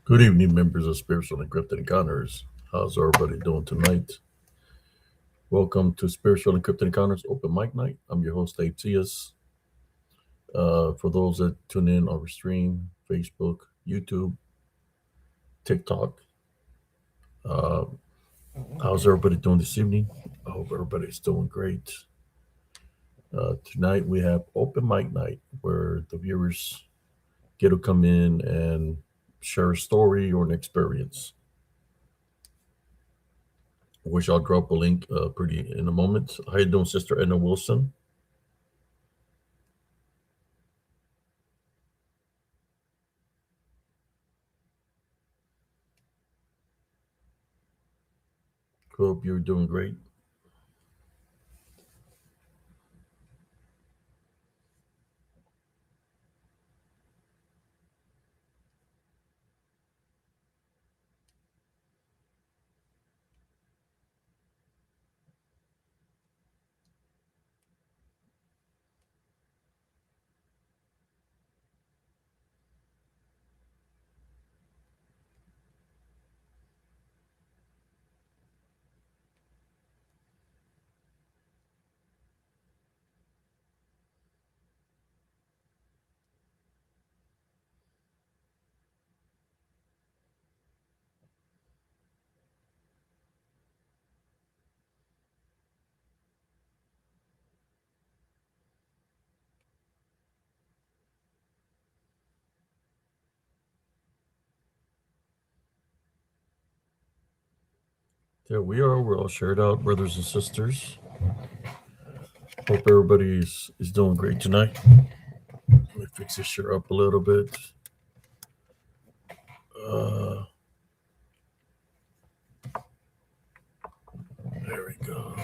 Good evening, members of Spiritual Encrypted Encounters. How's everybody doing tonight? Welcome to Spiritual Encrypted Encounters Open Mic Night. I'm your host, Dave Tias. For those that tune in over stream, Facebook, YouTube, TikTok, uh, how's everybody doing this evening? I hope everybody's doing great. Tonight we have Open Mic Night where the viewers get to come in and share a story or an experience, which I'll drop a link pretty in a moment. How you doing, Sister Edna Wilson? Hope you're doing great. There we are. We're all shared out, brothers and sisters. Hope everybody is doing great tonight. Let me fix this share up a little bit. Uh, there we go.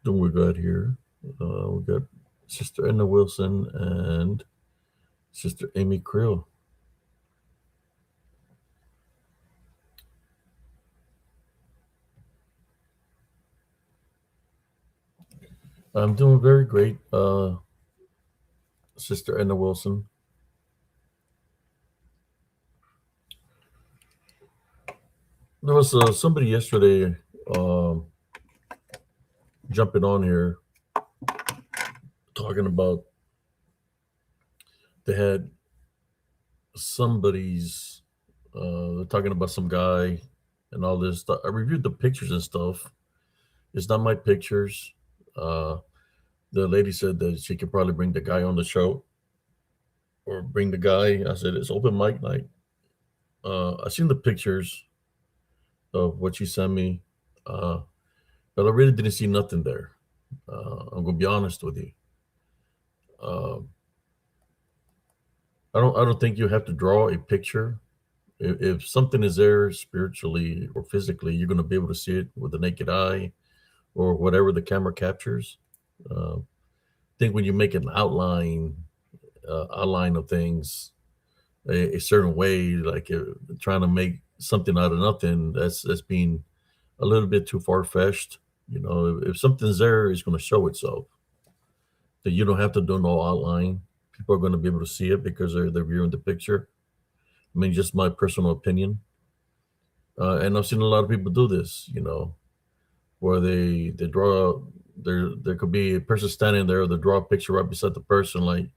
Doing we got here. We got Sister Edna Wilson and Sister Amy Creel. I'm doing very great, Sister Edna Wilson. There was somebody yesterday jumping on here talking about they had somebody's talking about some guy and all this stuff. I reviewed the pictures and stuff. It's not my pictures. Uh, the lady said that she could probably bring the guy on the show or bring the guy. I said it's open mic night. I seen the pictures of what she sent me, but I really didn't see nothing there. I'm gonna be honest with you. Uh, I don't think you have to draw a picture. If something is there spiritually or physically, you're gonna be able to see it with the naked eye or whatever the camera captures. I think when you make an outline of things a certain way, like trying to make something out of nothing, that's being a little bit too far fetched. You know, if something's there, it's going to show itself. That you don't have to do no outline. People are going to be able to see it because they're viewing the picture. I mean, just my personal opinion. And I've seen a lot of people do this. You know, where they draw there could be a person standing there, they draw a picture right beside the person, like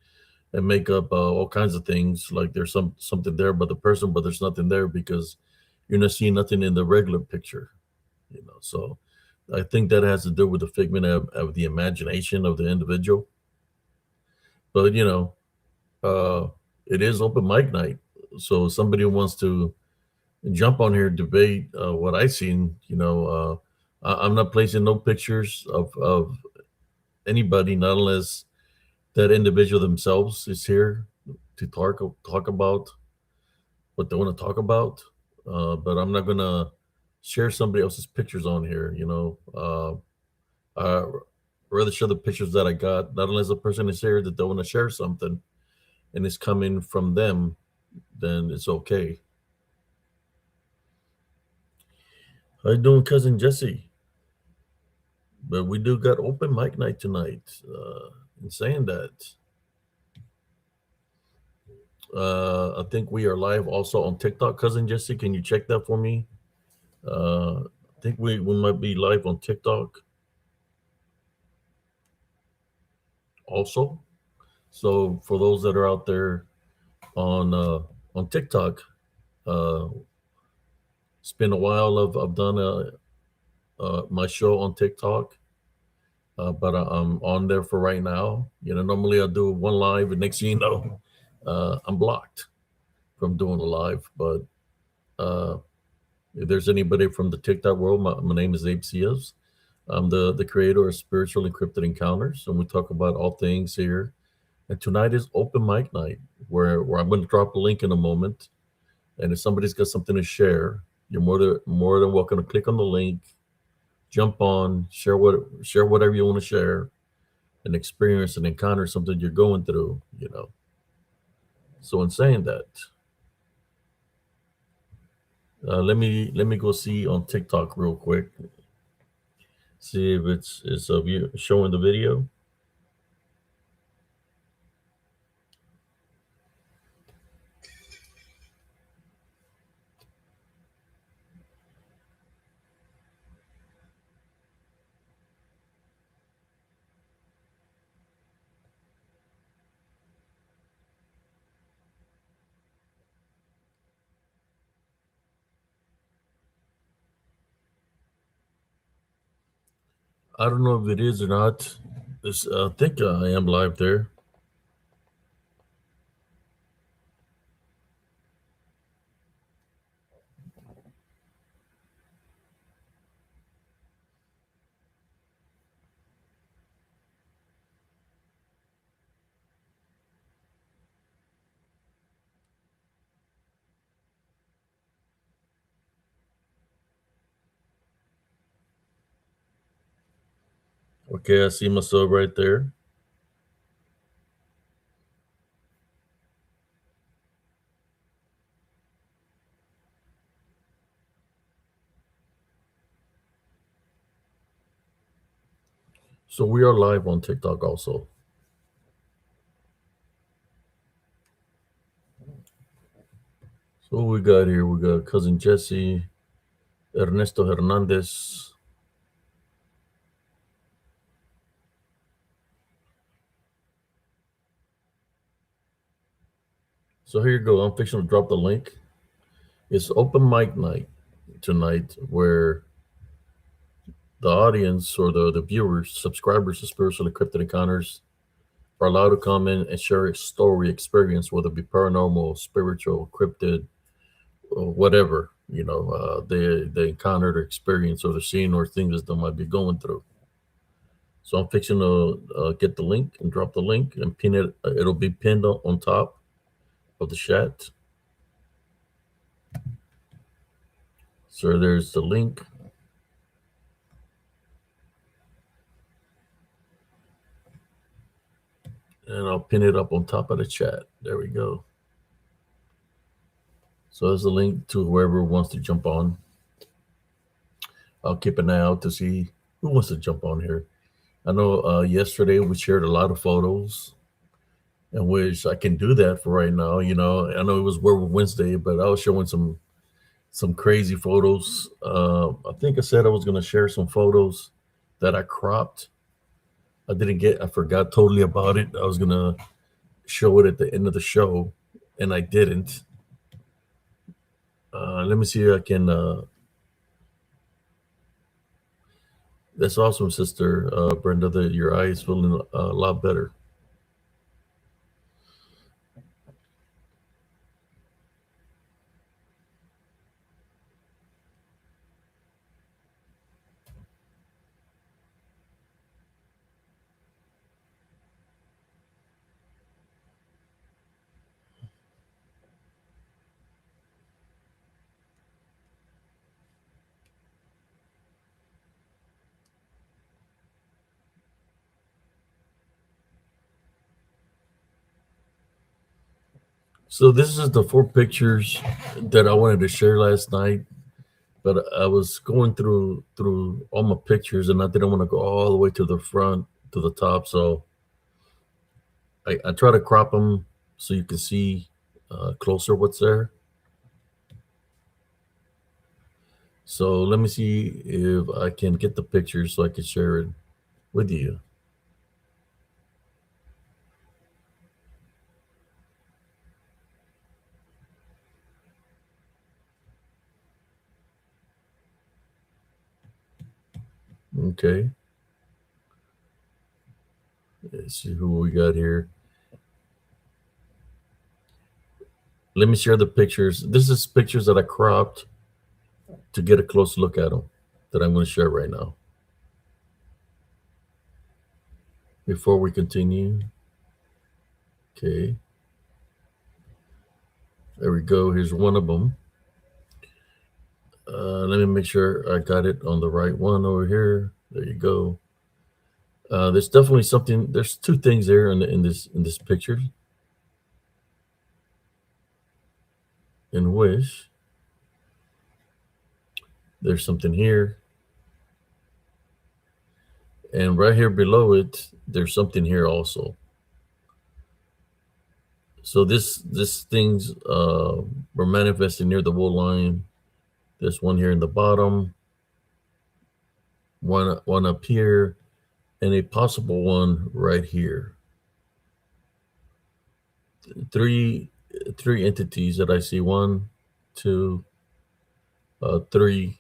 and make up all kinds of things like there's something there but the person, but there's nothing there because you're not seeing nothing in the regular picture, you know. So I think that has to do with the figment of the imagination of the individual. But you know, uh it is open mic night, so if somebody wants to jump on here, debate what I seen, you know, I'm not placing no pictures of anybody, not unless that individual themselves is here to talk about what they want to talk about. But I'm not gonna share somebody else's pictures on here. You know, I rather share the pictures that I got, not unless a person is here that they want to share something and it's coming from them, then it's okay. How you doing, cousin Jesse? But we do got open mic night tonight. In saying that, I think we are live also on TikTok. Cousin Jesse, can you check that for me? I think we might be live on TikTok also. So for those that are out there on TikTok, uh, it's been a while. I've done my show on TikTok, but I'm on there for right now. You know, normally I do one live, and next thing you know, I'm blocked from doing a live. But uh, if there's anybody from the TikTok world, my name is Abe Cias. I'm the creator of Spiritual Encrypted Encounters, and we talk about all things here. And tonight is open mic night, where I'm going to drop a link in a moment. And if somebody's got something to share, you're more than welcome to click on the link, jump on, share whatever you want to share, and experience and encounter something you're going through. You know. So in saying that, let me go see on TikTok real quick, see if it's of you showing the video. I don't know if it is or not. I think I am live there. Okay, I see myself right there. So we are live on TikTok also. So what we got here? We got cousin Jesse, Ernesto Hernandez. So here you go. I'm fixing to drop the link. It's open mic night tonight, where the audience or the viewers, subscribers to Spiritual Encrypted Encounters are allowed to come in and share a story experience, whether it be paranormal, spiritual, cryptid, or whatever, they encountered or experienced or the scene or things that they might be going through. So I'm fixing to get the link and drop the link and pin it. It'll be pinned on top of the chat. So there's the link. And I'll pin it up on top of the chat. There we go. So there's a link to whoever wants to jump on. I'll keep an eye out to see who wants to jump on here. I know yesterday we shared a lot of photos, in which I can do that for right now. You know, I know it was Werewolf Wednesday, but I was showing some crazy photos. I think I said I was going to share some photos that I cropped. I forgot totally about it. I was going to show it at the end of the show, and I didn't. Let me see if I can. That's awesome, sister Brenda. That your eye is feeling a lot better. So this is the 4 pictures that I wanted to share last night, but I was going through all my pictures, and I didn't want to go all the way to the front to the top. So I try to crop them so you can see closer what's there. So let me see if I can get the picture so I can share it with you. Okay. Let's see who we got here. Let me share the pictures. This is pictures that I cropped to get a close look at them that I'm going to share right now. Before we continue. Okay. There we go. Here's one of them. Let me make sure I got it on the right one over here. There you go. There's definitely something. There's two things there in this picture. In which there's something here, and right here below it, there's something here also. So this things were manifesting near the wool line. There's one here in the bottom, one up here, and a possible one right here. Three entities that I see. One, two, three.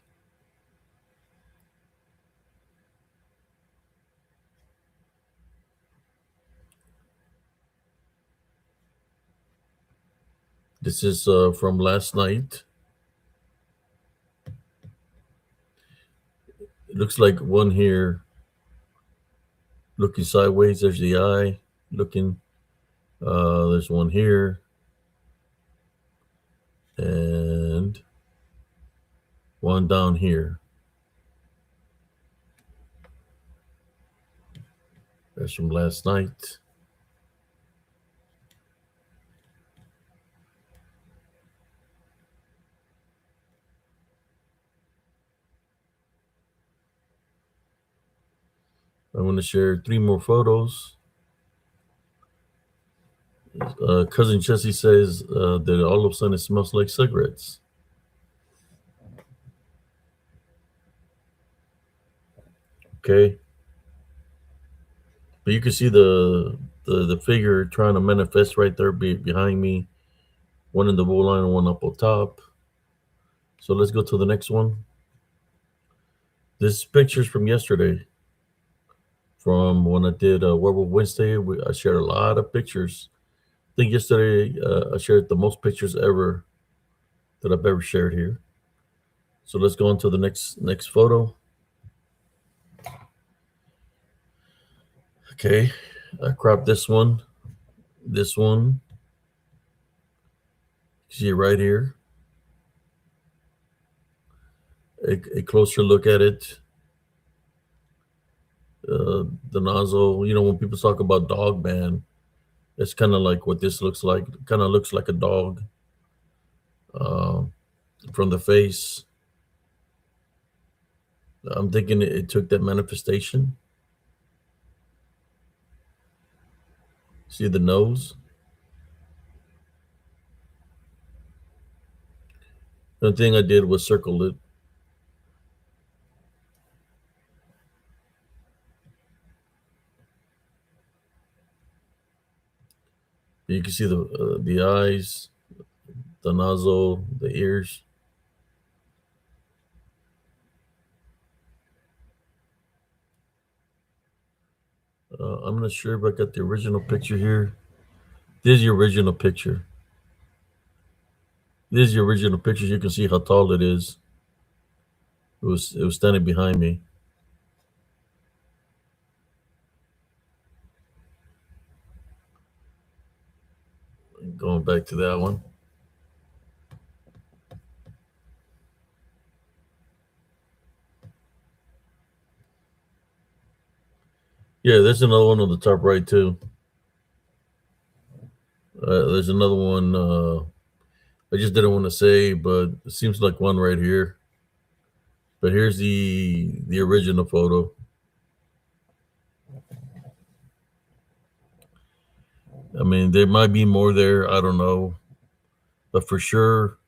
This is from last night. It looks like one here looking sideways. There's the eye looking. There's one here. And one down here. That's from last night. I'm going to share 3 more photos. Cousin Jesse says that all of a sudden it smells like cigarettes. Okay. But you can see the figure trying to manifest right there behind me. One in the wool line and one up on top. So let's go to the next one. This picture's from yesterday. From when I did Werewolf Wednesday, I shared a lot of pictures. I think yesterday I shared the most pictures ever that I've ever shared here. So let's go on to the next photo. Okay, I cropped this one. See it right here. A closer look at it. The nozzle. You know, when people talk about dog man, it's kind of like what this looks like. Kind of looks like a dog from the face. I'm thinking it took that manifestation. See the nose? The thing I did was circle it. You can see the eyes, the nozzle, the ears. I'm not sure if I got the original picture here. This is the original picture. This is the original picture. You can see how tall it is. It was standing behind me. Going back to that one. Yeah, there's another one on the top right too. There's another one. I just didn't want to say, but it seems like one right here. But here's the original photo. I mean, there might be more there. I don't know. but for sure,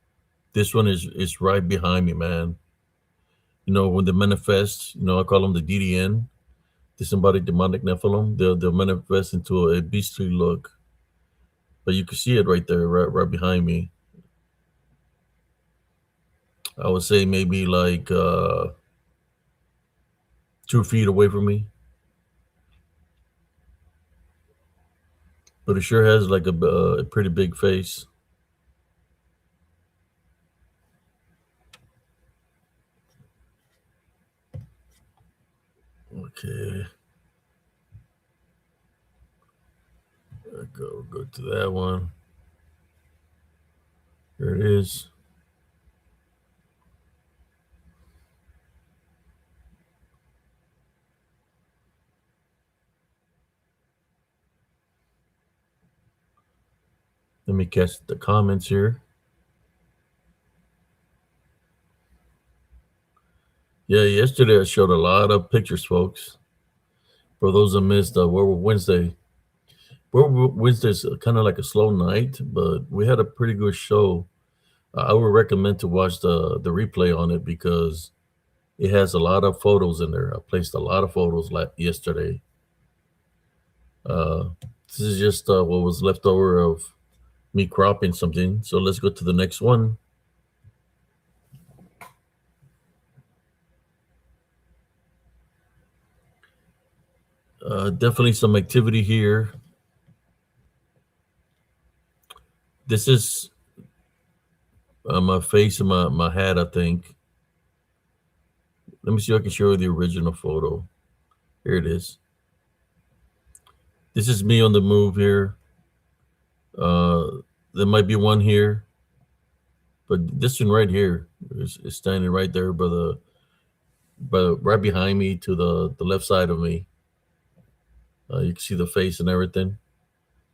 this one is right behind me, man. When they manifest, I call them the DDN, disembodied demonic Nephilim. They'll manifest into a beastly look, but you can see it right there, right behind me. I would say maybe like 2 feet away from me, but it sure has like a pretty big face. Okay, go to that one. Here it is. Let me catch the comments here. Yeah, yesterday I showed a lot of pictures, folks. For those that missed Werewolf Wednesday, Werewolf Wednesday's kind of like a slow night, but we had a pretty good show. I would recommend to watch the replay on it because it has a lot of photos in there. I placed a lot of photos like yesterday. Uh, this is just what was left over of me cropping something. So let's go to the next one. Definitely some activity here. This is my face and my hat, I think. Let me see if I can show you the original photo. Here it is. This is me on the move here. There might be one here, but this one right here is standing right there by right behind me to the left side of me. You can see the face and everything.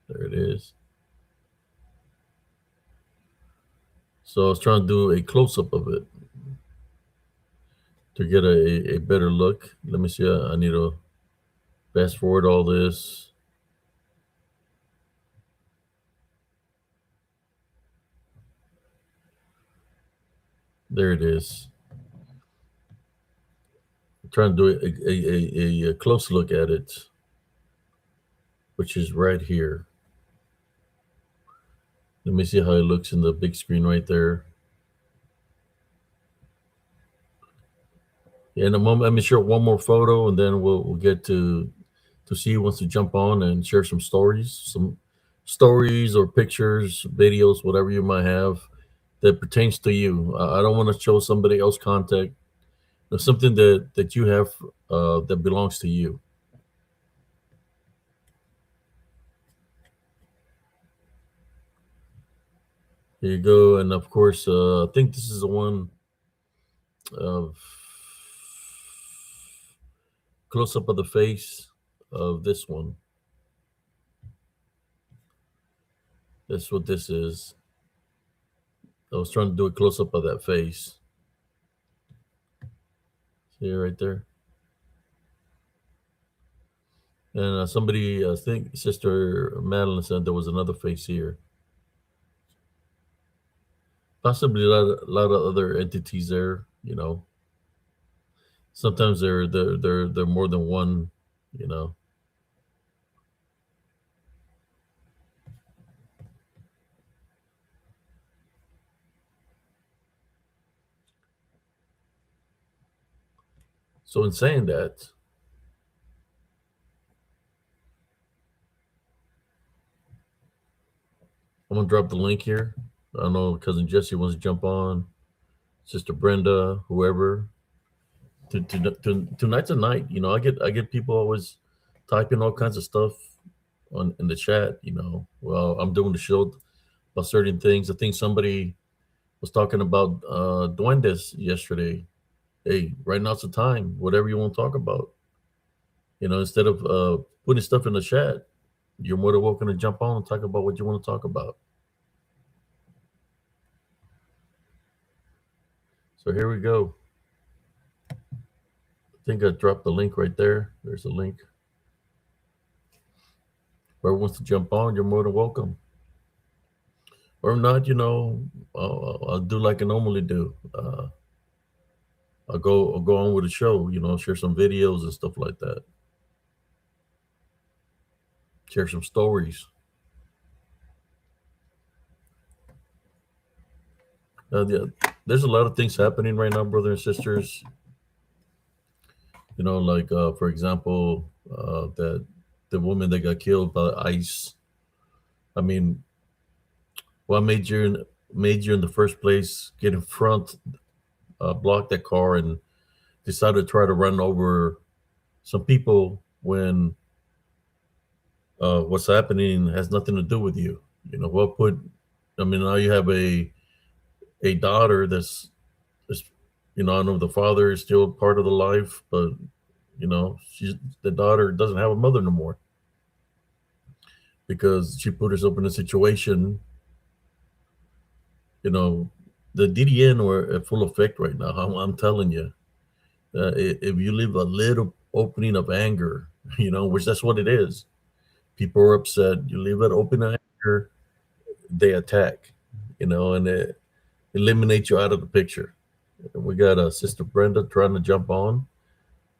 There it is. So I was trying to do a close up of it to get a better look. Let me see. I need to fast forward all this. There it is. I'm trying to do a close look at it, which is right here. Let me see how it looks in the big screen right there. Yeah, in a moment, let me share one more photo, and then we'll get to see who wants to jump on and share some stories or pictures, videos, whatever you might have that pertains to you. I don't want to show somebody else contact. There's something that you have that belongs to you. Here you go, and of course, I think this is the one of close up of the face of this one. That's what this is. I was trying to do a close up of that face. See it right there. And somebody, I think Sister Madeline said there was another face here. Possibly a lot of other entities there. Sometimes they're more than one. You know. So in saying that, I'm gonna drop the link here. I don't know, cousin Jesse wants to jump on, Sister Brenda, whoever. Tonight's a night. I get people always typing all kinds of stuff in the chat. Well, I'm doing the show about certain things. I think somebody was talking about duendes yesterday. Hey, right now's the time. Whatever you want to talk about. Instead of putting stuff in the chat, you're more than welcome to jump on and talk about what you want to talk about. So here we go. I think I dropped the link right there. There's a link. Whoever wants to jump on, you're more than welcome. or not, I'll do like I normally do. I'll go on with the show, share some videos and stuff like that, share some stories. Yeah, there's a lot of things happening right now, brothers and sisters. Like for example, that the woman that got killed by ICE. I mean, what made you in the first place get in front, block that car, and decide to try to run over some people when what's happening has nothing to do with you. What put? I mean, now you have a daughter that's I know the father is still part of the life, but she's the daughter doesn't have a mother no more because she put herself in a situation. You know, the DDN are at full effect right now. I'm telling you, if you leave a little opening of anger, which that's what it is. People are upset. You leave it open anger, they attack. And it eliminates you out of the picture. We got Sister Brenda trying to jump on.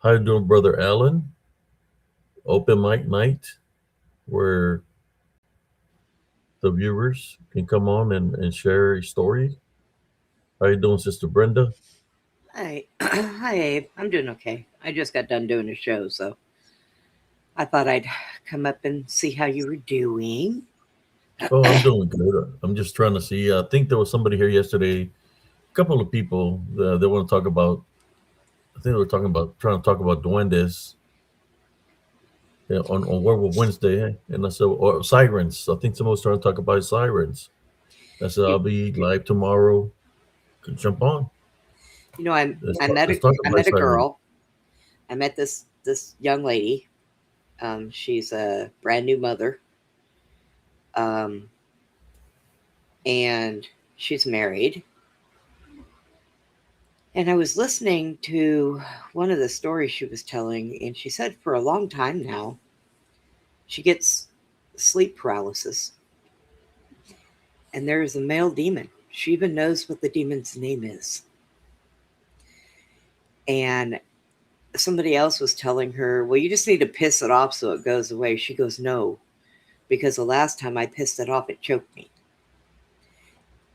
How you doing, Brother Allen? Open mic night where the viewers can come on and share a story. How you doing, Sister Brenda? Hi, hi, Abe. I'm doing okay. I just got done doing a show, so I thought I'd come up and see how you were doing. Oh, I'm doing good. I'm just trying to see. I think there was somebody here yesterday. A couple of people they want to talk about. I think they were talking about trying to talk about duendes, on Werewolf Wednesday, and I said, or sirens. I think someone was trying to talk about sirens. I said, I'll You, be live tomorrow. Could jump on. you know, I Let's I talk, met let's a talk I about met a sirens. girl. I met this young lady. She's a brand new mother, um, and she's married. And I was listening to one of the stories she was telling, and she said for a long time now she gets sleep paralysis, and there is a male demon. She even knows what the demon's name is. And somebody else was telling her, well, you just need to piss it off so it goes away. She goes, no, because the last time I pissed it off, it choked me.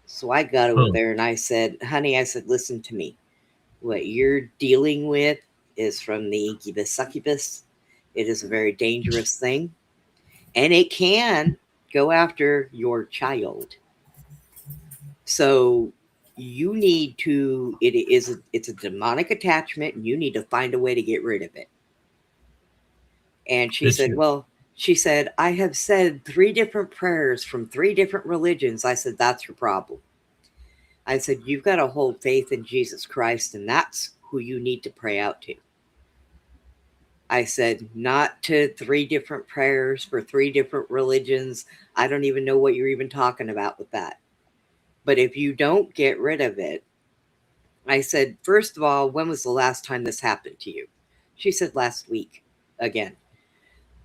So I got over Huh. there and I said, honey, I said, listen to me. What you're dealing with is from the incubus succubus. It is a very dangerous thing, and it can go after your child. So you need to, it's a demonic attachment, and you need to find a way to get rid of it. And she Did said, she? well, she said, I have said three different prayers from three different religions. I said, that's your problem. I said, you've got to hold faith in Jesus Christ, and that's who you need to pray out to. I said, not to three different prayers for three different religions. I don't even know what you're even talking about with that. But if you don't get rid of it, I said, first of all, when was the last time this happened to you? She said, last week again.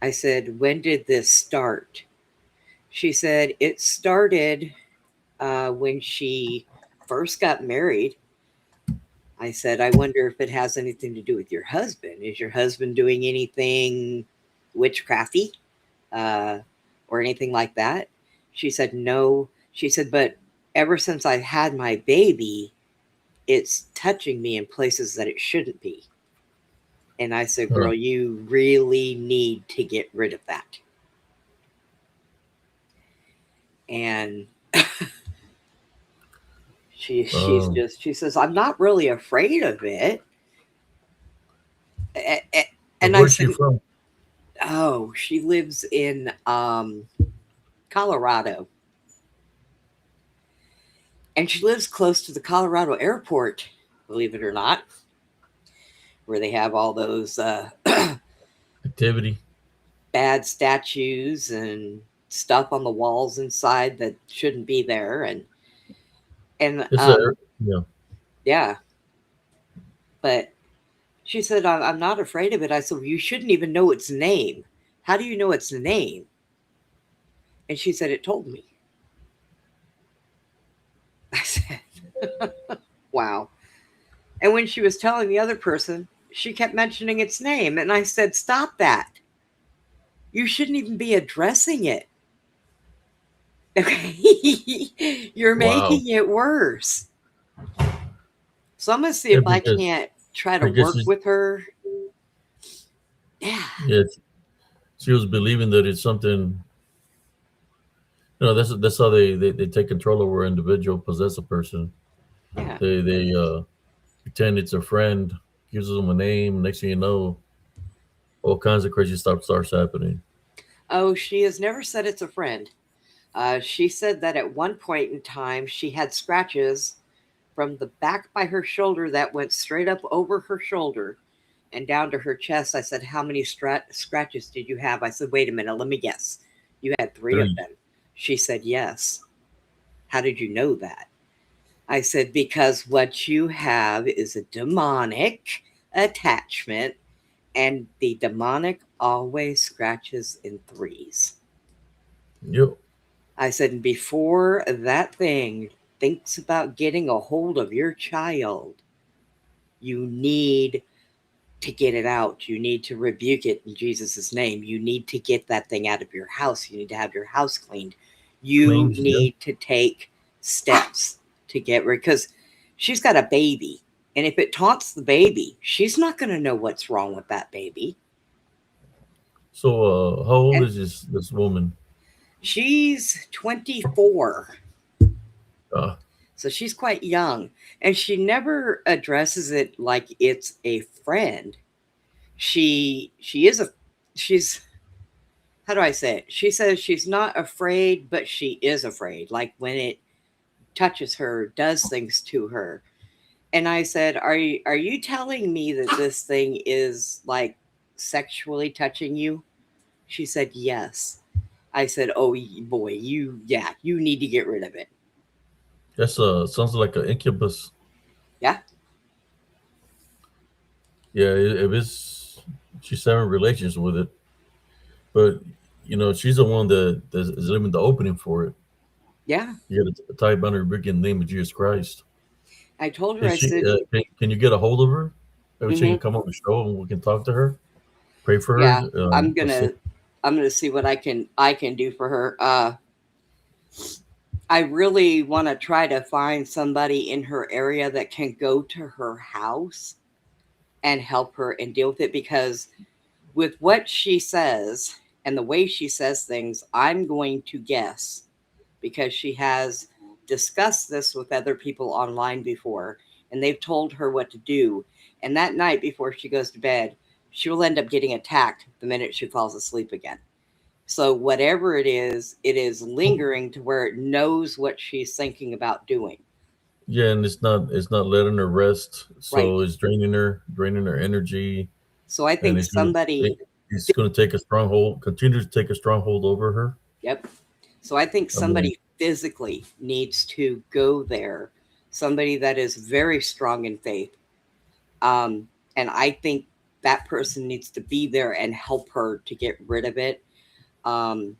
I said, when did this start? She said, it started when she first got married. I said, I wonder if it has anything to do with your husband. Is your husband doing anything witchcrafty uh, or anything like that? She said, no. She said, but ever since I had my baby, it's touching me in places that it shouldn't be. And I said, Huh. girl, you really need to get rid of that. And Um, she says, I'm not really afraid of it. And I where's said, she from? oh, she lives in Colorado, and she lives close to the Colorado airport, believe it or not, where they have all those Activity. bad statues and stuff on the walls inside that shouldn't be there. And It's a yeah. yeah, but she said, I'm not afraid of it. I said, well, you shouldn't even know its name. How do you know its name? And she said, it told me. I said, wow. And when she was telling the other person, she kept mentioning its name. And I said, stop that. You shouldn't even be addressing it. Okay. You're Wow. making it worse. So I'm going to see Yeah, if I can't try to because work with her. Yeah. yeah, she was believing that it's something. That's how they take control over an individual, possess a person. Yeah. They pretend it's a friend, gives them a name. Next thing you know, all kinds of crazy stuff starts happening. Oh, she has never said it's a friend. She said that at one point in time, she had scratches from the back by her shoulder that went straight up over her shoulder and down to her chest. I said, how many scratches did you have? I said, wait a minute, let me guess. You had three of Three. them. She said, yes. How did you know that? I said, because what you have is a demonic attachment, and the demonic always scratches in threes. Yep. I said, and before that thing thinks about getting a hold of your child, you need to get it out. You need to rebuke it in Jesus' name. You need to get that thing out of your house. You need to have your house cleaned. You Cleaned. Yeah. need to take steps to get rid, because she's got a baby. And if it taunts the baby, she's not going to know what's wrong with that baby. So, how old And is this woman? she's 24. Uh, So she's quite young. And she never addresses it like it's a friend. She is a she's how do I say it? She says she's not afraid, but she is afraid. Like when it touches her, does things to her. And I said, "Are you telling me that this thing is like sexually touching you?" She said, "Yes." I said, "Oh boy, you need to get rid of it." that's sounds like an incubus. Yeah, Yeah, if it's she's having relations with it, but she's the one that is leaving the opening for it. yeah. You got to tie boundary brick in the name of Jesus Christ. I told her, Is I she? said, Can you get a hold of her? Maybe she mm-hmm, can come on the show and we can talk to her, pray for yeah, her. I'm Let's see. gonna I'm gonna see what I can do for her. I really want to try to find somebody in her area that can go to her house and help her and deal with it, because with what she says and the way she says things, I'm going to guess, because she has discussed this with other people online before and they've told her what to do. And that night before she goes to bed, she will end up getting attacked the minute she falls asleep again. So whatever it is lingering to where it knows what she's thinking about doing. Yeah, and it's not letting her rest, Right. so it's draining her energy, So I and think somebody, it's gonna take a stronghold, continue to take a stronghold over her. yep. So I think I mean, somebody physically needs to go there, somebody that is very strong in faith. Um, and I think that person needs to be there and help her to get rid of it, um,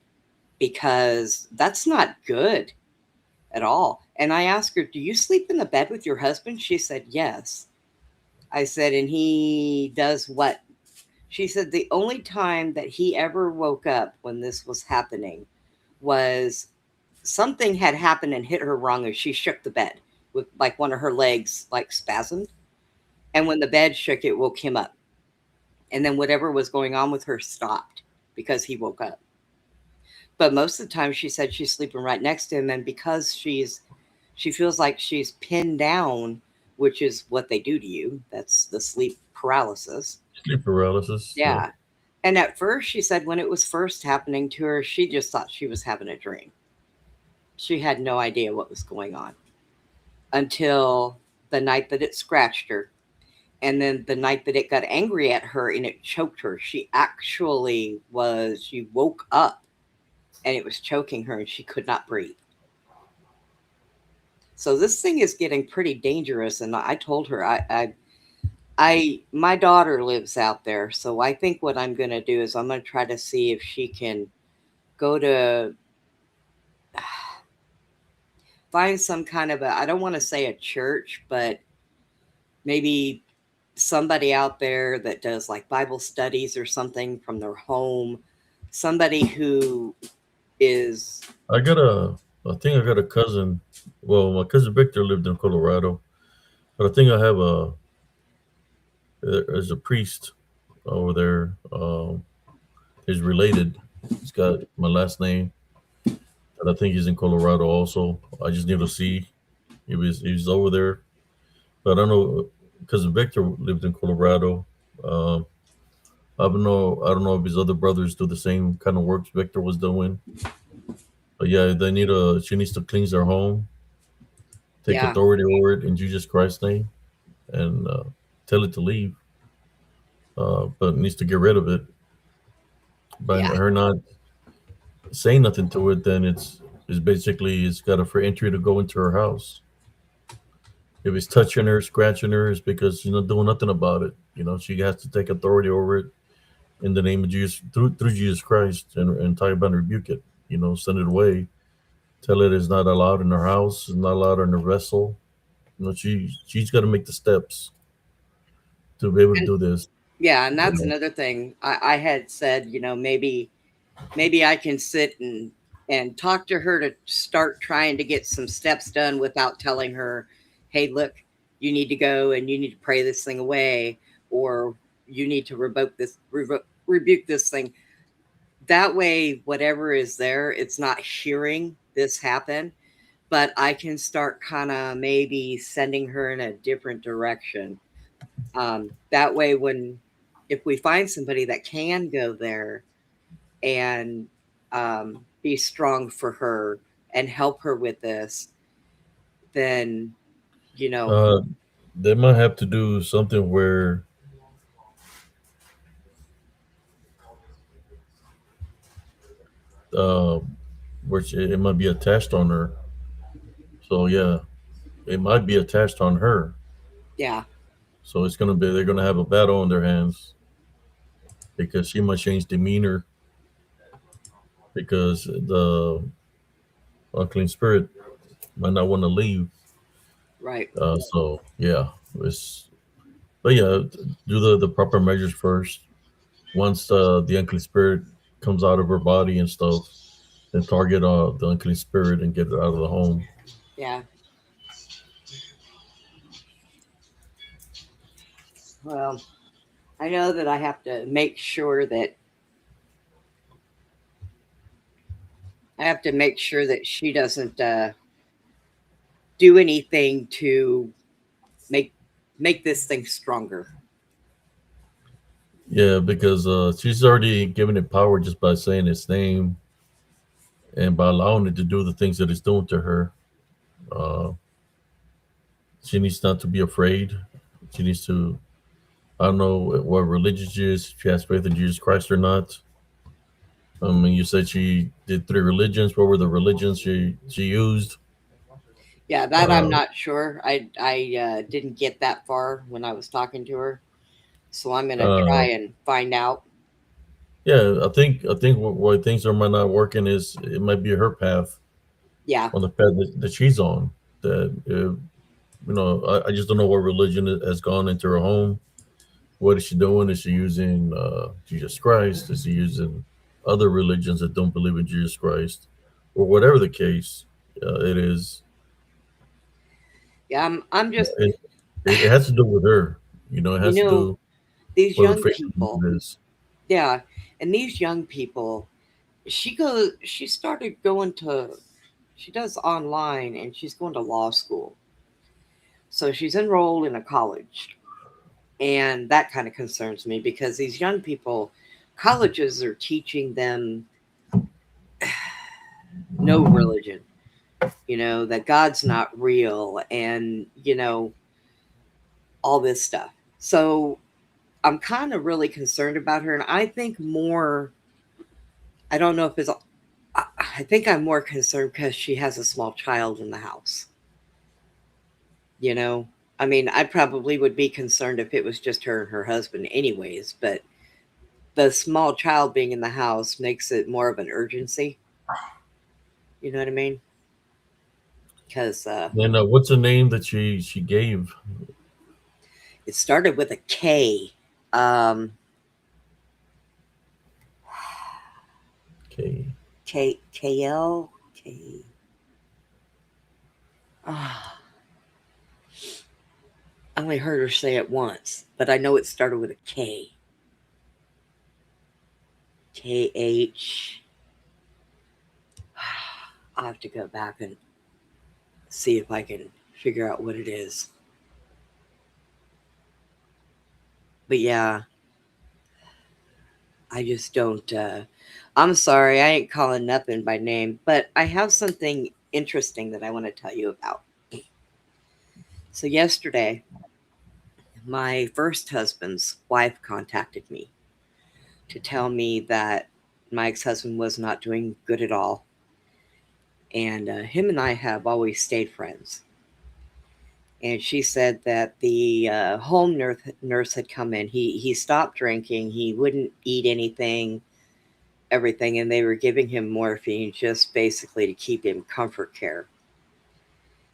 because that's not good at all. And I asked her, do you sleep in the bed with your husband? She said, yes. I said, and he does what? She said, the only time that he ever woke up when this was happening was something had happened and hit her wrong, and she shook the bed with like one of her legs like spasmed. And when the bed shook, it woke him up. And then whatever was going on with her stopped because he woke up. But most of the time, she said she's sleeping right next to him, and because she feels like she's pinned down, which is what they do to you. That's the sleep paralysis. sleep paralysis. Yeah. Yeah. And at first, she said when it was first happening to her, she just thought she was having a dream. She had no idea what was going on until the night that it scratched her. And then the night that it got angry at her and it choked her, she woke up and it was choking her and she could not breathe. So this thing is getting pretty dangerous. And I told her, my daughter lives out there. So I think what I'm going to do is I'm going to try to see if she can go to find some kind of a, I don't want to say a church, but maybe somebody out there that does like Bible studies or something from their home, somebody who is, I got a, I think I got a cousin. Well, my cousin Victor lived in Colorado, but I think I have there's a priest over there. He's related. He's got my last name, and I think he's in Colorado also. I just need to see if he's over there, but I don't know. Cousin Victor lived in Colorado. Um, I don't know if his other brothers do the same kind of works Victor was doing. But yeah, they need a. She needs to cleanse their home, take yeah, authority over it in Jesus Christ's name, and tell it to leave. But needs to get rid of it. By yeah, her not saying nothing to it, then it's basically it's got a free entry to go into her house. If it's touching her, scratching her, it's because she's not doing nothing about it. You know, she has to take authority over it in the name of Jesus through Jesus Christ and tie it and rebuke it. You know, send it away. Tell it it's not allowed in her house, it's not allowed in her vessel. You know, she's got to make the steps to be able to and do this. yeah, and You that's know, another thing. I had said, maybe I can sit and talk to her to start trying to get some steps done without telling her, hey, look, you need to go and you need to pray this thing away, or you need to rebuke this thing. That way, whatever is there, it's not hearing this happen, but I can start kind of maybe sending her in a different direction. That way, if we find somebody that can go there and be strong for her and help her with this, then, you know, uh, they might have to do something uh, it might be attached on her. So yeah, it might be attached on her. yeah, So it's gonna be they're gonna have a battle on their hands because she might change demeanor because the unclean spirit might not want to leave. right. So yeah, it's but yeah, do the proper measures first. Once the unclean spirit comes out of her body and stuff, then target the unclean spirit and get it out of the home. Yeah. Well, I know that I have to make sure that she doesn't do anything to make make this thing stronger. Yeah, because she's already given it power just by saying its name and by allowing it to do the things that it's doing to her. Uh, she needs not to be afraid. She needs to. I don't know what religion she is. If she has faith in Jesus Christ or not. I mean, you said she did three religions. What were the religions she used? Yeah, that I'm Uh, not sure. I didn't get that far when I was talking to her, so I'm gonna try uh, and find out. yeah, I think why things are might not working is it might be her path Yeah, on the path that she's on. That I just don't know what religion has gone into her home. What is she doing? Is she using Jesus Christ? Is she using other religions that don't believe in Jesus Christ, or whatever the case it is? yeah. I'm just, It, it has to do with her. You know, it you has to know, do these with her young faith in people. what it is. Yeah, and these young people, she started going to, she does online and she's going to law school. So she's enrolled in a college. And that kind of concerns me because these young people, colleges are teaching them no religion, that God's not real and, all this stuff. So I'm kind of really concerned about her. And I think more, I don't know if it's, I think I'm more concerned because she has a small child in the house. You know, I mean, I probably would be concerned if it was just her and her husband, anyways, but the small child being in the house makes it more of an urgency. You know what I mean? because And what's the name that she gave? it started with a K. Um, Okay. KL K. Ah, I only heard her say it once, but I know it started with a K. KH. I'll have to go back and see if I can figure out what it is. But yeah, I just don't. I'm sorry, I ain't calling nothing by name, but I have something interesting that I want to tell you about. So, yesterday, my first husband's wife contacted me to tell me that my ex husband was not doing good at all. And him and I have always stayed friends. And she said that the home nurse had come in. He stopped drinking. He wouldn't eat anything, everything, and they were giving him morphine just basically to keep him comfort care.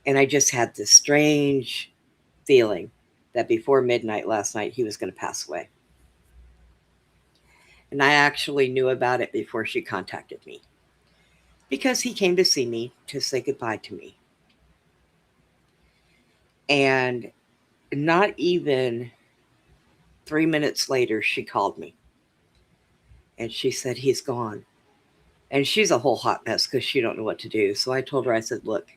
And I just had this strange feeling that before midnight last night he was going to pass away. And I actually knew about it before she contacted me because he came to see me to say goodbye to me. And not even 3 minutes later, she called me and she said, he's gone. And she's a whole hot mess because she don't know what to do. So I told her, I said, look,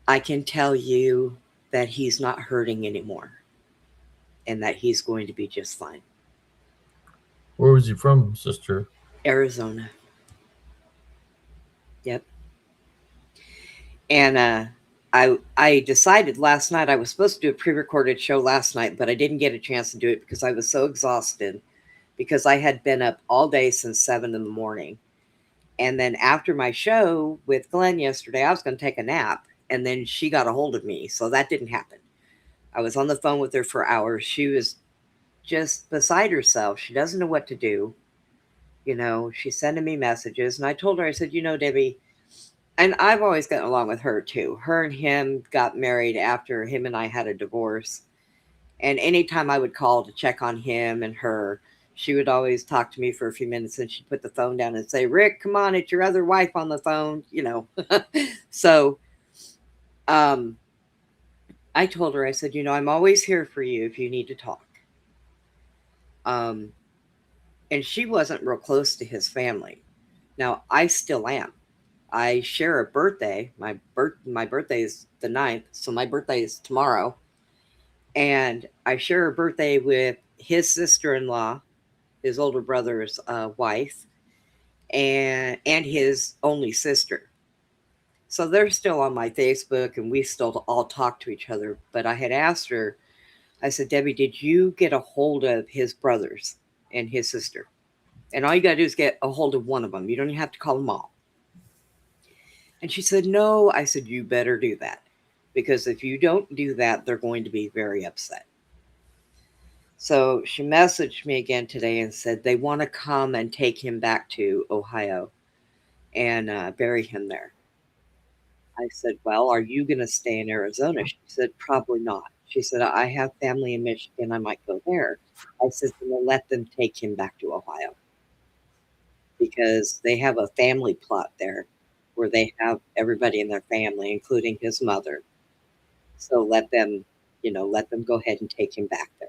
I can tell you that he's not hurting anymore and that he's going to be just fine. Where was he from, sister? Arizona. Yep. And I decided last night I was supposed to do a pre-recorded show last night, but I didn't get a chance to do it because I was so exhausted because I had been up all day since 7 in the morning. And then after my show with Glenn yesterday, I was going to take a nap, and then she got a hold of me, so that didn't happen. I was on the phone with her for hours. She was just beside herself. She doesn't know what to do. She's sending me messages, and I told her, I said, Debbie, and I've always gotten along with her too. Her and him got married after him and I had a divorce. And anytime I would call to check on him and her, she would always talk to me for a few minutes and she'd put the phone down and say, Rick, come on, it's your other wife on the phone. So um, I told her, I said, I'm always here for you if you need to talk. Um, and she wasn't real close to his family. Now, I still am. I share a birthday. My birthday is the 9th, so my birthday is tomorrow. And I share a birthday with his sister-in-law, his older brother's wife, and his only sister. So they're still on my Facebook, and we still all talk to each other. But I had asked her, I said, Debbie, did you get a hold of his brothers and his sister? And all you got to do is get a hold of one of them. You don't even have to call them all. And she said, no. I said, you better do that. Because if you don't do that, they're going to be very upset. So she messaged me again today and said they want to come and take him back to Ohio and bury him there. I said, well, are you going to stay in Arizona? She said, probably not. She said, I have family in Michigan. I might go there. I said, then we'll let them take him back to Ohio because they have a family plot there where they have everybody in their family, including his mother. So let them go ahead and take him back there.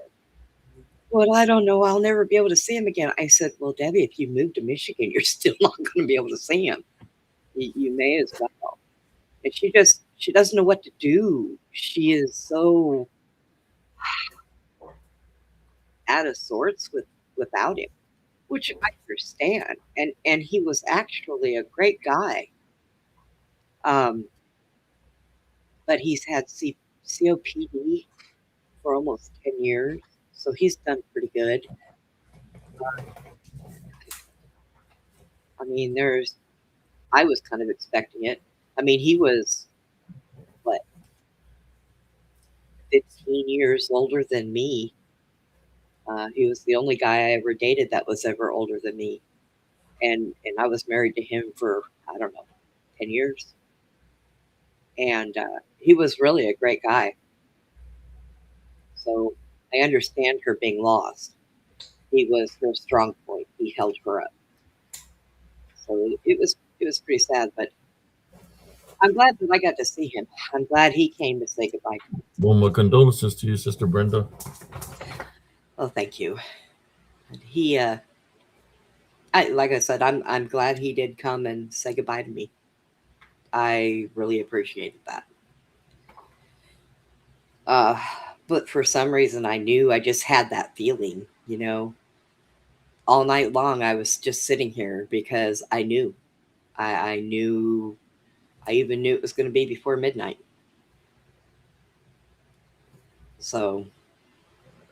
Well, I don't know. I'll never be able to see him again. I said, well, Debbie, if you move to Michigan, you're still not going to be able to see him. You may as well. And she doesn't know what to do. She is so out of sorts without him, which I understand. And he was actually a great guy. Um, but he's had COPD for almost 10 years, so he's done pretty good. I mean, I was kind of expecting it. I mean, he was what 15 years older than me. He was the only guy I ever dated that was ever older than me, and I was married to him for I don't know 10 years. And he was really a great guy. So I understand her being lost. He was her strong point. He held her up. So it was pretty sad, but I'm glad that I got to see him. I'm glad he came to say goodbye to me. Well, my condolences to you, Sister Brenda. Oh, thank you. And I like I said, I'm glad he did come and say goodbye to me. I really appreciated that. Uh, but for some reason, I knew I just had that feeling, all night long. I was just sitting here because I knew. I knew. I even knew it was going to be before midnight. So,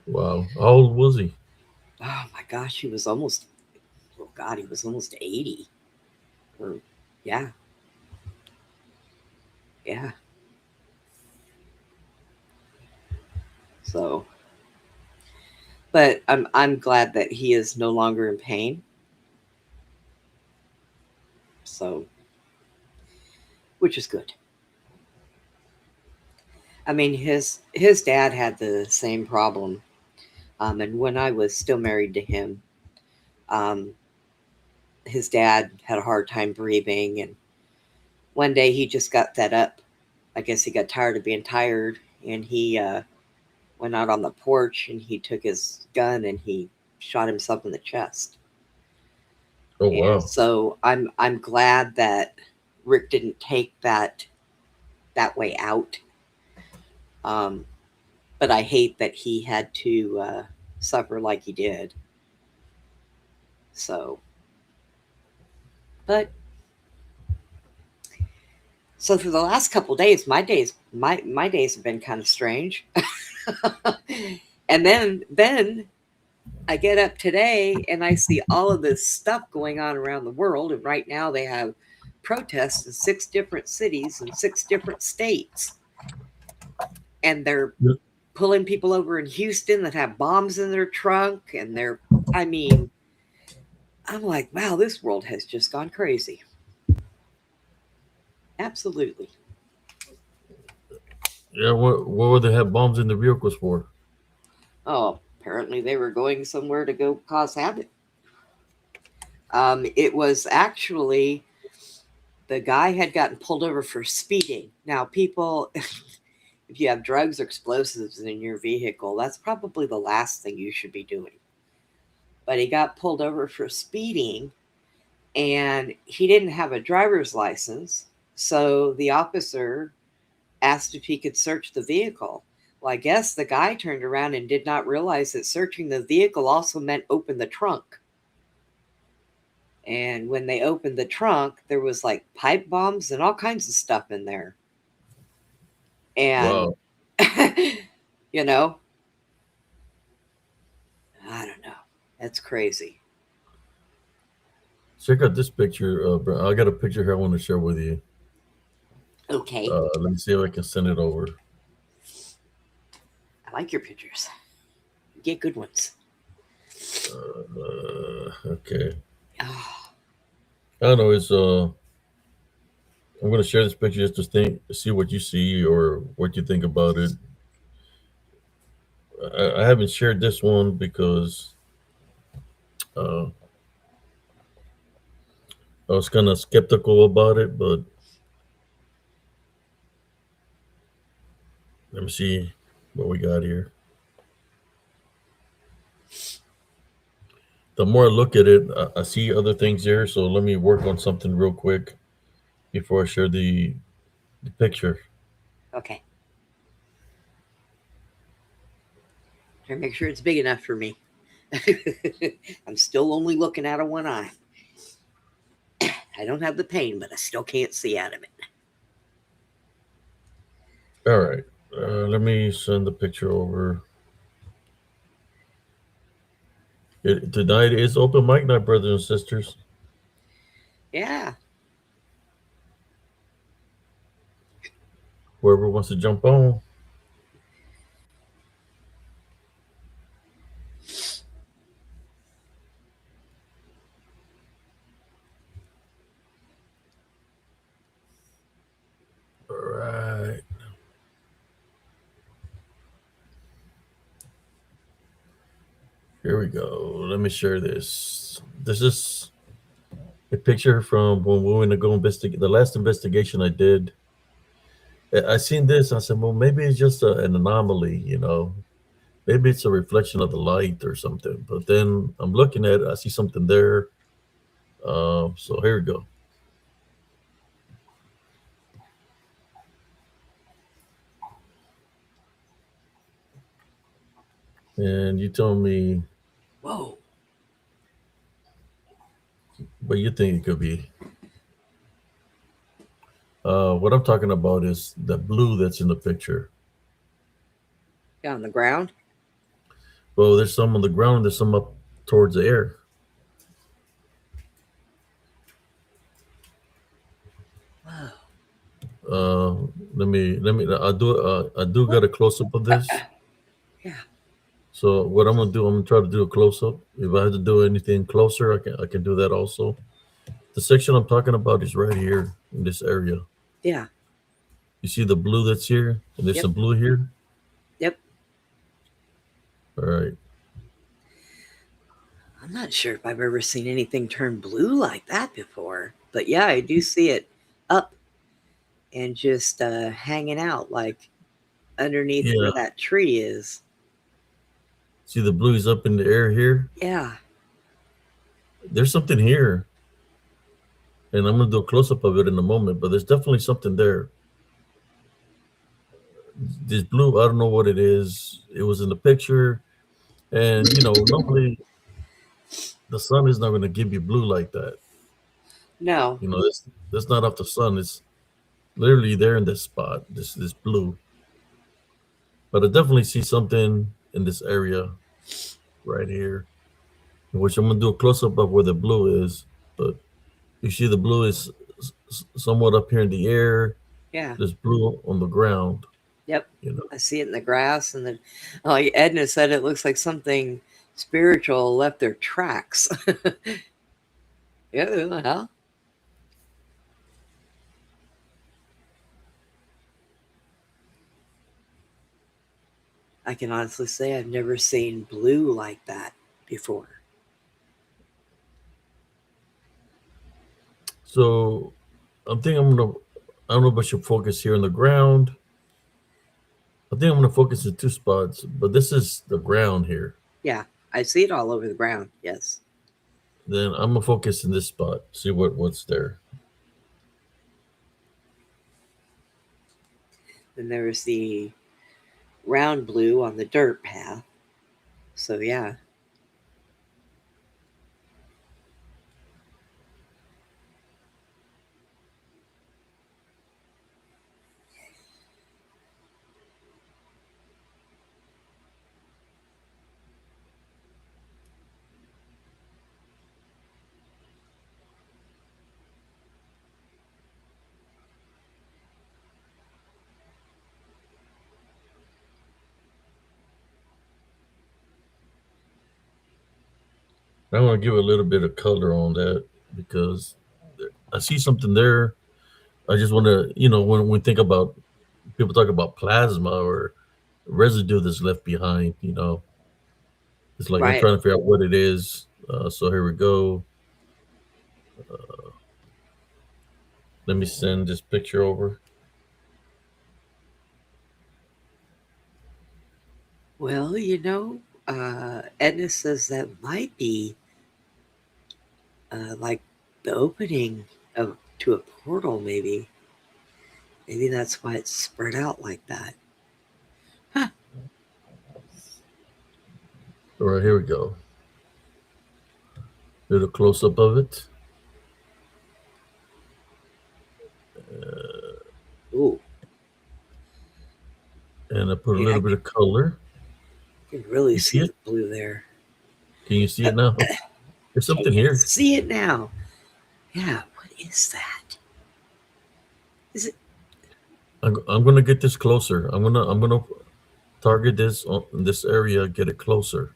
Wow. How old was he? oh my gosh, he was almost. Oh God, he was almost 80. Or yeah, yeah. So, but I'm glad that he is no longer in pain. So, which is good. I mean, his dad had the same problem, and when I was still married to him, um, his dad had a hard time breathing, and one day he just got fed up. I guess he got tired of being tired, and he went out on the porch and he took his gun and he shot himself in the chest. Oh, And wow. so I'm glad that Rick didn't take that way out. Um, but I hate that he had to suffer like he did. So, but so for the last couple days, my days have been kind of strange. And then I get up today and I see all of this stuff going on around the world. And right now they have protests in 6 different cities in 6 different states. And they're Yeah. pulling people over in Houston that have bombs in their trunk. And I mean, I'm like, wow, this world has just gone crazy. Absolutely. Yeah, what would they have bombs in the vehicles for? Oh, apparently they were going somewhere to go cause havoc. It was actually the guy had gotten pulled over for speeding. Now, people, if you have drugs or explosives in your vehicle, that's probably the last thing you should be doing. But he got pulled over for speeding and he didn't have a driver's license. So the officer asked if he could search the vehicle. Well, I guess the guy turned around and did not realize that searching the vehicle also meant open the trunk. And when they opened the trunk, there was like pipe bombs and all kinds of stuff in there. And, Wow. you know, I don't know. That's crazy. Check out this picture. I got a picture here I want to share with you. Okay. Let me see if I can send it over. I like your pictures. You get good ones. Okay. Oh, I don't know. I'm going to share this picture just to see what you see or what you think about it. I haven't shared this one because uh, I was kind of skeptical about it, but let me see what we got here. The more I look at it, I see other things there. So let me work on something real quick before I share the picture. okay. Try to make sure it's big enough for me. I'm still only looking out of one eye. I don't have the pain, but I still can't see out of it. All right. Let me send the picture over. Tonight is open mic night, brothers and sisters. Yeah. Whoever wants to jump on. All Here we go. Let me share this. This is a picture from when we went to go investigate the last investigation I did. I seen this. I said, well, maybe it's just an anomaly, you know. Maybe it's a reflection of the light or something. But then I'm looking at it. I see something there. So here we go. And you tell me Whoa. what you think it could be. What I'm talking about is the blue that's in the picture. Yeah, on the ground? Well, there's some on the ground. There's some up towards the air. Whoa. Uh, let me. I do What? get a close up of this. Yeah. So what I'm gonna do, I'm gonna try to do a close up. If I have to do anything closer, I can do that also. The section I'm talking about is right here in this area. Yeah. You see the blue that's here, and there's Yep. some blue here. Yep. All right. I'm not sure if I've ever seen anything turn blue like that before. But yeah, I do see it up and just hanging out like underneath Yeah. where that tree is. See the blue is up in the air here. Yeah. There's something here, and I'm gonna do a close up of it in a moment. But there's definitely something there. This blue, I don't know what it is. It was in the picture, and normally the sun is not gonna give you blue like that. No. That's not off the sun. It's literally there in this spot. This blue. But I definitely see something in this area right here, which I'm gonna do a close up of where the blue is. But you see the blue is somewhat up here in the air. Yeah. There's blue on the ground. Yep. You know. I see it in the grass. And then, like Edna said, it looks like something spiritual left their tracks. Yeah. Well, I can honestly say I've never seen blue like that before. So I'm thinking I'm gonna. I don't know if I should focus here on the ground. I think I'm gonna focus in two spots, but this is the ground here. Yeah. I see it all over the ground. Yes. Then I'm gonna focus in this spot. See what's there. Then there was the round blue on the dirt path. So, yeah. I want to give a little bit of color on that because I see something there. I just want to, when we think about people talk about plasma or residue that's left behind, it's like I'm Right. trying to figure out what it is. So here we go. Let me send this picture over. Well, Edna says that might be like the opening of to a portal, maybe. Maybe that's why it's spread out like that. Huh. All right, here we go. Little close up of it, Ooh, and I put a yeah, little bit of color. can really You see see it? the blue there. Can you see it now? There's Can something you here. see it now? Yeah, what is that? Is it? I'm gonna get this closer. I'm gonna target this on this area, get it closer.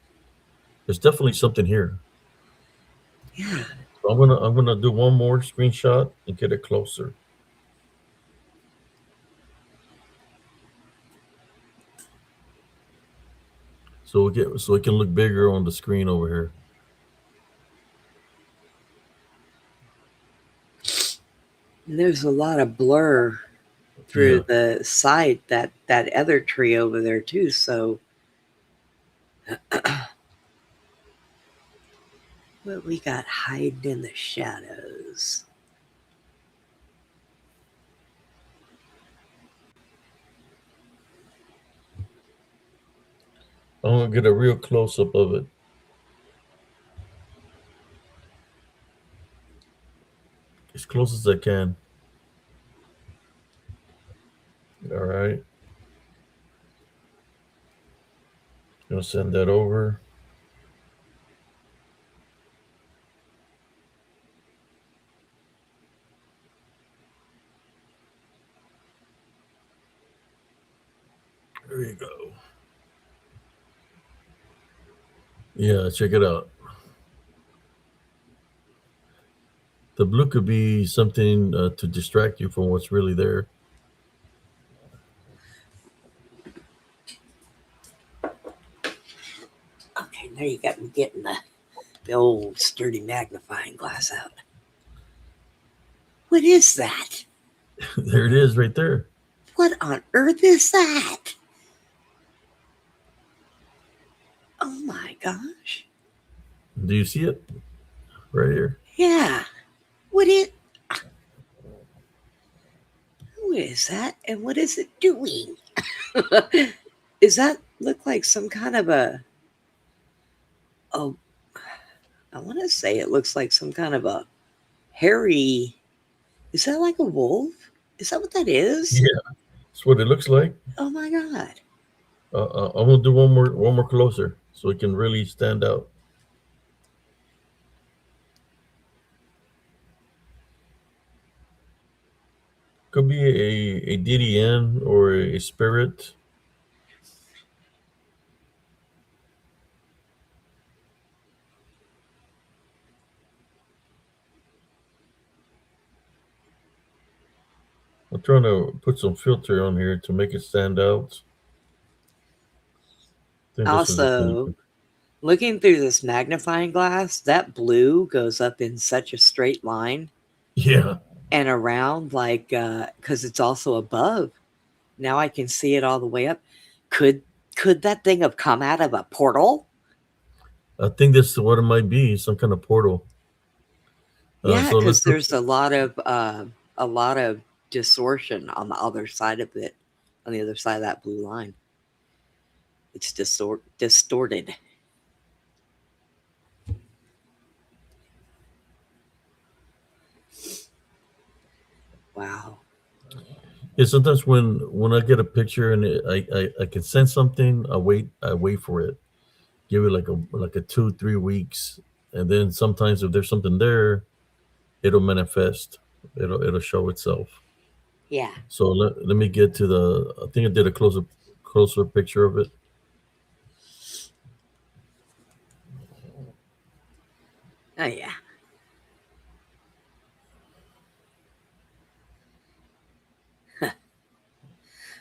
There's definitely something here. Yeah. So I'm gonna do one more screenshot and get it closer. so it can look bigger on the screen over here. And there's a lot of blur through Yeah. the side that other tree over there too. So what we got hiding in the shadows? I'm gonna get a real close up of it, as close as I can. All right. Gonna send that over. There you go. Yeah, check it out. The blue could be something to distract you from what's really there. Okay, now you got me getting the old sturdy magnifying glass out. What is that? There it is, right there. What on earth is that? Oh my gosh. Do you see it right here? Yeah. What is who is that and what is it doing? Does that look like some kind of a oh I want to say it looks like some kind of a hairy is that like a wolf? Is that what that is? Yeah, that's what it looks like. Oh my god. I'm gonna do one more closer, so it can really stand out. Could be a DDN or a spirit. I'm trying to put some filter on here to make it stand out. I think this is just gonna. Also, looking through this magnifying glass, that blue goes up in such a straight line Yeah, and around like because it's also above. Now I can see it all the way up. Could could that thing have come out of a portal? I think that's what it might be. Some kind of portal. Yeah, So let's because look. there's a lot of distortion on the other side of it, on the other side of that blue line. It's distorted. Wow. Yeah, sometimes when I get a picture and I can sense something, I wait for it. Give it like a 2 3 weeks, and then sometimes if there's something there, it'll manifest. It'll show itself. Yeah. So let me get to the. I think I did a closer picture of it. Oh yeah.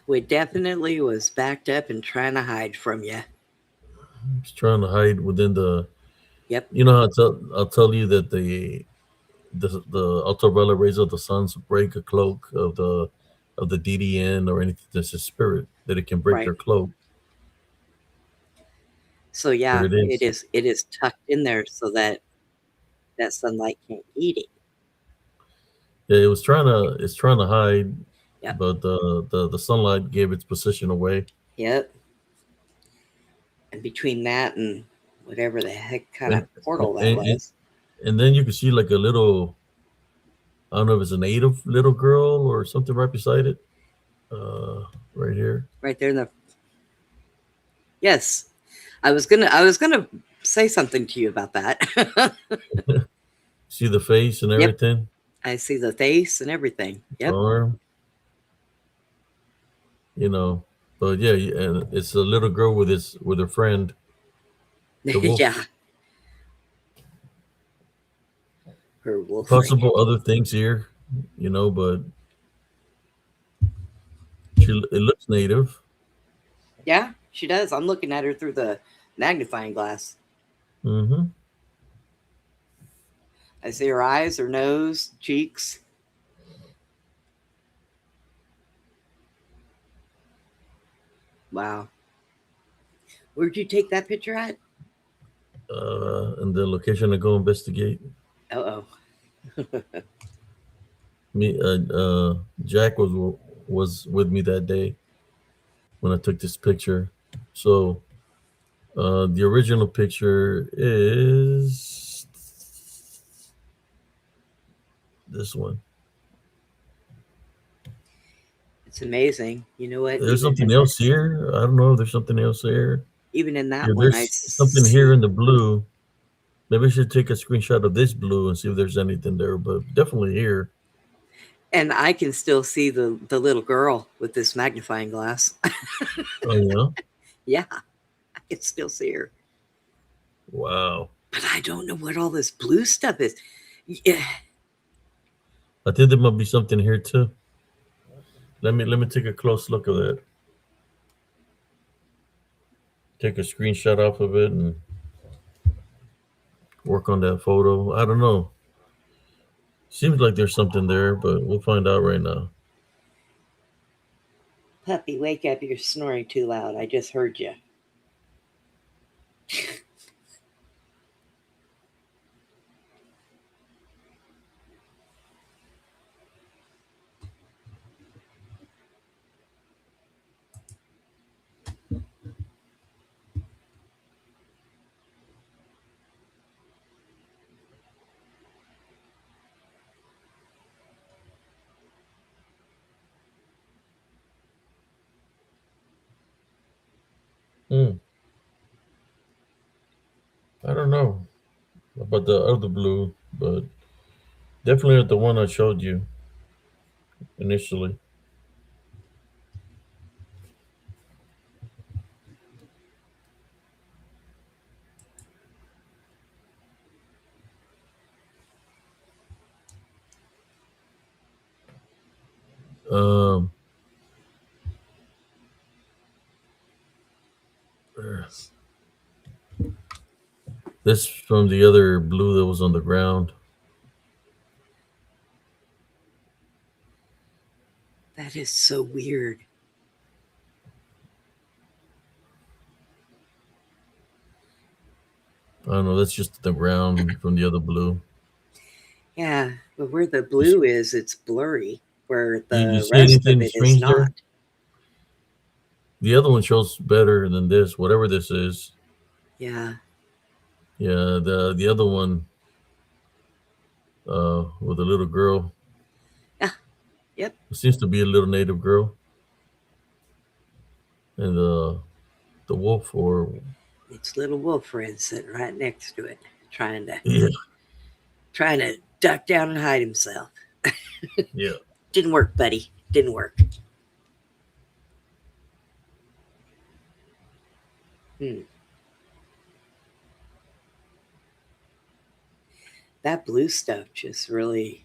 We definitely was backed up and trying to hide from you. Just trying to hide within the. Yep. You know, I'll tell you that the ultraviolet rays of the suns break a cloak of the DDN or anything that's a spirit that it can break Right. their cloak. So There yeah, it is. it is tucked in there so that that sunlight can't eat it. Yeah, it's trying to hide, Yep. but the sunlight gave its position away. Yep. And between that and whatever the heck kind of And portal that and, and was. and then you can see like a little, I don't know if it's a native little girl or something right beside it. Right here. Right there in the yes. I was gonna say something to you about that. See the face and Yep. everything. I see the face and everything. Yep. Arm, you know. But yeah, and it's a little girl with her friend, the Yeah. wolf. Her wolf friend. Possible other things here, but it looks native. Yeah, she does. I'm looking at her through the Magnifying glass. Mm-hmm. I see her eyes, her nose, cheeks. Wow. Where'd you take that picture at? And the location to go investigate. Oh, Me, Jack was with me that day when I took this picture. So the original picture is this one. it's amazing. You know what? There's something else here. I don't know if there's something else here. Even in Here, that one, I there's something here see. in the blue. Maybe I should take a screenshot of this blue and see if there's anything there, but definitely here. And I can still see the little girl with this magnifying glass. Oh yeah. Yeah, I can still see her. Wow. But I don't know what all this blue stuff is. Yeah, I think there might be something here too. Let me take a close look of that. Take a screenshot off of it and work on that photo. I don't know. Seems like there's something there, but we'll find out right now. puppy, wake up! You're snoring too loud. I just heard you. Hmm. I don't know about the other blue, but definitely the one I showed you initially. Um, this from the other blue that was on the ground. That is so weird. I don't know. That's just the ground from the other blue. Yeah, but where the You, s- blue is, it's blurry. Where you the see rest of anything it is strange not. there? The other one shows better than this, whatever this is. Yeah. Yeah, the other one with a little girl. Ah, yep. It seems to be a little native girl, and the wolf or It's little wolf friend sitting right next to it, trying to yeah, trying to duck down and hide himself. yeah. Didn't work, buddy. Didn't work. Hmm. That blue stuff just really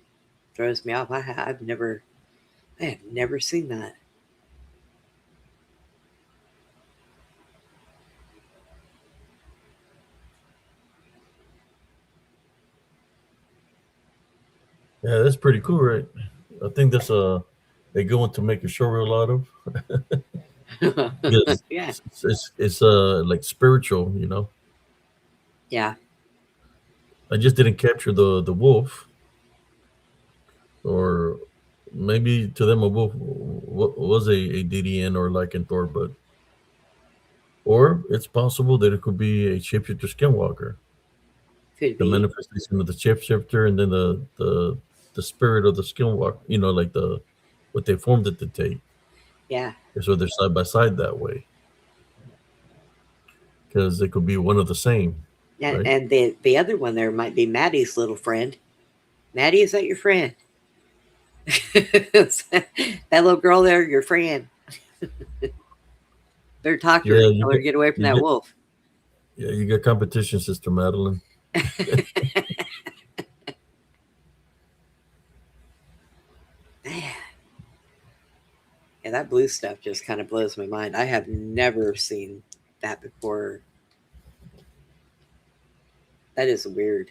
throws me off. I have never seen that. Yeah, that's pretty cool, right? I think that's a good one to make a show reel out of because Yeah, it's like spiritual, you know. yeah. I just didn't capture the wolf, or maybe to them a wolf was a DDN or lycanthrope, but or it's possible that it could be a shapeshifter skinwalker, Could the be. manifestation of the shapeshifter, and then the spirit of the skinwalker. You know, like the what they formed it to take. Yeah, So they're side by side that way because they could be one of the same, right? and the other one there might be Maddie's little friend. Maddie, is that your friend? That little girl there, your friend. Better talk to her. Yeah, Tell her to get away from you that get wolf. yeah, you get competition, Sister Madeline. Man, yeah, that blue stuff just kind of blows my mind. I have never seen that before That is weird.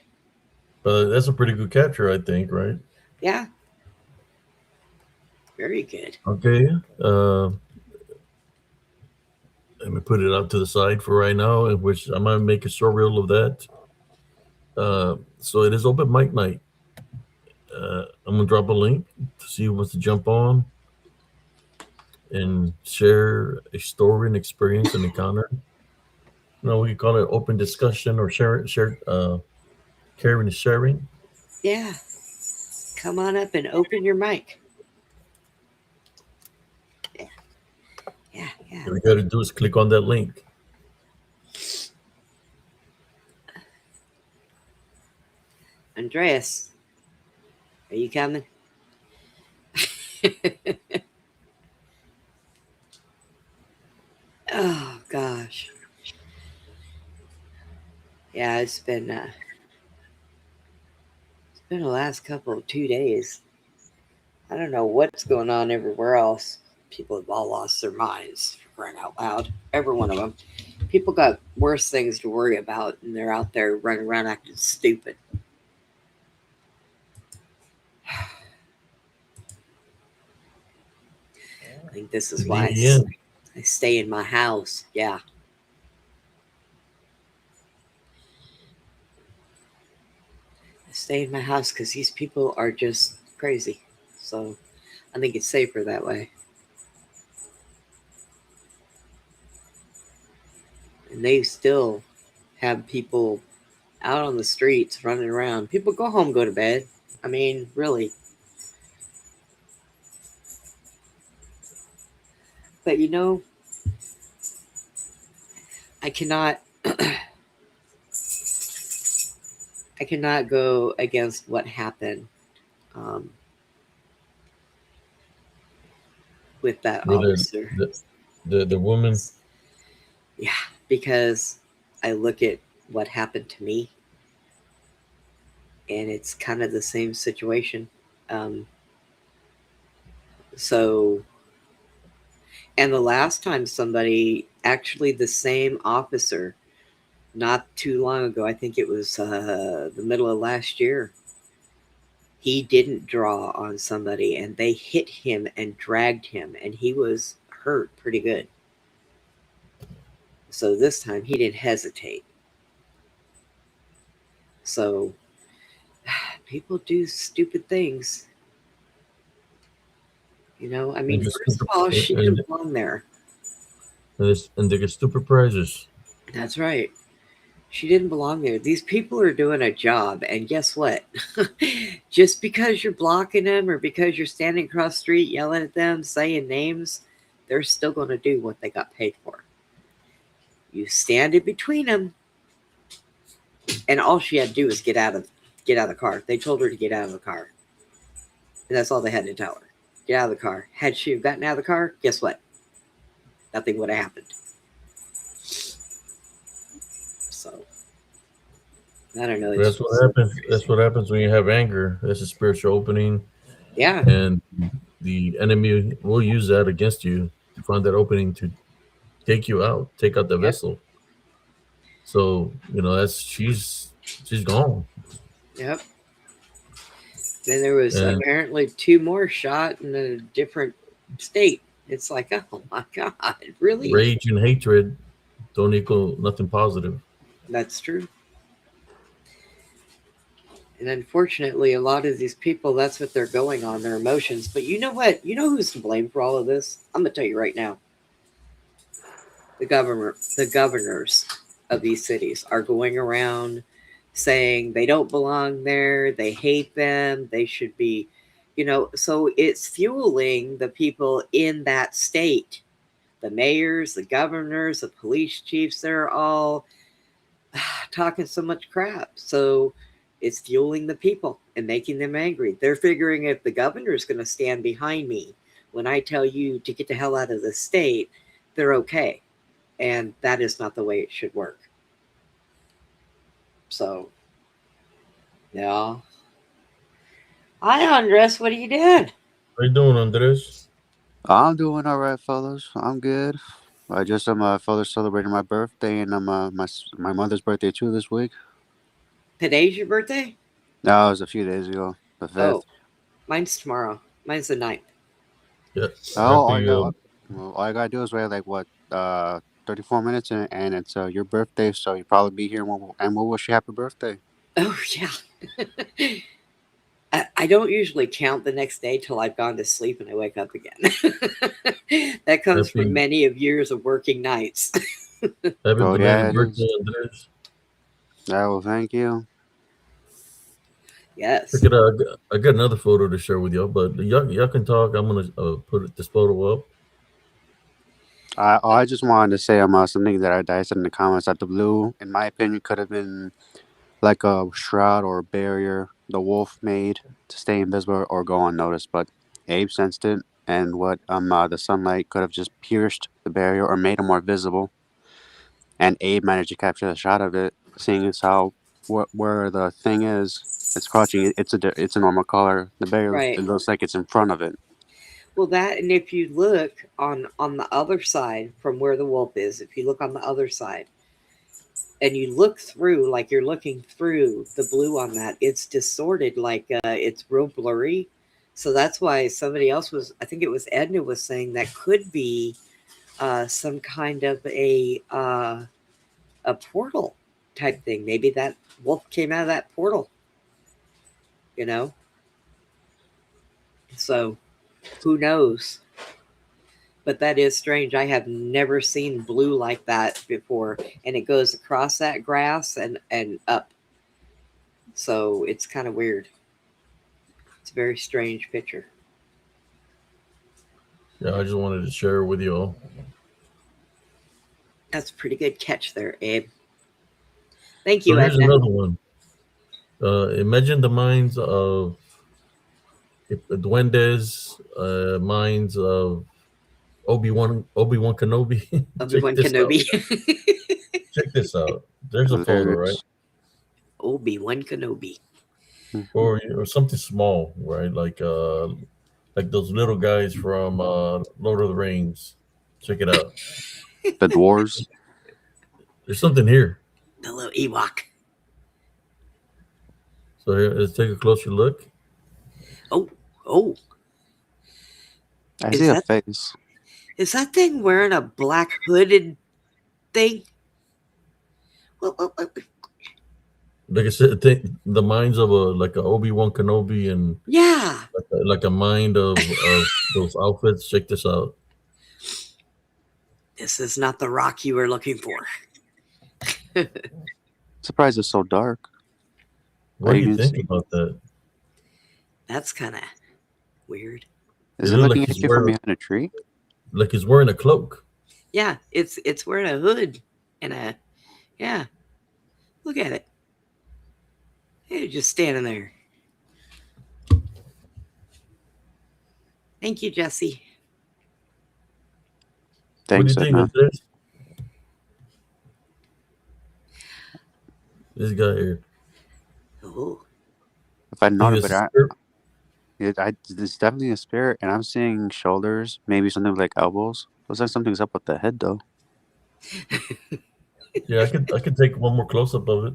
But that's a pretty good capture, I think, right? Yeah, very good. Okay. Uh, Let me put it up to the side for right now, in which I might make a short reel of that. So it is open mic night. I'm gonna drop a link to see who wants to jump on and share a story and experience and encounter. We can call it open discussion or caring and sharing. Yeah, come on up and open your mic. Yeah, yeah, yeah. All you got to do is click on that link. Andreas, are you coming? Oh gosh. Yeah, it's been the last couple of 2 days. I don't know what's going on everywhere else. People have all lost their minds, for crying out loud. Every one of them. People got worse things to worry about, and they're out there running around acting stupid. I think this is why The end. I stay in my house. Yeah, I stay in my house because these people are just crazy. So I think it's safer that way. And they still have people out on the streets running around. People go home, go to bed. I mean, really. But I cannot I cannot go against what happened um, with that With officer. the, the woman. Yeah, because I look at what happened to me, and it's kind of the same situation. Um, so, and the last time somebody, actually the same officer, not too long ago, I think it was the middle of last year, he didn't draw on somebody and they hit him and dragged him, and he was hurt pretty good. So this time he didn't hesitate. So people do stupid things. I And mean, the first stupid, of all, she and, didn't belong there. and they get stupid prizes. That's right. She didn't belong there. These people are doing a job, and guess what? Just because you're blocking them or because you're standing across the street yelling at them, saying names, they're still going to do what they got paid for. You stand in between them, and all she had to do was get out of the car. They told her to get out of the car, and that's all they had to tell her. Get out of the car. Had she gotten out of the car, guess what? Nothing would have happened. So I don't know. It's That's what just happens. That's crazy. what happens when you have anger. That's a spiritual opening, Yeah. and the enemy will use that against you to find that opening to take you out, take out the Yep. vessel. So that's she's gone, Yep. Then there was and apparently two more shot in a different state. It's like, oh my God, really? rage and hatred don't equal nothing positive. That's true. And unfortunately, a lot of these people, that's what they're going on, their emotions. But you know what? You know who's to blame for all of this? I'm going to tell you right now. The governors of these cities are going around saying they don't belong there, they hate them, they should be, so it's fueling the people in that state. The mayors, the governors, the police chiefs, they're all talking so much crap. So it's fueling the people and making them angry. They're figuring if the governor is going to stand behind me when I tell you to get the hell out of the state, they're okay. And that is not the way it should work. So, yeah. Hi, Andres. What are you doing? How you doing, Andres? I'm doing all right, fellas. I'm good. I just further celebrating my birthday and my mother's birthday too this week. Today's your birthday? No, it was a few days ago, the 5th. Oh, mine's tomorrow. Mine's the 9th. Yeah. Oh, Happy. all you gotta do is wait like what, 34 minutes, and it's your birthday, so you'll probably be here, and we'll wish you happy birthday. Oh, yeah. I don't usually count the next day till I've gone to sleep and I wake up again. That comes from Happy. many of years of working nights. Happy So belated yeah, it birthday, is. Andres. Well, thank you. Check Yes. it out. I got another photo to share with y'all, but y'all can talk. I'm gonna put this photo up. I just wanted to say something that I said in the comments, that the blue, in my opinion, could have been like a shroud or a barrier the wolf made to stay invisible or go unnoticed, but Abe sensed it, and the sunlight could have just pierced the barrier or made it more visible, and Abe managed to capture a shot of it, seeing as how where the thing is, it's crouching. It's a normal color. The barrier, it Right. looks like it's in front of it. Well, that, and if you look on the other side from where the wolf is, if you look on the other side and you look through, like you're looking through the blue on that, it's distorted, like it's real blurry. So that's why somebody else was, I think it was Edna, was saying that could be some kind of a portal type thing. Maybe that wolf came out of that portal, you know? So who knows? But that is strange. I have never seen blue like that before, and it goes across that grass and up. So it's kind of weird. It's a very strange picture. Yeah, I just wanted to share it with y'all. That's a pretty good catch there, Abe. Thank So you, here's Edna. another one. Imagine the minds of duendes, minds of Obi Wan Kenobi. Obi Check Wan this out. Kenobi. Check this out. There's a photo, right? Hilarious. Obi Wan Kenobi. Mhm. Or something small, right? Like those little guys from Lord of the Rings. Check it out. The dwarves. There's something here. The little Ewok. So here, let's take a closer look. Oh, oh. I see Is a that face. is that thing wearing a black hooded thing? Well, Like I said, think the minds of a Obi-Wan Kenobi and yeah. like a mind of those outfits. Check this out. This is not the rock you were looking for. Surprised it's so dark. What But do you you can think see. about that? That's kind of weird. It Is it looked looking like at you from behind a tree? he's wearing a cloak. Yeah, it's wearing a hood and a, yeah. Look at it. Hey, just standing there. Thank you, Jesse. What do you Thanks, think Edna. of this? This guy here. Oh, If I Think noted, this but is spirit? it's definitely a spirit, and I'm seeing shoulders, maybe something like elbows. Looks like something's up with the head, though. Yeah, I could take one more close up of it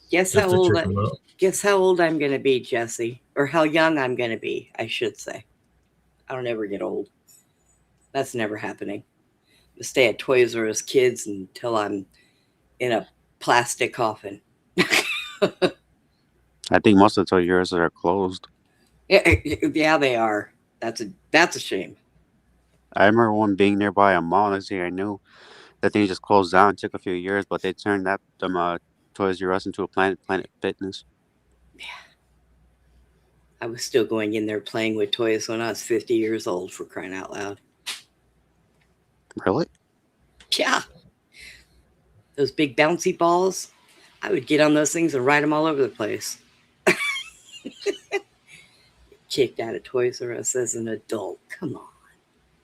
guess how just to old check I, him out. guess how old I'm gonna be, Jesse, or how young I'm gonna be. I should say. I don't ever get old. That's never happening. I stay at Toys R Us Kids until I'm in a plastic coffin. I think most of the Toys R Us are closed. Yeah, they are. That's a shame. I remember one being nearby a mall next year. I knew that thing just closed down. It took a few years, but they turned that them Toys R Us into a Planet Fitness. I was still going in there playing with toys when I was 50 years old, for crying out loud. Really? Yeah, those big bouncy balls. I would get on those things and ride them all over the place. Kicked out of Toys R Us as an adult. Come on.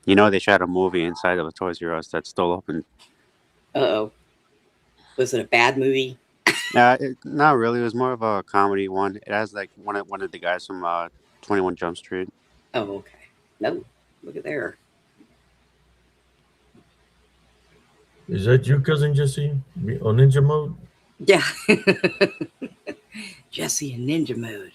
You know they shot a movie inside of a Toys R Us that's still open. Uh-oh. Was it a bad movie? Not really. It was more of a comedy one. It has like one of the guys from 21 Jump Street. Oh, okay. No. Look at there. Is that you, cousin Jesse, on Ninja mode? Yeah. Jesse in ninja mode.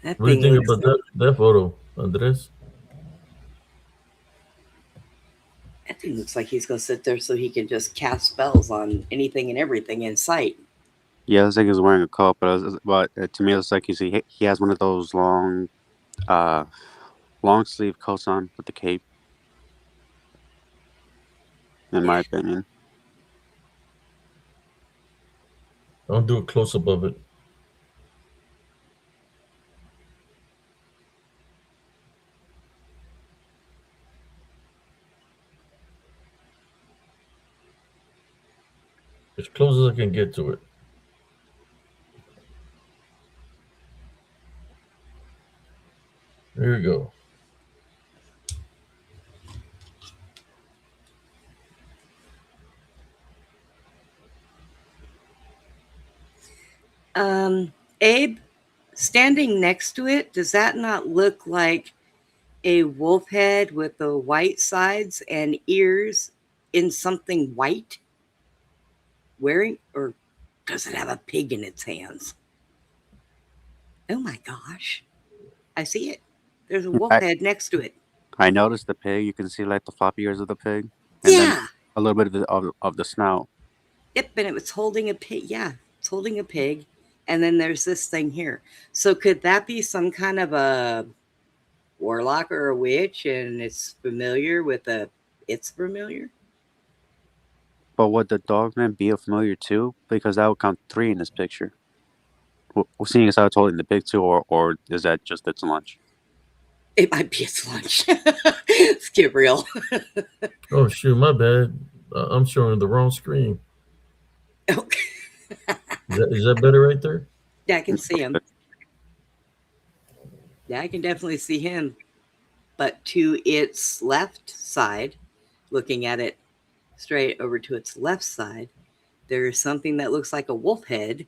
That What do you thing think looks about that photo, Andres? that thing looks like he's gonna sit there so he can just cast spells on anything and everything in sight. Yeah, it looks like he's wearing a coat, but to me, it looks like he has one of those uh long sleeve coats on with the cape. In Yeah. my opinion, I'll do a close up of it. As close as I can get to it. There you go. Abe, standing next to it, does that not look like a wolf head with the white sides and ears in something white? Wearing, or does it have a pig in its hands? Oh my gosh. I see it. There's a wolf I head next to it. I noticed the pig. You can see like the floppy ears of the pig, and then Yeah. a little bit of the snout. Yep. And it was holding a pig. Yeah. It's holding a pig. And then there's this thing here. So could that be some kind of a warlock or a witch and it's familiar with a it's familiar? But would the dogman be a familiar too? Because that would count three in this picture. Seeing as how it's holding the pig too, or is that just its lunch? It might be its lunch. Let's get real. Oh shoot, my bad. I'm showing the wrong screen. Okay. Is that better right there? Yeah, I can see him. Yeah, I can definitely see him. But to its left side, looking at it straight over to its left side, there is something that looks like a wolf head,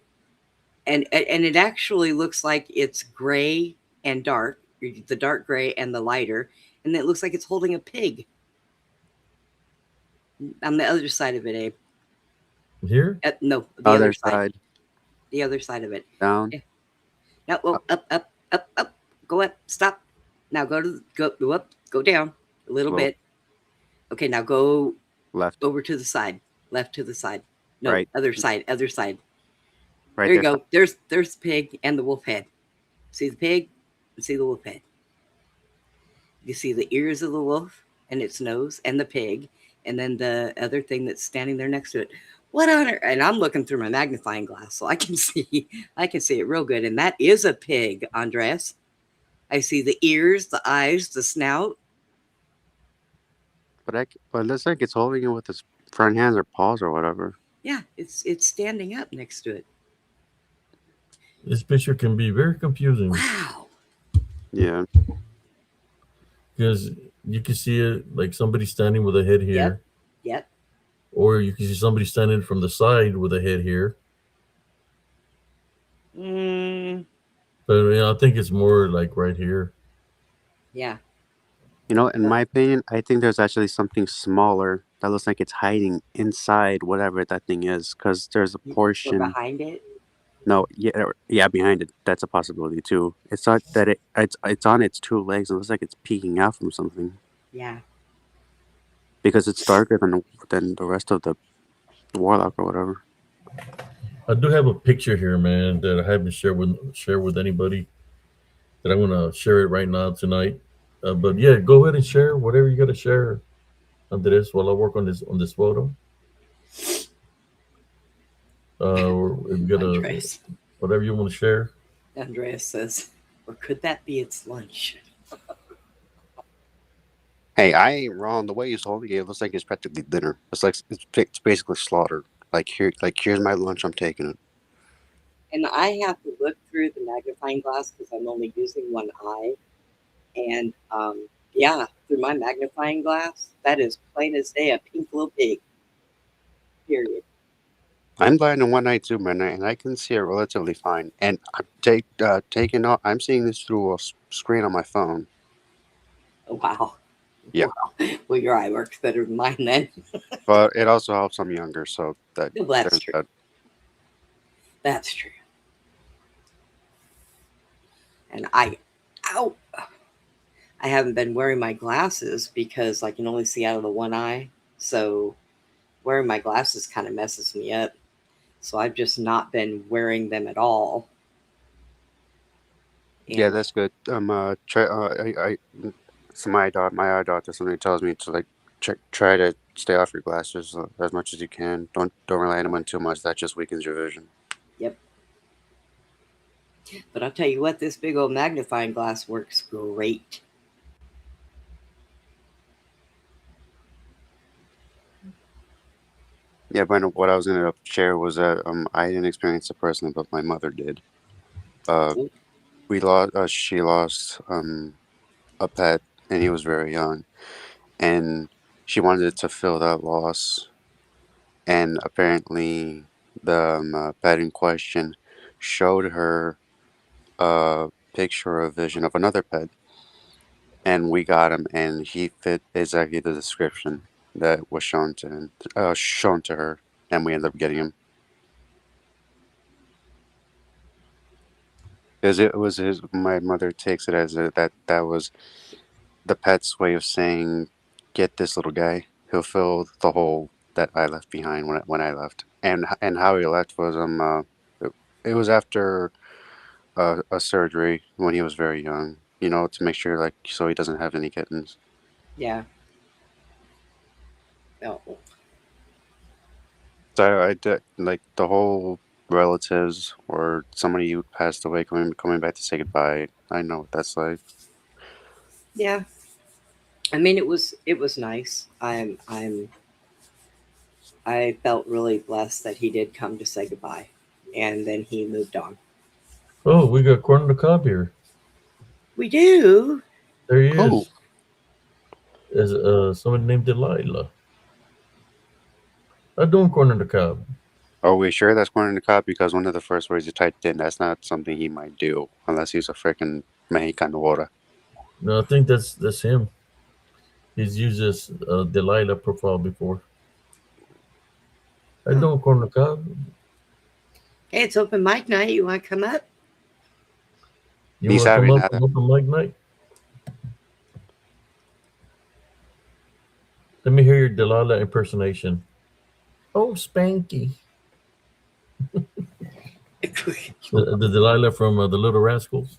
and it actually looks like it's gray and dark, the dark gray and the lighter, and it looks like it's holding a pig on the other side of it, Abe. Here? No, the other Other side. side The other side of it. down. Yeah. Now, well, up. Go up. Stop. Now go up. Go down a little Well, bit. Okay, now go left, over to the side. Left to the side. No, right, other side. Other side. right There you there. go. There's the pig and the wolf head. See the pig and see the wolf head. You see the ears of the wolf and its nose and the pig, and then the other thing that's standing there next to it. What on earth? And I'm looking through my magnifying glass, so I can see it real good. And that is a pig, Andres. I see the ears, the eyes, the snout. But it looks like it's holding it with its front hands or paws or whatever. Yeah, it's standing up next to it. This picture can be very confusing Wow. Yeah, because you can see it like somebody standing with a head Yep. here, Yep. or you can see somebody standing from the side with a head here. Mm, But I think it's more like right here. yeah. in my opinion, I think there's actually something smaller that looks like it's hiding inside whatever that thing is. Because there's a Or portion. behind it. No, yeah, behind it. That's a possibility too. It's not that it's on its two legs. It looks like it's peeking out from something Yeah. because it's darker than the rest of the warlock or whatever. I do have a picture here, man, that I haven't shared with anybody. That I'm gonna share it right now tonight. But yeah, go ahead and share whatever you gotta share, Andres, while I work on this photo. Or if you gotta Andres. whatever you want to share. Andreas says, or could that be its lunch? Hey, I ain't wrong. The way he's holding it, it looks like it's practically dinner. It's basically slaughter. Here's my lunch. I'm taking it. And I have to look through the magnifying glass because I'm only using one eye. And yeah, through my magnifying glass, that is plain as day a pink little pig. Period. I'm blind in one eye too, man, and I can see it relatively fine. And I'm taking off. I'm seeing this through a screen on my phone. Oh, wow. Yeah, Well, your eye works better than mine then. but it also helps I'm younger, so that Well, that's there's true. that. That's true. And ow, I haven't been wearing my glasses because I can only see out of the one eye. So wearing my glasses kind of messes me up. So I've just not been wearing them at all. Yeah, And that's good. So my eye doctor, somebody tells me to like try to stay off your glasses as much as you can. Don't rely on them too much. That just weakens your vision. yep. But I'll tell you what, this big old magnifying glass works great. Yeah, but what I was gonna share was that I didn't experience it personally, but my mother did. Uh, she lost a pet, and he was very young, and she wanted to fill that loss, and apparently the pet in question showed her a picture or vision of another pet, and we got him, and he fit exactly the description that was shown to her, and we ended up getting him because it was his. My mother takes it as that was the pet's way of saying, "Get this little guy. He'll fill the hole that I left behind when I left." And how he left was it, it was after a surgery when he was very young. You know, to make sure like so he doesn't have any kittens. Yeah. Oh, So I did like the whole relatives or somebody who passed away coming back to say goodbye. I know what that's like. yeah. I mean, it was nice. I felt really blessed that he did come to say goodbye, and then he moved on. Oh, we got corn on the cob here. We do. There he Oh, is. As somebody named Delilah. I doing corn on the cob. are we sure that's corn in the cob? Because one of the first words you typed in, that's not something he might do unless he's a freaking Mexicano water. No, I think that's him. He's used this Delilah profile before. I Oh. doing corn on the cob. Hey, it's open mic night. You want to come up? You He's want to come having up that. and open mic night? Let me hear your Delilah impersonation. Oh, Spanky. The Delilah from the Little Rascals.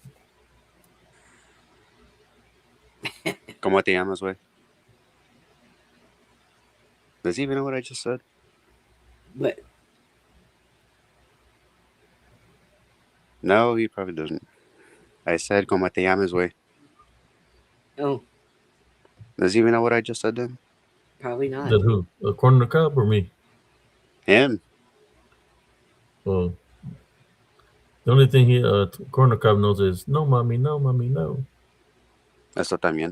¿Cómo te llamas, way? Does he even know what I just said? But No, he probably doesn't. I said ¿Cómo te llamas, way? oh, Does he even know what I just said to him? probably not. That who? Corn on the cob or me? Him. Well, the only thing corn on the cob knows is no, mommy, no, mommy, no. Eso también.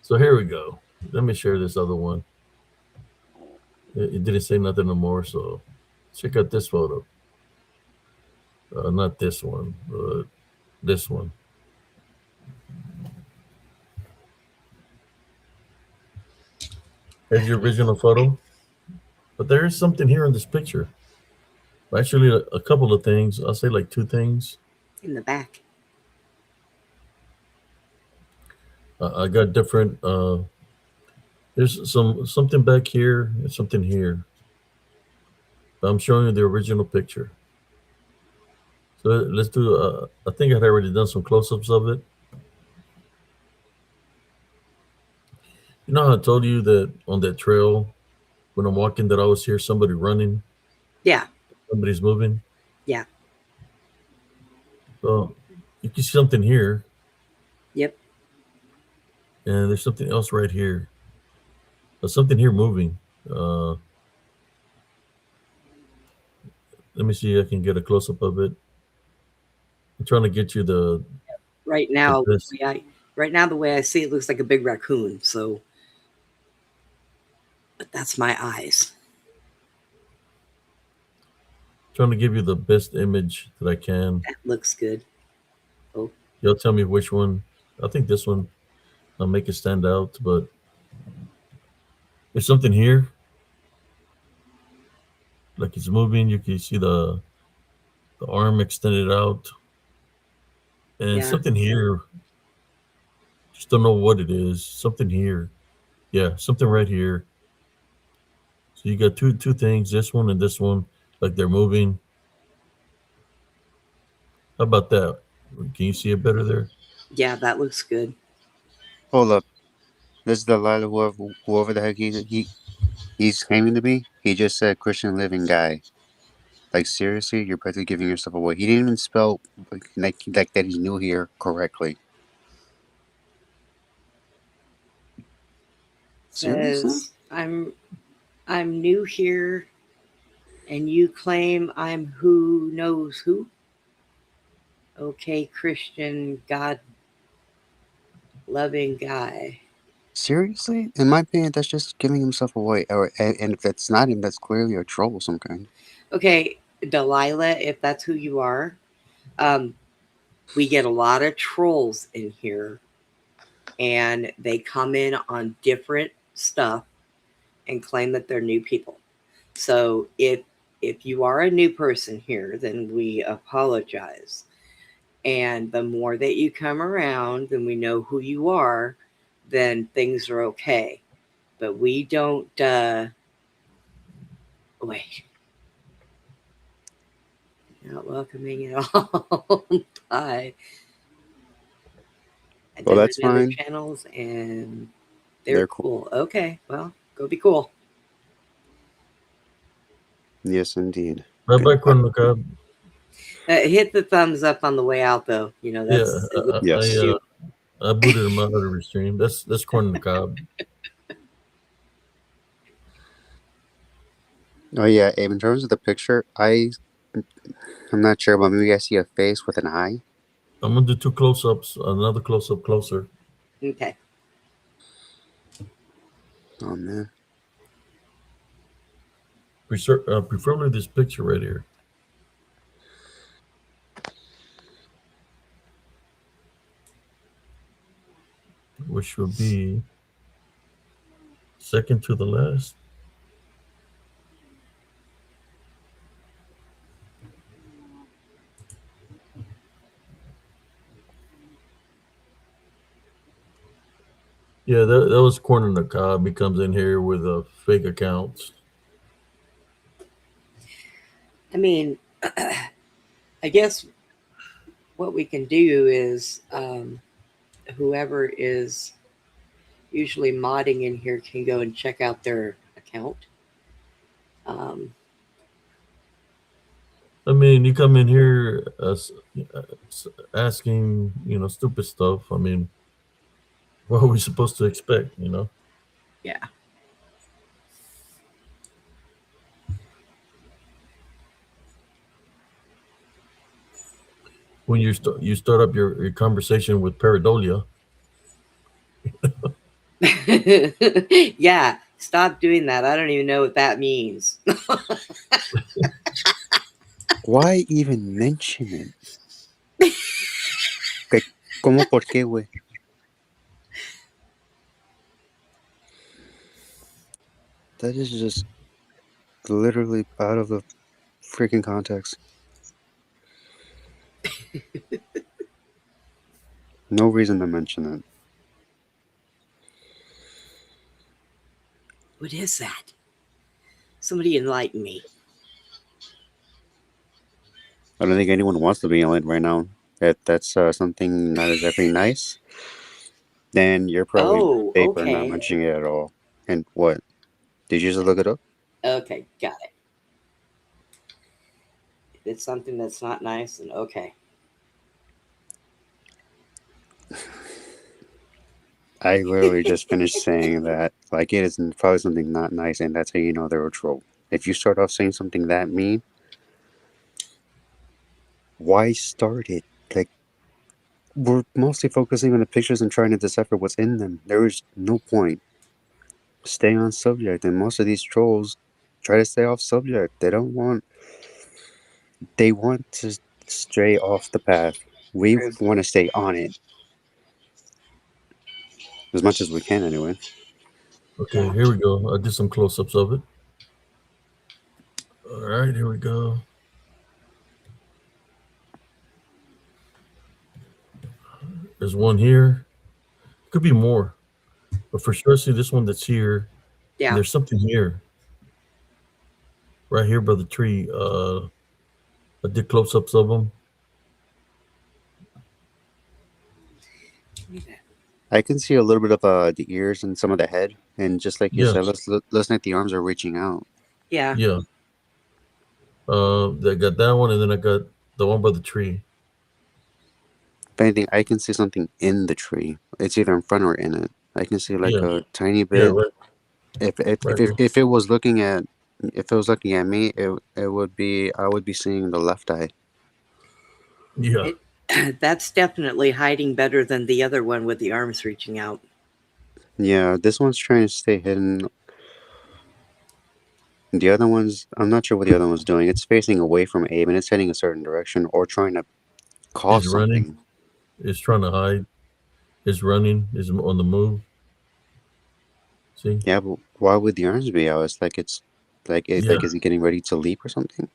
So here we go. Let me share this other one. It didn't say nothing no more, so check out this photo. Not this one, but this one. Here's your original photo. But there is something here in this picture. Actually, a couple of things. I'll say like two things. In the back. I got different. There's something back here and something here. I'm showing you the original picture. So let's do. I think I'd already done some close-ups of it. You know how I told you that on that trail when I'm walking that I always hear somebody running, Yeah. somebody's moving. Yeah. So you can see something here, Yep. and there's something else right here. There's something here moving. Let me see if I can get a close-up of it. I'm trying to get you the Right now, this. the way I see it looks like a big raccoon. So, but that's my eyes. Trying to give you the best image that I can. That looks good. Oh, You'll tell me which one. I think this one. make it stand out. But there's something here, like it's moving. You can see the arm extended out, and Yeah. something here. Just don't know what it is. Something here. Yeah, something right here. So you got two things. This one and this one, like they're moving. How about that? Can you see it better there? Yeah, that looks good. Hold up. This is the Lila whoever the heck he's claiming to be. He just said Christian living guy. Like seriously, you're practically giving yourself away. He didn't even spell like that he knew here correctly. Seriously? Says I'm new here and you claim I'm who knows who? Okay, Christian, God loving guy. Seriously? In my opinion, that's just giving himself away. Or and if that's not him, that's clearly a troll of some kind. Okay, Delilah, if that's who you are, um, we get a lot of trolls in here and they come in on different stuff and claim that they're new people. So if you are a new person here, then we apologize. And the more that you come around and we know who you are, then things are okay. But we don't wait, not welcoming at all. Bye. And Well, then that's another fine. channels and they're They're cool. cool. Okay, well, go be cool. Yes, indeed. Bye bye, Goodbye. Corn Macabre. Hit the thumbs up on the way out, though. You know Yeah, that's what you Yes. do. I booted him out of the stream. That's Corn Macabre. Oh yeah, Abe. In terms of the picture, I'm not sure, but maybe I see a face with an eye. I'm gonna do two close-ups. Another close-up closer. Okay. Oh man. Preferably this picture right here, which would be second to the last. Yeah, that was Corner the Cob. He comes in here with fake accounts. I mean, I guess what we can do is whoever is usually modding in here can go and check out their account. Um, I mean, you come in here asking, stupid stuff. I mean, what are we supposed to expect? yeah. When you start up your conversation with Paradolia, Yeah. Stop doing that. I don't even know what that means. Why even mention it? Que- ¿Cómo por qué, güey? That is just literally out of the freaking context. No reason to mention it. What is that? Somebody enlighten me. I don't think anyone wants to be enlightened right now. That's something not exactly nice. Then you're probably Oh, safer not okay. mentioning it at all. And what? Did you just look it up? Okay, got it. If it's something that's not nice, then okay. I literally just finished saying that. Like, it is probably something not nice, and that's how you know they're a troll. If you start off saying something that mean, why start it? Like, we're mostly focusing on the pictures and trying to decipher what's in them. There is no point. Stay on subject, and most of these trolls try to stay off subject. They want to stray off the path. We True. want to stay on it. as much as we can anyway. Okay, Yeah. here we go. I did some close-ups of it. All right, here we go. There's one here. Could be more, but for sure, see this one that's here. And Yeah. there's something here, right here by the tree. I did close-ups of them. I can see a little bit of the ears and some of the head, and just like you Yeah, said, looks like the arms are reaching out. Yeah. yeah. I got that one, and then I got the one by the tree. If anything, I can see something in the tree. It's either in front or in it. I can see like Yeah, a tiny yeah, bit. right, right here. If it was looking at me, it would be I would be seeing the left eye. Yeah, It that's definitely hiding better than the other one with the arms reaching out. Yeah, this one's trying to stay hidden. The other one's I'm not sure what the other one's doing. It's facing away from Abe and it's heading a certain direction or trying to it's cause running. something. It's trying to hide. It's running. It's on the move. See? Yeah, but why would the arms be out? It's Yeah, like is he getting ready to leap or something?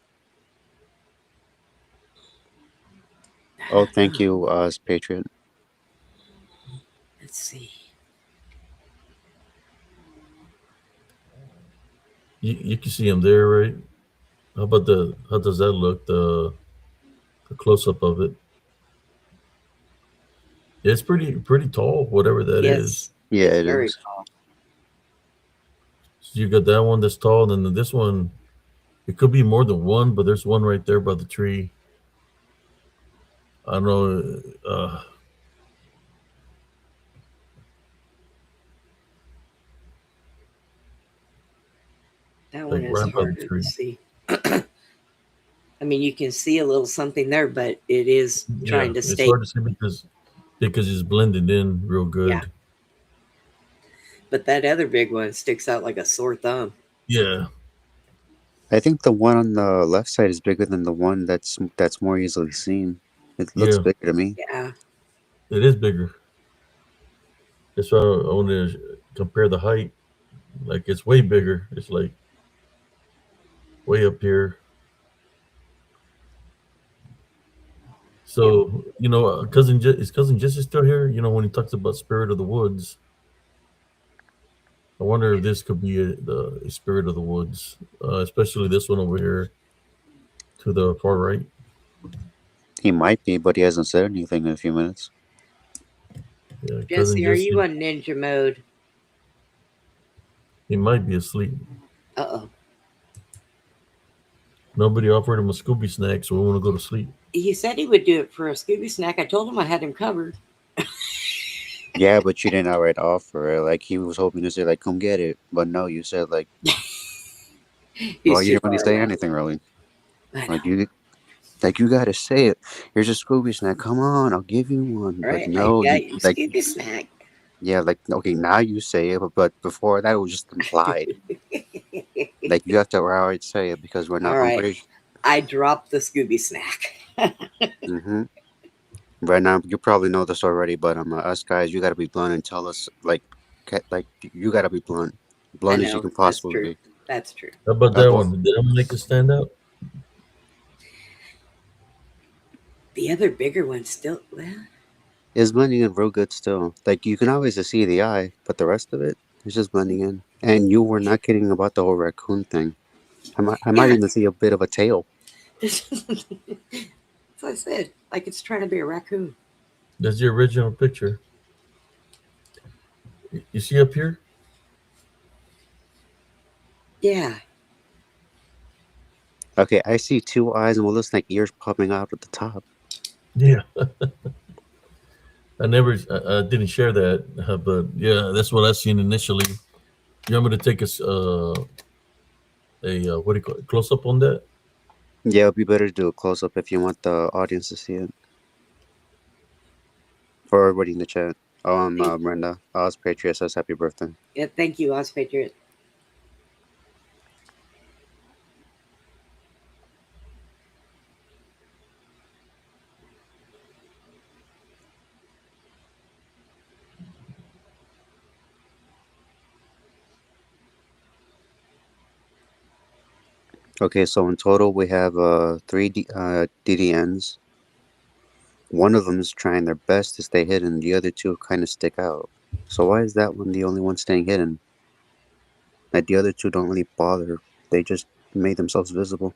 Oh, thank you, Patriot. Let's see. you can see him there, right? How does that look? The close up of it. It's pretty tall, whatever that is. Yes, Yeah, it's it very is. tall. So you got that one that's tall, and then this one. It could be more than one, but there's one right there by the tree. I don't know. That Like one is right by the harder to tree. see. I mean, you can see a little something there, but it is Yeah, trying to it's stay. hard to see because it's blended in real Yeah. good. But that other big one sticks out like a sore thumb. Yeah, I think the one on the left side is bigger than the one that's more easily seen. It looks yeah, bigger to me. Yeah. it is bigger. That's why I want to compare the height. Like it's way bigger. It's like way up here. Yep. So his cousin Jesse still here. You know when he talks about spirit of the woods. I wonder if this could be a spirit of the woods, especially this one over here to the far right. He might be, but he hasn't said anything in a few minutes. Yeah, cousin Jesse, are you Jesse. on ninja mode? He might be asleep. Uh-oh. Nobody offered him a Scooby snack, so we want to go to sleep. He said he would do it for a Scooby snack. I told him I had him covered. Yeah, but you didn't outright offer it. Like he was hoping to say like, "Come get it," but no, you said like, well, He's you too didn't really far say away. anything really. I Like know. you gotta say it. Here's a Scooby snack. Come on, I'll give you one. But Right? I no, got you like Scooby snack. yeah, like okay, now you say it, but before that it was just implied. Like you have to outright say it because we're not. All I'm right. pretty. I dropped the Scooby snack. Mm-hmm. Right now, you probably know this already, but us guys, you gotta be blunt and tell us like you gotta be blunt, I blunt as you know. can That's possibly true. be. That's true. How about that Well, one? Did that one make it stand out? The other bigger one still, well, it's blending in real good still. Like you can always just see the eye, but the rest of it is just blending in. And you were not kidding about the whole raccoon thing. I might yeah. even see a bit of a tail. That's what I said. Like it's trying to be a raccoon. That's the original picture. You see up here? Yeah. Okay, I see two eyes and what looks like ears popping out at the top. Yeah. I didn't share that, but yeah, that's what I seen initially. You want me to take a what do you call it, close up on that? Yeah, it'd be better to do a close up if you want the audience to see it. For everybody in the chat. Thank, Brenda, Oz Patriot says happy birthday. yeah, thank you, Oz Patriot. Okay, so in total we have DDNs. One of them is trying their best to stay hidden. The other two kind of stick out. So why is that one the only one staying hidden? Like the other two don't really bother. They just made themselves visible.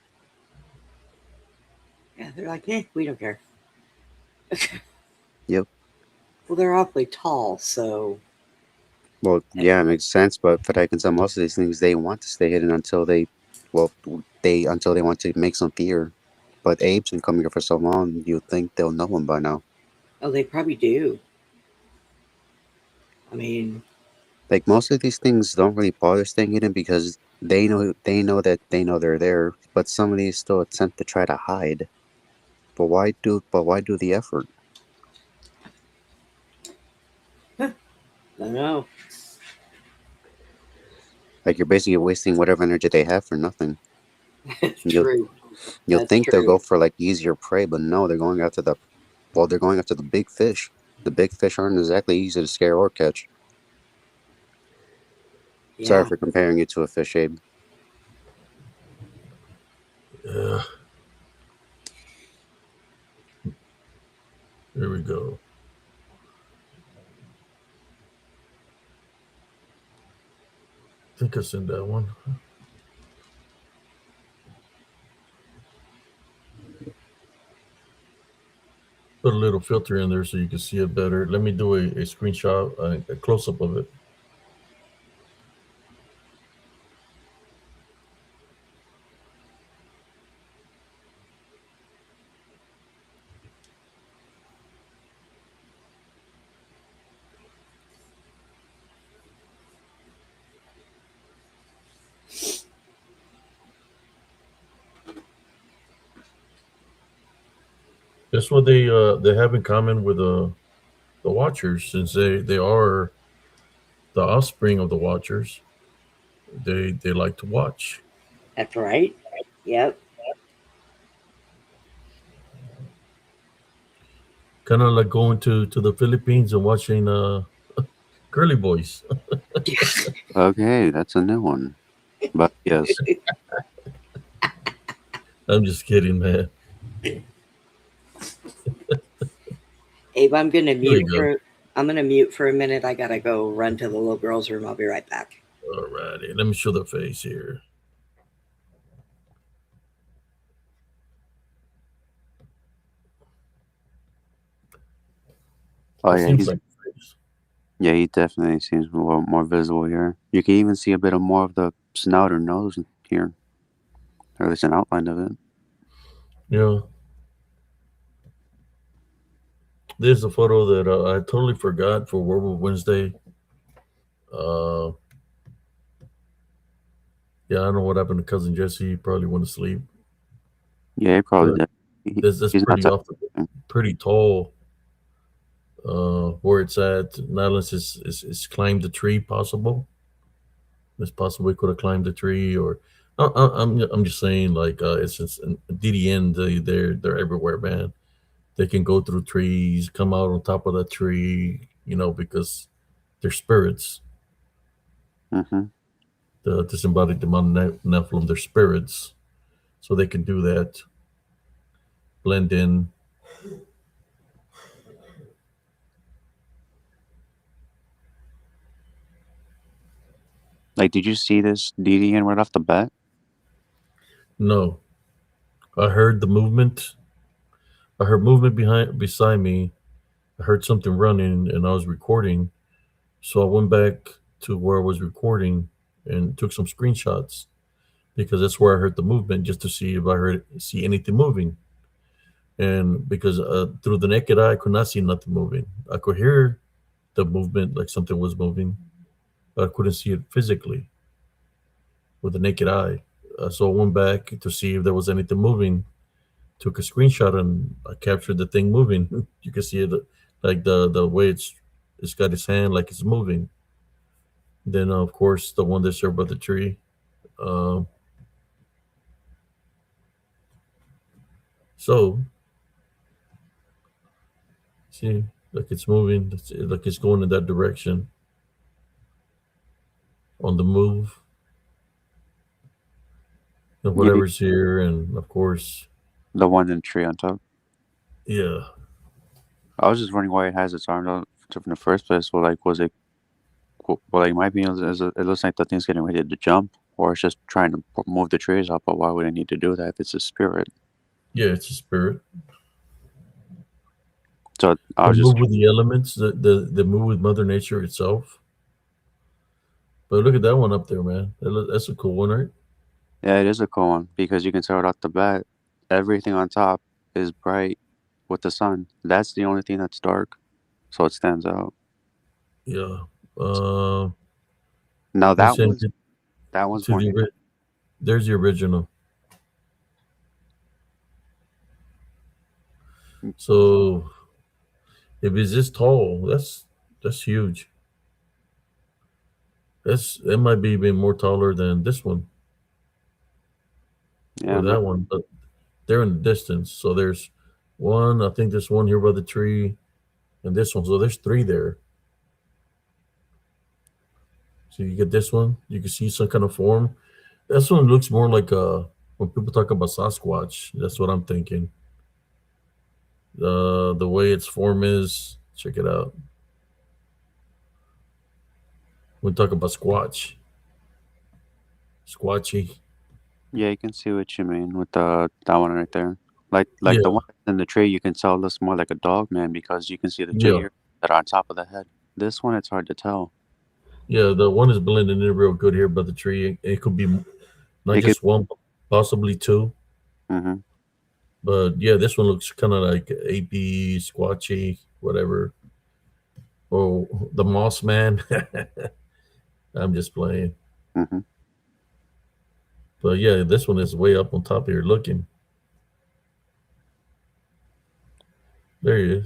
Yeah, they're like, we don't care. Yep. Well, they're awfully tall, so Well, yeah, it makes sense. But for I can tell most of these things they want to stay hidden until well, until they want to make some fear. But Abe's been coming here for so long, you'd think they'll know him by now. oh, they probably do. I mean, Like most of these things don't really bother staying hidden because they know they're there. But some of these still attempt to try to hide. But why do the effort? I don't know. Like you're basically wasting whatever energy they have for nothing. It's You'll true. you'll That's think they'll true. go for like easier prey, but no, they're going after the big fish. The big fish aren't exactly easy to scare or catch. Sorry Yeah. for comparing you to a fish, Abe. Yeah, there we go. I think I sent that one. Put a little filter in there so you can see it better. Let me do a screenshot, a close up of it. That's what they have in common with the Watchers, since they are the offspring of the Watchers. They like to watch, That's right. Yep. kind of like going to the Philippines and watching Curly Boys. Okay, that's a new one. But yes, I'm just kidding, man. Abe, Here we go. I'm gonna mute for a minute. I gotta go run to the little girl's room. I'll be right back. Alrighty, let me show the face here. oh It yeah, seems like a face. he definitely seems a little more visible here. You can even see a bit of more of the snout or nose here, or at least an outline of it. Yeah, there's a photo that I totally forgot for Werewolf Wednesday. Uh, yeah, I don't know what happened to cousin Jesse. He probably went to sleep, Yeah, he probably but did. that's He's not pretty off, touching. pretty tall. Where it's at, not unless it's climbed the tree possible. It's possible he could have climbed the tree, or I'm just saying, like it's DDN. They're everywhere, man. They can go through trees, come out on top of the tree, because they're spirits. Mm-hmm. The disembodied demonic Nephilim, they're spirits, so they can do that, blend in. Like, did you see this DDN right off the bat? No, I heard the movement. I heard movement beside me. I heard something running, and I was recording. So I went back to where I was recording and took some screenshots because that's where I heard the movement, just to see if I see anything moving. And because through the naked eye, I could not see nothing moving. I could hear the movement, like something was moving, but I couldn't see it physically with the naked eye. So I went back to see if there was anything moving. Took a screenshot and I captured the thing moving. You can see it, like the way it's got its hand like it's moving. Then of course the one that's there by the tree. Um, so see, like it's moving, like it's going in that direction on the move. and Yeah, whatever's here, and of course, the one in the tree on top. yeah, I was just wondering why it has its arms out in the first place. Well, like, was it? Well, like, my opinion is it looks like the thing's getting ready to jump, or it's just trying to move the trees up. But why would it need to do that if it's a spirit? yeah, it's a spirit. So I They was just, move with the elements. They move with Mother Nature itself. But look at that one up there, man. That's a cool one, right? yeah, it is a cool one because you can tell right off the bat, everything on top is bright with the sun. That's the only thing that's dark, so it stands out. Yeah. Uh, Now let me send it that one's to more the there's the original. So if it's this tall, that's huge. That might be even more taller than this one yeah, or that one, but they're in the distance. So there's one. I think there's one here by the tree, and this one. So there's three there. So you get this one. You can see some kind of form. This one looks more like when people talk about Sasquatch. That's what I'm thinking. The way its form is. Check it out. We talk about Squatch, Squatchy. yeah, you can see what you mean with the that one right there. Like the Yeah, one in the tree, you can tell looks more like a dog man because you can see the two yeah, ears that are on top of the head. This one, it's hard to tell. yeah. The one is blending in real good here by the tree. It could be not It could, just one, possibly two. hmm But yeah, this one looks kind of like AP, Squatchy, whatever. Oh, the Moss Man. I'm just playing. hmm But yeah, this one is way up on top here looking. There he is.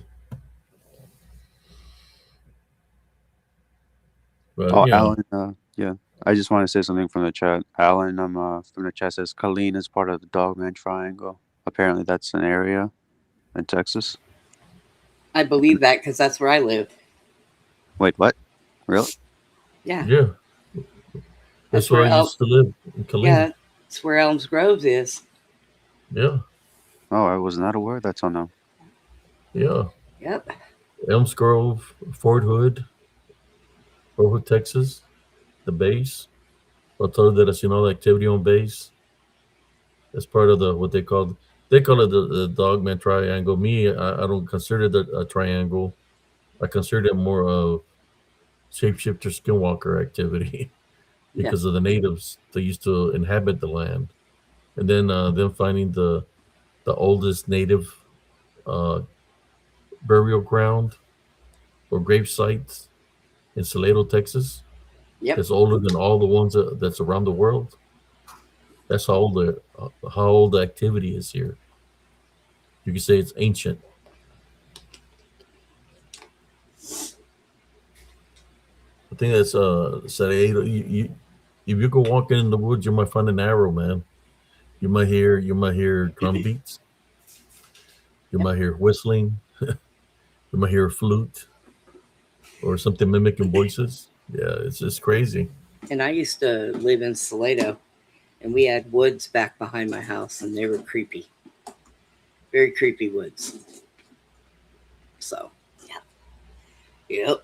But Oh, you know, Alan, yeah. I just want to say something from the chat. Alan, from the chat says Colleen is part of the Dogman Triangle. Apparently, that's an area in Texas. I believe that because that's where I live. Wait, what? Really? Yeah, yeah, that's that's where where I used to live in Killeen. yeah, that's where Elms Groves is. Yeah, Oh, I was not aware. That's on now. yeah. Yep. Elms Grove, Fort Hood, Texas, the base. I told you that I seen all the activity on base. That's part of the what they call it the Dogman Triangle. Me, I don't consider it a triangle. I consider it more of shapeshifter skinwalker activity Yeah. because of the natives that used to inhabit the land, and then them finding the oldest native uh, burial ground or grave site in Salado, Texas. Yep. That's older than all the ones that's around the world. That's how old the activity is here. You can say it's ancient. I think that's Salado. If you go walking in the woods, you might find an arrow, man. You might hear drum beats. You Yep. might hear whistling. You might hear a flute or something mimicking voices. Yeah, it's just crazy. And I used to live in Salado, and we had woods back behind my house, and they were creepy, very creepy woods. So, yeah. Yep.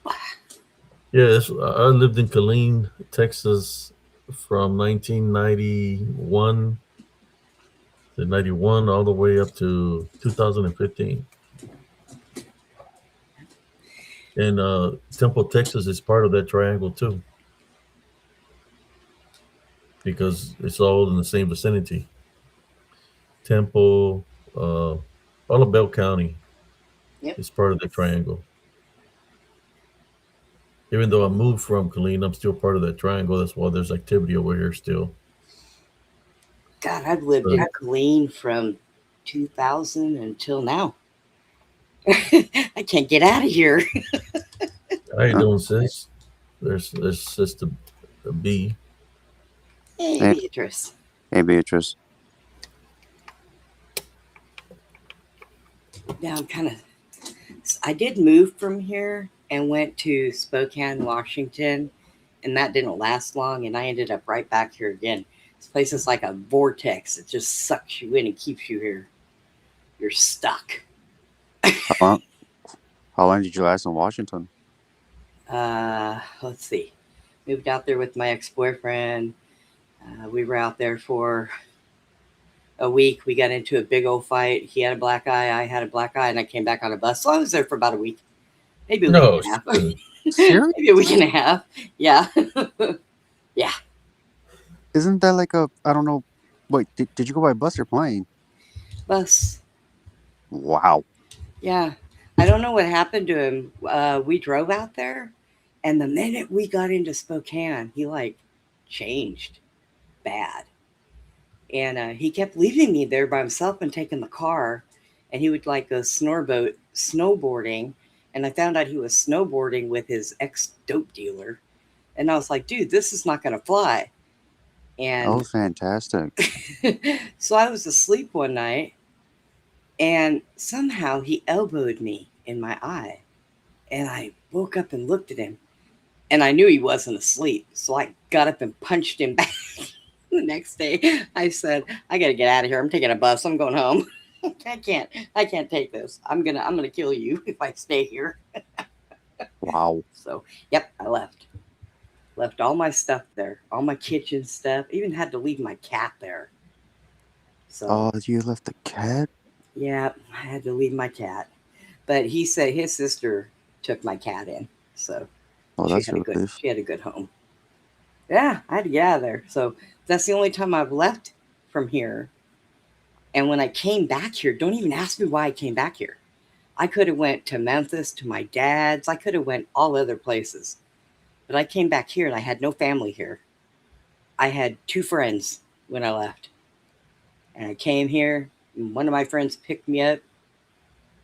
Yeah, I lived in Killeen, Texas, from 1991 to 91 all the way up to 2015. And Temple, Texas is part of that triangle too, because it's all in the same vicinity. Temple, all of Bell County Yep. is part of the triangle. Even though I moved from Killeen, I'm still part of that triangle. That's why there's activity over here still. God, I've lived But in Killeen from 2000 until now. I can't get out of here. how you Huh? doing, sis? There's Sister B. Hey, Hey, Beatrice. hey, Beatrice. Now I'm kind of. I did move from here and went to Spokane, Washington, and that didn't last long, and I ended up right back here again. This place is like a vortex. It just sucks you in and keeps you here. You're stuck. How long, how long did you last in Washington? Let's see. Moved out there with my ex-boyfriend. We were out there for a week. We got into a big old fight. He had a black eye. I had a black eye, and I came back on a bus. So I was there for about a week, maybe a week No, and a half. Serious? Maybe a week and a half. Yeah. Yeah. Isn't that like a, I don't know, wait, did you go by bus or plane? Bus. Wow. Yeah. I don't know what happened to him. We drove out there, and the minute we got into Spokane, he like changed bad. And he kept leaving me there by himself and taking the car. And he would like go snowboarding. And I found out he was snowboarding with his ex dope dealer. And I was like, dude, this is not going to fly. Oh, And fantastic. so I was asleep one night, and somehow he elbowed me in my eye. And I woke up and looked at him, and I knew he wasn't asleep. So I got up and punched him back. The next day, I said, I got to get out of here. I'm taking a bus. I'm going home. I can't take this. I'm gonna kill you if I stay here. Wow. So, yep, I left all my stuff there, all my kitchen stuff. Even had to leave my cat there. So, Oh, you left the cat? yeah, I had to leave my cat. But he said his sister took my cat in, so Oh, that's a relief. she had a good home. Yeah, I had to get out of there. So that's the only time I've left from here. And when I came back here, don't even ask me why I came back here. I could have went to Memphis to my dad's. I could have went all other places. But I came back here and I had no family here. I had 2 friends when I left. And I came here, and one of my friends picked me up.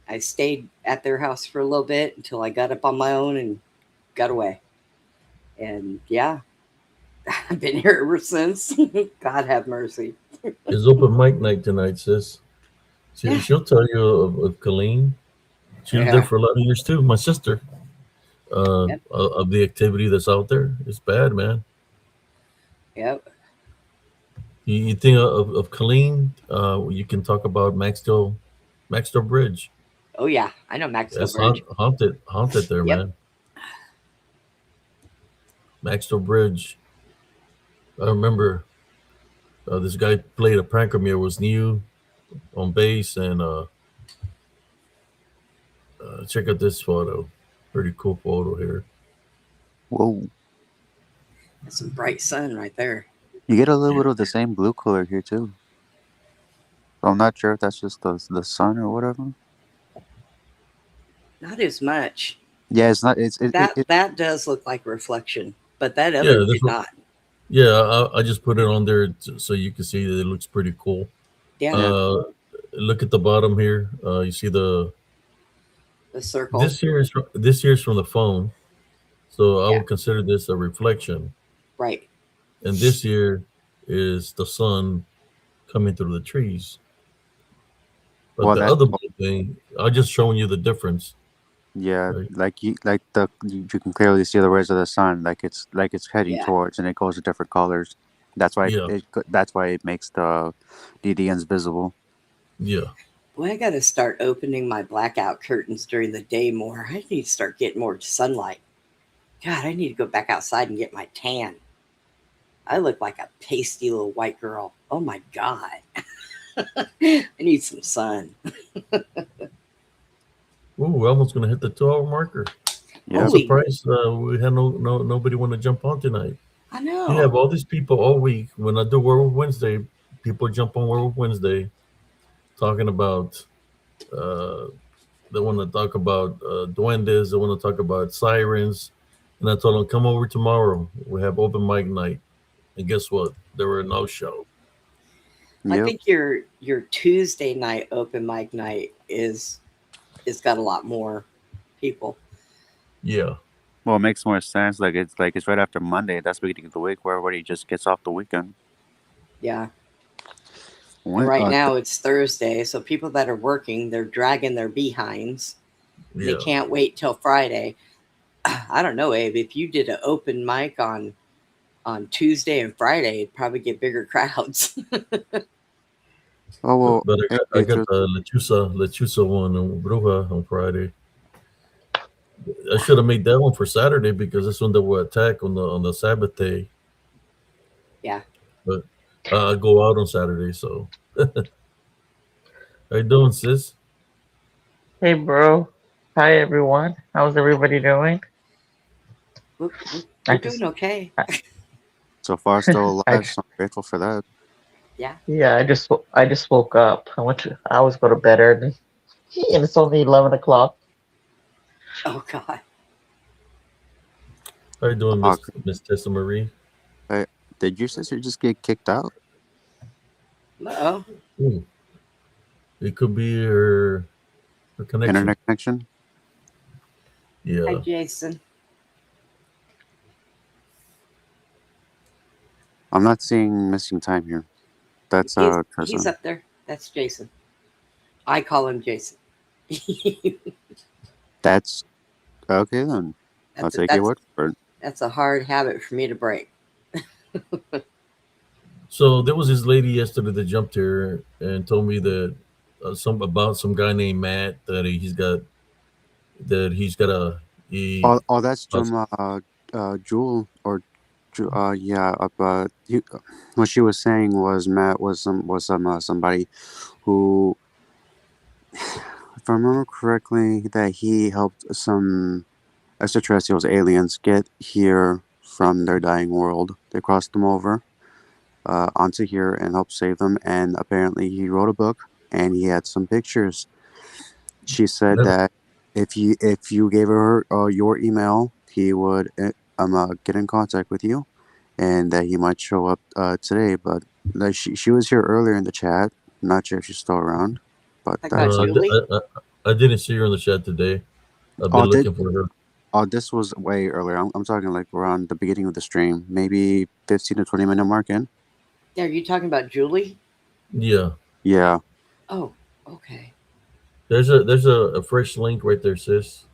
I stayed at their house for a little bit until I got up on my own and got away. And yeah, I've been here ever since. God have mercy. it's open mic night tonight, sis. Yeah. She'll tell you of Colleen. She was there Yeah. for a lot of years too. My sister, Yep. of the activity that's out there. It's bad, man. Yep. You think of Colleen, you can talk about Maxdale Bridge. Oh yeah, I know Maxwell That's Bridge. haunted there, Yep. man. Maxdale Bridge. I remember this guy played a prank on me. It was new on bass, and check out this photo. Pretty cool photo here. Whoa. That's some bright sun right there. You get a little bit of the same blue color here, too. I'm not sure if that's just the sun or whatever. Not as much. Yeah, it's not. That does look like reflection, but that Yeah, other this did one. not. Yeah, I just put it on there so you can see that it looks pretty cool. Yeah, Yeah. Look at the bottom here. You see the circle. this here is from the phone, so I Yeah. would consider this a reflection. Right. And this here is the sun coming through the trees. But Well, the that. other blue thing, I'm just showing you the difference. Yeah, Right? you can clearly see the rays of the sun, like it's heading Yeah. towards, and it goes to different colors. That's why Yeah, that's why it makes the DDNs visible. yeah. Boy, I got to start opening my blackout curtains during the day more. I need to start getting more sunlight. God, I need to go back outside and get my tan. I look like a pasty little white girl. Oh my God. I need some sun. Ooh, we're almost gonna hit the 2 hour marker. I'm Yep. Holy, surprised we had nobody want to jump on tonight. I You have know. all these people all week. When I do Werewolf Wednesday, people jump on Werewolf Wednesday talking about they want to talk about duendes, they want to talk about sirens, and I told them come over tomorrow. We have open mic night, and guess what? There were no show. I Yep. think your Tuesday night open mic night is got a lot more people. Yeah, Well, it makes more sense. Like it's right after Monday. That's the beginning of the week where everybody just gets off the weekend. Yeah. And When, right now it's Thursday, so people that are working, they're dragging their behinds. They yeah. can't wait till Friday. I don't know, Abe, if you did an open mic on On Tuesday and Friday, it'd probably get bigger crowds. Oh well, But I if got there's the Lechusa one on Bruja on Friday. I should have made that one for Saturday because that's when they will attack on the Sabbath day. Yeah. But I go out on Saturday, so how you doing, sis? Hey, bro. Hi, everyone. How's everybody doing? I We're doing just, okay. I, so far still I alive, just, so I'm grateful for that. Yeah. yeah, I just woke up. I always go to bed early, and it's only 11 o'clock. Oh God. How you doing, Uh, Miss Tessa Marie? hey, did your sister just get kicked out? Oh. Ooh, it could be her connection. Internet connection? Hi, Yeah. Jason. I'm not seeing missing time here. That's He's cousin. up there. That's Jason. I call him Jason. That's okay then. I'll that's a, take your that's word for it. that's a hard habit for me to break. So there was this lady yesterday that jumped here and told me that some guy named Matt he's got a he Oh, that's uh, from Jewel or yeah. What she was saying was Matt was somebody who, if I remember correctly, that he helped some extraterrestrials, aliens, get here from their dying world. They crossed them over onto here and helped save them. And apparently, he wrote a book and he had some pictures. She said never that if you gave her your email, he would get in contact with you, and that he might show up today. But like, she was here earlier in the chat. Not sure if she's still around, but I got that's no, Julie. I didn't see her in the chat today. I've been oh this looking for her. this was way earlier. I'm talking like around the beginning of the stream, maybe 15 to 20 minute mark in. Yeah, are you talking about Julie? Yeah. Yeah. Oh, okay. There's a fresh link right there, sis.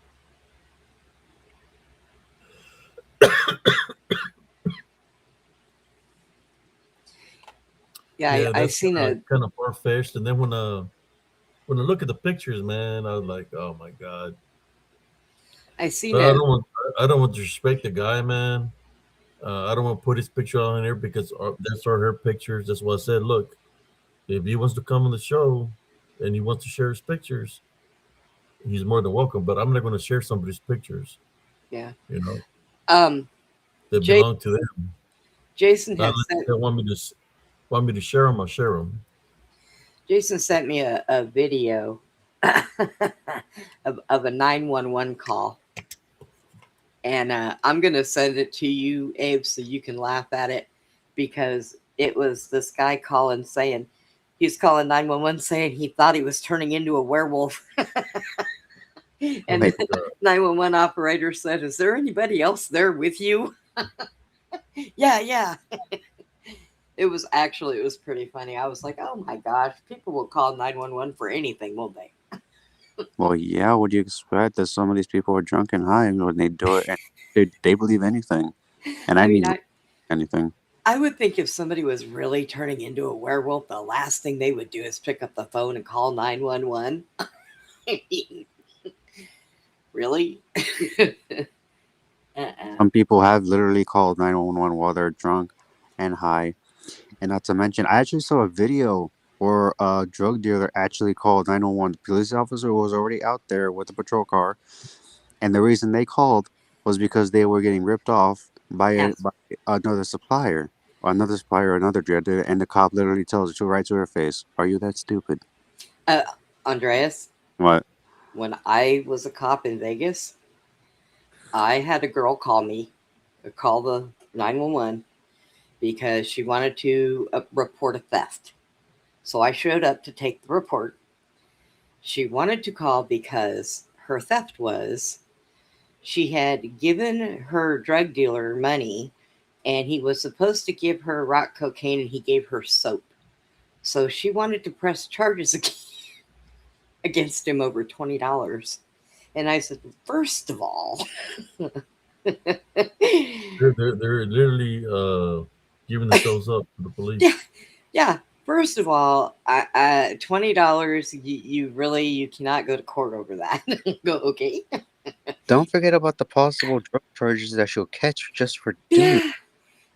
Yeah, Yeah, I that's seen a kind of far fetched. And then when I look at the pictures, man, I was like, oh my god. I seen But a I don't want to disrespect the guy, man. I don't want to put his picture on there because that's her pictures. That's why I said, look, if he wants to come on the show and he wants to share his pictures, he's more than welcome. But I'm not going to share somebody's pictures, yeah. you know, Um, that Jay, belong to them. Jason Not had unless sent they want me to share them. I'll share them. Jason sent me a video of a 911 call, and I'm gonna send it to you, Abe, so you can laugh at it because it was this guy calling saying he's calling 911 saying he thought he was turning into a werewolf. Oh And my Hey, the god. 911 operator said, "Is there anybody else there with you?" Yeah, yeah. It was pretty funny. I was like, "Oh my gosh, people will call 911 for anything, won't they?" well, yeah. What do you expect? That some of these people are drunk and high when they do it, and they believe anything, and I I mean, didn't believe anything. I would think if somebody was really turning into a werewolf, the last thing they would do is pick up the phone and call 911. Really? Uh-uh. Some people have literally called 911 while they're drunk and high. And not to mention, I actually saw a video where a drug dealer actually called 911. The police officer was already out there with a patrol car. And the reason they called was because they were getting ripped off Yeah. by another supplier. Another drug dealer. And the cop literally tells her right to her face, "Are you that stupid?" Uh, Andreas, What? when I was a cop in Vegas, I had a girl call the 911 because she wanted to report a theft. So I showed up to take the report. She wanted to call because her theft was she had given her drug dealer money and he was supposed to give her rock cocaine and he gave her soap. So she wanted to press charges against him over $20. And I said, first of all, They're literally giving themselves up to the Yeah, police. yeah. First of all, $20. You cannot go to court over that. Go okay. Don't forget about the possible drug charges that she'll catch just for doing. Yeah.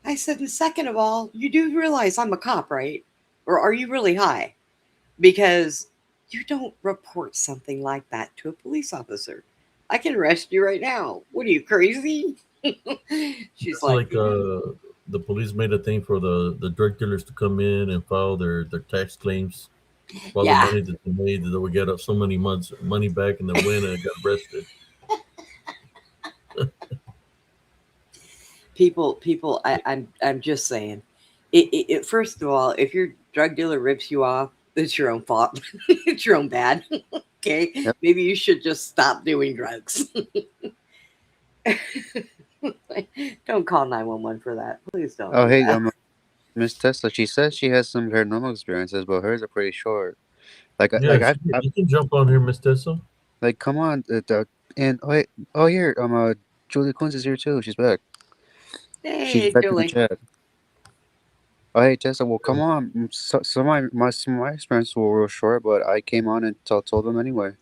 I said, and second of all, you do realize I'm a cop, right? Or are you really high? Because you don't report something like that to a police officer. I can arrest you right now. What are you, crazy? She's It's like, like the police made a thing for the drug dealers to come in and file their tax claims for all the yeah. money that they made, that they would get up so many months money back and then win and got arrested. People, I'm just saying. First of all, if your drug dealer rips you off, it's your own fault. It's your own bad. Okay, Yep. maybe you should just stop doing drugs. Don't call 911 for that. Please don't Oh, do hey, that. Miss Tesla. She says she has some paranormal experiences, but hers are pretty short. Like, Yeah, you can jump on here, Miss Tessa. like, come on, and oh, wait, oh, here, Julie Kunz is here too. She's back. She's Hey, back in the Julie. chat. Oh, hey, Tessa. Well, come on. Some of my experiences were real short, but I came on and told them anyway.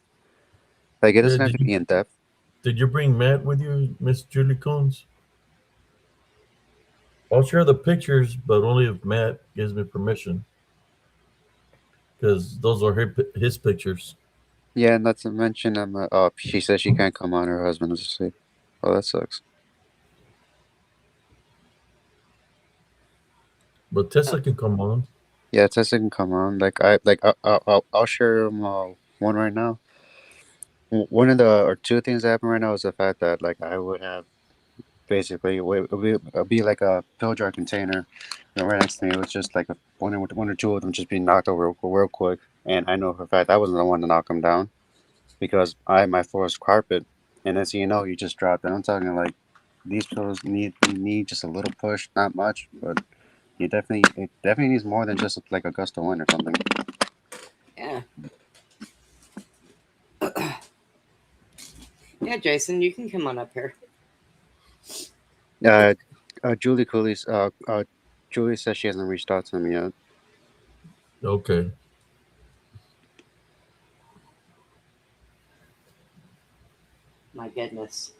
Like, it Yeah, doesn't have to be in depth. did you bring Matt with you, Miss Julie Coons? I'll share the pictures, but only if Matt gives me permission, because those are his pictures. Yeah, not to mention, oh, she says she can't come on. Her husband is asleep. Oh, that sucks. But Oh, Tessa can come on. Yeah, Tessa can come on. I'll share one right now. One of the or two things that happen right now is the fact that like I would have basically it'll be like a pill jar container, right next to me. It was just like one or two of them just being knocked over real quick, and I know for a fact I wasn't the one to knock them down because my floor is carpet, and as you know, you just dropped it. I'm talking like these pillows need just a little push, not much, but it definitely needs more than just like a gust of wind or something. yeah. Yeah, Jason, you can come on up here. Uh, Julie Cooley's Julie says she hasn't reached out to me yet. Okay. My goodness.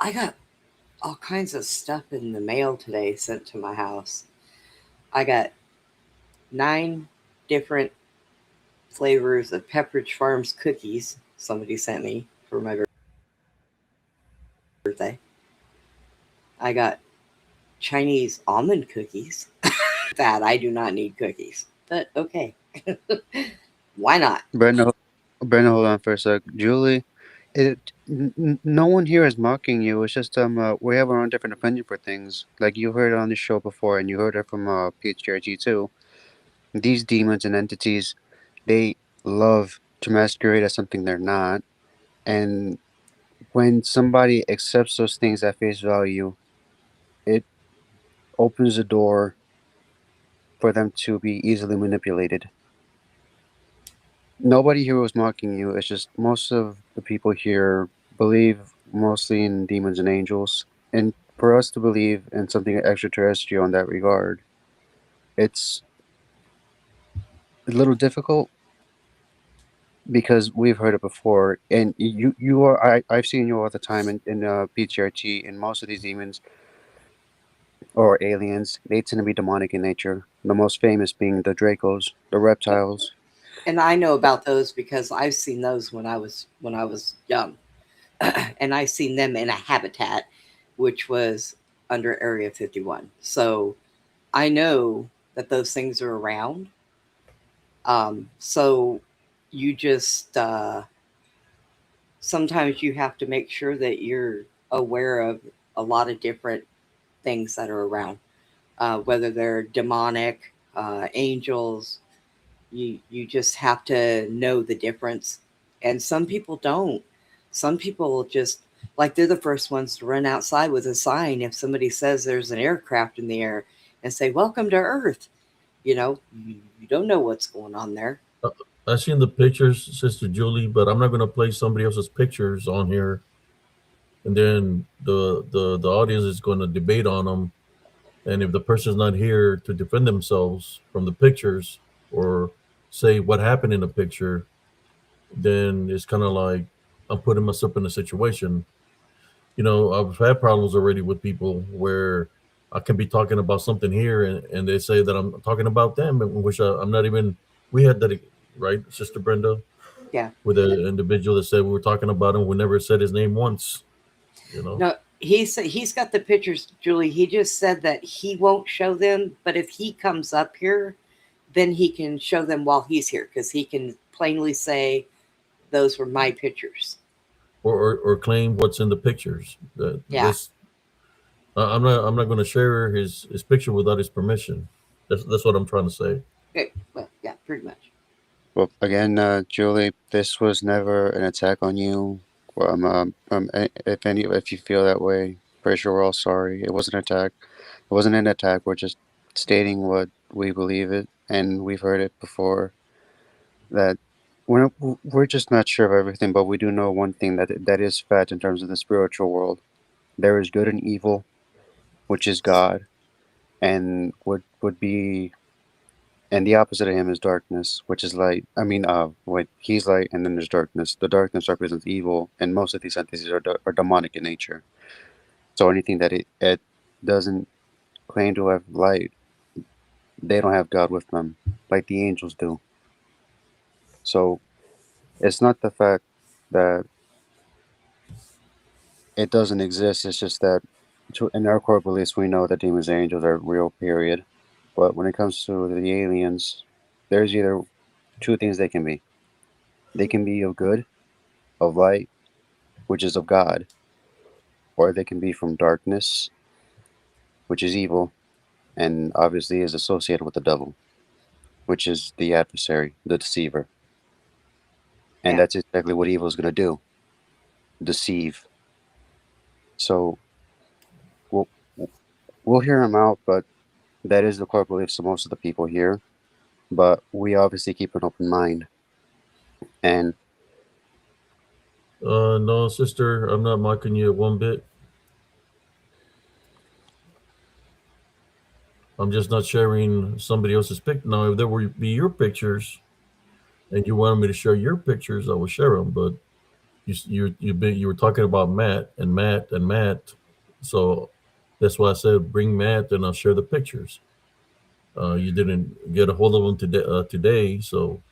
I got all kinds of stuff in the mail today sent to my house. I got 9 different flavors of Pepperidge Farms cookies somebody sent me for my birthday. I got Chinese almond cookies. That I do not need cookies, but okay. Why not? Brenda, Brenda, hold on for a sec. Julie, no one here is mocking you. It's just we have our own different opinion for things. Like you heard it on the show before, and you heard it from PHRG too. These demons and entities, they love to masquerade as something they're not, and when somebody accepts those things at face value, it opens the door for them to be easily manipulated. Nobody here was mocking you. It's just most of the people here believe mostly in demons and angels. And for us to believe in something extraterrestrial in that regard, it's a little difficult because we've heard it before. And I've seen you all the time in PTRT, and most of these demons or aliens, they tend to be demonic in nature. The most famous being the Dracos, the reptiles. And I know about those because I've seen those when I was young, and I seen them in a habitat, which was under Area 51. So I know that those things are around. So you just sometimes you have to make sure that you're aware of a lot of different things that are around, whether they're demonic, angels. You just have to know the difference, and some people don't. Some people just like they're the first ones to run outside with a sign if somebody says there's an aircraft in the air and say welcome to Earth. You don't know what's going on there. I've seen the pictures, Sister Julie, but I'm not going to play somebody else's pictures on here and then the audience is going to debate on them. And if the person's not here to defend themselves from the pictures or say what happened in the picture, then it's kind of like I'm putting myself in a situation. You know, I've had problems already with people where I can be talking about something here, and they say that I'm talking about them, in which I'm not even. We had that, right, Sister Brenda, Yeah. with an individual that said we were talking about him. We never said his name once. You know, No, he's got the pictures, Julie. He just said that he won't show them, but if he comes up here, then he can show them while he's here because he can plainly say those were my pictures. or claim what's in the pictures. Yeah. This I'm not going to share his picture without his permission. That's what I'm trying to say. Okay. Well, yeah, pretty much. Well, again, Julie, this was never an attack on you. If you feel that way, pretty sure we're all sorry. It wasn't an attack. It wasn't an attack. We're just stating what we believe it, and we've heard it before. That we're just not sure of everything, but we do know one thing that is fact in terms of the spiritual world. There is good and evil, which is God, and would be, and the opposite of him is darkness, which is light. I mean, what he's light, and then there's darkness. The darkness represents evil, and most of these entities are demonic in nature. So anything that it doesn't claim to have light, they don't have God with them, like the angels do. So it's not the fact that it doesn't exist. It's just that in our core beliefs, we know that demons and angels are real, period. But when it comes to the aliens, there's either two things they can be. They can be of good, of light, which is of God, or they can be from darkness, which is evil, and obviously is associated with the devil, which is the adversary, the deceiver. And Yeah. that's exactly what evil is going to do, deceive. So we'll, we'll hear him out, but that is the core beliefs of most of the people here. But we obviously keep an open mind. And No, sister, I'm not mocking you one bit. I'm just not sharing somebody else's pic. Now, if there were be your pictures and you wanted me to share your pictures, I would share them. But you were talking about Matt and Matt and Matt, so that's why I said bring Matt and I'll share the pictures. You didn't get a hold of him today, so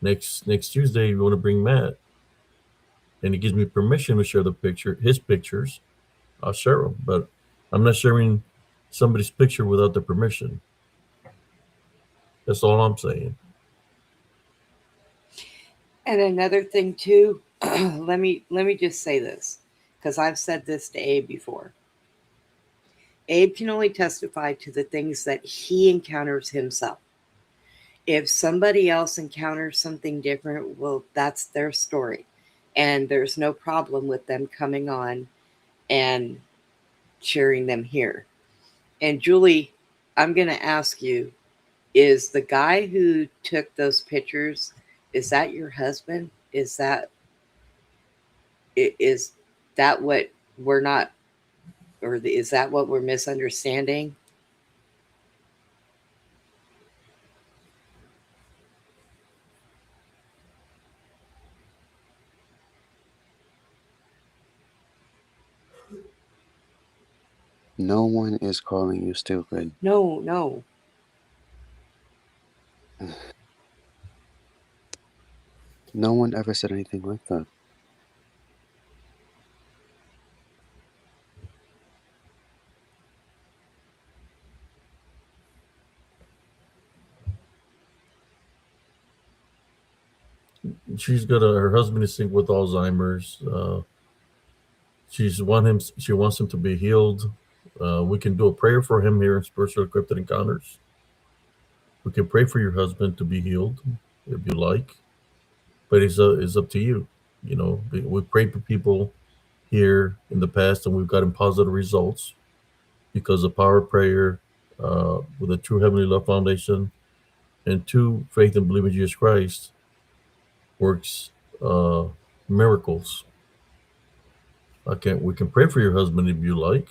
next Tuesday you want to bring Matt, and he gives me permission to share his pictures. I'll share them, but I'm not sharing somebody's picture without their permission. That's all I'm saying. And another thing too, let me just say this because I've said this to Abe before. Abe can only testify to the things that he encounters himself. If somebody else encounters something different, well, that's their story. And there's no problem with them coming on and sharing them here. And Julie, I'm going to ask you, is the guy who took those pictures, is that your husband? Is that what we're not, or is that what we're misunderstanding? no one is calling you stupid. No, no. No one ever said anything like that. Her husband is sick with Alzheimer's. She wants him to be healed. We can do a prayer for him here in Spiritual Encrypted Encounters. We can pray for your husband to be healed if you like, but it's up to you. You know, we prayed for people here in the past, and we've gotten positive results because the power of prayer with the True Heavenly Love Foundation and two, faith and believe in Jesus Christ works miracles. We can pray for your husband if you like.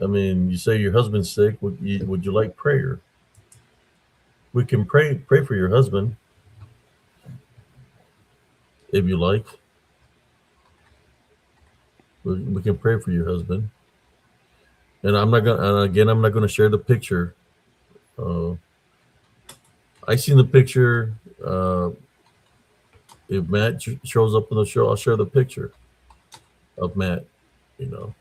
I mean, you say your husband's sick. Would you like prayer? We can pray for your husband if you like. We can pray for your husband. And I'm not gonna. And again, I'm not gonna share the picture. Uh, I seen the picture. If Matt shows up on the show, I'll share the picture of Matt. You know,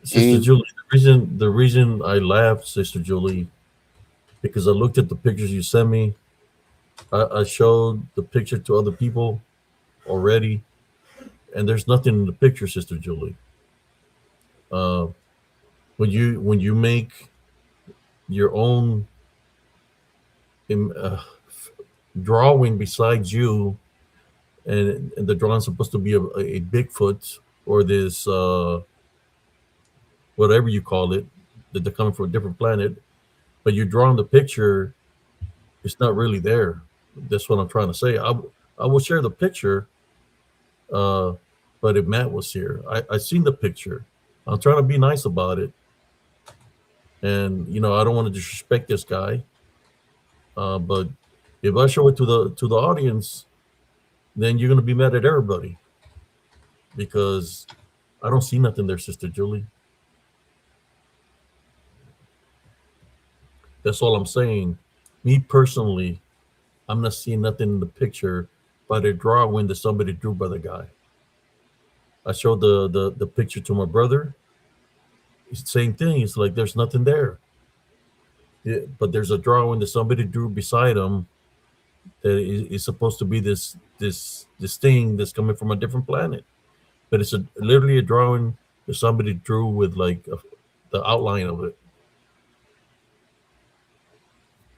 Sister Abe, Julie. The reason I laughed, Sister Julie, because I looked at the pictures you sent me. I showed the picture to other people already, and there's nothing in the picture, Sister Julie. Uh, when you make your own uh, drawing besides you, and the drawing's supposed to be a Bigfoot or this whatever you call it, that they're coming from a different planet, but you're drawing the picture, it's not really there. That's what I'm trying to say. I will share the picture, uh, but if Matt was here, I seen the picture. I'm trying to be nice about it, and I don't want to disrespect this guy. But if I show it to the audience, then you're gonna be mad at everybody because I don't see nothing there, Sister Julie. That's all I'm saying. Me personally, I'm not seeing nothing in the picture but a drawing that somebody drew by the guy. I showed the picture to my brother. It's the same thing. It's like there's nothing there. Yeah, but there's a drawing that somebody drew beside him that is supposed to be this thing that's coming from a different planet. But it's literally a drawing that somebody drew with like the outline of it.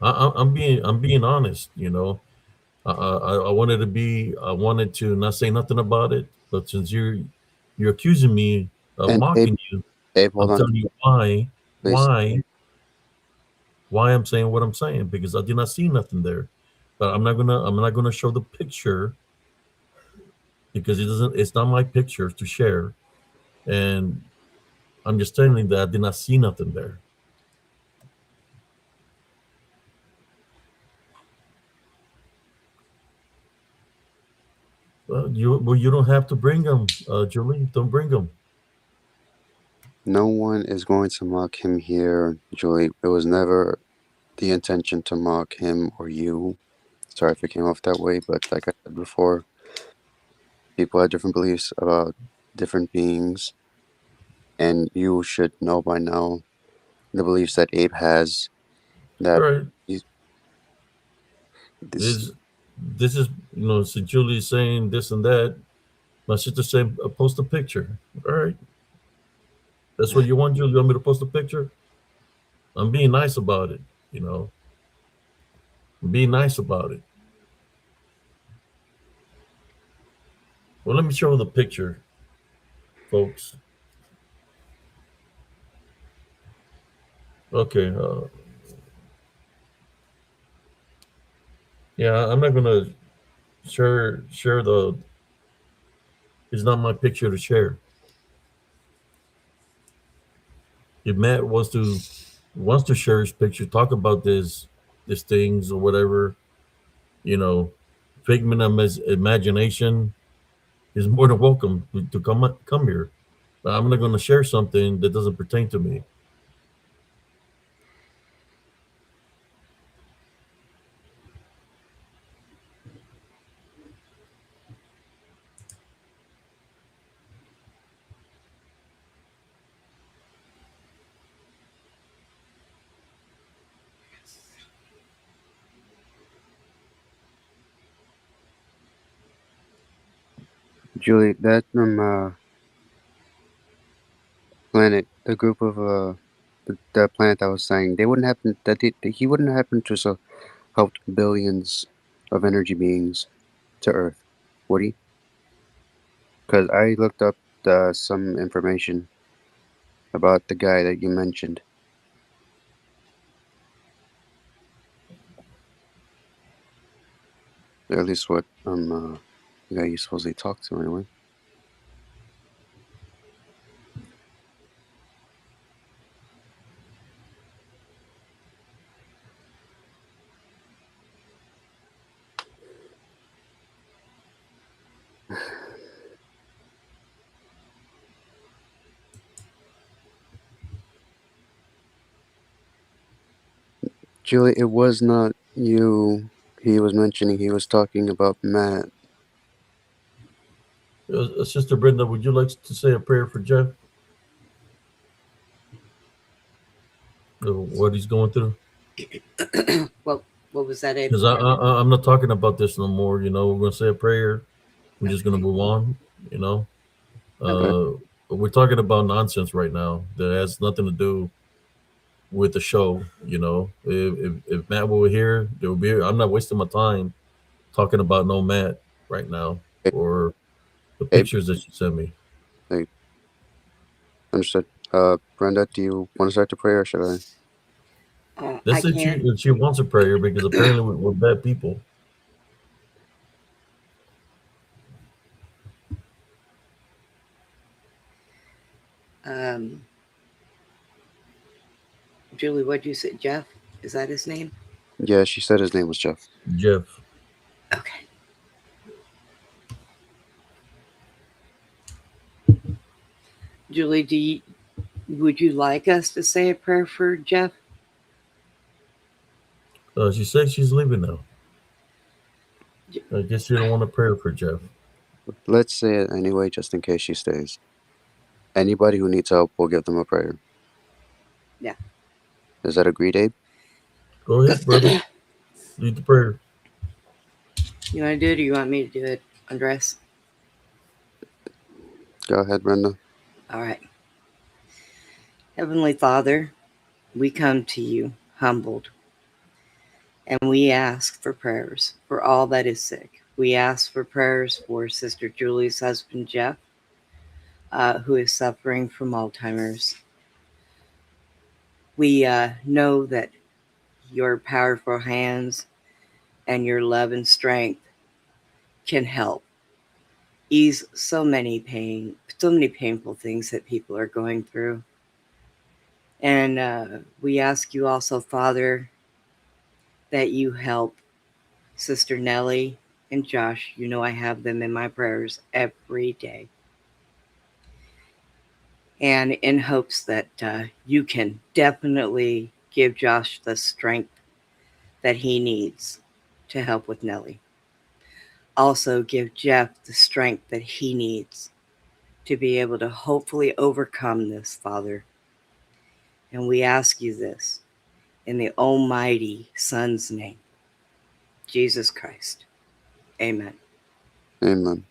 I'm being honest. I wanted to be. I wanted to not say nothing about it, but since you're accusing me of and mocking you, Abe, hold I'm on, telling you why please. why why I'm saying what I'm saying because I did not see nothing there. But I'm not gonna show the picture because it's not my picture to share, and I'm just telling you that I did not see nothing there. You don't have to bring them, Julie. Don't bring them. No one is going to mock him here, Julie. It was never the intention to mock him or you. Sorry if it came off that way, but like I said before, people have different beliefs about different beings, and you should know by now the beliefs that Abe has. All That right. he's this. This is so Julie's saying this and that. My sister saying post a picture. All right, that's what you want, Julie. You want me to post a picture? I'm being nice about it. You know, I'm being nice about it. Well, let me show the picture, folks. Okay. Yeah, I'm not gonna share the. It's not my picture to share. If Matt wants to share his picture, talk about this things or whatever, you know, figment of his imagination is more than welcome to come here. But I'm not going to share something that doesn't pertain to me. Julie, that planet, the group of the planet I was saying, they wouldn't happen that he wouldn't happen to helped billions of energy beings to Earth, would he? Because I looked up some information about the guy that you mentioned. Or at least what the guy you supposedly talked to anyway. Julie, it was not you he was mentioning. He was talking about Matt. Sister Brenda, would you like to say a prayer for Jeff? What he's going through? What was that, Abe? Because I'm not talking about this no more. You know, we're gonna say a prayer. We're just gonna Okay. move on. You know, Okay. we're talking about nonsense right now that has nothing to do with the show. You know, if Matt were here, there would be. I'm not wasting my time talking about no Matt right now Hey, or the Abe, pictures that you sent me. hey, understood. Brenda, do you want to start the prayer or should I? I This is can. she wants a prayer because apparently we're bad people. Um, Julie, what'd you say? Jeff? Is that his name? Yeah, she said his name was Jeff. Jeff. Okay. Julie, would you like us to say a prayer for Jeff? She says she's leaving now. I guess you don't want a prayer for Jeff. Let's say it anyway, just in case she stays. Anybody who needs help, we'll give them a prayer. Yeah. Is that agreed, Abe? Go ahead, brother. Lead the prayer. You want to do it or you want me to do it, Andres? Go ahead, Brenda. All right. Heavenly Father, we come to you humbled and we ask for prayers for all that is sick. We ask for prayers for Sister Julie's husband, Jeff, who is suffering from Alzheimer's. We know that your powerful hands and your love and strength can help ease so many painful things that people are going through. And we ask you also, Father, that you help Sister Nellie and Josh. You know I have them in my prayers every day. And in hopes that you can definitely give Josh the strength that he needs to help with Nellie. Also, give Jeff the strength that he needs to be able to hopefully overcome this, Father. And we ask you this in the Almighty Son's name, Jesus Christ. Amen. Amen.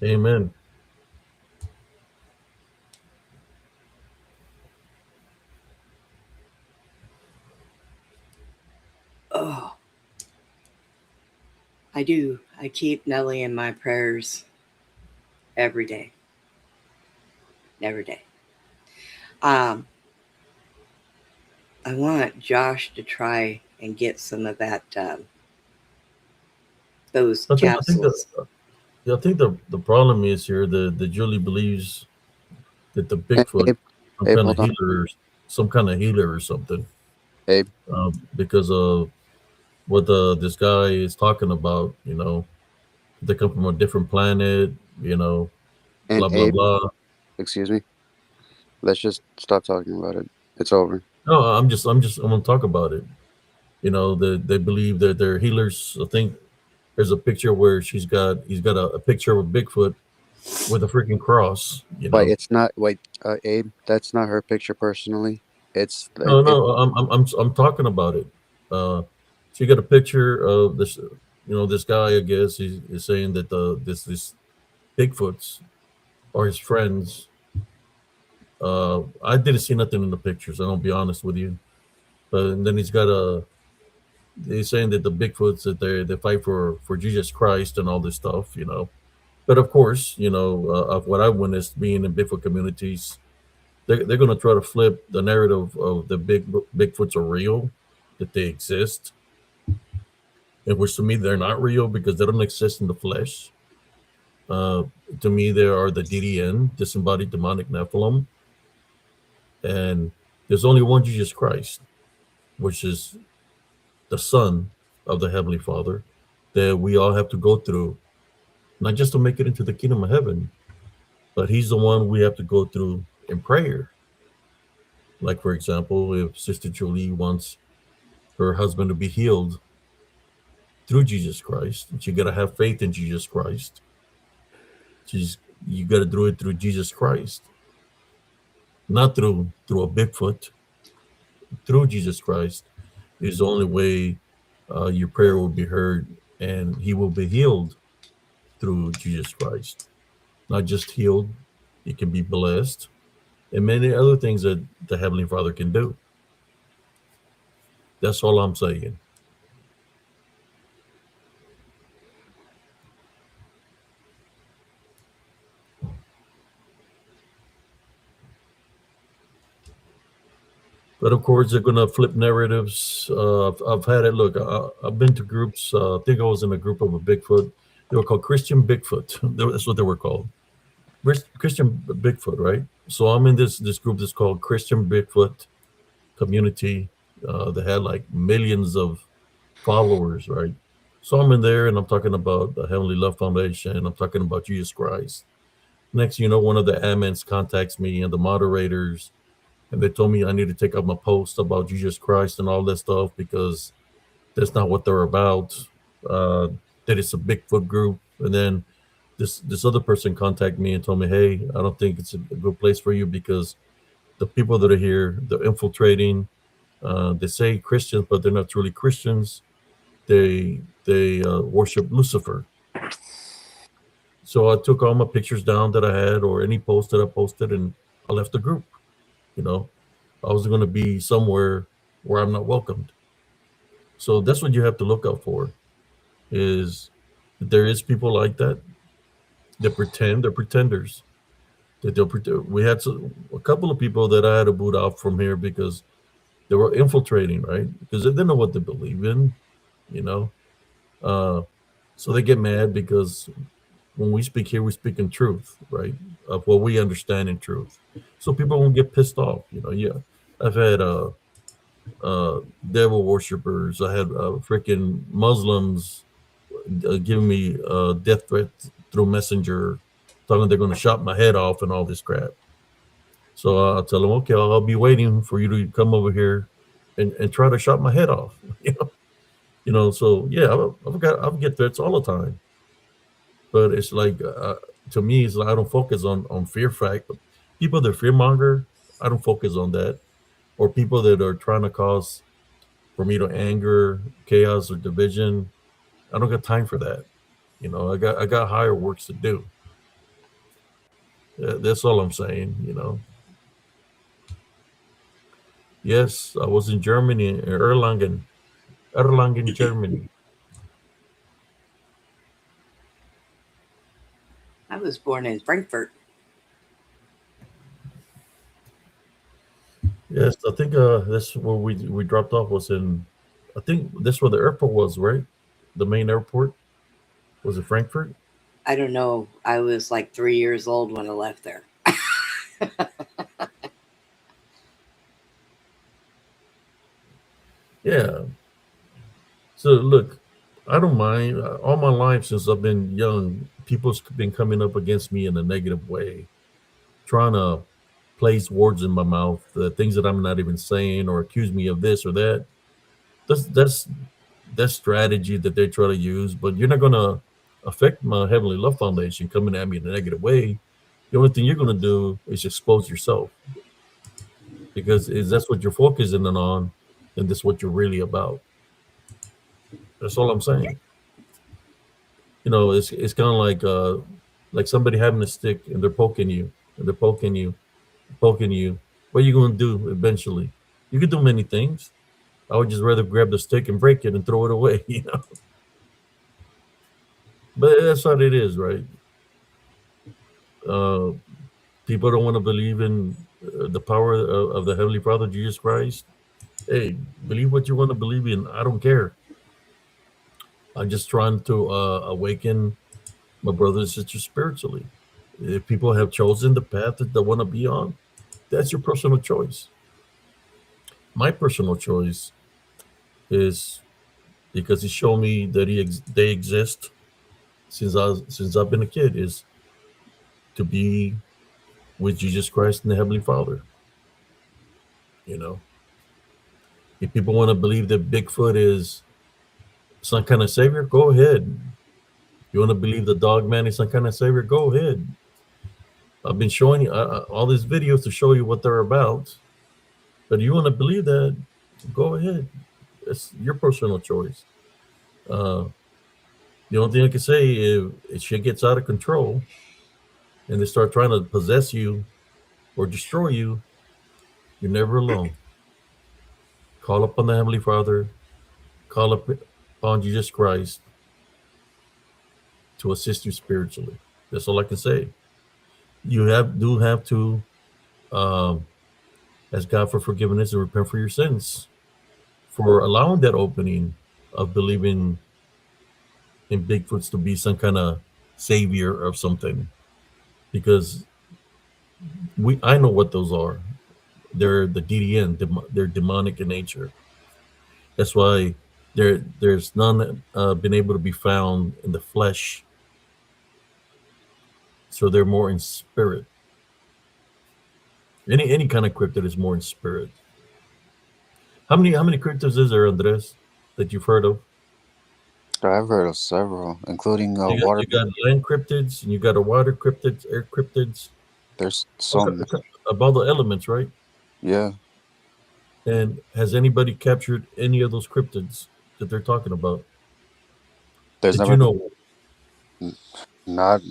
Amen. Oh, I do. I keep Nellie in my prayers every day. Every day. I want Josh to try and get some of that, those I think capsules. I think the problem is here that Julie believes that the Bigfoot Abe, some Abe, kind of hold on. healer, some kind of healer or something, Abe, because of what this guy is talking about. You know, they come from a different planet. You know, and blah blah Abe, blah. excuse me. Let's just stop talking about it. It's over. No, I'm gonna talk about it. You know, they believe that they're healers. I think there's a picture where he's got a picture of Bigfoot with a freaking cross. You Wait, know, it's not. Wait, Abe, that's not her picture personally. It's no, it. no, I'm talking about it. She got a picture of this. You know, this guy. I guess he's is saying that this Bigfoots are his friends. I didn't see nothing in the pictures. I don't be honest with you. But and then he's got a. He's saying that the Bigfoots that they fight for Jesus Christ and all this stuff. You know, But of course, of what I witnessed being in Bigfoot communities, they're going to try to flip the narrative of the Bigfoots are real, that they exist, and which to me they're not real because they don't exist in the flesh. Uh, to me, they are the DDN, disembodied demonic Nephilim, and there's only one Jesus Christ, which is the Son of the Heavenly Father, that we all have to go through, not just to make it into the kingdom of heaven, but He's the one we have to go through in prayer. Like, for example, if Sister Julie wants her husband to be healed through Jesus Christ, she got to have faith in Jesus Christ. She's You got to do it through Jesus Christ, not through a Bigfoot. Through Jesus Christ is the only way your prayer will be heard, and He will be healed through Jesus Christ. Not just healed, He can be blessed, and many other things that the Heavenly Father can do. That's all I'm saying. But of course, they're going to flip narratives. I've had it. Look, I've been to groups. I think I was in a group of a Bigfoot. They were called Christian Bigfoot. That's what they were called. Christian Bigfoot, right? So I'm in this group that's called Christian Bigfoot Community. They had like millions of followers, right? So I'm in there and I'm talking about the Heavenly Love Foundation. I'm talking about Jesus Christ. Next, one of the admins contacts me and the moderators, and they told me I need to take up my post about Jesus Christ and all that stuff because that's not what they're about. Uh, that it's a Bigfoot group. And then this other person contacted me and told me, hey, I don't think it's a good place for you because the people that are here, they're infiltrating. They say Christians, but they're not truly Christians. They worship Lucifer. So I took all my pictures down that I had or any post that I posted, and I left the group. I was going to be somewhere where I'm not welcomed. So that's what you have to look out for. Is there is people like that that pretend they're pretenders. That they'll pretend. We had a couple of people that I had to boot out from here because they were infiltrating, right? Because they didn't know what they believe in, you know. So they get mad because when we speak here, we speak in truth, right? Of what we understand in truth. So people won't get pissed off, Yeah, I've had devil worshippers. I had freaking Muslims giving me death threats through Messenger, telling they're going to chop my head off and all this crap. So I'll tell them, okay, I'll be waiting for you to come over here and try to chop my head off. So yeah, I've get threats all the time. But it's like to me, it's like I don't focus on fear fact. People that fearmonger, I don't focus on that, or people that are trying to cause for me to anger, chaos, or division. I don't got time for that. I got higher works to do. That's all I'm saying. Yes, I was in Germany, in Erlangen, Germany. I was born in Frankfurt. Yes, I think that's where we dropped off was in. I think that's where the airport was, right? The main airport was it Frankfurt? I don't know. I was like 3 years old when I left there. Yeah. So look, I don't mind. All my life since I've been young, people's been coming up against me in a negative way, trying to place words in my mouth, things that I'm not even saying, or accuse me of this or that. That's strategy that they try to use. But you're not gonna affect my Heavenly Love Foundation coming at me in a negative way. The only thing you're gonna do is expose yourself, because that's what you're focusing on, and that's what you're really about. That's all I'm saying. It's kind of like somebody having a stick and they're poking you and they're poking you, poking you. What are you going to do eventually? You can do many things. I would just rather grab the stick and break it and throw it away, But that's what it is, right? uh, people don't want to believe in the power of the Heavenly Father, Jesus Christ. Hey, believe what you want to believe in. I don't care. I'm just trying to awaken my brothers and sisters spiritually. If people have chosen the path that they want to be on, that's your personal choice. My personal choice is because he showed me that they exist since I've been a kid, is to be with Jesus Christ and the Heavenly Father. You know, if people want to believe that Bigfoot is some kind of savior, go ahead. You want to believe the dog man is some kind of savior, go ahead. I've been showing you all these videos to show you what they're about. But you want to believe that, go ahead. It's your personal choice. Uh, the only thing I can say, if shit gets out of control and they start trying to possess you or destroy you, you're never alone. Call upon the Heavenly Father, call upon Jesus Christ to assist you spiritually. That's all I can say. You do have to um, ask God for forgiveness and repent for your sins, for allowing that opening of believing in Bigfoots to be some kind of savior of something. Because I know what those are. They're the DDN. They're demonic in nature. That's why there's none been able to be found in the flesh. So they're more in spirit. Any kind of cryptid is more in spirit. How many cryptids is there, Andres, that you've heard of? I've heard of several, including You water. got land cryptids, and you got a water cryptids, air cryptids, There's some, about the elements, right? yeah. And has anybody captured any of those cryptids that they're talking about? There's That never you been know, not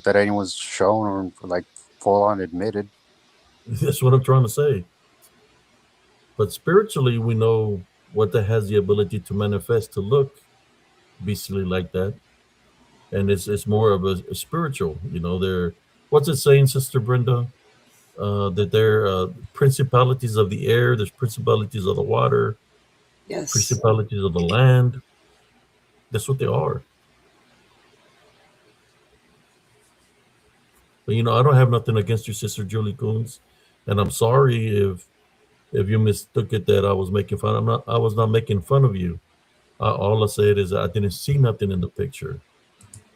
that anyone's shown or like full on admitted. that's what I'm trying to say. But spiritually, we know what that has the ability to manifest to look beastly like that, and it's more of a spiritual. You know, they're what's it saying, Sister Brenda? That they're principalities of the air, there's principalities of the water, Yes. principalities of the land. That's what they are. But you know, I don't have nothing against you, Sister Julie Coons, and I'm sorry if you mistook it that I was making fun. I'm not. I was not making fun of you. All I said is I didn't see nothing in the picture,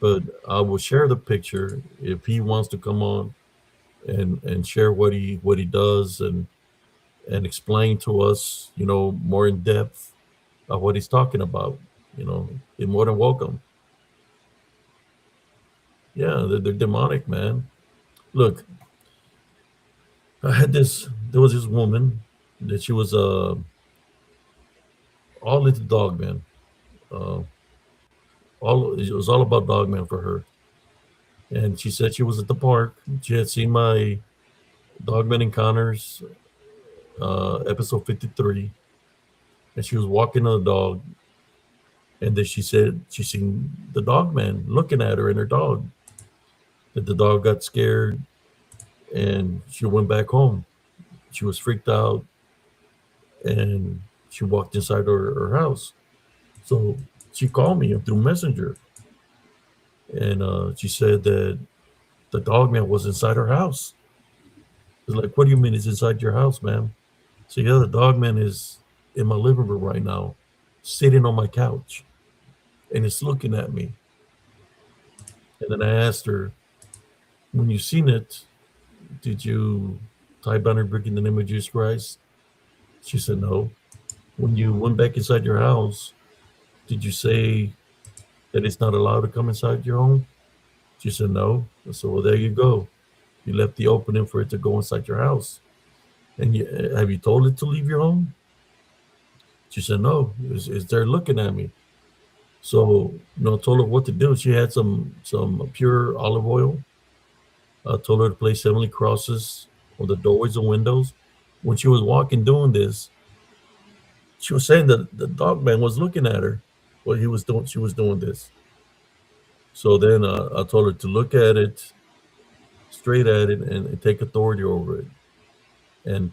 but I will share the picture if he wants to come on and share what he does and explain to us, you know, more in depth of what he's talking about. You know, you're more than welcome. Yeah, they're demonic, man. Look, there was this woman that she was all into dog man. Uh, it was all about dog man for her. And she said she was at the park. She had seen my Dogman Encounters episode 53, and she was walking the dog, and then she said she seen the dog man looking at her and her dog. That the dog got scared, and she went back home. She was freaked out, and she walked inside her house. So she called me through Messenger, and she said that the dog man was inside her house. It's like, what do you mean it's inside your house, ma'am? So yeah, the dog man is in my living room right now, sitting on my couch, and it's looking at me. And then I asked her, when you seen it, did you tie bound and brick in the name of Jesus Christ? She said no. When you went back inside your house, did you say that it's not allowed to come inside your home? She said no. So well, there you go. You left the opening for it to go inside your house. And have you told it to leave your home? She said no. It's there looking at me. So, you know, told her what to do. She had some pure olive oil. Told her to place 70 crosses on the doorways and windows. When she was walking doing this, she was saying that the dog man was looking at her while she was doing this. So then I told her to look at it, straight at it and take authority over it. And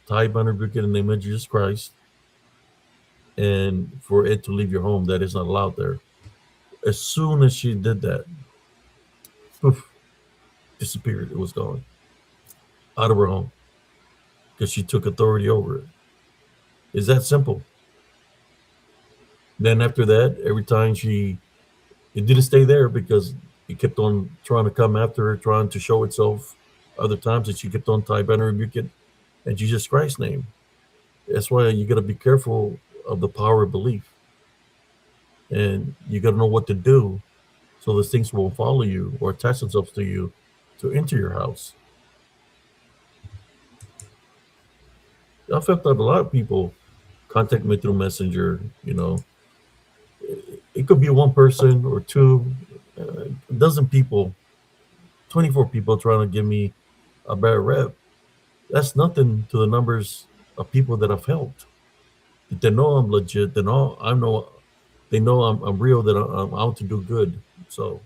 tie bind and rebuke it in the name of Jesus Christ. And for it to leave your home, that is not allowed there. As soon as she did that, poof, disappeared. It was gone out of her home because she took authority over it. It's that simple. Then after that, every time it didn't stay there because it kept on trying to come after her, trying to show itself other times that she kept on tie bind and rebuke it in Jesus Christ's name. That's why you got to be careful of the power of belief. And you got to know what to do so those things won't follow you or attach themselves to you to enter your house. I felt that a lot of people contact me through Messenger. It could be one person or two, a dozen people, 24 people trying to give me a bad rep. That's nothing to the numbers of people that I've helped. They know I'm legit. They know I'm real. That I'm out to do good. So,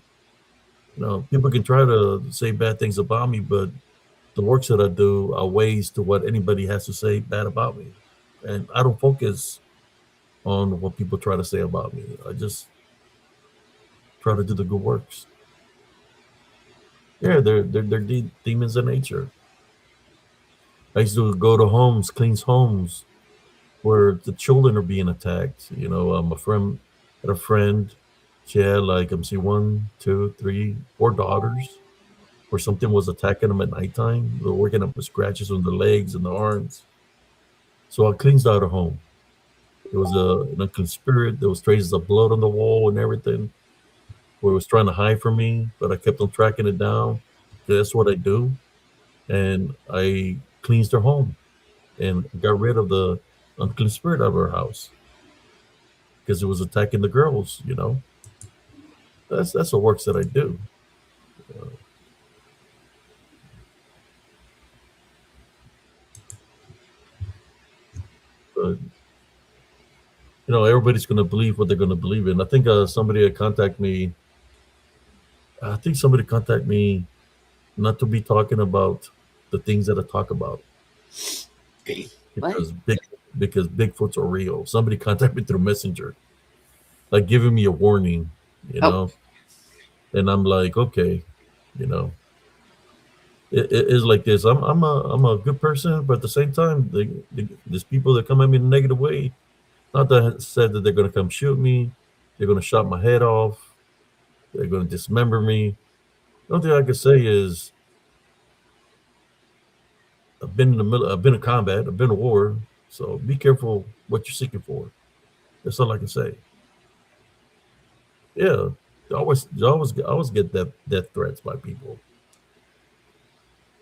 people can try to say bad things about me, but the works that I do outweighs to what anybody has to say bad about me, and I don't focus on what people try to say about me. I just try to do the good works. Yeah, they're demons in nature. I used to go to homes, cleans homes, where the children are being attacked. A friend had a friend. She had like see 1, 2, 3, 4 daughters, where something was attacking them at nighttime. They were waking up with scratches on the legs and the arms. So I cleansed out her home. There was an unclean spirit. There was traces of blood on the wall and everything, where it was trying to hide from me, but I kept on tracking it down. That's what I do. And I cleansed her home and got rid of the unclean spirit out of her house because it was attacking the girls. That's the works that I do. But everybody's going to believe what they're going to believe in. I think somebody had contacted me. I think somebody contacted me not to be talking about the things that I talk about because Bigfoots are real. Somebody contacted me through Messenger, like giving me a warning, and I'm like, okay, it's like this. I'm a good person, but at the same time, there's people that come at me in a negative way. Not that said that they're going to come shoot me, they're going to chop my head off, they're going to dismember me. The only thing I can say is I've been in combat, I've been in war, so be careful what you're seeking for. That's all I can say. Yeah, I always get death threats by people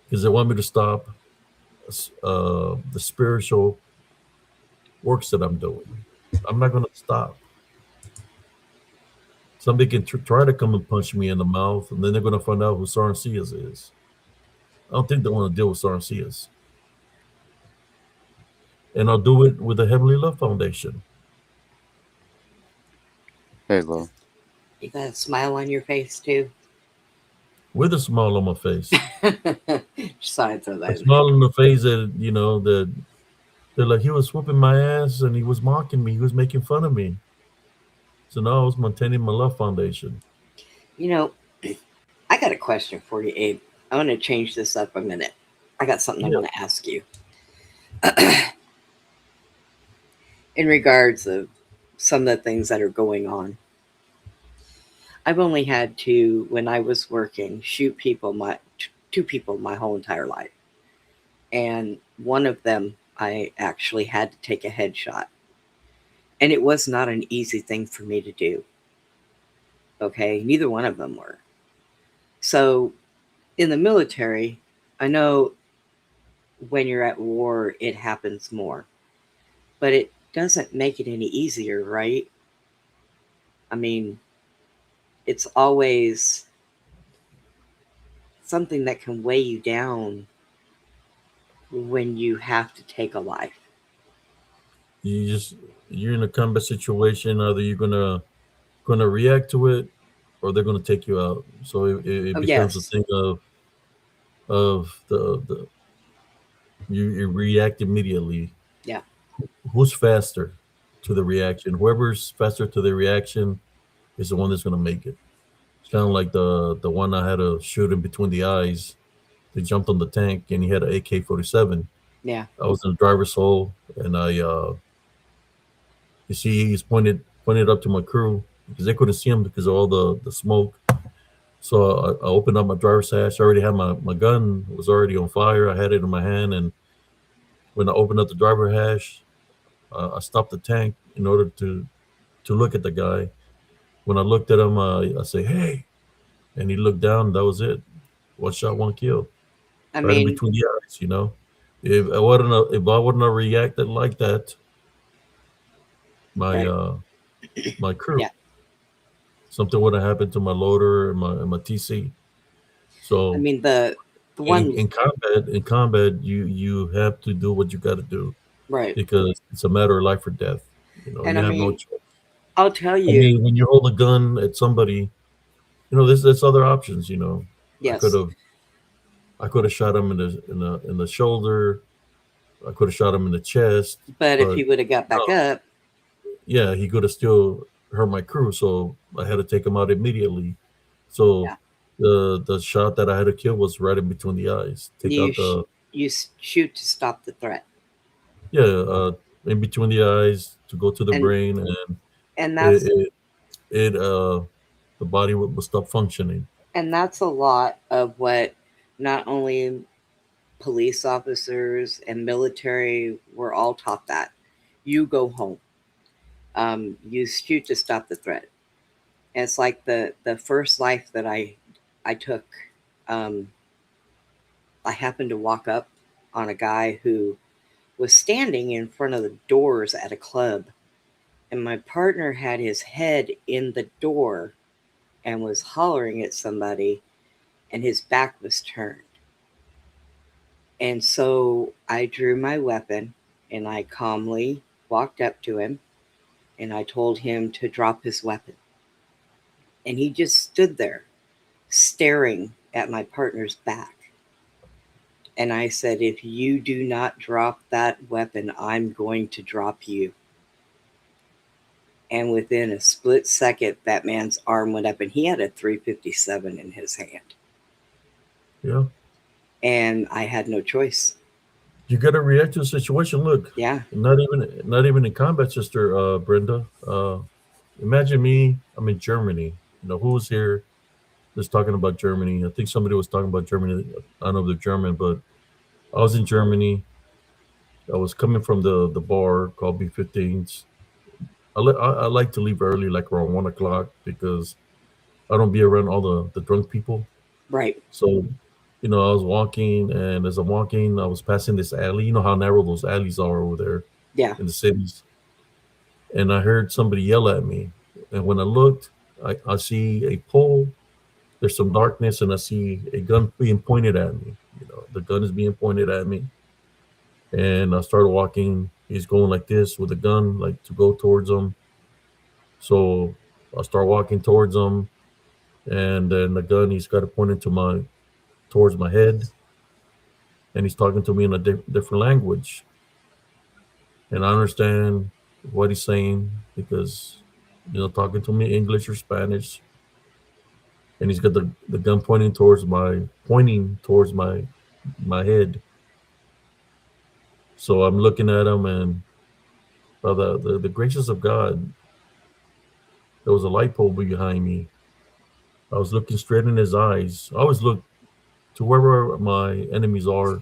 because they want me to stop the spiritual works that I'm doing. I'm not going to stop. Somebody can try to come and punch me in the mouth, and then they're going to find out who Sarncias is. I don't think they want to deal with Sarncias. And I'll do it with the Heavenly Love Foundation. Hey, Lo. You got a smile on your face too? With a smile on my face. Besides of A that. smile on the face that, that they're like, he was whooping my ass and he was mocking me. He was making fun of me. So now I was maintaining my Love Foundation. I got a question for you, Abe. I want to change this up a minute. I got something I want to ask you. In regards of some of the things that are going on. I've only had to, when I was working, shoot two people my whole entire life. And one of them, I actually had to take a headshot. And it was not an easy thing for me to do. Okay, neither one of them were. So in the military, I know when you're at war, it happens more. But it doesn't make it any easier, right? I mean, it's always something that can weigh you down when you have to take a life. You're in a combat situation. Either you're gonna react to it, or they're gonna take you out. So it becomes a thing of of the you react immediately. Yeah. Who's faster to the reaction? Whoever's faster to the reaction is the one that's going to make it. It's kind of like the one I had to shoot in between the eyes. They jumped on the tank and he had an AK-47. Yeah. I was in the driver's hole and you see he's pointed up to my crew because they couldn't see him because of all the smoke. So I opened up my driver's hatch. I already had my gun was already on fire. I had it in my hand, and when I opened up the driver hatch, I stopped the tank in order to look at the guy. When I looked at him, I say, "Hey," and he looked down. That was it. One shot, one kill, I right in mean, between the eyes. If I wouldn't have reacted like that, my right. my crew, Yeah. something would have happened to my loader and my TC. I So mean, the in, one, in combat, you have to do what you got to do right. because it's a matter of life or death. And I You have no mean, choice. I'll tell I you, mean, when you hold a gun at somebody, there's other options. I could yes, have I could have shot him in the shoulder. I could have shot him in the chest, but if but he would have got back no, up, yeah, he could have still hurt my crew. So I had to take him out immediately. So yeah, the shot that I had to kill was right in between the eyes. Take you out sh- the shoot to stop the threat, yeah, in between the eyes to go to the and brain, and and it that's it, it the body would stop functioning. a lot of what not only police officers and military were all taught that you go home, you shoot to stop the threat. And it's like the first life that I took. Um, I happened to walk up on a guy who was standing in front of the doors at a club, and my partner had his head in the door and was hollering at somebody, and his back was turned. And so I drew my weapon and I calmly walked up to him and I told him to drop his weapon. And he just stood there staring at my partner's back. And I said, if you do not drop that weapon, I'm going to drop you. And within a split second, that man's arm went up and he had a 357 in his hand. Yeah, And I had no choice. you got to react to the situation. Look, Yeah, not even in combat, sister Brenda. Imagine me. I'm in Germany. Who was here? Just talking about Germany. I think somebody was talking about Germany. I don't know if they're German, but I was in Germany. I was coming from the bar called B15s. I like to leave early, like around 1 o'clock, because I don't be around all the drunk people. right. So, I was walking, and as I'm walking, I was passing this alley. You know how narrow those alleys are over there Yeah, in the cities. And I heard somebody yell at me. And when I looked, I see a pole. There's some darkness, and I see a gun being pointed at me. The gun is being pointed at me. And I started walking. He's going like this with a gun, like to go towards him. So I start walking towards him, and then the gun he's got it pointed towards my head, and he's talking to me in a different language, and I understand what he's saying because talking to me English or Spanish, and he's got the gun pointing towards my head. So I'm looking at him, and by the gracious of God, there was a light pole behind me. I was looking straight in his eyes. I always look to wherever my enemies are. I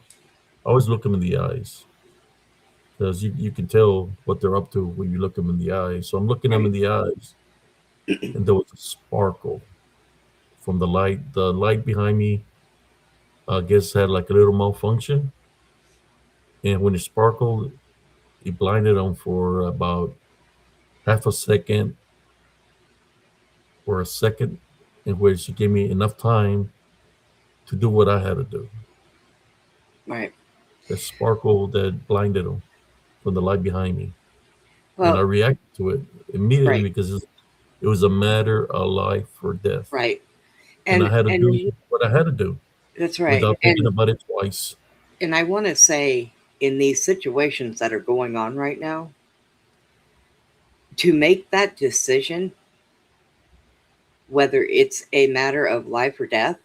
always look them in the eyes because you can tell what they're up to when you look them in the eyes. So I'm looking them in right. the eyes, and there was a sparkle from the light. The light behind me, I guess, had like a little malfunction, and when it sparkled, it blinded them for about half a second or a second, in which it gave me enough time to do what I had to do. Right. The sparkle that blinded them from the light behind me, and I Well, reacted to it immediately right. because it was a matter of life or death, Right. and I had to And do what I had to do. That's right. without thinking about it twice. And I want to say, in these situations that are going on right now, to make that decision, whether it's a matter of life or death,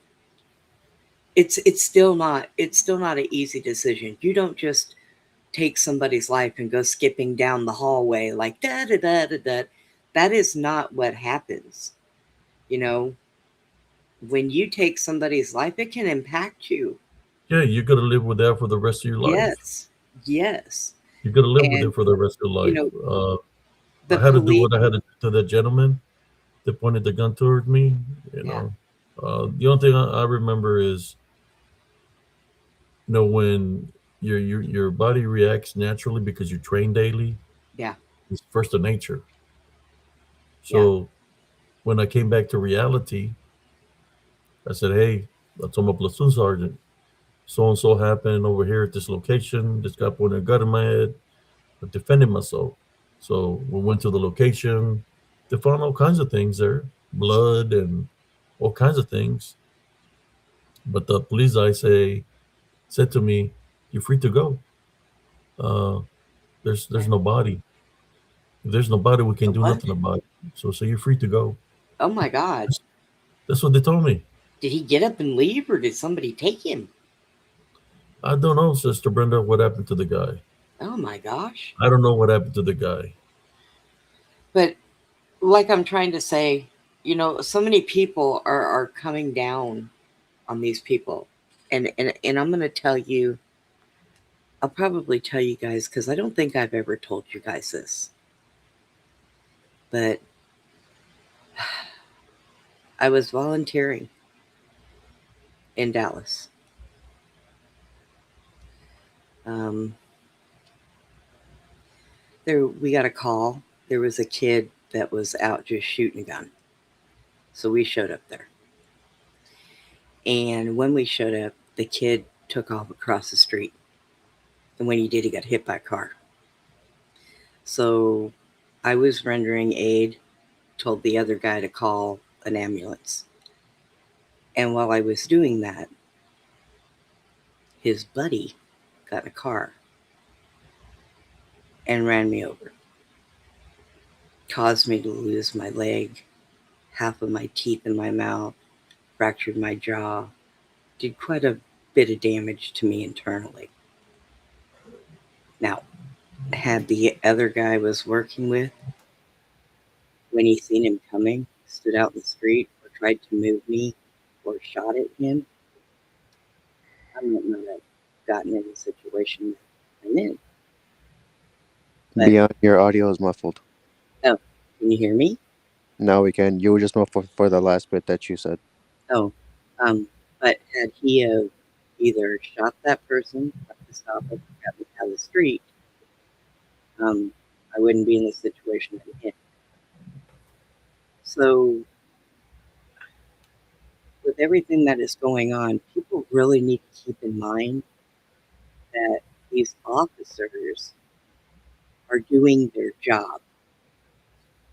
it's still not an easy decision. You don't just take somebody's life and go skipping down the hallway like da da da da da. That is not what happens. You know, when you take somebody's life, it can impact you. Yeah, you got to live with that for the rest of your life. Yes, yes. You got to live with it And for the rest of your you life. know, the I had to do police. what I had to do to that gentleman that pointed the gun toward me. You Yeah, know, the only thing I remember is, when your body reacts naturally because you train daily. yeah, It's first to nature. yeah. So when I came back to reality, I said, "Hey," I told my platoon sergeant, "So and so happened over here at this location. This guy pointed a gun in my head. I defended myself." So we went to the location. They found all kinds of things there, blood and all kinds of things. But the police guy said to me, "You're free to go. Uh, there's no body. If there's no body, we The can do what? nothing about it. So you're free to go." Oh my God. That's what they told me. Did he get up and leave or did somebody take him? I don't know, Sister Brenda, what happened to the guy. Oh my gosh. I don't know what happened to the guy. But like I'm trying to say, so many people are coming down on these people. And I'm going to tell you, I'll probably tell you guys because I don't think I've ever told you guys this. But I was volunteering in Dallas. Um, there we got a call. There was a kid that was out just shooting a gun. So we showed up there. And when we showed up, the kid took off across the street. And when he did, he got hit by a car. So I was rendering aid, told the other guy to call an ambulance. And while I was doing that, his buddy got in a car and ran me over, caused me to lose my leg, half of my teeth in my mouth, fractured my jaw, did quite a bit of damage to me internally. Now, had the other guy I was working with, when he seen him coming, stood out in the street or tried to move me or shot at him, I might not have gotten in the situation that I'm in. But, Beyond, your audio is muffled. oh, can you hear me? Now we can. You were just muffled for the last bit that you said. Oh, but had he either shot that person, got to stop it, got me out of the street, I wouldn't be in the situation I'm in. So, with everything that is going on, people really need to keep in mind that these officers are doing their job.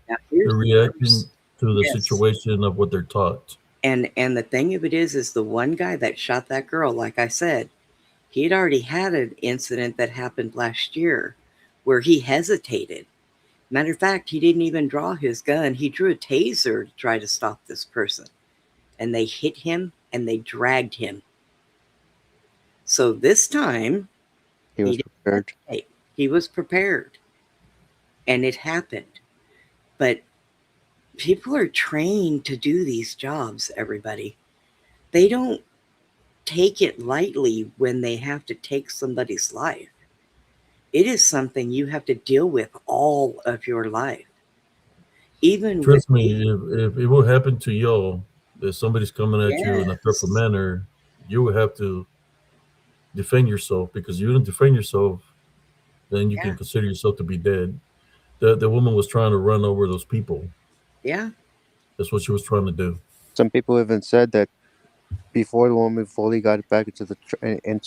Now, here's They're the reacting worst. to the Yes. situation of what they're taught. And the thing of it is the one guy that shot that girl, like I said, he had already had an incident that happened last year where he hesitated. Matter of fact, he didn't even draw his gun. He drew a taser to try to stop this person. And they hit him and they dragged him. So this time, He was he didn't prepared. hesitate. He was prepared. And it happened. But people are trained to do these jobs, everybody. They don't take it lightly when they have to take somebody's life. It is something you have to deal with all of your life. Even with Trust me, if it will happen to y'all, if somebody's coming at you in a threatful yes, manner, you will have to defend yourself, because you don't defend yourself, then you yeah, can consider yourself to be dead. The woman was trying to run over those people. yeah, That's what she was trying to do. Some people even said that before the woman fully got back into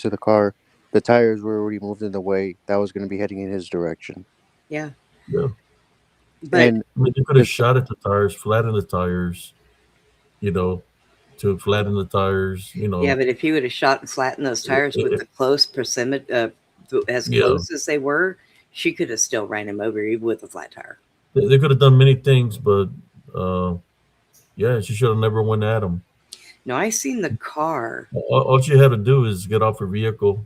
the car, the tires were already moved in the way that was going to be heading in his direction. yeah. Yeah. But And I mean, they could have this, shot at the tires, flattened the tires, you know, to flatten the tires. You know. Yeah, but if he would have shot and flattened those tires with the close persimmon, as Yeah, close as they were, she could have still ran him over even with a flat tire. they could have done many things, but yeah, she should have never went at him. Now I seen the car. All she had to do is get off her vehicle.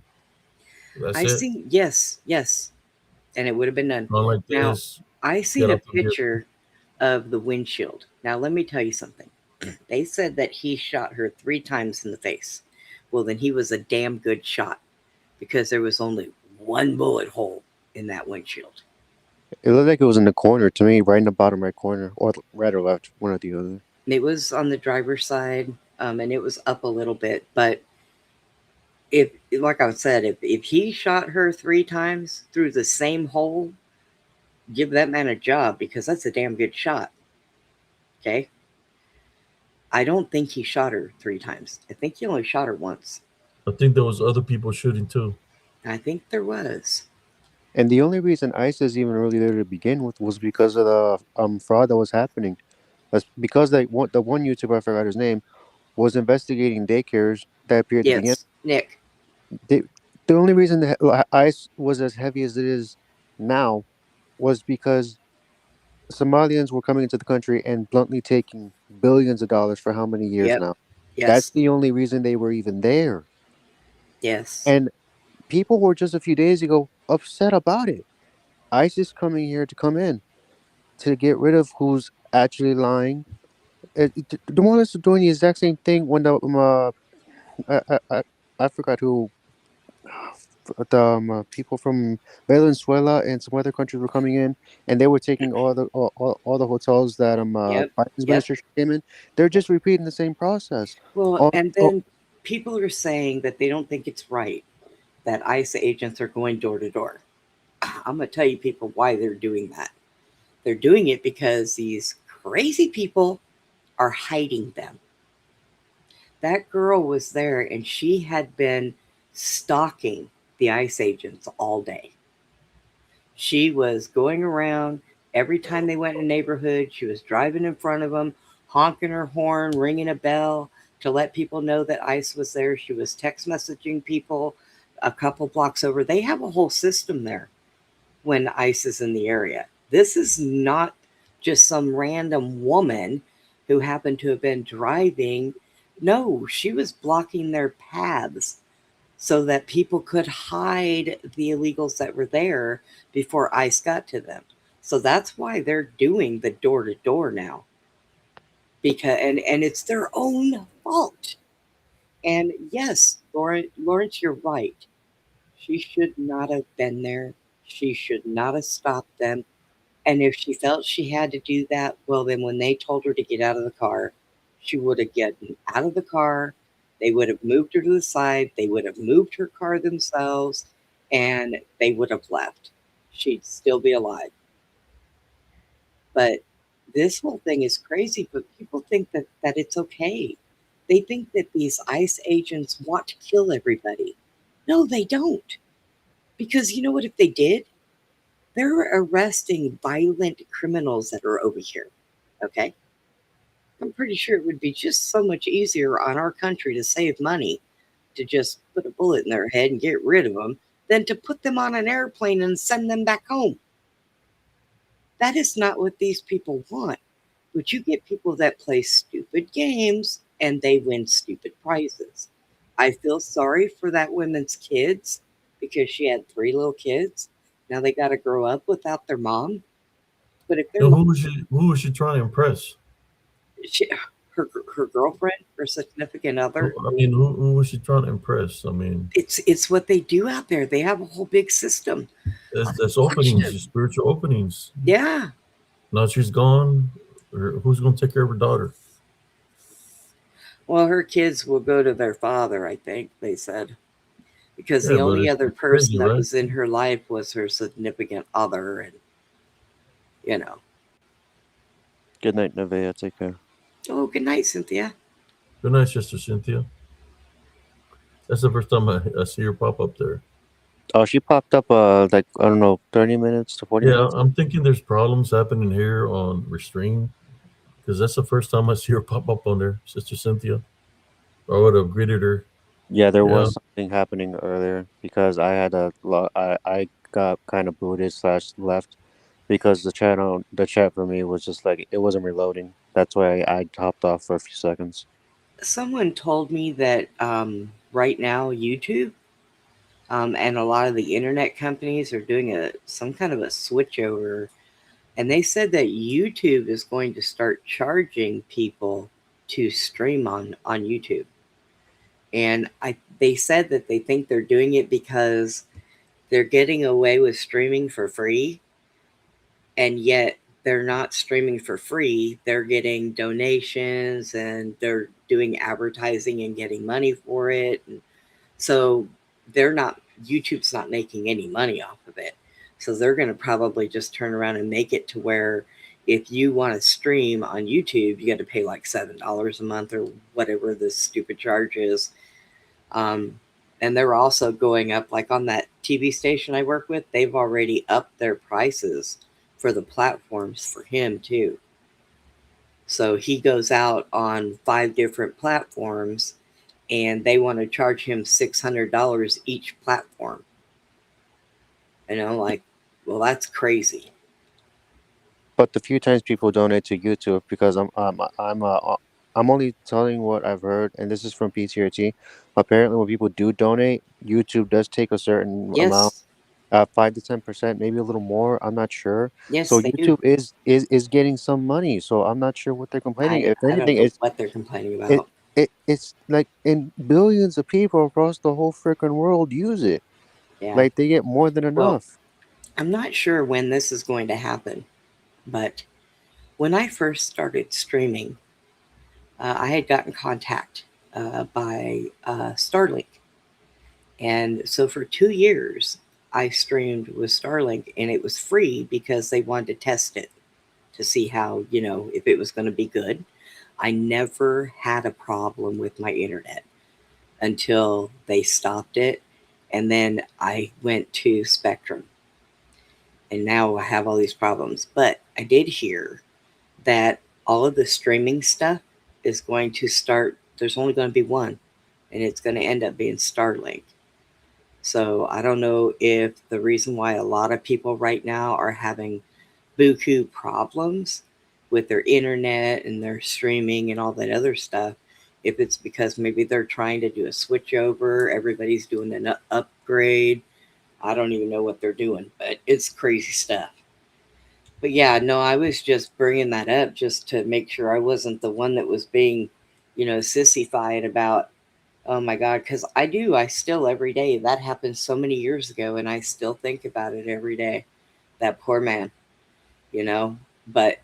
That's I it. seen yes, yes, and it would have been done. Not like Now this. I Get seen a off the vehicle. picture of the windshield. Now let me tell you something. They said that he shot her 3 times in the face. Well, then he was a damn good shot because there was only one bullet hole in that windshield. It looked like it was in the corner to me, right in the bottom right corner, or right or left, one or the other. It was on the driver's side, and it was up a little bit. But if, like I said, if he shot her 3 times through the same hole, give that man a job because that's a damn good shot. Okay. I don't think he shot her 3 times. I think he only shot her once. I think there was other people shooting too. I think there was. And the only reason ICE is even really there to begin with was because of the fraud that was happening. That's because the one YouTuber, I forgot his name, was investigating daycares that appeared to begin. Yes, Nick. The only reason that ICE was as heavy as it is now was because Somalians were coming into the country and bluntly taking billions of dollars for how many years Yep. now? That's Yes. the only reason they were even there. Yes. And people were just a few days ago upset about it. ICE is coming here to come in to get rid of who's actually lying. The one that's doing the exact same thing when I forgot who the people from Venezuela and some other countries were coming in, and they were taking all the hotels that Yep. Biden's Yep. administration came in. They're just repeating the same process. Well, and then people are saying that they don't think it's right that ICE agents are going door to door. I'm going to tell you people why they're doing that. They're doing it because these crazy people are hiding them. That girl was there and she had been stalking the ICE agents all day. She was going around every time they went in a neighborhood. She was driving in front of them, honking her horn, ringing a bell to let people know that ICE was there. She was text messaging people a couple blocks over. They have a whole system there when ICE is in the area. This is not just some random woman who happened to have been driving. No, she was blocking their paths so that people could hide the illegals that were there before ICE got to them. So that's why they're doing the door to door now. Because and it's their own fault. And yes, Lawrence, you're right. She should not have been there. She should not have stopped them. And if she felt she had to do that, well, then when they told her to get out of the car, she would have gotten out of the car. They would have moved her to the side. They would have moved her car themselves, and they would have left. She'd still be alive. But this whole thing is crazy, but people think that it's okay. They think that these ICE agents want to kill everybody. No, they don't. Because you know what, if they did, they're arresting violent criminals that are over here. Okay? I'm pretty sure it would be just so much easier on our country to save money to just put a bullet in their head and get rid of them than to put them on an airplane and send them back home. That is not what these people want. But you get people that play stupid games and they win stupid prizes. I feel sorry for that woman's kids because she had 3 little kids. Now they got to grow up without their mom. But if their So mom, who was she trying to impress? her girlfriend, her significant other, I mean, who was she trying to impress? I mean, it's what they do out there. They have a whole big system. there's openings, spiritual openings. Yeah. Now she's gone. Who's going to take care of her daughter? Well, her kids will go to their father, I think, they said. Because Yeah, the only other it's crazy, person that right? was in her life was her significant other. And, you know. Good night, Nevaeh. Take care. Oh, good night, Cynthia. Good night, Sister Cynthia. That's the first time I see her pop up there. Oh, she popped up like I don't know, 30 minutes to 40 Yeah, minutes. I'm thinking there's problems happening here on Restream because that's the first time I see her pop up on there, Sister Cynthia. I would have greeted her. Yeah, there Yeah. was something happening earlier because I had I got kind of booted slash left because the chat for me was just like it wasn't reloading. That's why I hopped off for a few seconds. Someone told me that right now YouTube and a lot of the internet companies are doing some kind of a switchover, and they said that YouTube is going to start charging people to stream on YouTube. And they said that they think they're doing it because they're getting away with streaming for free, and yet they're not streaming for free. They're getting donations and they're doing advertising and getting money for it. And so they're not, YouTube's not making any money off of it. So they're going to probably just turn around and make it to where if you want to stream on YouTube, you got to pay like $7 a month or whatever the stupid charge is. Um, and they're also going up, like on that TV station I work with, they've already upped their prices for the platforms for him too. So he goes out on 5 different platforms and they want to charge him $600 each platform. Like, well, that's crazy. But the few times people donate to YouTube, because I'm only telling what I've heard, and this is from PTRT. Apparently, when people do donate, YouTube does take a certain amount, Yes, 5 to 10%, maybe a little more. I'm not sure. yes, So they do. YouTube is getting some money. So I'm not sure what they're complaining. If I don't anything, know what they're complaining it about. it's like in billions of people across the whole freaking world use it. Yeah. Like they get more than Well, enough. I'm not sure when this is going to happen, but when I first started streaming, I had gotten contact by Starlink. And so for 2 years, I streamed with Starlink and it was free because they wanted to test it to see how, if it was going to be good. I never had a problem with my internet until they stopped it. And then I went to Spectrum and now I have all these problems. But I did hear that all of the streaming stuff is going to start, there's only going to be one, and it's going to end up being Starlink. So I don't know if the reason why a lot of people right now are having buku problems with their internet and their streaming and all that other stuff, if it's because maybe they're trying to do a switch over, everybody's doing an upgrade. I don't even know what they're doing, but it's crazy stuff. But yeah, no, I was just bringing that up just to make sure I wasn't the one that was being, sissified about, oh my God, because I still every day, that happened so many years ago, and I still think about it every day. That poor man, you know, but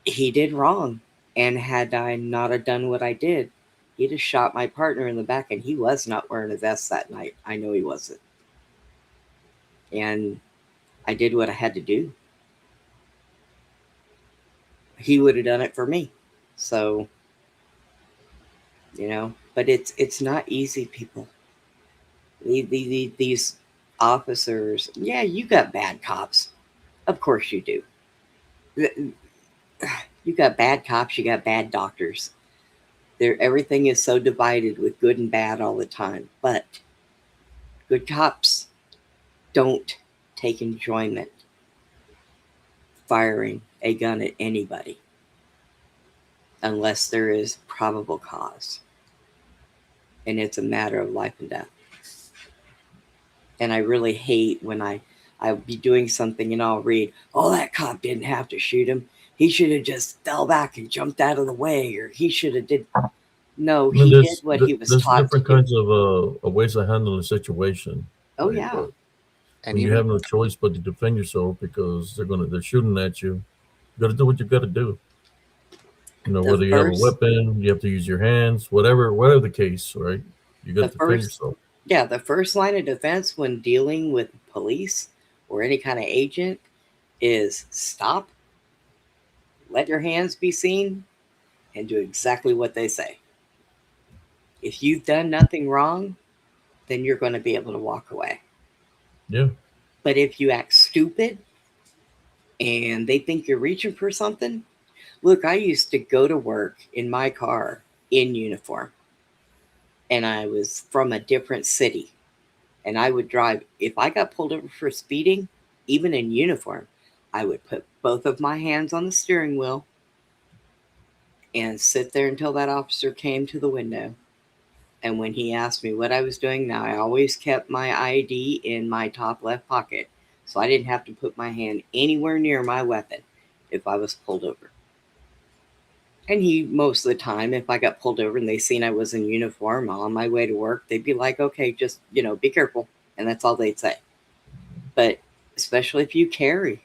he did wrong. And had I not have done what I did, he'd have shot my partner in the back, and he was not wearing a vest that night. I know he wasn't. And I did what I had to do. He would have done it for me. So, but it's not easy, people. These officers, yeah, you got bad cops. Of course you do. You got bad cops, you got bad doctors. Everything is so divided with good and bad all the time. But good cops don't take enjoyment firing a gun at anybody unless there is probable cause and it's a matter of life and death. And I really hate when I'll be doing something and I'll read, "Oh, that cop didn't have to shoot him. He should have just fell back and jumped out of the way, or he should have did." No, I mean, he did what he was there's taught to different do. kinds of ways of handling the situation, Oh right? yeah, But And when you even have no choice but to defend yourself because they're shooting at you, you got to do what you got to do. the Whether you have a first weapon, you have to use your hands, whatever the case, right? You got the to defend first yourself. yeah, the first line of defense when dealing with police or any kind of agent is stop, let your hands be seen, and do exactly what they say. If you've done nothing wrong, then you're going to be able to walk away. Yeah. But if you act stupid and they think you're reaching for something, look, I used to go to work in my car in uniform. and I was from a different city. And I would drive, if I got pulled over for speeding, even in uniform, I would put both of my hands on the steering wheel and sit there until that officer came to the window. And when he asked me what I was doing, now I always kept my ID in my top left pocket. So I didn't have to put my hand anywhere near my weapon if I was pulled over. And he, most of the time, if I got pulled over and they seen I was in uniform on my way to work, they'd be like, okay, just, be careful. And that's all they'd say. But especially if you carry,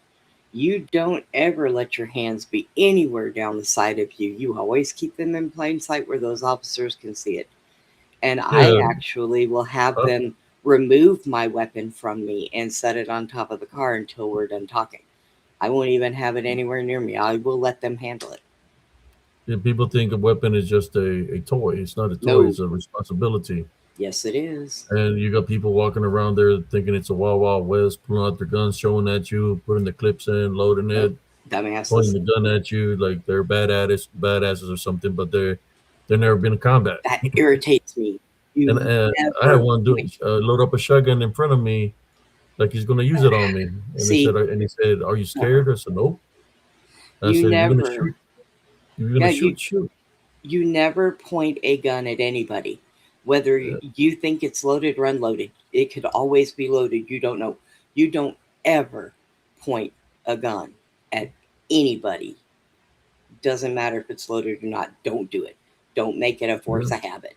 you don't ever let your hands be anywhere down the side of you. You always keep them in plain sight where those officers can see it. And I Yeah. actually will have Uh, them remove my weapon from me and set it on top of the car until we're done talking. I won't even have it anywhere near me. I will let them handle it. yeah, people think a weapon is just a toy. It's not a toy. No, It's a responsibility. yes, it is. And you got people walking around there thinking it's a Wild Wild West, pulling out their guns, showing at you, putting the clips in, loading Nope, it, pointing dumbasses. the gun at you like they're badasses or something. But they're never been in combat. That irritates me. And You I had never one point. load up a shotgun in front of me, like he's gonna use it on me. See, And he said, "Are you uh-uh. scared?" I said, "Nope." I You said, "You're gonna never, shoot. You're gonna yeah, shoot. Shoot." you never point a gun at anybody, whether Yeah, you think it's loaded or unloaded. It could always be loaded. You don't know. You don't ever point a gun at anybody. Doesn't matter if it's loaded or not. Don't do it. Don't make it a yeah. force of habit.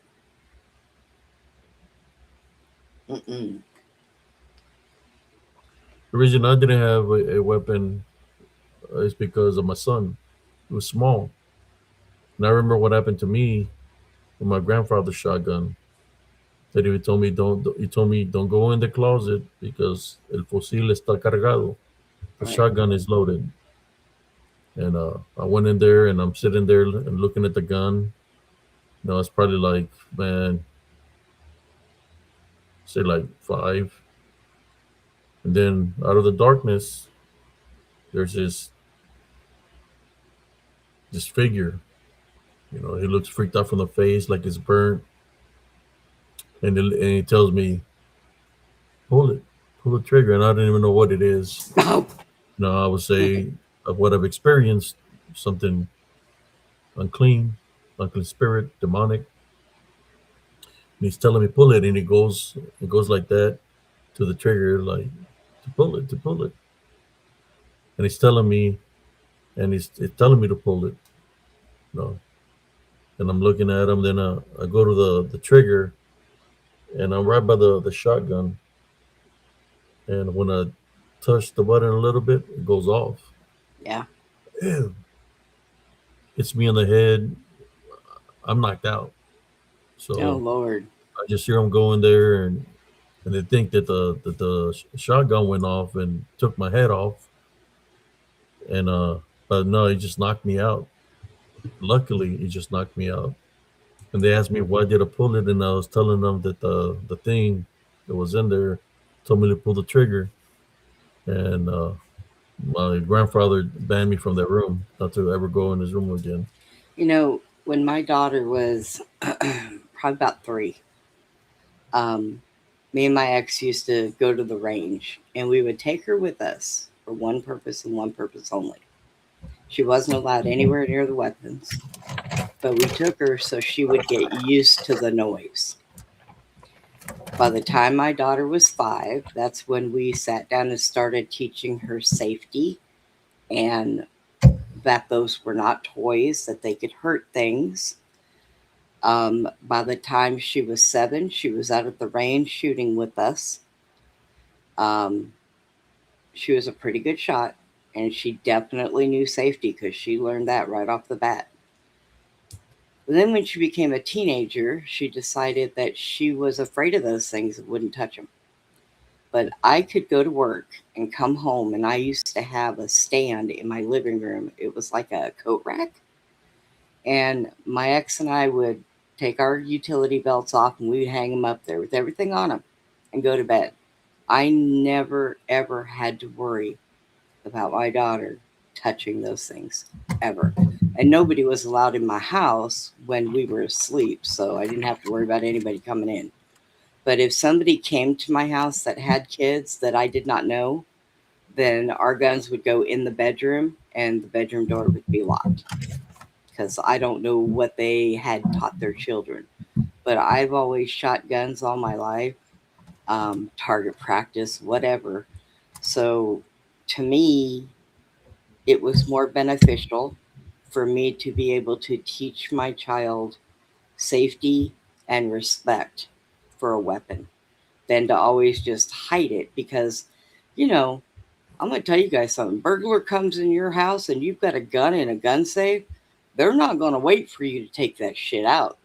Mm-mm. The reason I didn't have a weapon is because of my son. He was small, and I remember what happened to me with my grandfather's shotgun. That he told me don't go in the closet because el fusil está cargado. The Right. shotgun is loaded. And I went in there and I'm sitting there and looking at the gun. It's probably like, man, say like 5. And then out of the darkness, there's this figure. He looks freaked out from the face, like it's burnt. And he tells me, pull it, pull the trigger. And I didn't even know what it is. Oh, I would say of what I've experienced, something unclean, unclean spirit, demonic. And he's telling me pull it, and it goes like that to the trigger, like to pull it. And he's telling me, and he's telling me to pull it. No, and I'm looking at him. Then I go to the trigger, and I'm right by the shotgun. And when I touch the button a little bit, it goes off. yeah. Ew. Hits me in the head. I'm knocked out. Oh, So Lord. I just hear him going there, and they think that the shotgun went off and took my head off, and but no, it just knocked me out. Luckily, it just knocked me out. And they asked me why did I pull it, and I was telling them that the thing that was in there told me to pull the trigger, and my grandfather banned me from that room, not to ever go in his room again. When my daughter was probably about 3, um, me and my ex used to go to the range, and we would take her with us for one purpose and one purpose only. She wasn't allowed anywhere near the weapons, but we took her so she would get used to the noise. By the time my daughter was 5, that's when we sat down and started teaching her safety and that those were not toys, that they could hurt things. By the time she was 7, she was out at the range shooting with us. Um, she was a pretty good shot, and she definitely knew safety because she learned that right off the bat. But then, when she became a teenager, she decided that she was afraid of those things and wouldn't touch them. But I could go to work and come home, and I used to have a stand in my living room. It was like a coat rack. And my ex and I would take our utility belts off and we would hang them up there with everything on them and go to bed. I never, ever had to worry about my daughter touching those things ever. And nobody was allowed in my house when we were asleep, so I didn't have to worry about anybody coming in. But if somebody came to my house that had kids that I did not know, then our guns would go in the bedroom and the bedroom door would be locked because I don't know what they had taught their children. But I've always shot guns all my life, target practice, whatever. So to me, it was more beneficial for me to be able to teach my child safety and respect for a weapon than to always just hide it because, you know, I'm going to tell you guys something. Burglar comes in your house and you've got a gun in a gun safe, they're not going to wait for you to take that shit out.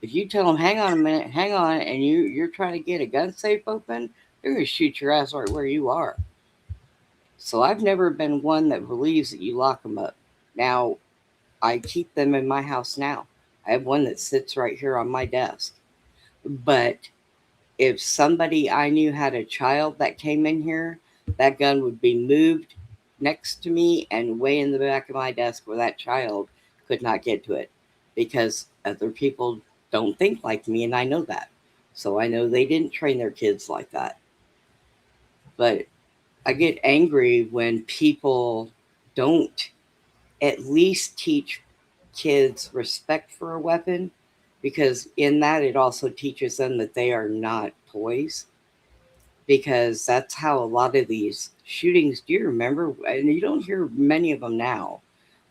If you tell them, hang on a minute, hang on, and you're trying to get a gun safe open, they're going to shoot your ass right where you are. So I've never been one that believes that you lock them up. Now, I keep them in my house now. I have one that sits right here on my desk. But if somebody I knew had a child that came in here, that gun would be moved next to me and way in the back of my desk where that child could not get to it because other people don't think like me, and I know that. So I know they didn't train their kids like that. But I get angry when people don't at least teach kids respect for a weapon because in that it also teaches them that they are not toys because that's how a lot of these shootings, do you remember, and you don't hear many of them now,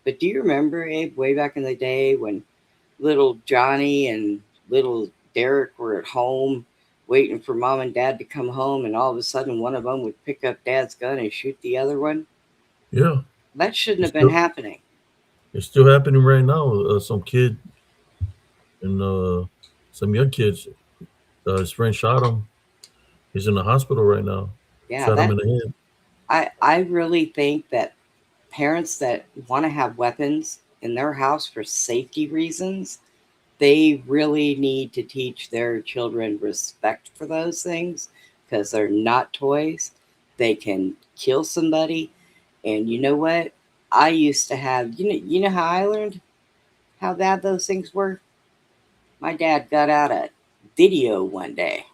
but do you remember, Abe, way back in the day when little Johnny and little Derek were at home waiting for mom and dad to come home, and all of a sudden one of them would pick up dad's gun and shoot the other one? Yeah, That shouldn't it's have been still happening. it's still happening right now. Some kid and some young kids, his friend shot him. He's in the hospital right now. Yeah, Shot him that in the head. I really think that parents that want to have weapons in their house for safety reasons, they really need to teach their children respect for those things because they're not toys. They can kill somebody. And you know what? I used to have, you know how I learned how bad those things were? My dad got out a video one day,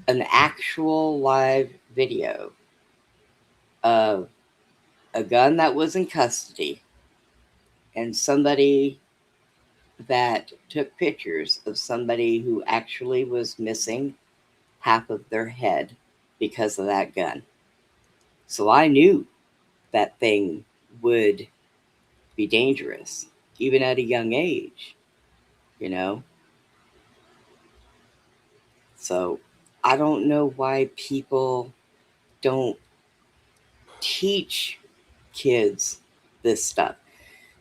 an actual live video of a gun that was in custody and somebody that took pictures of somebody who actually was missing half of their head because of that gun. So I knew that thing would be dangerous, even at a young age, you know? So I don't know why people don't teach kids this stuff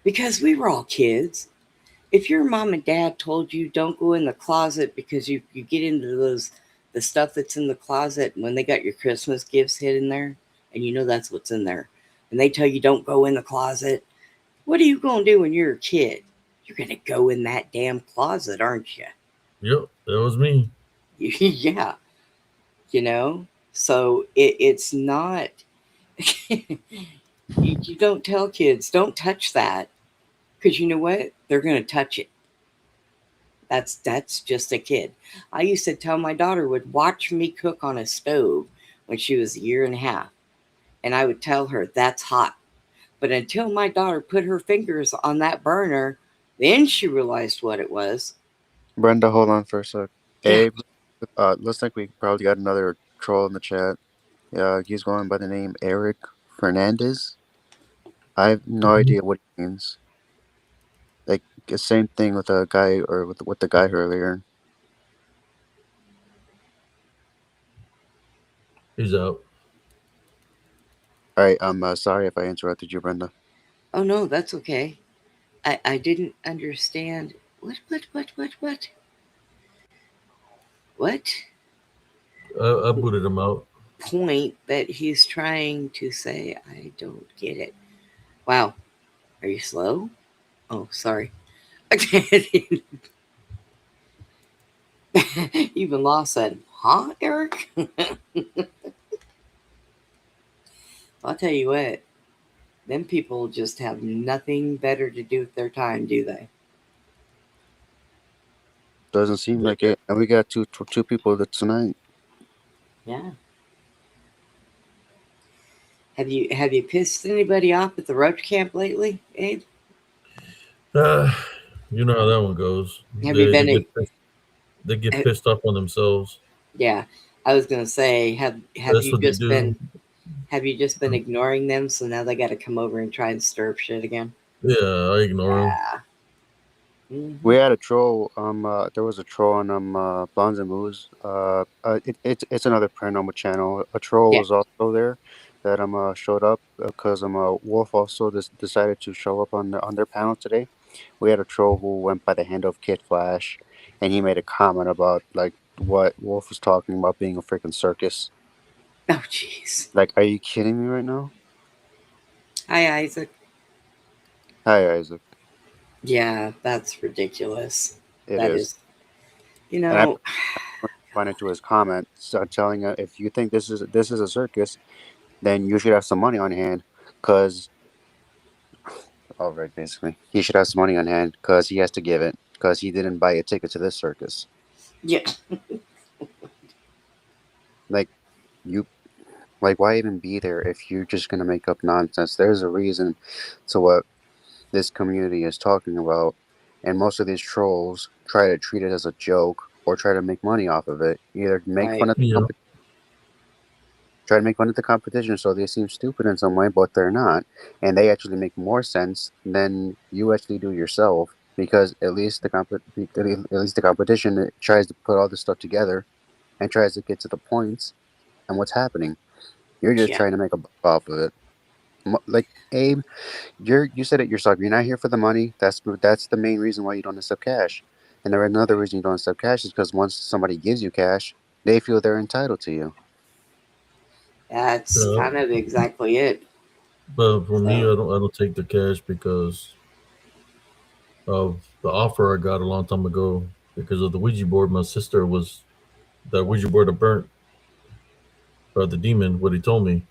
because we were all kids. If your mom and dad told you don't go in the closet because you get into the stuff that's in the closet when they got your Christmas gifts hid in there and you know that's what's in there, and they tell you don't go in the closet, what are you gonna do when you're a kid? You're gonna go in that damn closet, aren't you? Yep, that was me. Yeah, you know. So it's not. You don't tell kids don't touch that because you know what, they're gonna touch it. That's just a kid. I used to tell my daughter would watch me cook on a stove when she was a year and a half, and I would tell her that's hot. But until my daughter put her fingers on that burner, then she realized what it was. Brenda, hold on for a sec. Yeah, Abe, looks like we probably got another troll in the chat. Yeah, he's going by the name Eric Fernandez. I have no Mhm. idea what he means. Like the same thing with a guy or with the guy earlier. He's out. All right, I'm sorry if I interrupted you, Brenda. oh no, that's okay. I didn't understand. What I booted him out. point that he's trying to say? I don't get it. Wow, are you slow? Oh, sorry. Even Law said, huh, Eric? I'll tell you what. Them people just have nothing better to do with their time, do they? Doesn't seem like it. And we got two people that tonight. Yeah. Have you pissed anybody off at the roach camp lately, Abe? Uh, you know how that one goes. Have you They been? get they get Uh, pissed off on themselves. yeah, I was gonna say, have That's you what they just do. been have you just been ignoring them? So now they got to come over and try and stir up shit again. Yeah, I ignore them. Yeah. Hmm. We had a troll. There was a troll on Bonds and Moves. It's another paranormal channel. A troll Yeah. was also there that showed up because Wolf also decided to show up on their panel today. We had a troll who went by the hand of Kid Flash, and he made a comment about like what Wolf was talking about being a freaking circus. Oh, jeez. Like, are you kidding me right now? Hi, Isaac. Hi, Isaac. Yeah, that's ridiculous. It That is, is, you and I know, responded to his comment, so telling if you think this is a circus, then you should have some money on hand, cause all right, basically, he should have some money on hand, cause he has to give it, cause he didn't buy a ticket to this circus. yeah, Like you, like why even be there if you're just gonna make up nonsense? There's a reason to what this community is talking about, and most of these trolls try to treat it as a joke or try to make money off of it. Either make fun right. of Yeah, try to make fun of the competition so they seem stupid in some way, but they're not. And they actually make more sense than you actually do yourself because at least the competition tries to put all this stuff together and tries to get to the points and what's happening. You're just Yeah, trying to make a buck off of it. Like Abe, you said it yourself. You're not here for the money. That's the main reason why you don't accept cash. And there another reason you don't accept cash is because once somebody gives you cash, they feel they're entitled to you. that's yeah. kind of exactly it. But for me, So, I don't take the cash because of the offer I got a long time ago. Because of the Ouija board, my sister was that Ouija board I burnt by the demon. What he told me,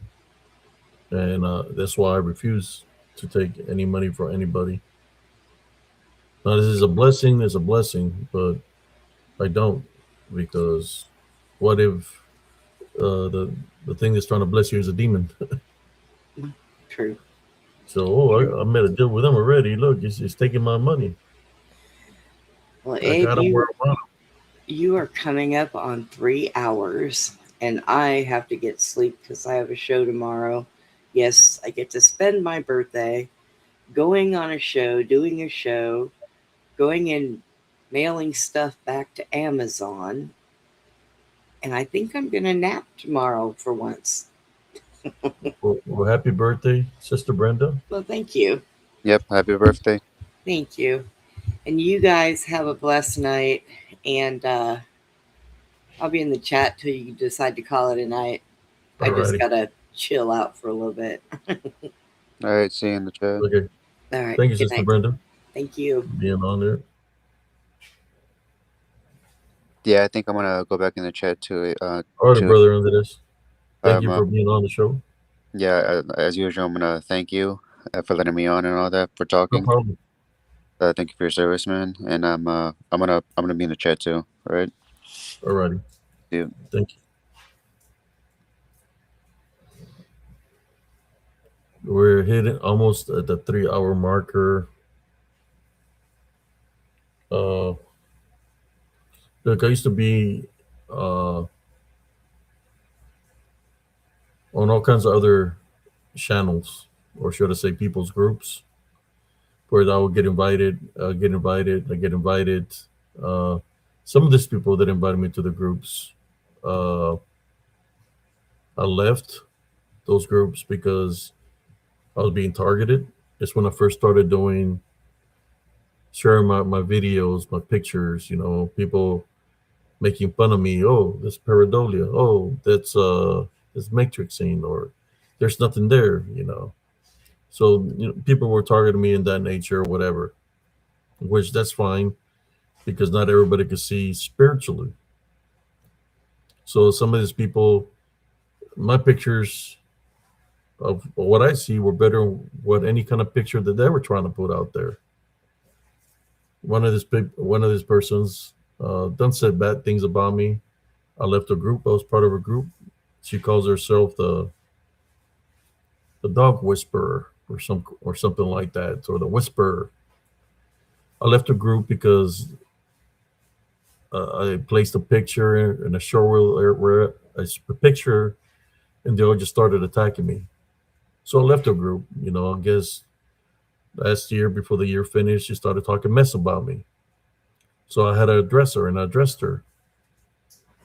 and that's why I refuse to take any money from anybody. Now, this is a blessing. It's a blessing, but I don't because what if the thing that's trying to bless you is a demon? true. So, True. I made a deal with him already. Look, it's taking my money. Well, I Abe, got him where you I want you are coming up on 3 hours, and I have to get sleep because I have a show tomorrow. Yes, I get to spend my birthday going on a show, doing a show, going and mailing stuff back to Amazon, and I think I'm gonna nap tomorrow for once. him. Well, happy birthday, Sister Brenda. Well, thank you. Yep, happy birthday. Thank you. And you guys have a blessed night. And I'll be in the chat till you decide to call it a night. I just Alrighty. gotta chill out for a little bit. All right, see you in the chat. Okay. All right. Thank you, Good Sister night. Brenda, Thank you. for being on there. Yeah, I think I'm gonna go back in the chat to All right, to brother Andres. Thank um you uh, for being on the show. yeah, as usual, I'm gonna thank you for letting me on and all that for No talking. problem. Thank you for your service, man. And I'm gonna be in the chat too. All right. Alrighty. See you. Thank you. We're hitting almost at the 3 hour marker. Uh, look, I used to be on all kinds of other channels, or should I say, people's groups, where I would I get invited. Uh, some of these people that invited me to the groups, uh, I left those groups because I was being targeted. It's when I first started doing sharing my videos, my pictures, people making fun of me. Oh, that's pareidolia. Oh, that's matrix scene, or there's nothing there. So people were targeting me in that nature or whatever, which that's fine because not everybody can see spiritually. So some of these people, my pictures of what I see were better than what any kind of picture that they were trying to put out there. One of these persons done said bad things about me. I left a group. I was part of a group. She calls herself the dog whisperer or something like that, or the whisperer. I left the group because I placed a picture in a showreel where a picture, and they all just started attacking me. So I left the group. I guess last year before the year finished, she started talking mess about me. So I had to address her, and I addressed her.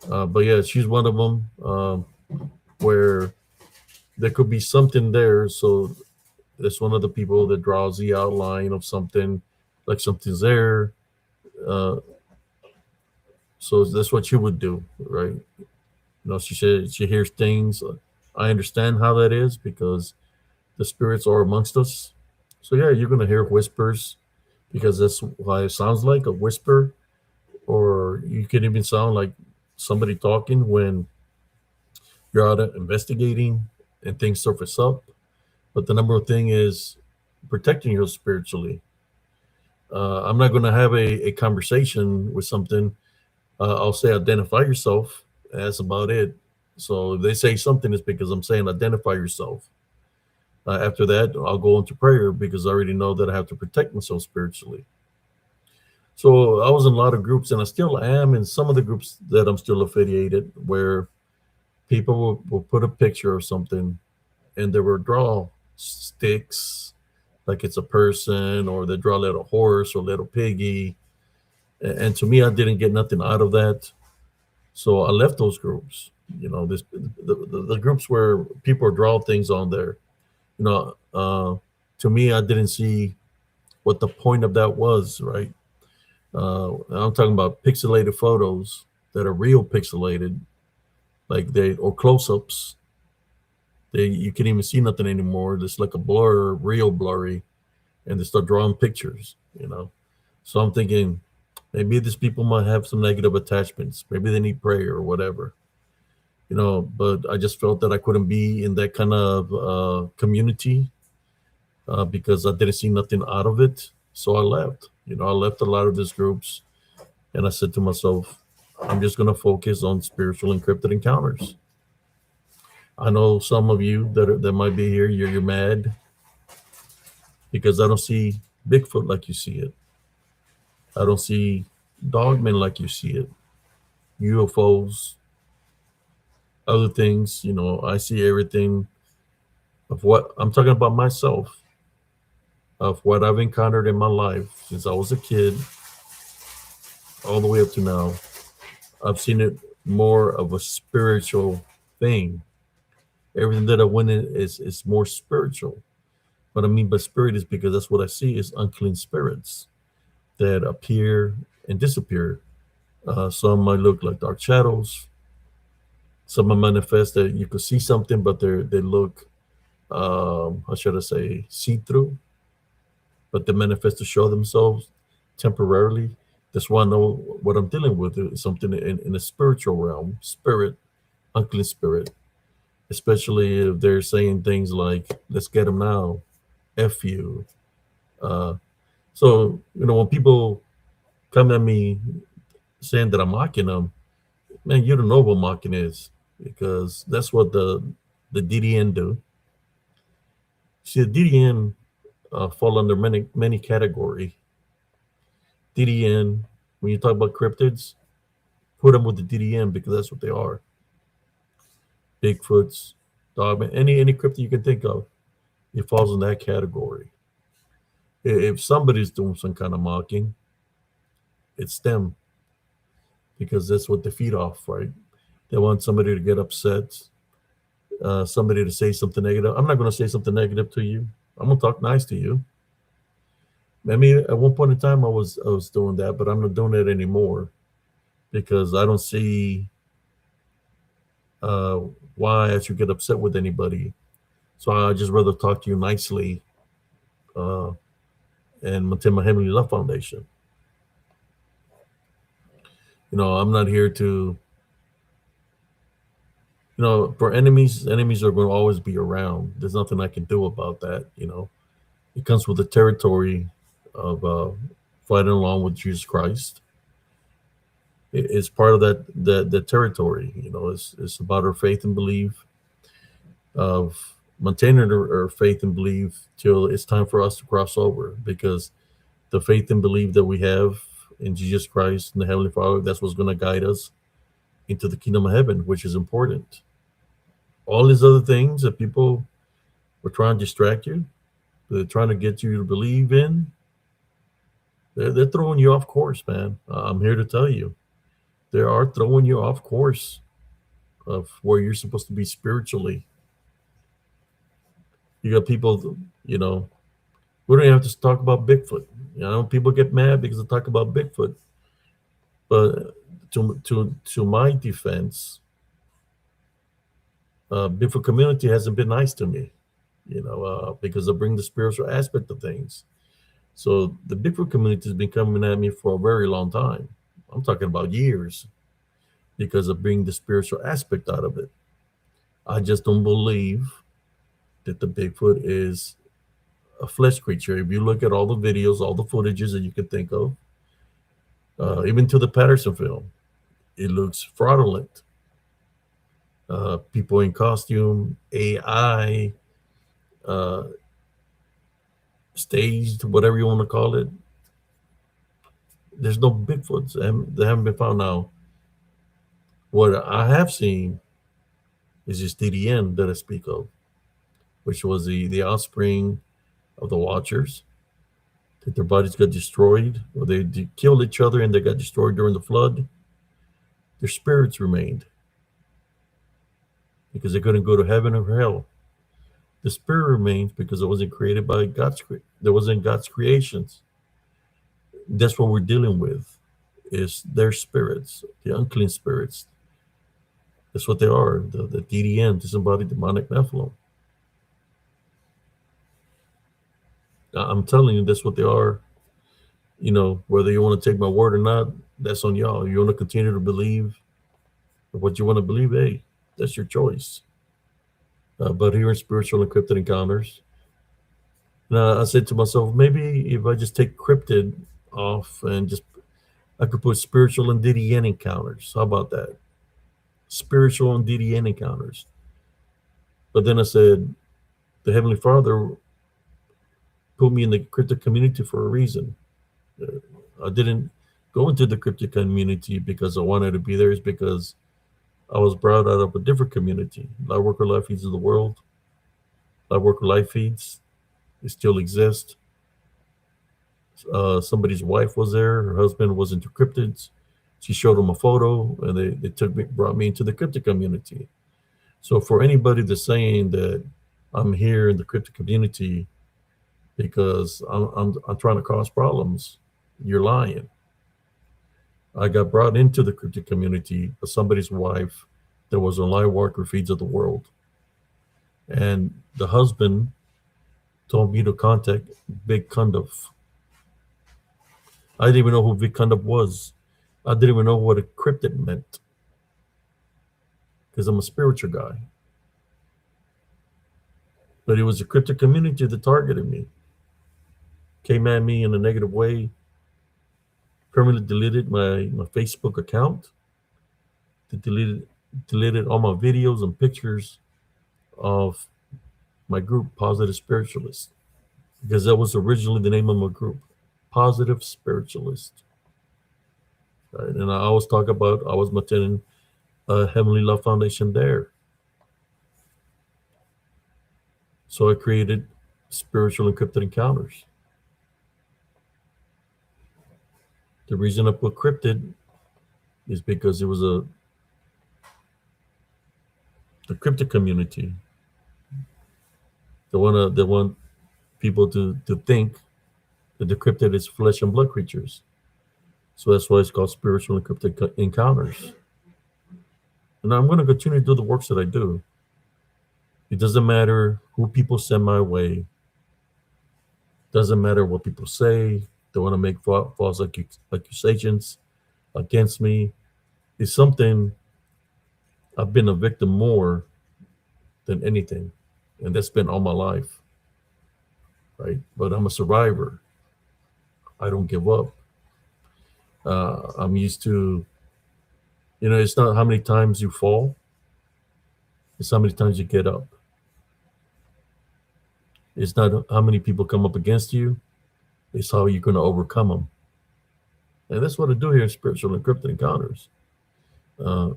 But yeah, she's one of them where there could be something there. So it's one of the people that draws the outline of something, like something's there. Uh, so that's what she would do, right? She said she hears things. I understand how that is because the spirits are amongst us. So yeah, you're gonna hear whispers because that's why it sounds like a whisper, or you can even sound like somebody talking when you're out investigating and things surface up. But the number one thing is protecting yourself spiritually. I'm not going to have a conversation with something. I'll say identify yourself. That's about it. So if they say something, it's because I'm saying identify yourself. After that, I'll go into prayer because I already know that I have to protect myself spiritually. So I was in a lot of groups, and I still am in some of the groups that I'm still affiliated, where people will put a picture of something, and they will draw sticks like it's a person, or they draw a little horse or little piggy. And to me, I didn't get nothing out of that. So I left those groups. The groups where people draw things on there. You know, to me, I didn't see what the point of that was. Right. I'm talking about pixelated photos that are real pixelated, like they or close-ups. You can't even see nothing anymore. It's like a blur, real blurry, and they start drawing pictures. So I'm thinking maybe these people might have some negative attachments. Maybe they need prayer or whatever. But I just felt that I couldn't be in that kind of community because I didn't see nothing out of it. So I left. I left a lot of these groups, and I said to myself, I'm just going to focus on spiritual encrypted encounters. I know some of you that might be here, you're mad because I don't see Bigfoot like you see it. I don't see dogmen like you see it. UFOs, other things. I see everything of what I'm talking about myself, of what I've encountered in my life since I was a kid all the way up to now. I've seen it more of a spiritual thing. Everything that I went in is more spiritual. What I mean by spirit is because that's what I see is unclean spirits that appear and disappear. Some might look like dark shadows. Some might manifest that you could see something, but they look, how should I say, see through. But they manifest to show themselves temporarily. That's why I know what I'm dealing with is something in the spiritual realm, spirit, unclean spirit. Especially if they're saying things like, "Let's get them now," "F you." Uh, so when people come at me saying that I'm mocking them, man, you don't know what mocking is because that's what the DDN do. See, the DDN fall under many category. DDN, when you talk about cryptids, put them with the DDN because that's what they are. Bigfoots, dogman, any cryptid you can think of, it falls in that category. If somebody's doing some kind of mocking, it's them because that's what they feed off, right? They want somebody to get upset, somebody to say something negative. I'm not going to say something negative to you. I'm going to talk nice to you. I mean, at one point in time, I was doing that, but I'm not doing it anymore because I don't see uh, why I should get upset with anybody. So I just rather talk to you nicely uh, and maintain my Heavenly Love Foundation. I'm not here to You know, for enemies, enemies are going to always be around. There's nothing I can do about that. You know, it comes with the territory of fighting along with Jesus Christ. It's part of that territory. You know, it's about our faith and belief of maintaining our faith and belief till it's time for us to cross over, because the faith and belief that we have in Jesus Christ and the Heavenly Father, that's what's going to guide us into the kingdom of heaven, which is important. All these other things that people were trying to distract you, they're trying to get you to believe in, they're throwing you off course, man. I'm here to tell you, they are throwing you off course of where you're supposed to be spiritually. You got people, you know, we don't even have to talk about Bigfoot. You know, people get mad because I talk about Bigfoot. But to my defense, Bigfoot community hasn't been nice to me, you know, because I bring the spiritual aspect of things. So the Bigfoot community has been coming at me for a very long time. I'm talking about years, because of bringing the spiritual aspect out of it. I just don't believe that the Bigfoot is a flesh creature. If you look at all the videos, all the footages that you can think of, even to the Patterson film, it looks fraudulent. People in costume, AI, uh, staged, whatever you want to call it. There's no Bigfoots. They haven't been found now. What I have seen is this DDN that I speak of, which was the offspring of the Watchers, that their bodies got destroyed, or they killed each other and they got destroyed during the flood. Their spirits remained because they couldn't go to heaven or hell. The spirit remains because it wasn't created by God's. There wasn't God's creations. That's what we're dealing with. Is their spirits, the unclean spirits. That's what they are. The DDN, disembodied demonic Nephilim. I'm telling you, that's what they are. You know, whether you want to take my word or not, that's on y'all. You want to continue to believe what you want to believe, hey, that's your choice. But here in Spiritual Encrypted Encounters, I said to myself, maybe if I just take cryptid off and just I could put spiritual and DDN encounters. How about that? Spiritual and DDN encounters. But then I said, the Heavenly Father put me in the cryptid community for a reason. I didn't go into the cryptid community because I wanted to be there. It's because I was brought out of a different community. Lightworker Life Feeds of the World. Lightworker Life Feeds. They still exist. Somebody's wife was there. Her husband was into cryptids. She showed them a photo, and they brought me into the cryptid community. So for anybody that's saying that I'm here in the cryptid community because I'm trying to cause problems, you're lying. I got brought into the cryptid community by somebody's wife that was on Lightworker Feeds of the World, and the husband told me to contact Big Kunduf. I didn't even know who Big Kunduf was. I didn't even know what a cryptid meant because I'm a spiritual guy. But it was the cryptid community that targeted me, came at me in a negative way, permanently deleted my Facebook account, they deleted all my videos and pictures of my group, Positive Spiritualist, because that was originally the name of my group, Positive Spiritualist. Right? And I always talk about I was maintaining a Heavenly Love Foundation there. So I created Spiritual Encrypted Encounters. The reason I put cryptid is because it was the cryptid community. They want people to think that the cryptid is flesh and blood creatures. So that's why it's called Spiritual Encrypted Encounters. And I'm going to continue to do the works that I do. It doesn't matter who people send my way. Doesn't matter what people say. They want to make false accusations against me. It's something I've been a victim more than anything, and that's been all my life, right? But I'm a survivor. I don't give up. I'm used to, it's not how many times you fall, it's how many times you get up. It's not how many people come up against you, it's how you're going to overcome them. And that's what I do here in Spiritual Encrypted Encounters. Uh,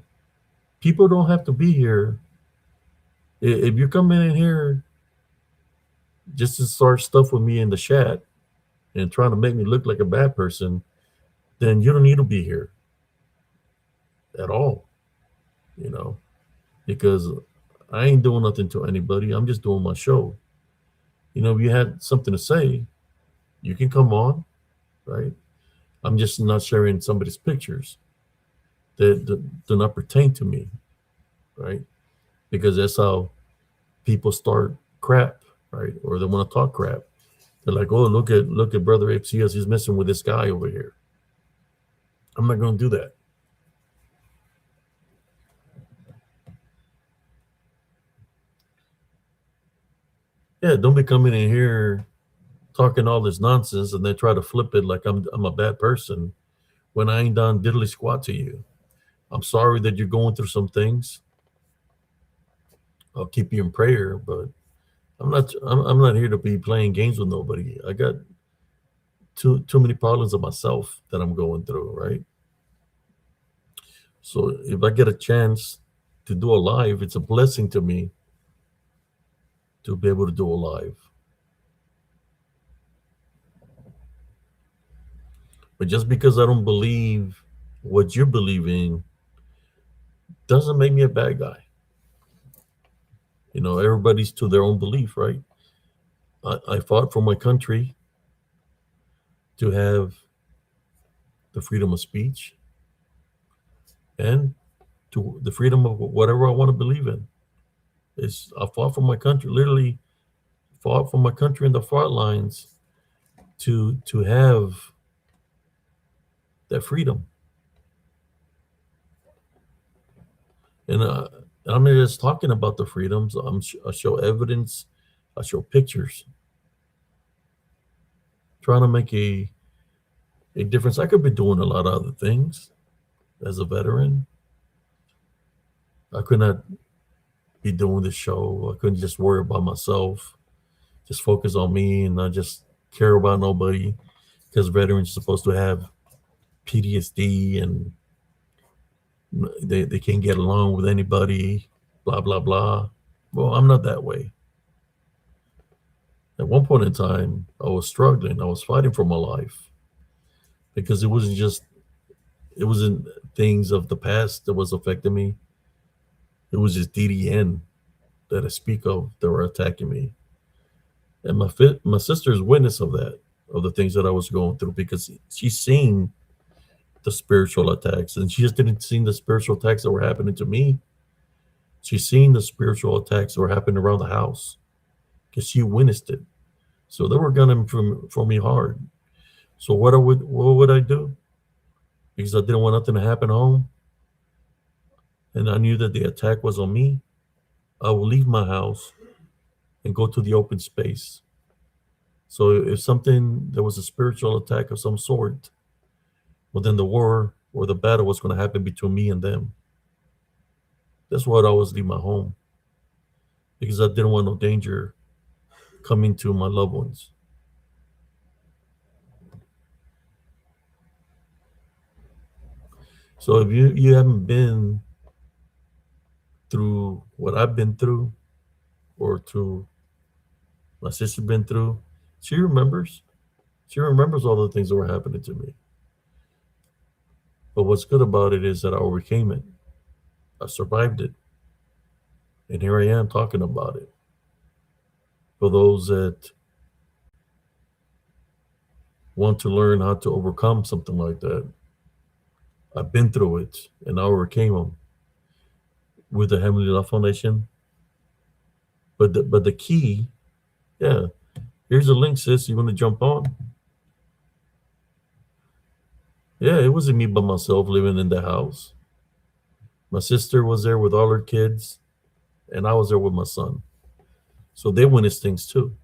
People don't have to be here. If you're coming in here just to start stuff with me in the chat and trying to make me look like a bad person, then you don't need to be here at all, you know, because I ain't doing nothing to anybody. I'm just doing my show. If you had something to say, you can come on, right? I'm just not sharing somebody's pictures that do not pertain to me, right? Because that's how people start crap, right? Or they want to talk crap. They're like, oh, look at Brother HCS, he's messing with this guy over here. I'm not going to do that. Yeah, don't be coming in here talking all this nonsense and then try to flip it like I'm a bad person when I ain't done diddly squat to you. I'm sorry that you're going through some things. I'll keep you in prayer, but I'm not here to be playing games with nobody. I got too many problems of myself that I'm going through, right? So if I get a chance to do a live, it's a blessing to me to be able to do a live. But just because I don't believe what you believe in doesn't make me a bad guy. Everybody's to their own belief, right? I fought for my country to have the freedom of speech and to the freedom of whatever I want to believe in. I fought for my country, literally fought for my country in the front lines to have that freedom. And I'm not just talking about the freedoms. I show evidence. I show pictures. Trying to make a difference. I could be doing a lot of other things as a veteran. I could not be doing this show. I couldn't just worry about myself, just focus on me and not just care about nobody, because veterans are supposed to have PTSD and they can't get along with anybody, blah, blah, blah. Well, I'm not that way. At one point in time, I was struggling. I was fighting for my life because it wasn't things of the past that was affecting me. It was just DDN that I speak of that were attacking me. And my sister is witness of that, of the things that I was going through, because she's seen the spiritual attacks, and she just didn't see the spiritual attacks that were happening to me. She's seen the spiritual attacks that were happening around the house because she witnessed it. So they were gunning for me hard. So what would I do? Because I didn't want nothing to happen home, and I knew that the attack was on me, I would leave my house and go to the open space. So if there was a spiritual attack of some sort, well, then the war or the battle was going to happen between me and them. That's why I'd always leave my home, because I didn't want no danger coming to my loved ones. So if you haven't been through what I've been through, or through my sister's been through, she remembers. She remembers all the things that were happening to me. But what's good about it is that I overcame it. I survived it. And here I am talking about it. For those that want to learn how to overcome something like that, I've been through it and I overcame them with the Heavenly Love Foundation. But the key, yeah, here's a link, sis. You want to jump on? Yeah, it wasn't me by myself living in the house. My sister was there with all her kids, and I was there with my son. So they witnessed things too.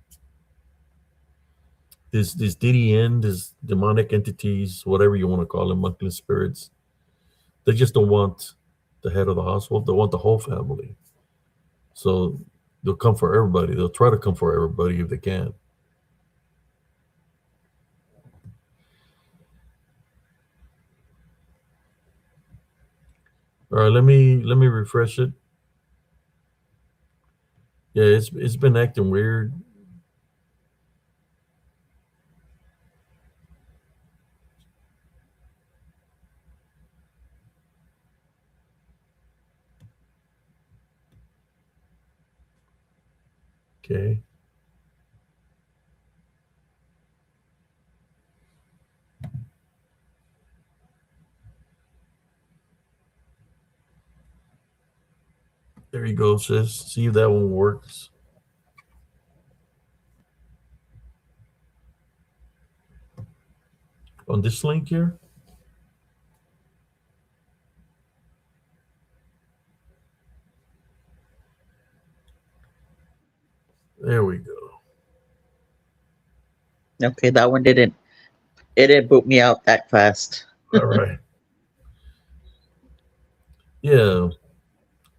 This DDN, this demonic entities, whatever you want to call them, monthly spirits, they just don't want the head of the household. They want the whole family. So they'll come for everybody. They'll try to come for everybody if they can. All right, let me refresh it. Yeah, it's been acting weird. Okay. There you go, sis. See if that one works. On this link here. There we go. Okay, that one didn't. It didn't boot me out that fast. All right. Yeah.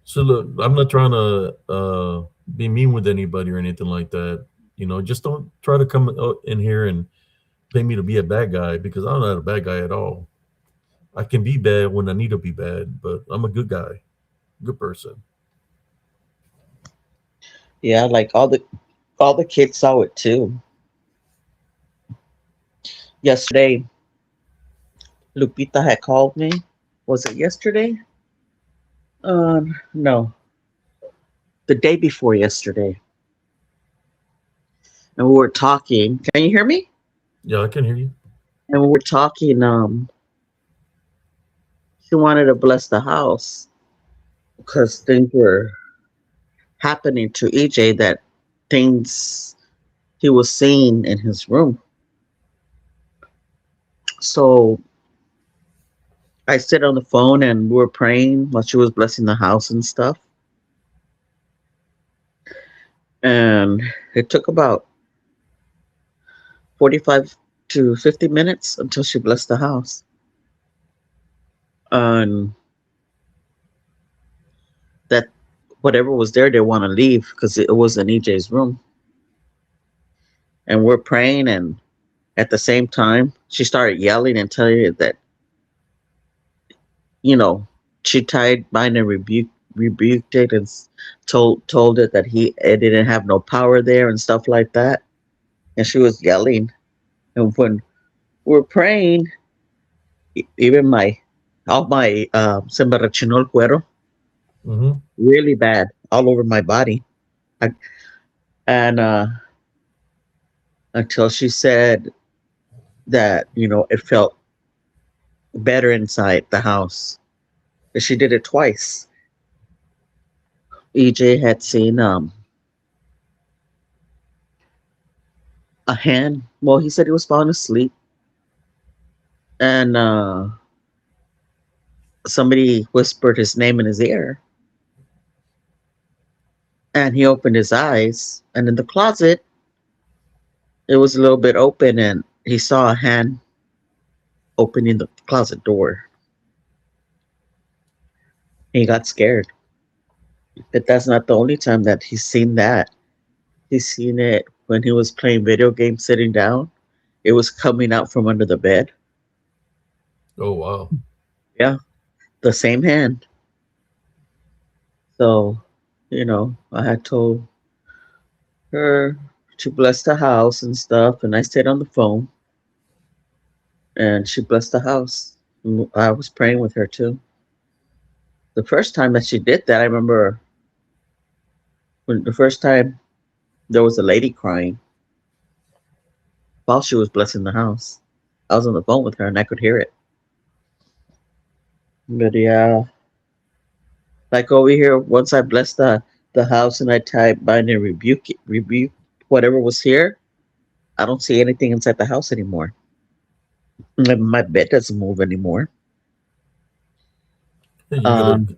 So look, I'm not trying to be mean with anybody or anything like that. Just don't try to come in here and pay me to be a bad guy, because I'm not a bad guy at all. I can be bad when I need to be bad, but I'm a good guy, good person. Yeah, like all the kids saw it too. Yesterday, Lupita had called me. Was it yesterday? No, the day before yesterday, and we were talking. Can you hear me? Yeah, I can hear you. And we were talking. She wanted to bless the house because things were happening to EJ, that things he was seeing in his room. So I sit on the phone and we were praying while she was blessing the house and stuff. And it took about 45 to 50 minutes until she blessed the house. And that whatever was there, they want to leave because it was in EJ's room. And we're praying, and at the same time, she started yelling and telling it that, you know, she tied mine and rebuked it and told it that it didn't have no power there and stuff like that. And she was yelling. And when we're praying, even all my se me rechinó el cuero Mm-hmm. really bad all over my body. I, and until she said that, it felt better inside the house. And she did it twice. EJ had seen a hand. Well, he said he was falling asleep, and somebody whispered his name in his ear, and he opened his eyes, and in the closet it was a little bit open, and he saw a hand opening the closet door. He got scared. But that's not the only time that he's seen that. He's seen it when he was playing video games sitting down. It was coming out from under the bed. Oh wow. Yeah, the same hand. So, I had told her to bless the house and stuff, and I stayed on the phone, and she blessed the house. I was praying with her too. The first time that she did that, I remember when the first time there was a lady crying while she was blessing the house. I was on the phone with her and I could hear it. But yeah, like over here, once I blessed the house and I type bind and rebuke whatever was here, I don't see anything inside the house anymore. And my bed doesn't move anymore. Hey, you Um, gotta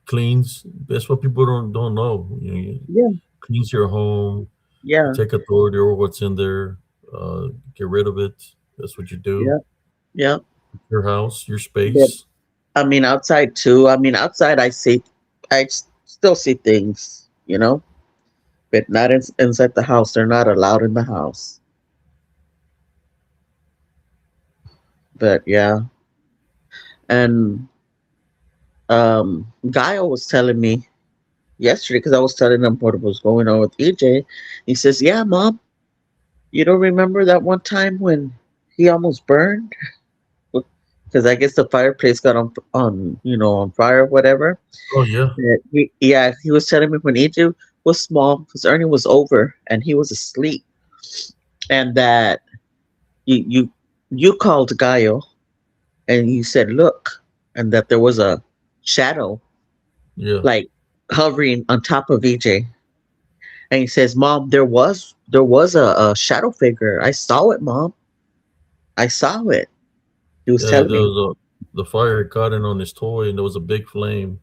cleans. That's what people don't know. Yeah, Cleans your home. You yeah, take authority over what's in there. Get rid of it. That's what you do. yeah, yeah. Your house, your But space. I mean, outside too. I mean, outside still see things, but not inside the house. They're not allowed in the house. But yeah, and Gaio was telling me yesterday because I was telling him what was going on with EJ. He says, "Yeah, mom, you don't remember that one time when he almost burned because I guess the fireplace got on fire or whatever." Oh yeah, Yeah, he was telling me when EJ was small because Ernie was over and he was asleep, and that you you you called Gaio and you said, "Look," and that there was a shadow yeah. like hovering on top of EJ. And he says, "Mom, there was a shadow figure. I saw it, Mom. I saw it." He was Yeah, telling there me. was the fire had caught in on his toy, and there was a big flame.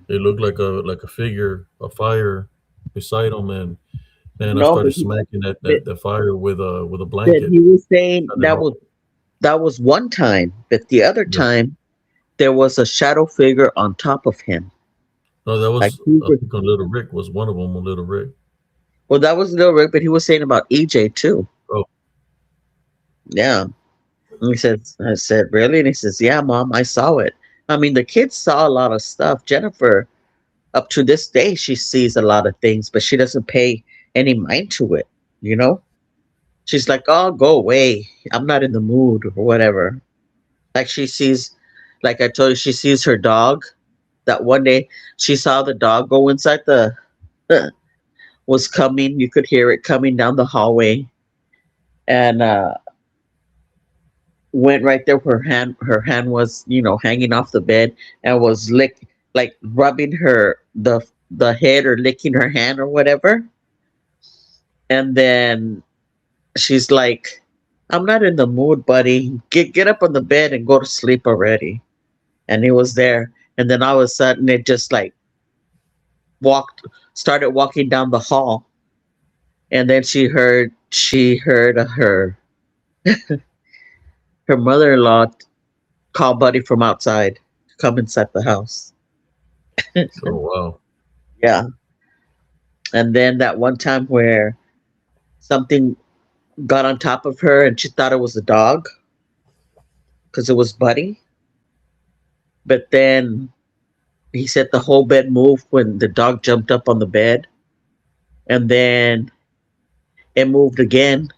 It looked like a figure, a fire beside him, and I No, started smacking that but, that, that fire with a but blanket. he was saying Shut it that off. was one time, but the other Yeah. time there was a shadow figure on top of him. No, that Like was he I was, think on Little Rick was one of them on Little Rick. well, that was Lil Rick, but he was saying about EJ too. Oh Yeah. And I said, really? And he says, yeah, Mom, I saw it. I mean, the kids saw a lot of stuff. Jennifer, up to this day, she sees a lot of things, but she doesn't pay any mind to it, you know? She's like, oh, go away. I'm not in the mood or whatever. Like she sees, like I told you, she sees her dog. That one day she saw the dog go inside was coming. You could hear it coming down the hallway and went right there where her hand was, hanging off the bed and was like rubbing the head or licking her hand or whatever. And then she's like, I'm not in the mood, buddy. Get up on the bed and go to sleep already. And he was there. And then all of a sudden it just like walked started walking down the hall. And then she heard her mother-in-law call Buddy from outside to come inside the house. oh wow. Yeah. And then that one time where something got on top of her and she thought it was a dog because it was Buddy. But then he said the whole bed moved when the dog jumped up on the bed. And then it moved again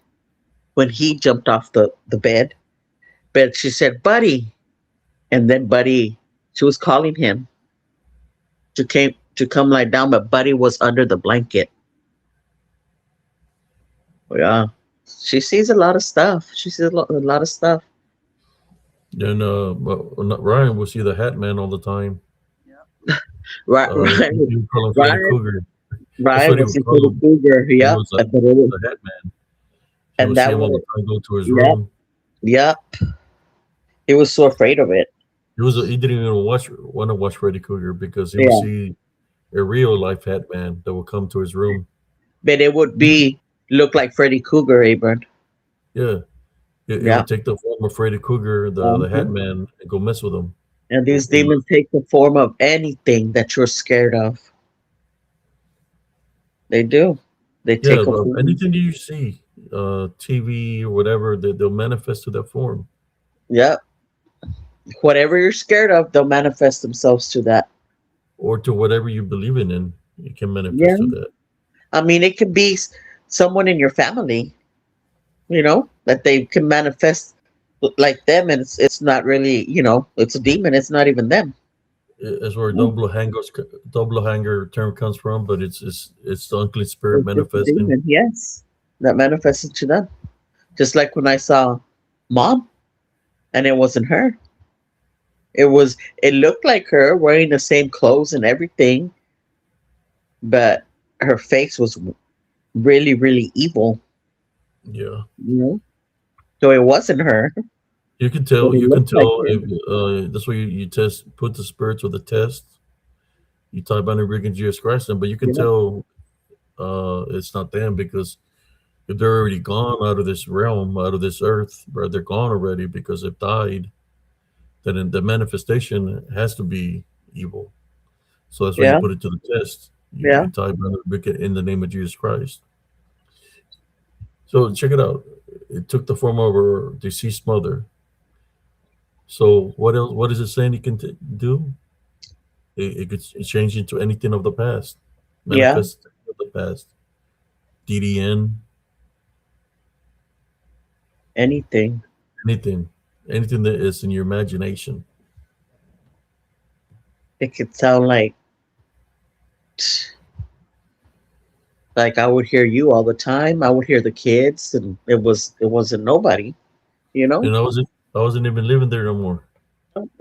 when he jumped off the bed. But she said, Buddy. And then Buddy, she was calling him to come lie down, but Buddy was under the blanket. Yeah. She sees a lot of stuff. She sees a lot of stuff. Then Ryan will see the Hat Man all the time. Right, He would call him Freddy Ryan, Cougar. That's Ryan what he was would into call the him. cougar. It Yep. was But it was, the Hat Man. He and would see that him all the was, time. Go to his yep, room. yep. He was so afraid of it. He didn't even want to watch Freddy Cougar because he would Yeah. see a real life Hat Man that would come to his room. But it would look like Freddy Cougar, Abram. Yeah, it Yeah. would take the form of Freddy Cougar, the Hat Mhm. Man, and go mess with him. And these Or demons take the form of anything that you're scared of. They do. They yeah, take a form. anything that you see, TV or whatever, they'll manifest to that form, Yep. Whatever you're scared of, they'll manifest themselves to that. or to whatever you believe in, it can manifest Yeah. to that. I mean, it could be someone in your family, that they can manifest like them, and it's not really, it's a demon. It's not even them. It's where Yeah. double hanger term comes from, but it's the unclean spirit It's just a manifesting. demon, yes, that manifested to them. Just like when I saw mom, and it wasn't her. It looked like her wearing the same clothes and everything, but her face was really, really evil. Yeah, You know, so it wasn't her, you can but tell. it You can looked like tell her. if that's why you put the spirits with a test. You talk about the Rick and Jesus Christ, but you can Yeah. tell it's not them because if they're already gone out of this realm, out of this earth, bro, they're gone already because they've died. Then the manifestation has to be evil. So that's why you Yeah. put it to the test. Yeah. You tie Brother Rick in the name of Jesus Christ. So check it out. It took the form of her deceased mother. So what else? What is it saying it can do? It could change into anything of the past, Yeah. manifest of the past. DDN, Anything. anything, anything that is in your imagination. It could sound like I would hear you all the time. I would hear the kids, and it wasn't nobody, you know. And I wasn't even living there no more.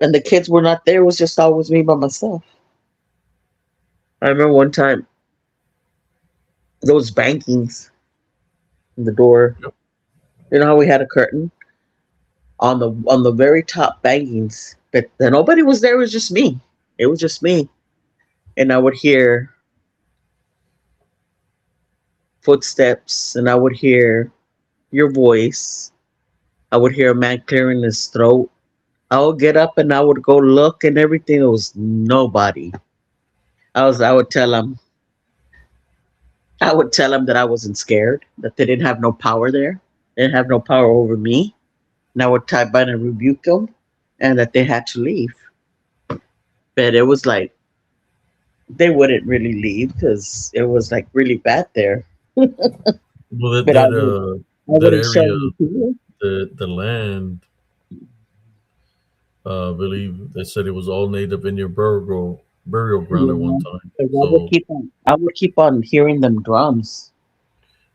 And the kids were not there. It was just always me by myself. I remember one time those bankings in the door. Yep. You know how we had a curtain on the very top bankings, but nobody was there. It was just me. It was just me, and I would hear footsteps, and I would hear your voice. I would hear a man clearing his throat. I would get up and I would go look, and everything. It was nobody. I would tell him. I would tell him that I wasn't scared, that they didn't have no power there. They didn't have no power over me. And I would type by and rebuke them, and that they had to leave. But it was like they wouldn't really leave because it was like really bad there. Well, But I that wouldn't show area, them to you. the land, I believe they said it was all native Indian burial ground at one Yeah. time. 'Cause So I would keep on hearing them drums.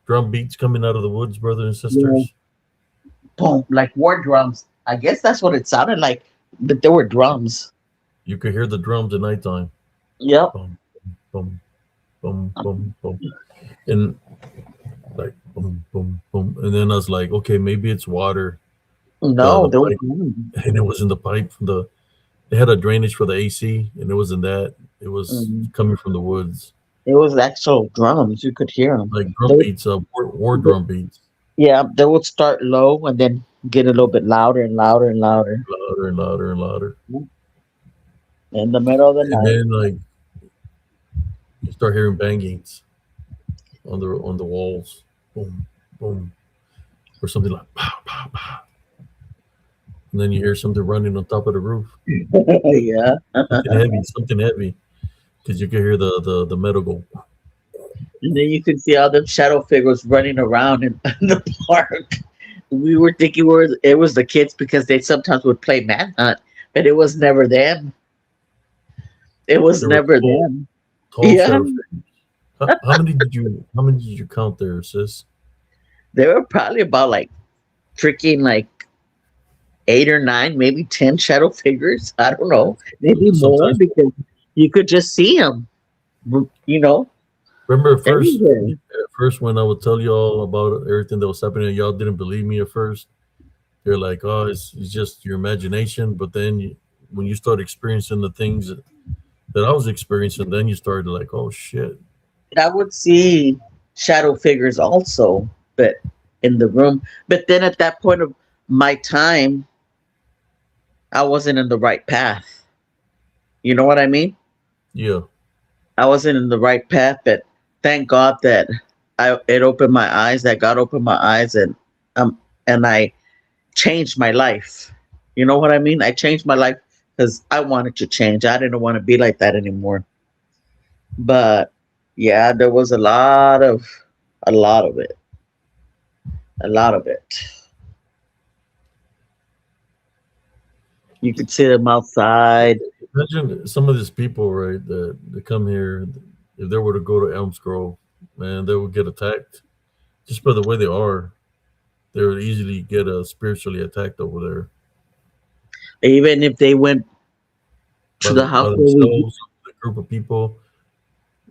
drum beats coming out of the woods, brothers and Yeah. sisters. Boom, like war drums. I guess that's what it sounded like, but there were drums. You could hear the drums at nighttime. Yep. Boom, boom, boom, boom, boom, and like boom, boom, boom. And then I was like, okay, maybe it's water. No, The there were pipe, drums. and it was in the pipe from the. They had a drainage for the AC, and it wasn't that. It was Mhm. coming from the woods, It was actual drums. You could hear them. like drum beats, war drum beats, Yeah, they would start low and then get a little bit louder and louder and louder louder and louder and louder. in the middle of the And night. then like you start hearing bangings on the walls, boom, boom, or something like pow, pow, pow. And then you hear something running on top of the roof, Yeah. something heavy, because you can hear the metal go. And then you could see all them shadow figures running around in the park. We were thinking it was the kids because they sometimes would play manhunt, but it was never them. It was There were never tall, them. tall Yeah. shadow figures. How many did you count there, sis? There were probably about like freaking like 8 or 9, maybe 10 shadow figures. I don't know, maybe more Sometimes because you could just see them, you know, remember everywhere. at first when I would tell you all about everything that was happening, y'all didn't believe me at first. They're like, oh, it's just your imagination. But then when you start experiencing the things that I was experiencing, then you started like, oh shit. And I would see shadow figures also, but in the room. But then at that point of my time, I wasn't in the right path. You know what I mean? Yeah. I wasn't in the right path, but thank God that it opened my eyes, that God opened my eyes um and I changed my life. You know what I mean? I changed my life because I wanted to change. I didn't want to be like that anymore. But yeah, there was a lot of it. A lot of it. You could see them outside. Imagine some of these people, right, that come here, if they were to go to Elms Grove, man, they would get attacked just by the way they are. They would easily get spiritually attacked over there Even if they went to the by house where we themselves, a group of people.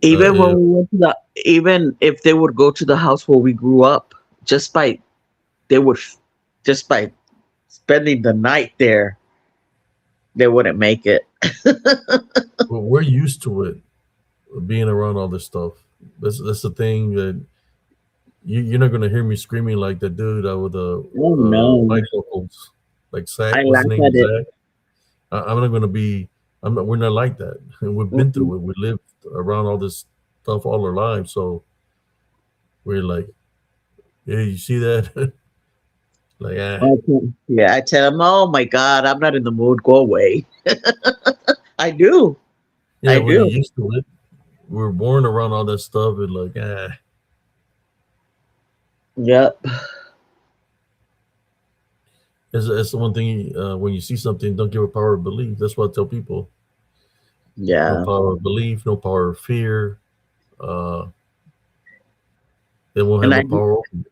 even when If we went to the even if they would go to the house where we grew up, just by they would just by spending the night there, they wouldn't make it. well, we're used to it. being around all this stuff. That's the thing that you're not gonna hear me screaming like the dude with the Oh no, bifocals, like I Zach. What's his laugh name? at it. Zach. I'm not gonna be. I'm not. We're not like that. We've been Mm-mm. through it. We lived around all this stuff all our lives, so we're like, yeah, you see that? Like, Okay. Yeah, I tell him, "Oh my God, I'm not in the mood. Go away." I do. yeah. I When you're do. used to it, we're born around all that stuff, and like, Yep. that's the one thing. When you see something, don't give it power of belief. That's what I tell people. No Yeah. power of belief, no power of fear. Uh, they won't have And no I, power over you.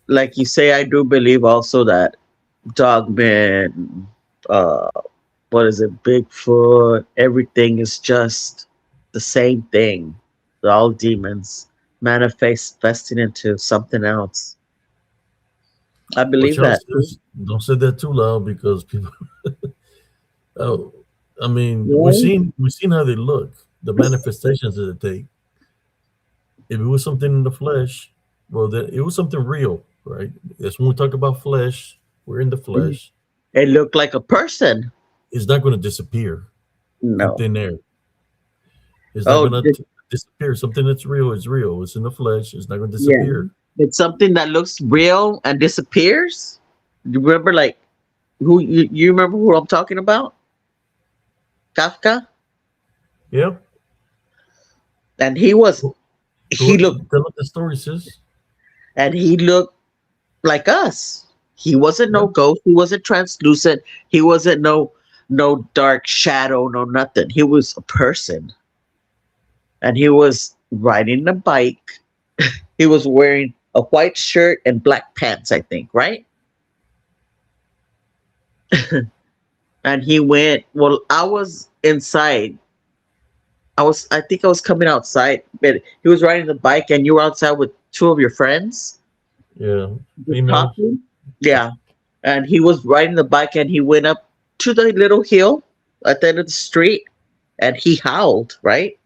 like you say, I do believe also that Dogman, uh, what is it, Bigfoot, everything is just the same thing. They're all demons manifesting into something else. I Watch believe out, that. sis. Don't say that too loud because people. Oh, I mean, we've Yeah. seen we've seen how they look, the manifestations that they take. If it was something in the flesh, well, then it was something real, right? That's when we talk about flesh. We're in the flesh. It looked like a person. It's not going to disappear in No. thin air. It's not Oh, going to disappear. Something that's real is real. It's in the flesh. It's not going to yeah. disappear. It's something that looks real and disappears. You remember, like, you remember who I'm talking about? Kafka? Yeah. And he was, he Go looked, tell us the story, sis. and he looked like us. He wasn't Yeah. no ghost. He wasn't translucent. He wasn't no dark shadow, no nothing. He was a person, and he was riding a bike. He was wearing a white shirt and black pants, I think, right? And he went. Well, I was inside. I think I was coming outside, but he was riding the bike, and you were outside with two of your friends, Yeah. just Females. talking. Yeah, and he was riding the bike, and he went up to the little hill at the end of the street, and he howled, right?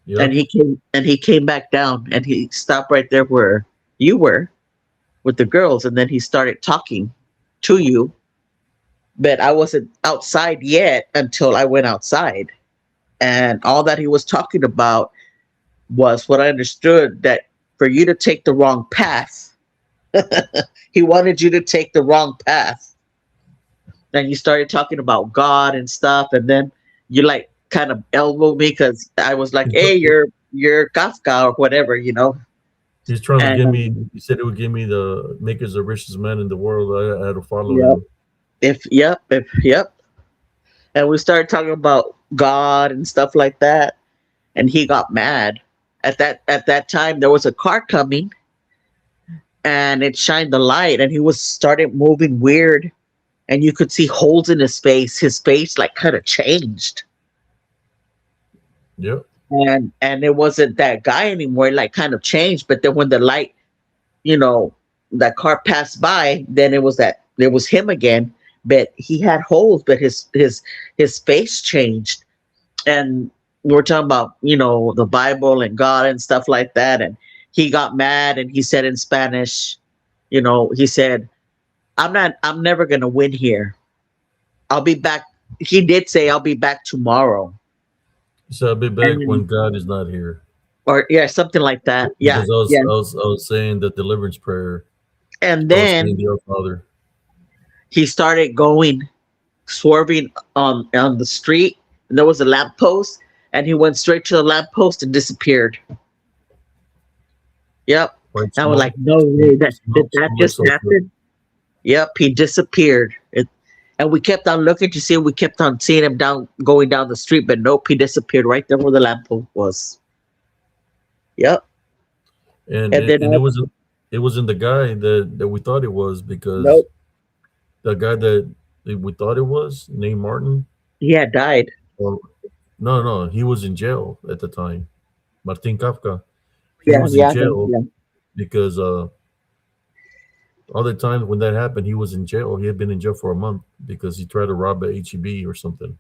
Yeah. And he came back down, and he stopped right there where you were with the girls, and then he started talking to you. But I wasn't outside yet until I went outside, and all that he was talking about was what I understood, that for you to take the wrong path, he wanted you to take the wrong path. And you started talking about God and stuff, and then you like kind of elbowed me because I was like, He's, "Hey, you're Kafka or whatever," you know. he's trying to And give me. He said it would give me the make us the richest man in the world. I had to follow yep, him. yep. And we started talking about God and stuff like that, and he got mad. At that time, there was a car coming, and it shined the light, and he was started moving weird, and you could see holes in his face. His face like kind of changed, Yep. and it wasn't that guy anymore. It like kind of changed, but then when the light, you know, that car passed by, then it was him again. But he had holes, but his face changed, and we were talking about, the Bible and God and stuff like that, and he got mad and he said in Spanish, he said, I'm never gonna win here. I'll be back. He did say I'll be back tomorrow. He said I'll be back And when God is not here. or yeah, something like that. Yeah, Because I was yeah. I was I was saying the deliverance prayer. And I was saying then the Our Father. he started going, swerving on the street, and there was a lamppost, and he went straight to the lamppost and disappeared. Yep. White I was like, smoke, no way, smoke, that did smoke, that smoke, just so good. happen? Yep, he disappeared. And we kept on looking to see him. We kept on seeing him going down the street, but nope, he disappeared right there where the lamppost was. Yep. And And it, then and it wasn't the guy that we thought it was because nope, the guy that we thought it was named Martin. he had died. Or no, he was in jail at the time. Martin Kafka. He Yeah, was in yeah, jail yeah. because all the times when that happened, he was in jail. He had been in jail for a month because he tried to rob a HEB or something.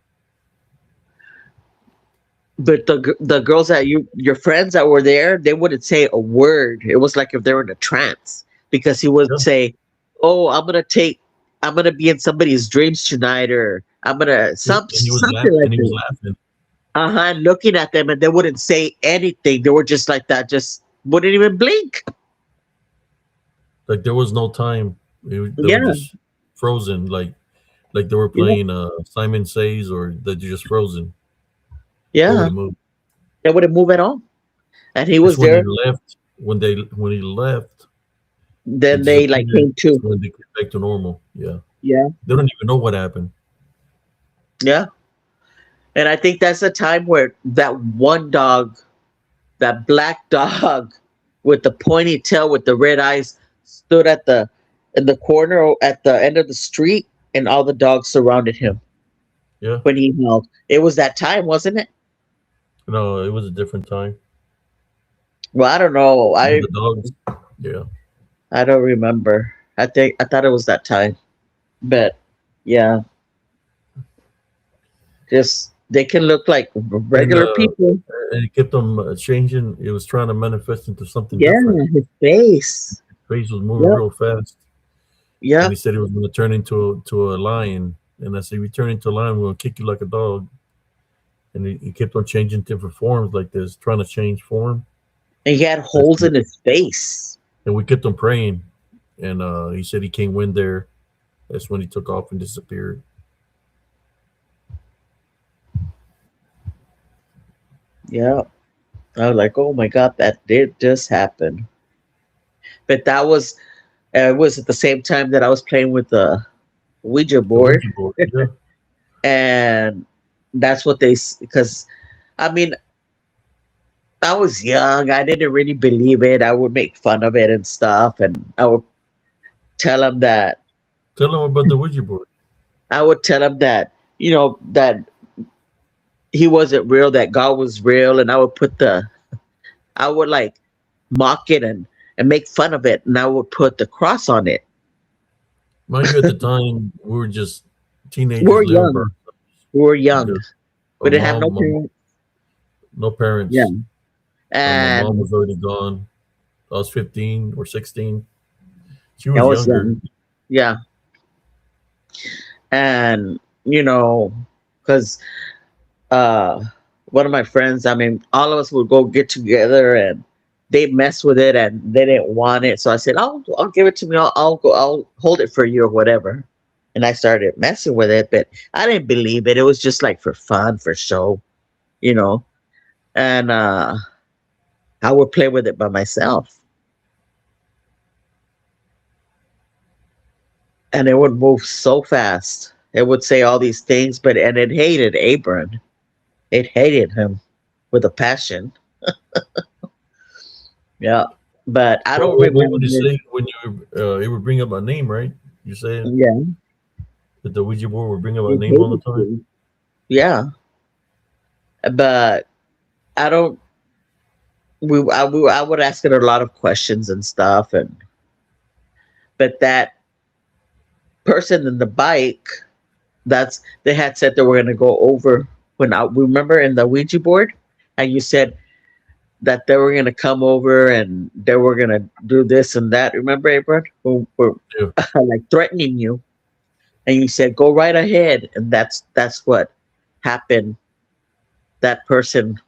but the girls that your friends that were there, they wouldn't say a word. It was like if they were in a trance because he would Yeah, say, "Oh, I'm gonna be in somebody's dreams tonight," or "I'm gonna and he was something like and he was that." laughing. Looking at them, and they wouldn't say anything. They were just like that, just wouldn't even blink. Like there was no time. They were Yeah, just frozen. Like they were yeah, playing Simon Says, or they're just frozen. They yeah. wouldn't move. They wouldn't move at all. And he It's was when he there. left. When he left and Then they like disappeared. came That's to. when they came back to normal. Yeah, Yeah, they don't even know what happened. yeah. And I think that's the time where that one dog, that black dog with the pointy tail with the red eyes, stood at the in the corner at the end of the street, and all the dogs surrounded him Yeah, when he held. It was that time, wasn't it? no, it was a different time. Well, I don't know. With the dogs. Yeah, I don't remember. I thought it was that time, but yeah, just they can look like and regular people. it kept on changing. It was trying to manifest into something Yeah, different. his face. Face was moving Yep, real fast, and he yep. said he was going to turn into a lion. And I said, "If you turn into a lion, we're going to kick you like a dog." And he kept on changing different forms like this, trying to change form. And he had That's holes in his face. And we kept on praying. And he said he can't win there. That's when he took off and disappeared. Yeah. I was like, oh my God, that did just happen. But that was it was at the same time that I was playing with the Ouija The board, Ouija board. Yeah. and that's what because I mean I was young, I didn't really believe it. I would make fun of it and stuff, and I would tell him that Tell him about the Ouija board. I would tell him that that he wasn't real, that God was real, and I would like mock it and make fun of it, and I would put the cross on it. Mind you, at the time, we were just We teenagers were living by young. We were young. ourselves. We Our didn't have no mom, parents. no Yeah. parents. My mom And was already gone. I was 15 or 16. She I was was younger. young. Yeah. And because uh one of my friends, I mean, all of us would go get together and they mess with it and they didn't want it. So I said, I'll give it to me. I'll hold it for you or whatever. And I started messing with it, but I didn't believe it. It was just like for fun, for show, you know. And I would play with it by myself. And it would move so fast. It would say all these things, and it hated Abram. It hated him with a passion. Yeah. But I don't What would you remember. say when it would bring up my name, right? You saying Yeah. that the Ouija board would bring up my It name all the hated time? you. Yeah. But I don't I would ask it a lot of questions and stuff, and but that person in the bike, they had said they were gonna go over when I remember in the Ouija board, and you said that they were gonna come over and they were gonna do this and that. Remember, Abraham? Who were Yeah. like threatening you, and you said go right ahead, and that's what happened. That person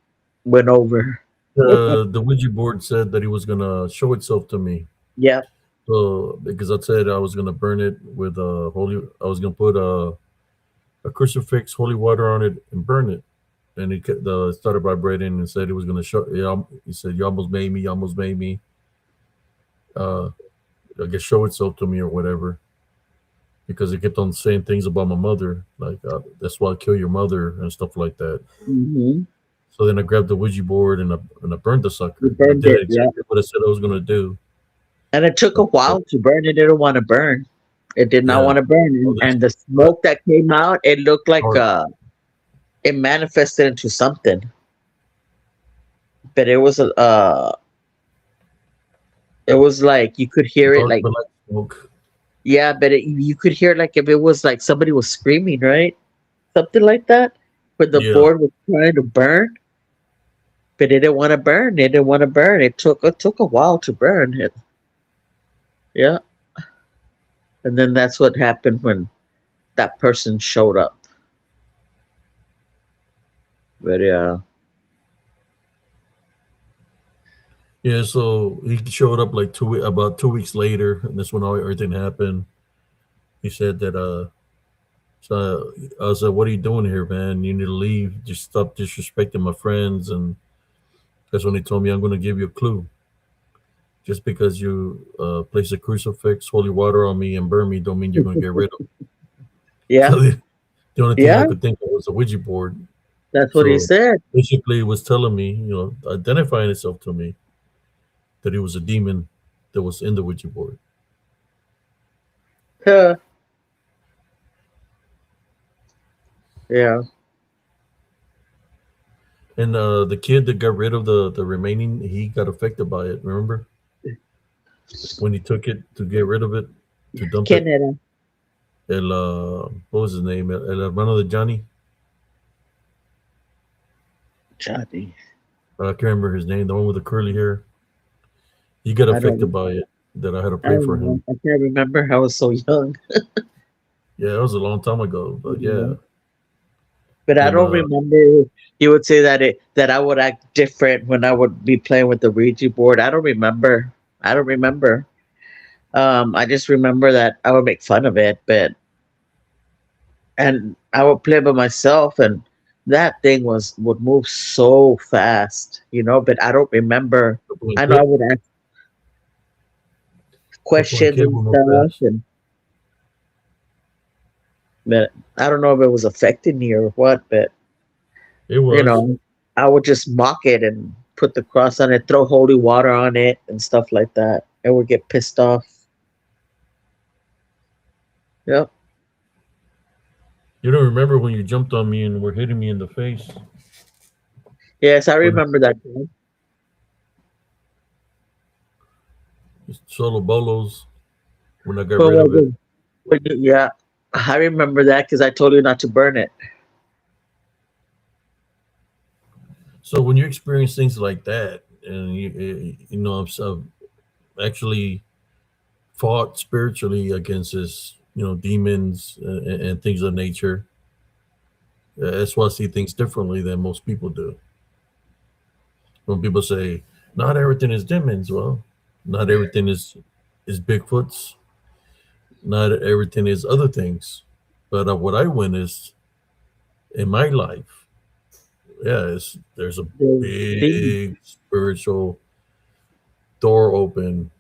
went over. The Ouija board said that he was gonna show itself to me. Yeah. So because I said I was gonna burn it with holy, I was gonna put a crucifix, holy water on it, and burn it. And it started vibrating and said it was gonna show. Yeah, he said you almost made me. You almost made me. Uh, I guess show itself to me or whatever. Because it kept on saying things about my mother, like that's why I kill your mother and stuff like that. Hmm. So then I grabbed the Ouija board and I burned the You sucker. I burned did it. Yeah. exactly what I said I was gonna do. And it took a Uh, while to burn. It didn't want to burn. It did not yeah, want to burn. all And, this and the smoke that came out, it looked like dark, it manifested into something. But it was like you could hear it dark like, black smoke. yeah, but you could hear like if it was like somebody was screaming, right? Something like that. Where the Yeah, board was trying to burn. but they didn't want to burn. They didn't want to burn. It took a while to burn it. Yeah, and then that's what happened when that person showed up. But yeah, Yeah, so he showed up like about 2 weeks later, and that's when all everything happened. He said that so I said, "What are you doing here, man? You need to leave. Just stop disrespecting my friends." And that's when he told me, "I'm going to give you a clue. Just because you place a crucifix, holy water on me, and burn me, don't mean you're going to get rid of." It. yeah, So the only thing I yeah. could think of was a Ouija board. That's what he So said. basically, it was telling me, identifying itself to me that it was a demon that was in the Ouija board. Huh. Yeah. And the kid that got rid of the remaining, he got affected by it. Remember when he took it to get rid of it, to dump it? Canada. What was his name? El hermano de Johnny. Johnny. I can't remember his name. The one with the curly hair. He got I affected don't. by it. That I had to I pray don't for know. him. I can't remember. I was so young. Yeah, it was a long time ago. But yeah, But I and don't remember. You would say that I would act different when I would be playing with the Ouija board. I don't remember. I don't remember. I just remember that I would make fun of it, but and I would play by myself, and that thing would move so fast, But I don't remember. couple and I know I clip, would ask couple and questions kid and will move stuff, fast. and but I don't know if it was affecting me or what. But It you was. know, I would just mock it and put the cross on it, throw holy water on it, and stuff like that. It would get pissed off. Yep. You don't remember when you jumped on me and were hitting me in the face? Yes, I When remember that. Time. solo bolos when I got But rid of it. yeah, I remember that because I told you not to burn it. So when you experience things like that, and I've actually fought spiritually against this, demons and things of nature. That's why I see things differently than most people do. When people say not everything is demons, well, not everything is Bigfoots. Not everything is other things. But what I witnessed in my life, yeah, there's a The big spiritual door open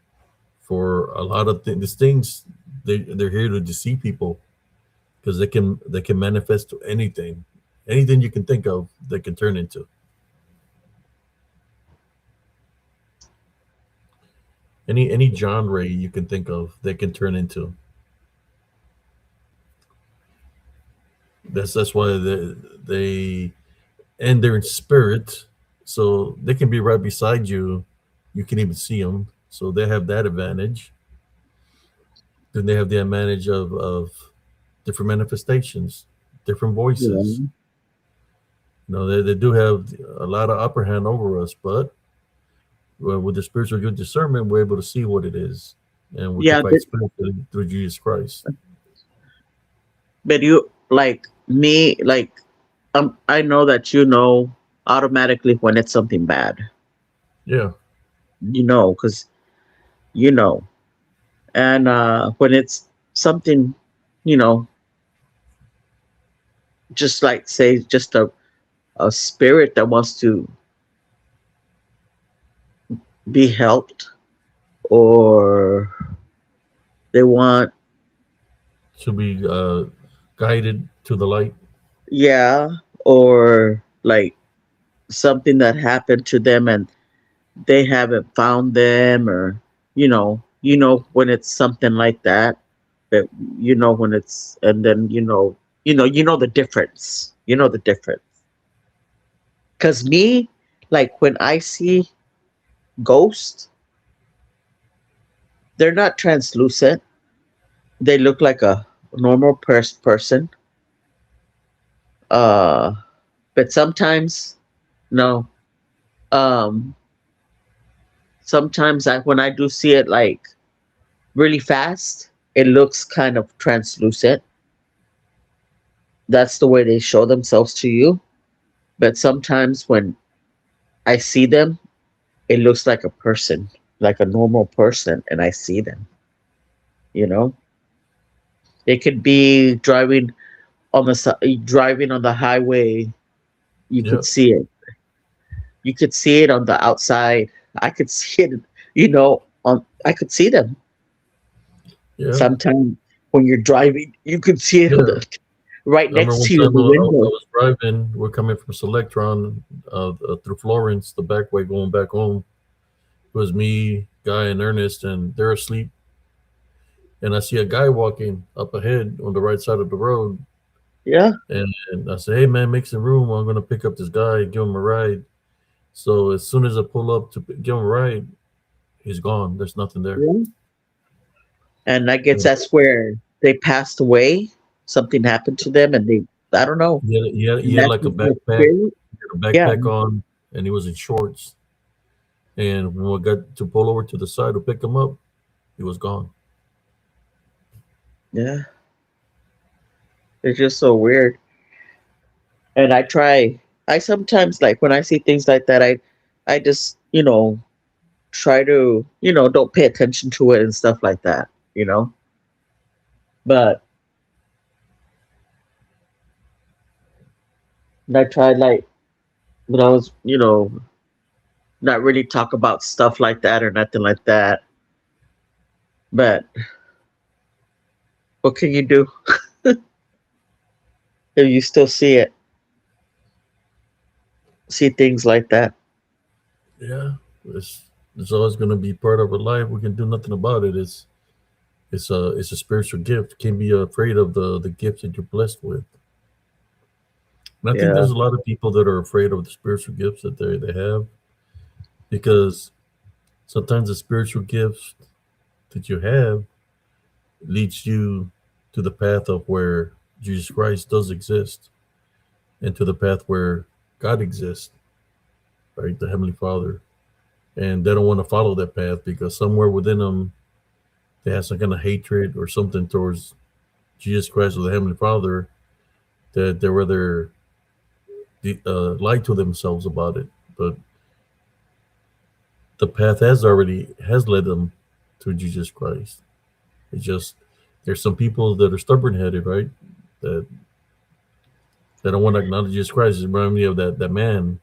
for a lot of things. These things they're here to deceive people because they can manifest to anything you can think of. They can turn into any genre you can think of. They can turn into. That's why they and they're in spirit, so they can be right beside you. You can even see them, so they have that advantage. Then they have the advantage of different manifestations, different voices. yeah, They do have a lot of upper hand over us, but with the spiritual good discernment, we're able to see what it is, and we can yeah, fight spiritually through Jesus Christ. but you like me, like I know that automatically when it's something bad, Yeah, because you know, and when it's something, you know, just like say just a spirit that wants to be helped, or they want, to be guided to the light. yeah, or like something that happened to them and they haven't found them, or when it's something like that, but when it's, and then the difference, the difference. Because me, like when I see ghosts, they're not translucent. They look like a normal person. uh but sometimes, no, Um, sometimes when I do see it like really fast, it looks kind of translucent. That's the way they show themselves to you. But sometimes when I see them, it looks like a person, like a normal person, and I see them. You know, they could be driving on the highway. You Yeah, could see it. You could see it on the outside. I could see it. On I could see them. yeah, Sometimes when you're driving, you could see it on yeah. the right I remember next one to you in time the I window. was driving. We're coming from Selectron through Florence, the back way going back home. It was me, Guy, and Ernest, and they're asleep. And I see a guy walking up ahead on the right side of the road. Yeah, And I say, "Hey, man, make some room. I'm going to pick up this guy and give him a ride." So as soon as I pull up to give him a ride, he's gone. There's nothing there. yeah. And I guess And that's where they passed away. Something happened to them, and I don't know. he And had that's like a just the backpack, spirit. he had a Yeah, backpack on, and he was in shorts. And when we got to pull over to the side to pick him up, he was gone. yeah. It's just so weird. And I sometimes like when I see things like that, I just, try to, don't pay attention to it and stuff like that, you know? But I tried like when I was, not really talk about stuff like that or nothing like that. But what can you do if you still see things like that? Yeah, it's always going to be part of our life. We can do nothing about it. It's a spiritual gift. Can't be afraid of the gift that you're blessed with. And I think Yeah. there's a lot of people that are afraid of the spiritual gifts that they have because sometimes the spiritual gifts that you have leads you to the path of where Jesus Christ does exist and to the path where God exists, right? The Heavenly Father. And they don't want to follow that path because somewhere within them they have some kind of hatred or something towards Jesus Christ or the Heavenly Father that they rather lie to themselves about it. But the path has led them to Jesus Christ. It's just there's some people that are stubborn headed, right? That they don't want to acknowledge Jesus Christ. It reminded me of that man.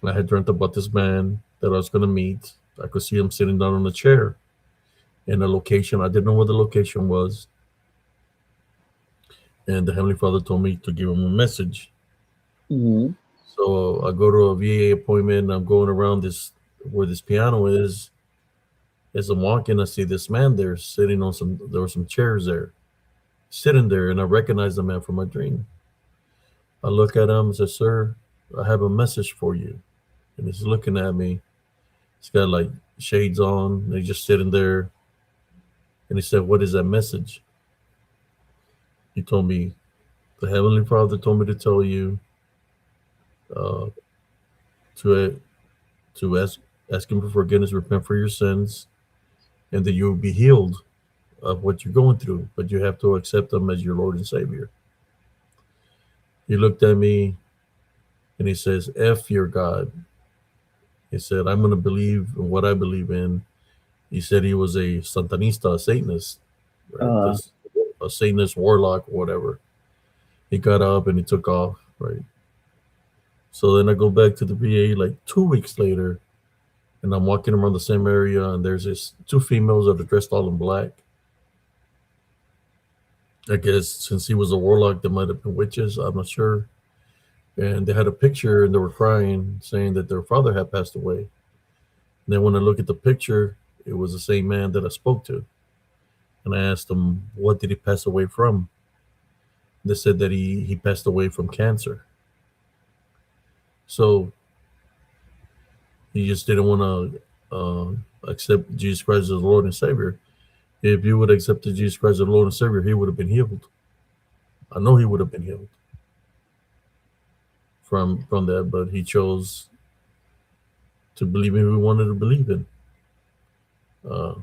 I had dreamt about this man that I was going to meet. I could see him sitting down on a chair in a location. I didn't know what the location was. And the Heavenly Father told me to give him a message. Hmm. So I go to a VA appointment. I'm going around this where this piano is. As I'm walking, I see this man there sitting on some. There were some chairs there, sitting there, and I recognize the man from my dream. I look at him and say, "Sir, I have a message for you." And he's looking at me. He's got like shades on. And he's just sitting there. And he said, "What is that message?" He told me, "The Heavenly Father told me to tell you uh, to ask Him for forgiveness, repent for your sins, and that you will be healed of what you're going through. But you have to accept Him as your Lord and Savior." He looked at me and he says, "F your God." He said, "I'm going to believe in what I believe in." He said he was a Santanista, a Satanist, right? Uh, This a Satanist warlock or whatever. He got up and he took off, right? So then I go back to the VA like 2 weeks later, and I'm walking around the same area, and there's this two females that are dressed all in black. I guess since he was a warlock, they might have been witches. I'm not sure. And they had a picture, and they were crying, saying that their father had passed away. And then when I look at the picture, it was the same man that I spoke to, and I asked them, "What did he pass away from?" They said that he passed away from cancer. So he just didn't want to accept Jesus Christ as Lord and Savior. If you would have accepted Jesus Christ as Lord and Savior, he would have been healed. I know he would have been healed from that, but he chose to believe in who we wanted to believe in. Uh,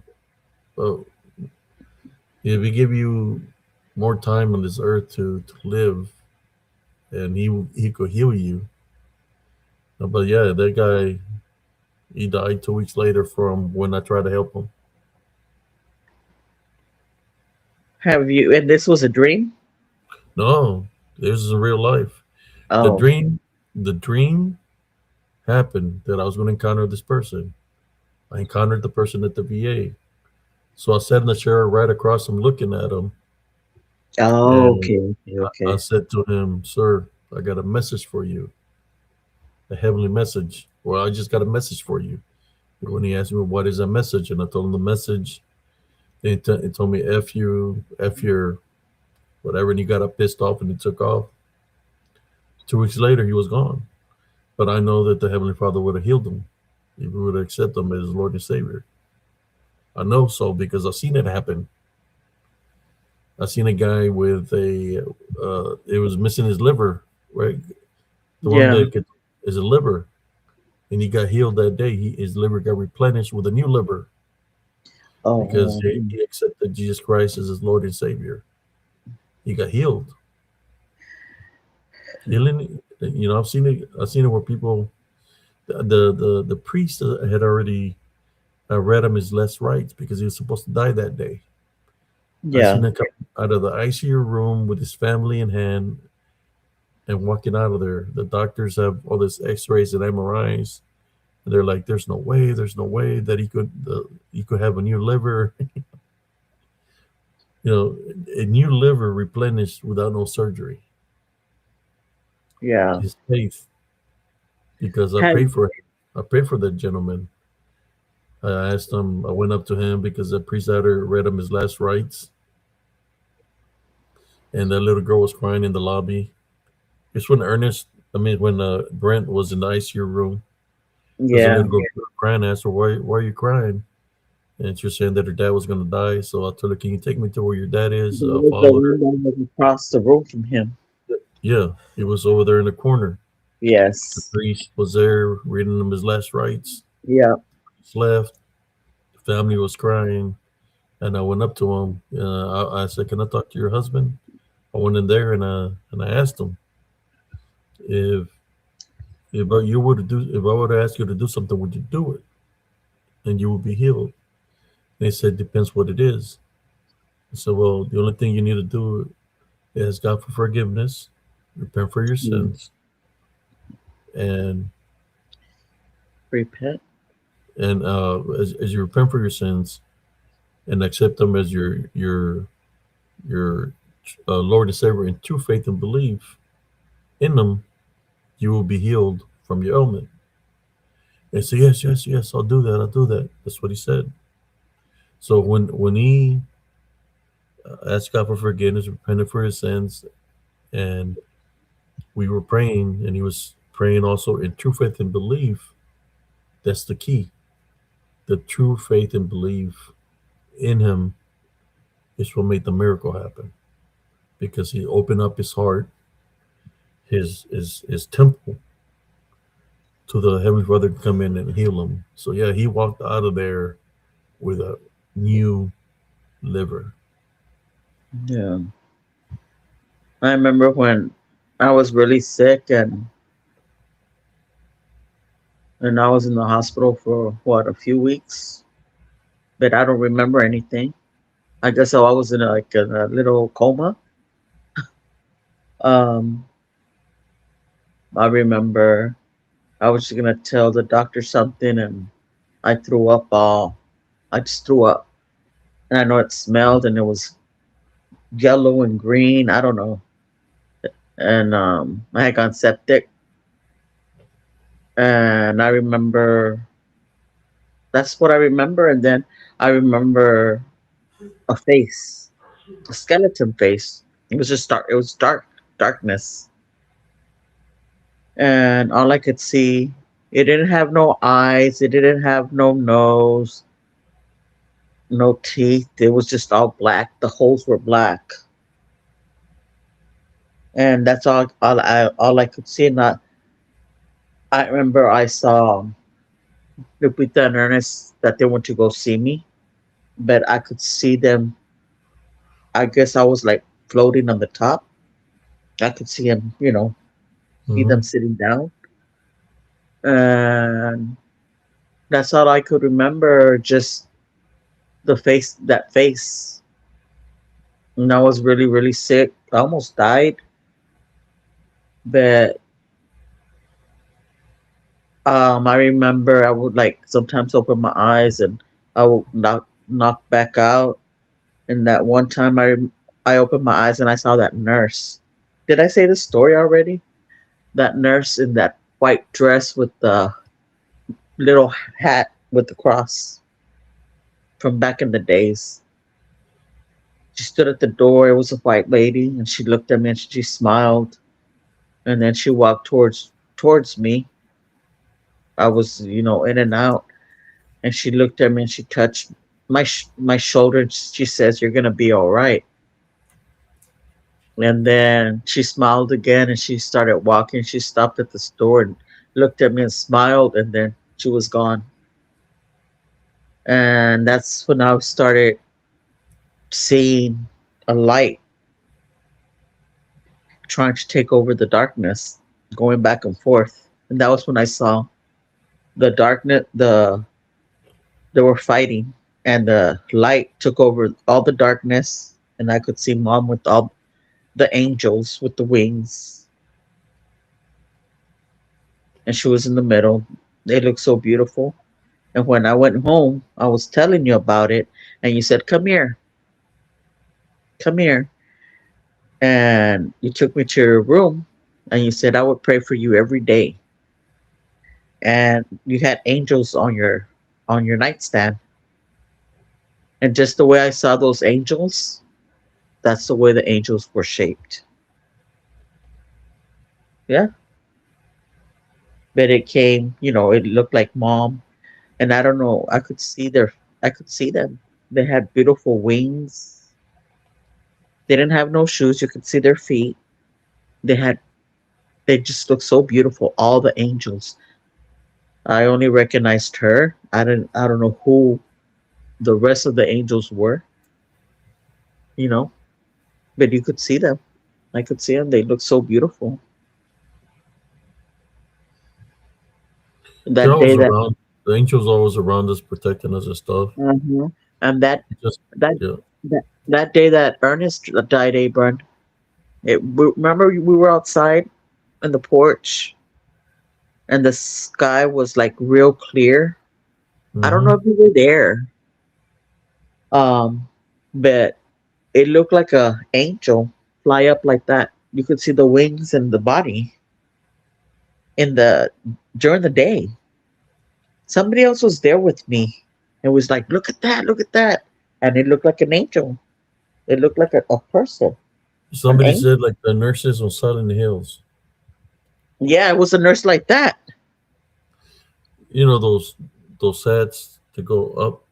but if he give you more time on this earth to live, and he could heal you. But yeah, that guy, he died 2 weeks later from when I tried to help him. Have you? And this was a dream. No, this is real life. The Oh, dream, the dream happened that I was going to encounter this person. I encountered the person at the VA. So I sat in the chair right across him, looking at him, oh, and okay, okay, I okay. said to him, "Sir, I got a message for you, a heavenly message. Well, I just got a message for you." When he asked me what is that message, and I told him the message, he told me "f you, f your whatever," and he got up pissed off and he took off. 2 weeks later, he was gone. But I know that the Heavenly Father would have healed him if we would have accepted him as his Lord and Savior. I know so because I've seen it happen. I've seen a guy with it was missing his liver, right? The one Yeah. that is a liver, and he got healed that day. His liver got replenished with a new liver because Oh, he accepted Jesus Christ as his Lord and Savior. He got healed. Healing, I've seen it. I've seen it where people, the priest had already read him his last rites because he was supposed to die that day. I yeah, seen him come out of the ICU room with his family in hand and walking out of there. The doctors have all this X-rays and MRIs, and they're like, there's no way that he could have a new liver." A new liver replenished without no surgery. yeah. His faith, because Have I prayed for that gentleman. I asked him. I went up to him because the priest had read him his last rites, and that little girl was crying in the lobby. It's when when Brent was in the ICU room. There's a yeah. little girl crying. I asked her, why are you crying? And she was saying that her dad was going to die. So I told her, can you take me to where your dad is? There was the Follow her. one that was across the room from him. Yeah, he was over there in the corner. The Yes. priest was there reading him his last rites. Yeah. He left. The family was crying. And I went up to him. I said, can I talk to your husband? I went in there and I asked him if if I were to ask you to do something, would you do it? And you would be healed. They said, depends what it is. I said, well, the only thing you need to do is ask God for forgiveness, repent for your Mm. sins, and Repent. as you repent for your sins and accept them as your Lord and Savior in true faith and belief in them, you will be healed from your ailment. And say, yes, yes, yes, I'll do that. I'll do that. That's what he said. So when he asked God for forgiveness, repented for his sins, and we were praying, and he was praying also in true faith and belief. That's the key. The true faith and belief in him is what made the miracle happen because he opened up his heart, his temple to the Heavenly Father to come in and heal him. So yeah, he walked out of there with a new liver. Yeah. I remember when I was really sick and I was in the hospital for what, a few weeks, but I don't remember anything. I guess I was in a little coma. Um, I remember I was just gonna tell the doctor something and I threw up all. I just threw up, and I know it smelled and it was yellow and green. I don't know, and I had gone septic, and I remember that's what I remember, and then I remember a face, a skeleton face. It was just dark. It was darkness, and all I could see. It didn't have no eyes. It didn't have no nose, no teeth. It was just all black. The holes were black, and that's all I could see. And I remember I saw. Lupita and Ernest, that they went to go see me, but I could see them. I guess I was like floating on the top. I could see them, see them Hmm. sitting down, and that's all I could remember. Just that face. And I was really, really sick. I almost died, but I remember I would like sometimes open my eyes and I would knock back out. And that one time I opened my eyes and I saw that nurse. Did I say the story already? That nurse in that white dress with the little hat with the cross from back in the days. She stood at the door. It was a white lady, and she looked at me and she smiled, and then she walked towards me. I was, in and out, and she looked at me and she touched my shoulder. And she says, "You're gonna be all right." And then she smiled again, and she started walking. She stopped at the store and looked at me and smiled, and then she was gone. And that's when I started seeing a light trying to take over the darkness, going back and forth. And that was when I saw the darkness, they were fighting, and the light took over all the darkness, and I could see mom with all the angels with the wings, and she was in the middle. They looked so beautiful. And when I went home, I was telling you about it, and you said, "Come here, come here." And you took me to your room, and you said, "I would pray for you every day." And you had angels on your nightstand. And just the way I saw those angels, that's the way the angels were shaped. Yeah. But it came, it looked like mom. And I don't know, I could see them. They had beautiful wings. They didn't have no shoes. You could see their feet. They had, they just looked so beautiful. All the angels. I only recognized her. I don't know who the rest of the angels were, you know, but you could see them. I could see them. They looked so beautiful. They're That day always that, around. The angels always around us, protecting us and stuff. Mhm. and Just that, yeah. that day that Ernest died, Abram, remember we were outside on the porch and the sky was like real clear. I don't know Hmm. if you were there, um, but it looked like a angel fly up like that. You could see the wings and the body in the during the day. Somebody else was there with me and was like, look at that," and it looked like an angel. It looked like a person, an Somebody angel. said like the nurses on Silent Hills. Yeah, it was a nurse like that, You know those sets to go up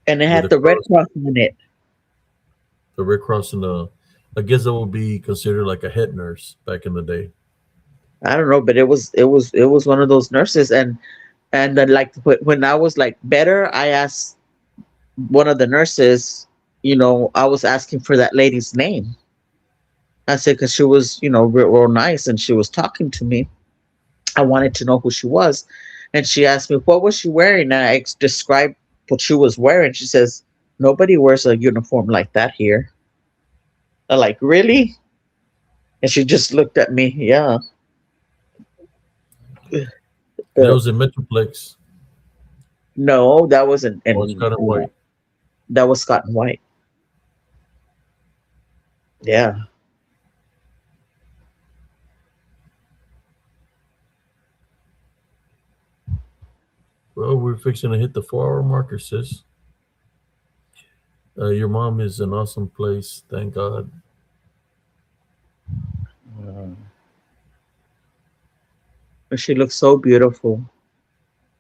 and it with had the the red cross, cross on it. the red cross, and the. I guess that would be considered like a head nurse back in the day. I don't know, but it was one of those nurses, and then like when I was like better, I asked one of the nurses. I was asking for that lady's name. I said because she was real nice and she was talking to me. I wanted to know who she was, and she asked me what was she wearing. And I described what she was wearing. She says nobody wears a uniform like that here. I'm like, really? And she just looked at me. Yeah. That Uh, was in Metroplex. no, that wasn't, Oh, it's and kind of white. that was Scott and White. Yeah. Well, we're fixing to hit the 4 hour marker, sis. Your mom is an awesome place. Thank God. Mm. She looked so beautiful.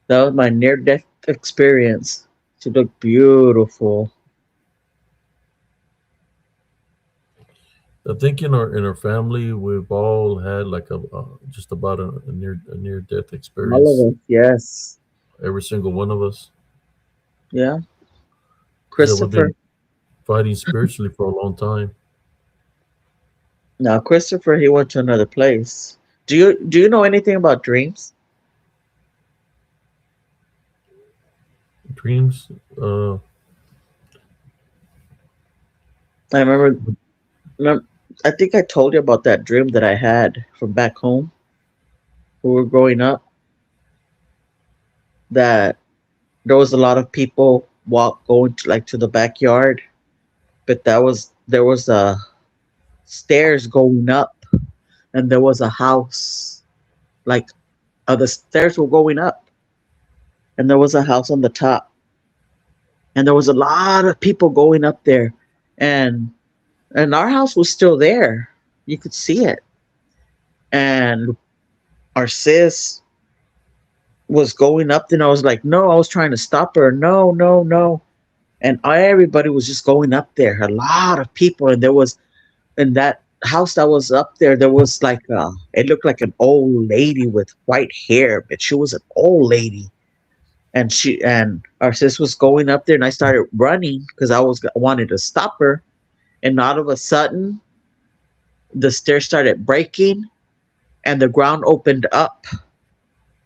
That was my near death experience. She looked beautiful. I think in our family we've all had like just about a near death All experience. of us, yes. every single one of us. Yeah, He said we've Christopher. been fighting spiritually for a long time. Now, Christopher, he went to another place. Do you know anything about dreams? Dreams. Uh, I remember. I think I told you about that dream that I had from back home when we were growing up. That there was a lot of people walk going to like to the backyard, but there was a stairs going up, and there was a house. Like the stairs were going up, and there was a house on the top, and there was a lot of people going up there, and our house was still there. You could see it, and our sis was going up. Then I was like, no, I was trying to stop her. No, no, no. And everybody was just going up there. A lot of people, and there was in that house that was up there. There was like it looked like an old lady with white hair, but she was an old lady. And our sis was going up there, and I started running because I wanted to stop her. And all of a sudden, the stairs started breaking, and the ground opened up,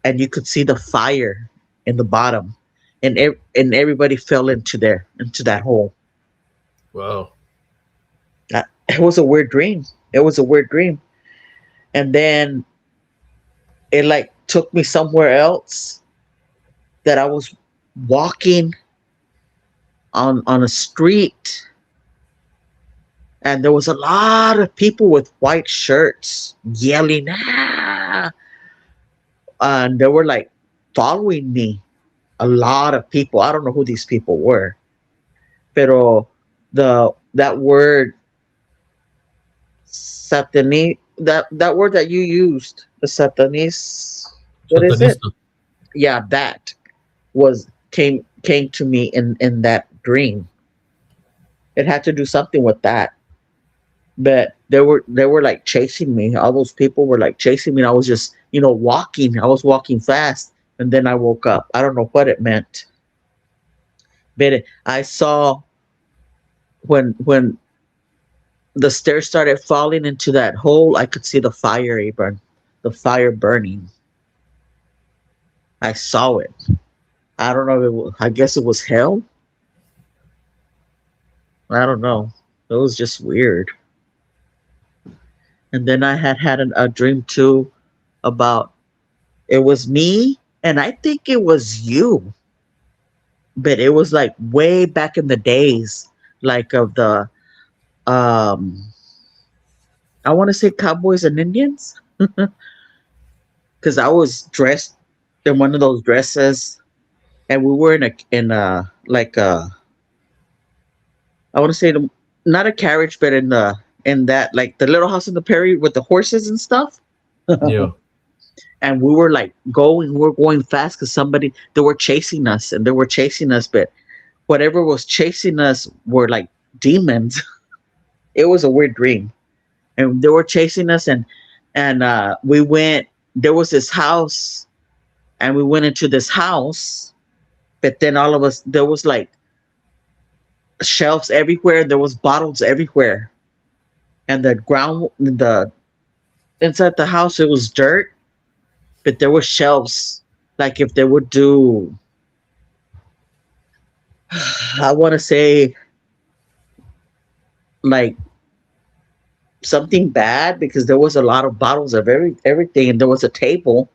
and you could see the fire in the bottom, and everybody fell into that hole. wow. It was a weird dream. It was a weird dream, and then it like took me somewhere else that I was walking on a street, and there was a lot of people with white shirts yelling, ah, and they were like following me. A lot of people. I don't know who these people were, pero that word satani, that word that you used, the satanis, what is it? Satanista. Yeah, that was came to me in that dream. It had to do something with that. But they were like chasing me. All those people were like chasing me. And I was just walking. I was walking fast, and then I woke up. I don't know what it meant, but I saw when the stairs started falling into that hole. I could see the fire, Abram, the fire burning. I saw it. I don't know. If it was, I guess it was hell. I don't know. It was just weird. And then I had a dream too about it was me, and I think it was you, but it was like way back in the days, like of the um, I want to say cowboys and Indians, because I was dressed in one of those dresses, and we were in a like I want to say not a carriage, but in that like the little house in the prairie with the horses and stuff. Yeah. And we were going fast because somebody they were chasing us, and they were chasing us, but whatever was chasing us were like demons. It was a weird dream, and they were chasing us, and we went. There was this house, and we went into this house, but then all of us there was like shelves everywhere. There was bottles everywhere, and the ground the inside the house it was dirt, but there were shelves. Like if they would do, I want to say like something bad because there was a lot of bottles of everything, and there was a table,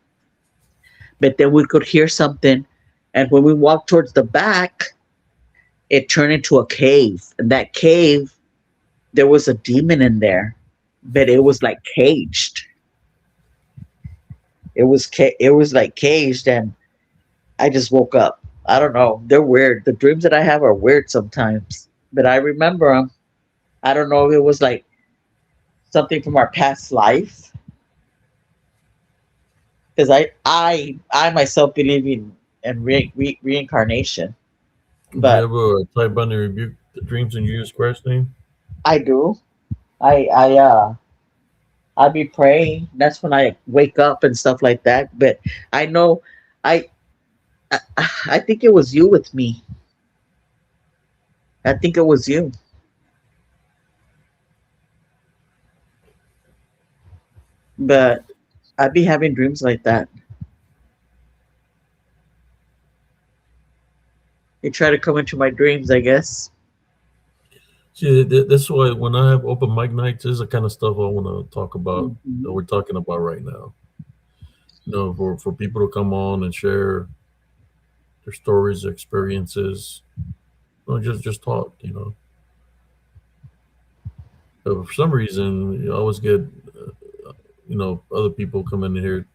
but then we could hear something, and when we walked towards the back, it turned into a cave, and that cave there was a demon in there, but it was like caged. It was like caged, and I just woke up. I don't know. They're weird. The dreams that I have are weird sometimes, but I remember them. I don't know if it was like something from our past life, because I myself believe in reincarnation, Do you but ever type on and rebuke the dreams in Jesus Christ's name? I do. I be praying. That's when I wake up and stuff like that. But I know I I think it was you with me. I think it was you. But I'd be having dreams like that. You try to come into my dreams, I guess. See, that's why when I have open mic nights, this is the kind of stuff I want to talk about that Mhm. we're talking about right now. For people to come on and share their stories, their experiences, just talk. But for some reason, you always get other people coming in here,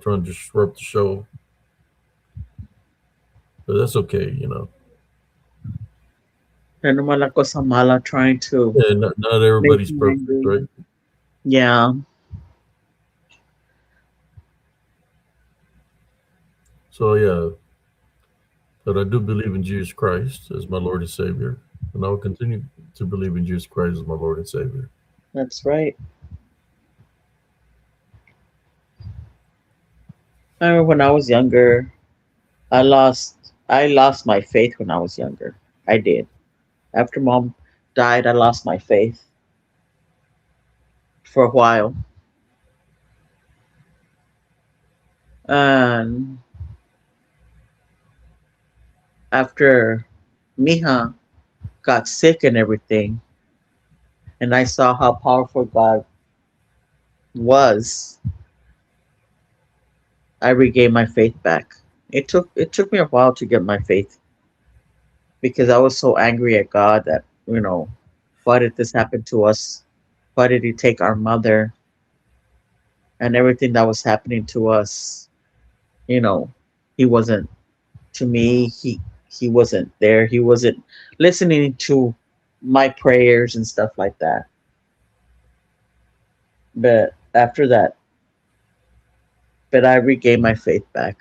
trying to disrupt the show. But that's okay. And naman ako sa mala trying to Yeah, not make everybody's me perfect, angry. right? Yeah, So yeah, but I do believe in Jesus Christ as my Lord and Savior, and I will continue to believe in Jesus Christ as my Lord and Savior. that's right. I remember when I was younger, I lost my faith when I was younger. I did. After mom died, I lost my faith for a while. And after Miha got sick and everything, and I saw how powerful God was, I regained my faith back. It took me a while to get my faith because I was so angry at God that, why did this happen to us? Why did he take our mother and everything that was happening to us? You know, he wasn't to me, he wasn't there. He wasn't listening to my prayers and stuff like that. But after that, but I regained my faith back.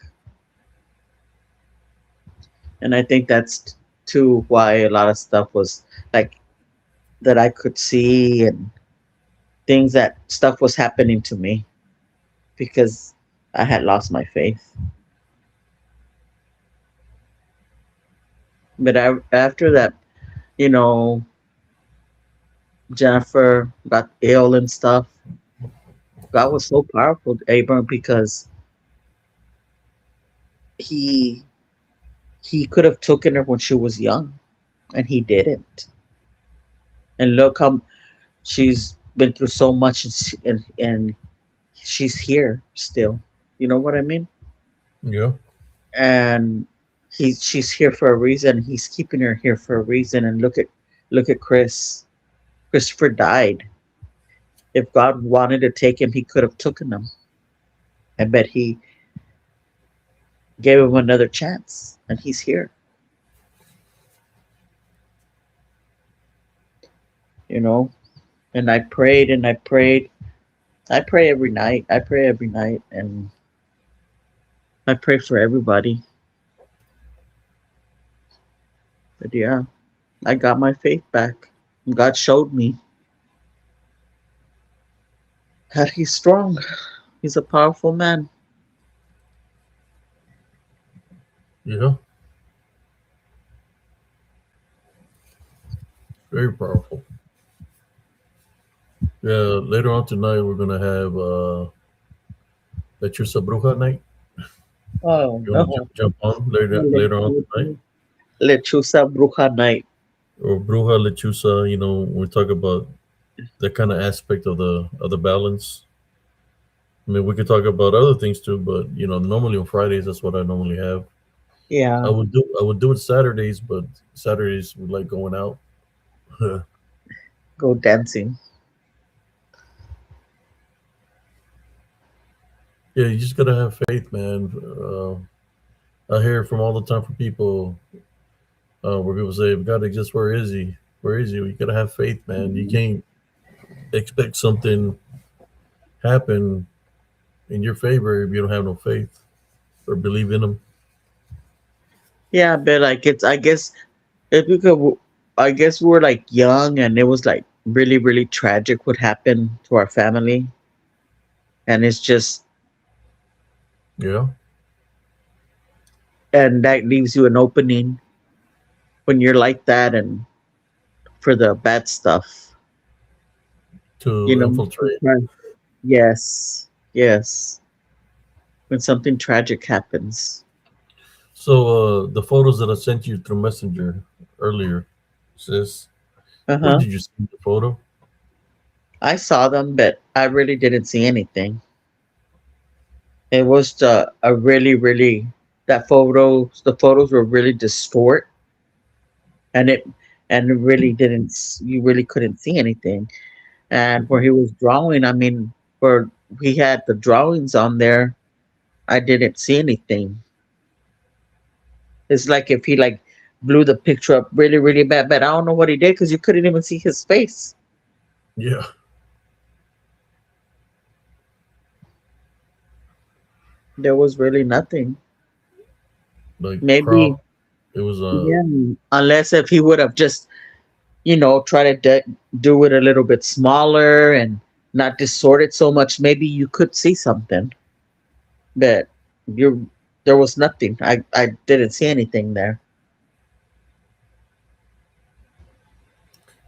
And I think that's too why a lot of stuff was like that I could see and things that stuff was happening to me because I had lost my faith. But after that, you know, Jennifer got ill and stuff. God was so powerful, Abram, because he he could have taken her when she was young, and he didn't. And look how she's been through so much, and she's here still. You know what I mean? Yeah, And she's here for a reason. He's keeping her here for a reason. And look at Chris. Christopher died. If God wanted to take him, he could have taken him. I bet he gave him another chance, and he's here. You know. And I prayed and I prayed. I pray every night. I pray every night, and I pray for everybody. But yeah, I got my faith back. God showed me that He's strong. He's a powerful man. yeah, very powerful. Yeah, later on tonight we're gonna have Lechusa Bruja night. Oh You want to no. jump on later on tonight, Lechusa Bruja night. or Bruja Lechusa? We talk about that kind of aspect of the balance. I mean, we could talk about other things too, but normally on Fridays that's what I normally have. I Yeah, would do it Saturdays, but Saturdays we like going out. Yeah, go dancing. you just gotta have faith, man. I hear from all the time from people where people say, "If God exists, where is He? Where is He?" You gotta have faith, man. You can't expect something happen in your favor if you don't have no faith or believe in Him. Yeah, but like I guess it's because I guess we're like young, and it was like really, really tragic what happened to our family, and and that leaves you an opening when you're like that, and for the bad stuff, you to know. infiltrate. Right. Yes, yes. When something tragic happens. So the photos that I sent you through Messenger earlier, sis, Uh where huh. did you see the photo? I saw them, but I really didn't see anything. It was a really, really that photos. The photos were really distort, and it really didn't. You really couldn't see anything. And where he was drawing, I mean, where he had the drawings on there, I didn't see anything. It's like if he like blew the picture up really, really bad, but I don't know what he did because you couldn't even see his face. Yeah, There was really nothing. like Maybe, crop. It was yeah, unless if he would have just, try to do it a little bit smaller and not distort it so much, maybe you could see something. But you, there was nothing. I didn't see anything there.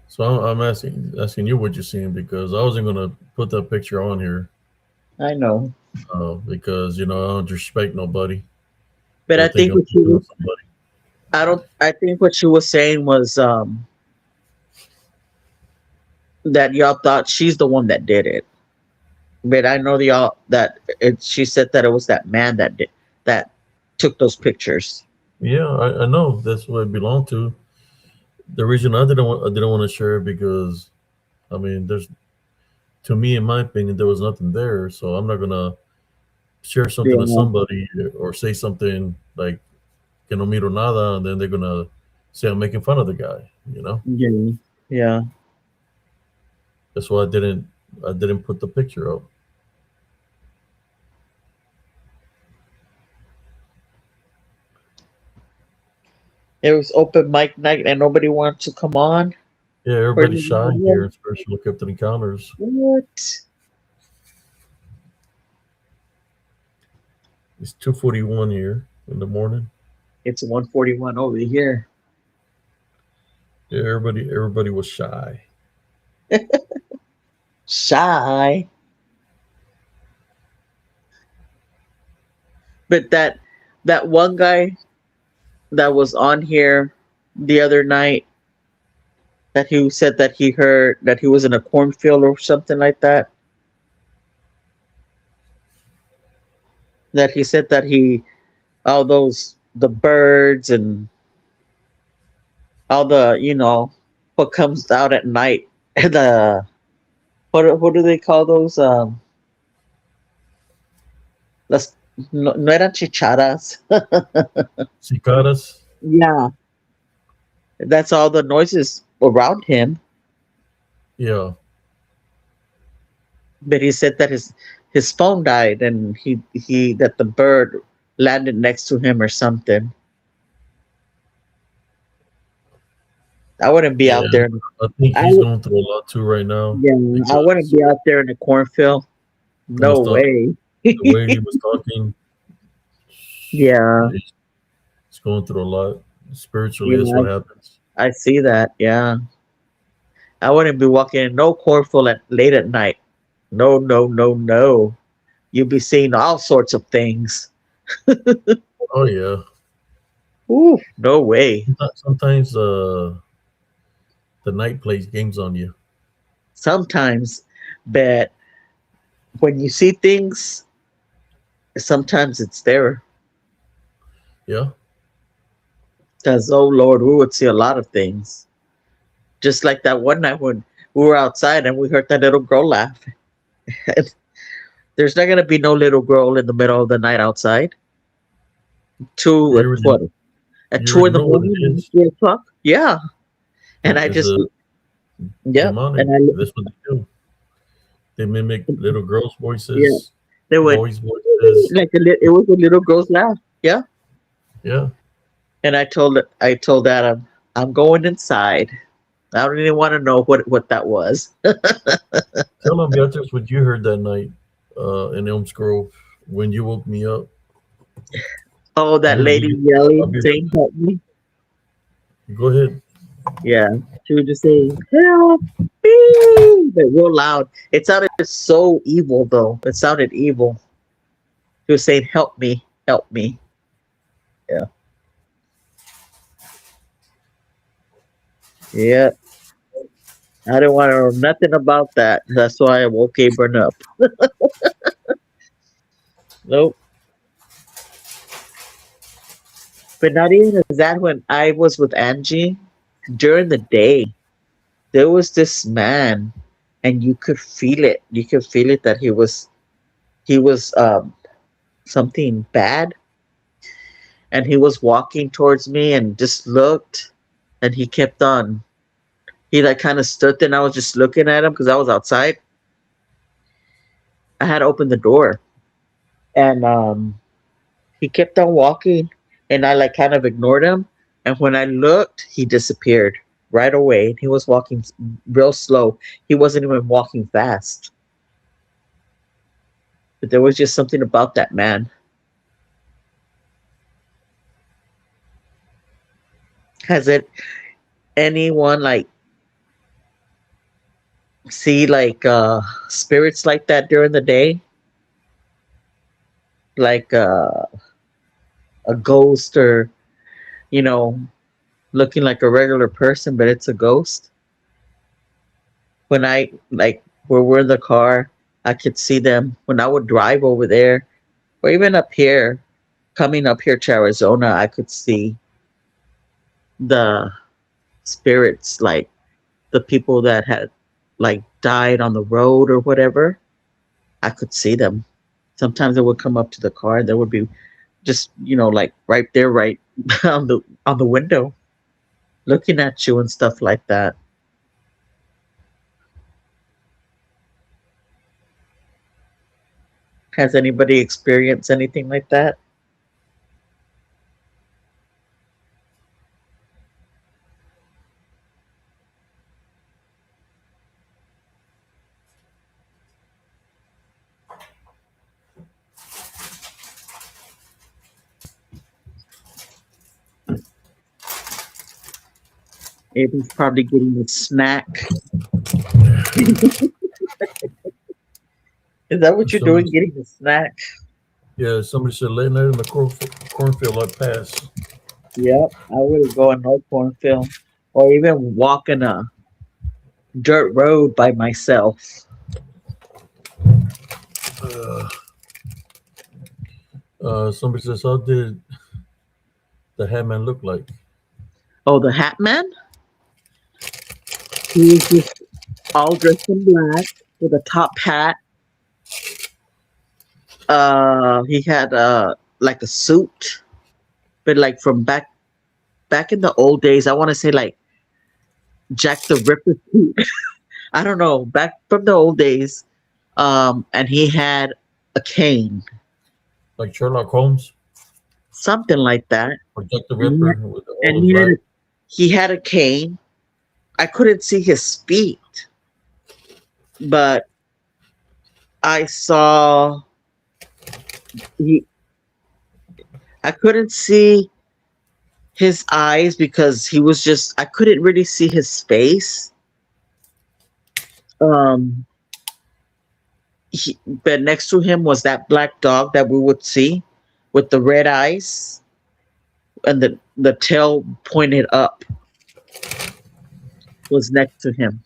so I'm asking you what you're seeing because I wasn't gonna put that picture on here I know, because I don't respect nobody. but They'll I think think I'm what she picking was, on somebody. I don't. I think what she was saying was that y'all thought she's the one that did it. But I know the y'all that it. She said that it was that man that took those pictures. Yeah, I know that's what it belonged to. The reason I didn't want to share it because I mean, there's to me, in my opinion, there was nothing there. So I'm not gonna share something to Yeah, somebody or say something like que no miro nada, and then they're gonna say I'm making fun of the guy. yeah, yeah. That's why I didn't put the picture up. It was open mic night and nobody wanted to come on. Yeah, For everybody's shy here you. in Spiritual Captain Encounters. What? It's 2:41 here in the morning. It's 141 over here. Yeah, everybody was shy. Shy. But that one guy that was on here the other night that he said that he heard that he was in a cornfield or something like that. That he said that he all those the birds and all the what comes out at night the what do they call those las no eran chicharas. Cicadas. Yeah, that's all the noises around him. Yeah, But he said that his phone died and he that the bird landed next to him or something. I wouldn't be out yeah. there. I think I he's would, going through a lot too right now yeah, I wouldn't because be out there in the cornfield. from No way. the way he was talking, Yeah, he's going through a lot. Spiritually, that's yeah, what happens. I see that. Yeah, I wouldn't be walking in no cornfield late at night. No, no, no, no. You'll be seeing all sorts of things. Oh yeah. Ooh, no way. Sometimes the night plays games on you. Sometimes, but when you see things, sometimes it's there. Yeah. Because, oh Lord, we would see a lot of things. Just like that one night when we were outside and we heard that little girl laugh. There's not going to be no little girl in the middle of the night outside. Two You at already what? At you two already in the know what morning, it maybe is. 3 o'clock. Yeah, and I It's just yep, demonic. and I That's what they do. They mimic little girls' yeah, voices, they went boys' voices. like it was a little girl's laugh. Yeah, Yeah. and I told Adam, I'm going inside. I don't even want to know what that was. Tell them, Beatrice, what you heard that night in Elms Grove when you woke me up. Oh, I'm that gonna lady be. I'll yelling, be saying, "Help me." right. Go ahead. Yeah, she would just say, "Help me," but real loud. It sounded so evil, though. It sounded evil. She was saying, "Help me, help me." Yeah, yeah. I didn't want to know nothing about that. That's why I woke Abram up. Nope. But not even that. When I was with Angie during the day, there was this man, and you could feel it. You could feel it that he was something bad, and he was walking towards me and just looked, and he kept on. He like kind of stood there, and I was just looking at him because I was outside. I had opened the door, and he kept on walking, and I like kind of ignored him. And when I looked, he disappeared right away. He was walking real slow. He wasn't even walking fast. But there was just something about that man. Has it anyone like see like spirits like that during the day? Like a ghost or you know, looking like a regular person but it's a ghost? When I like where we're in the car, I could see them when I would drive over there or even up here, coming up here to Arizona, I could see the spirits, like the people that had like died on the road or whatever. I could see them. Sometimes they would come up to the car. There would be just like right there, right on the window, looking at you and stuff like that. Has anybody experienced anything like that? Abel's probably getting a snack. Is that what you're Somebody, doing? Getting a snack? yeah, somebody said late night in the cornfield like pass. Yep, I would go on no cornfield or even walk in a dirt road by myself. Uh, somebody says, how did the hat man look like? Oh, the Hat Man? He was just all dressed in black with a top hat. He had like a suit, but like from back in the old days. I want to say like Jack the Ripper suit. I don't know, back from the old days. And he had a cane, Like Sherlock Holmes something like that. or Jack the And Ripper with all and the black? he had a cane. I couldn't see his feet, but I saw he. I couldn't see his eyes because he was just. I couldn't really see his face. Um, but next to him was that black dog that we would see with the red eyes and the tail pointed up was next to him.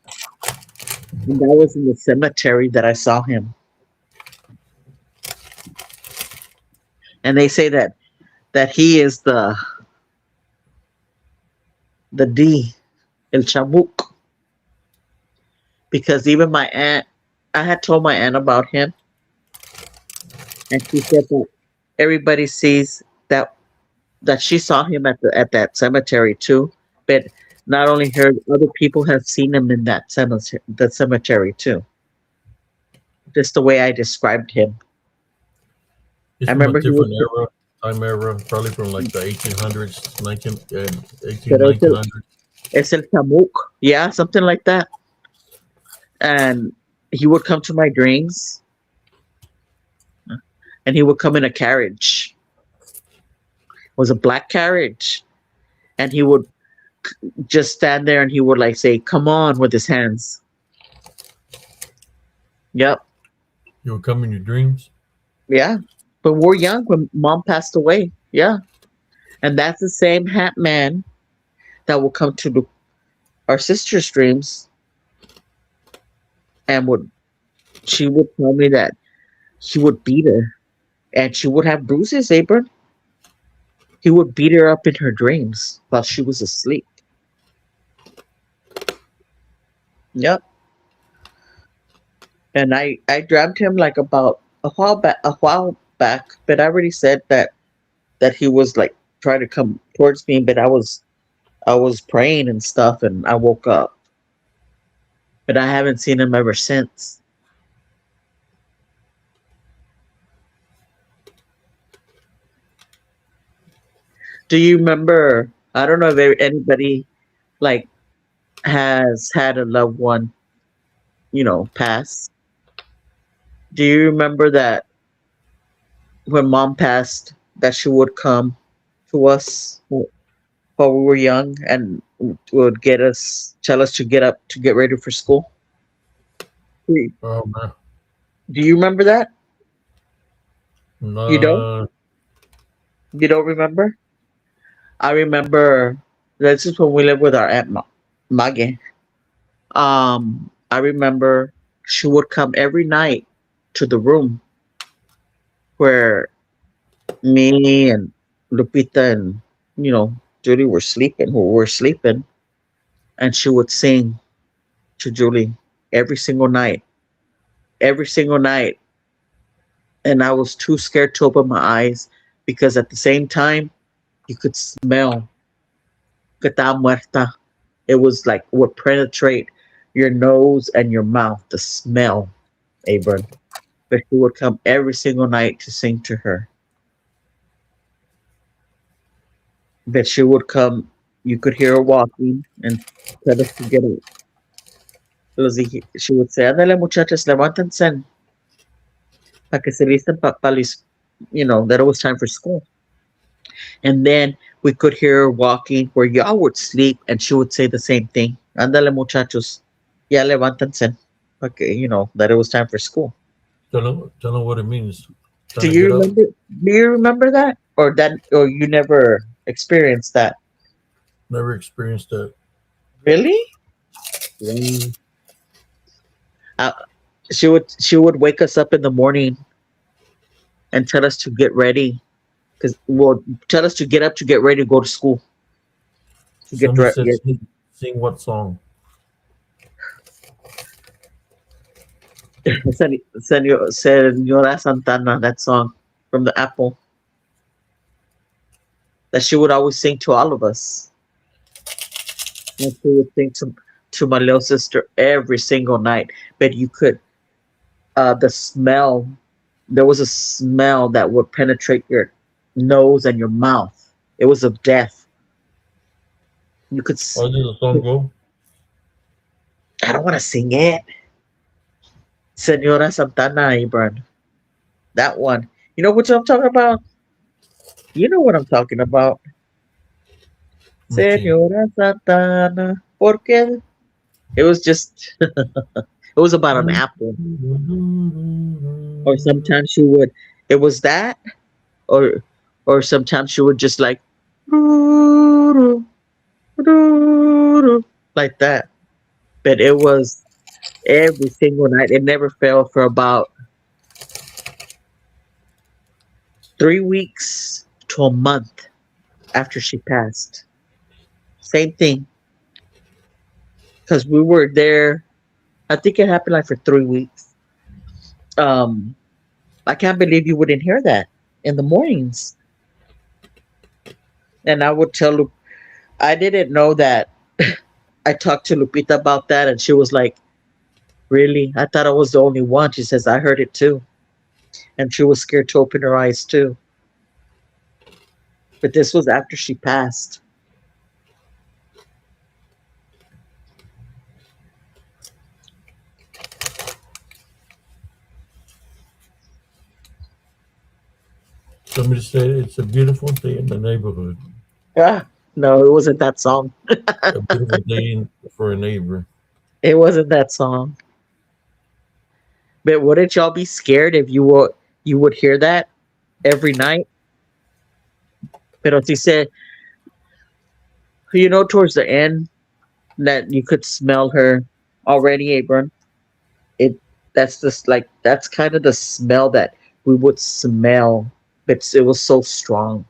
And that was in the cemetery that I saw him. And they say that he is the D, El Chamuk, because even my aunt, I had told my aunt about him, and she said that everybody sees that she saw him at that cemetery too, but not only her, other people have seen him in that cemetery too. Just the way I described him. He's I from a remember he was, different era, time era, probably from like the 1800s, 19, 18, pero 1900s. es el Chamuk, yeah, something like that. And he would come to my dreams, and he would come in a carriage. was a black carriage, and he would just stand there and he would like say, "Come on," with his hands. Yep. You would come in your dreams. Yeah. But we're young when mom passed away. Yeah. And that's the same hat man that will come to our sister's dreams and would she would tell me that he would beat her and she would have bruises, Abram. He would beat her up in her dreams while she was asleep. Yep. And I dreamt him like about a while back, but I already said that he was like trying to come towards me, but I was praying and stuff and I woke up. But I haven't seen him ever since. Do you remember? I don't know if anybody like has had a loved one, pass. Do you remember that when mom passed, that she would come to us while we were young and would tell us to get up to get ready for school? Do Oh man, you remember that? You don't? no, You don't remember? I remember this is when we lived with our aunt Maggie. I remember she would come every night to the room where me and Lupita and Julie were sleeping, who were sleeping, and she would sing to Julie every single night, and I was too scared to open my eyes because at the same time you could smell que estaba muerta. It was like would penetrate your nose and your mouth, the smell, Abram. But she would come every single night to sing to her. But she would come, you could hear her walking and tell us to get up. She would say, "Ándale, muchachas, levántense para que se listen that it was time for school." And then we could hear her walking where y'all would sleep, and she would say the same thing. "Ándale, muchachos, ya levántense." Okay, that it was time for school. tell them what it means. Do Time to you get up. remember? Do you remember that, or you never experienced that? Never experienced that. Really? Mm. Uh, she would wake us up in the morning and tell us to get ready, tell us to get up to get ready to go to school to get Somebody dressed. said sing what song? Senora Santana, that song from the Apple that she would always sing to all of us. And she would sing to my little sister every single night. But you could, the smell, there was a smell that would penetrate your nose and your mouth. It was of death. You could, How did the song go? I don't want to sing it. Senora Santana, Ibran. That one. You know what I'm talking about? You know what I'm talking about. Let me see. Senora Santana. ¿Por qué? It was just, it was about an apple. Or sometimes she would, it was that, or or sometimes she would just like, like that. But it was every single night. It never failed for about 3 weeks to a month after she passed. Same thing. Because we were there, I think it happened like for 3 weeks. Um, I can't believe you wouldn't hear that in the mornings. And I would tell I didn't know that. I talked to Lupita about that, and she was like, "Really? I thought I was the only one." She says, "I heard it too." And she was scared to open her eyes too. But this was after she passed. Somebody said it's a beautiful day in the neighborhood. Ah, no, it wasn't that song. A beautiful day for a neighbor. It wasn't that song. But wouldn't y'all be scared if you would hear that every night? Pero she said, towards the end that you could smell her already, Abram. It that's just like that's kind of the smell that we would smell, but it was so strong.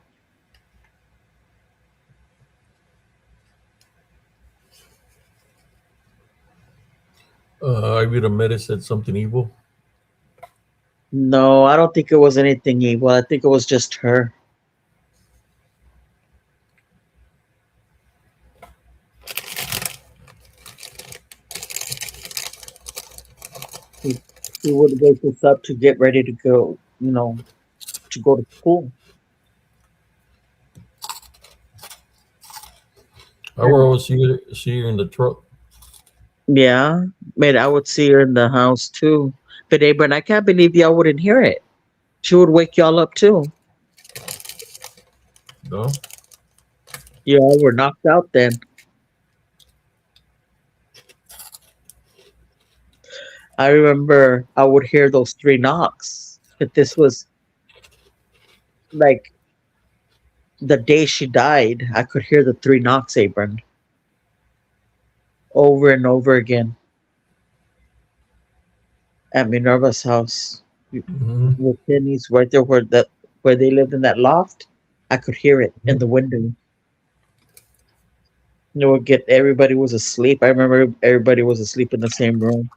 I would have met it said something evil. No, I don't think it was anything evil. I think it was just her. He, he would wake us up to get ready to go, to go to school. I will always see her in the truck. Yeah, man, I would see her in the house too. But Abram, I can't believe y'all wouldn't hear it. She would wake y'all up too. No, Y'all were knocked out then. I remember I would hear those three knocks. But this was like the day she died. I could hear the three knocks, Abram, over and over again at Minerva's house. hmm With Penny's right there where they lived in that loft. I could hear it in the window. It would get everybody was asleep. I remember everybody was asleep in the same room,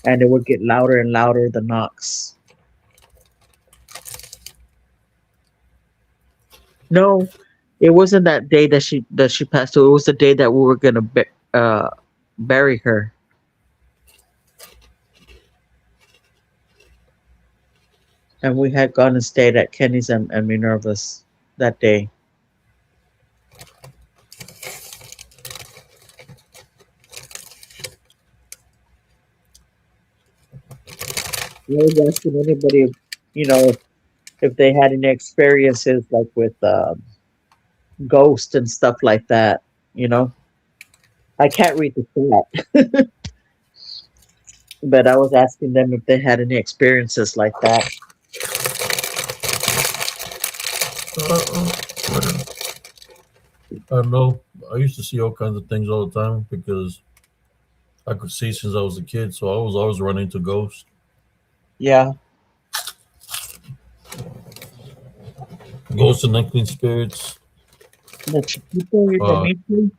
and it would get louder and louder the knocks. No, it wasn't that day that she passed away. It was the day that we were gonna bury her, and we had gone and stayed at Kenny's and Minerva's that day. I was asking anybody, you know, if they had any experiences like with ghosts and stuff like that. You know, I can't read the chat, but I was asking them if they had any experiences like that. I don't know. I used to see all kinds of things all the time because I could see since I was a kid, so I was always running to ghosts, Yeah, ghosts and unclean spirits, the Chiquito uh, Dimitri,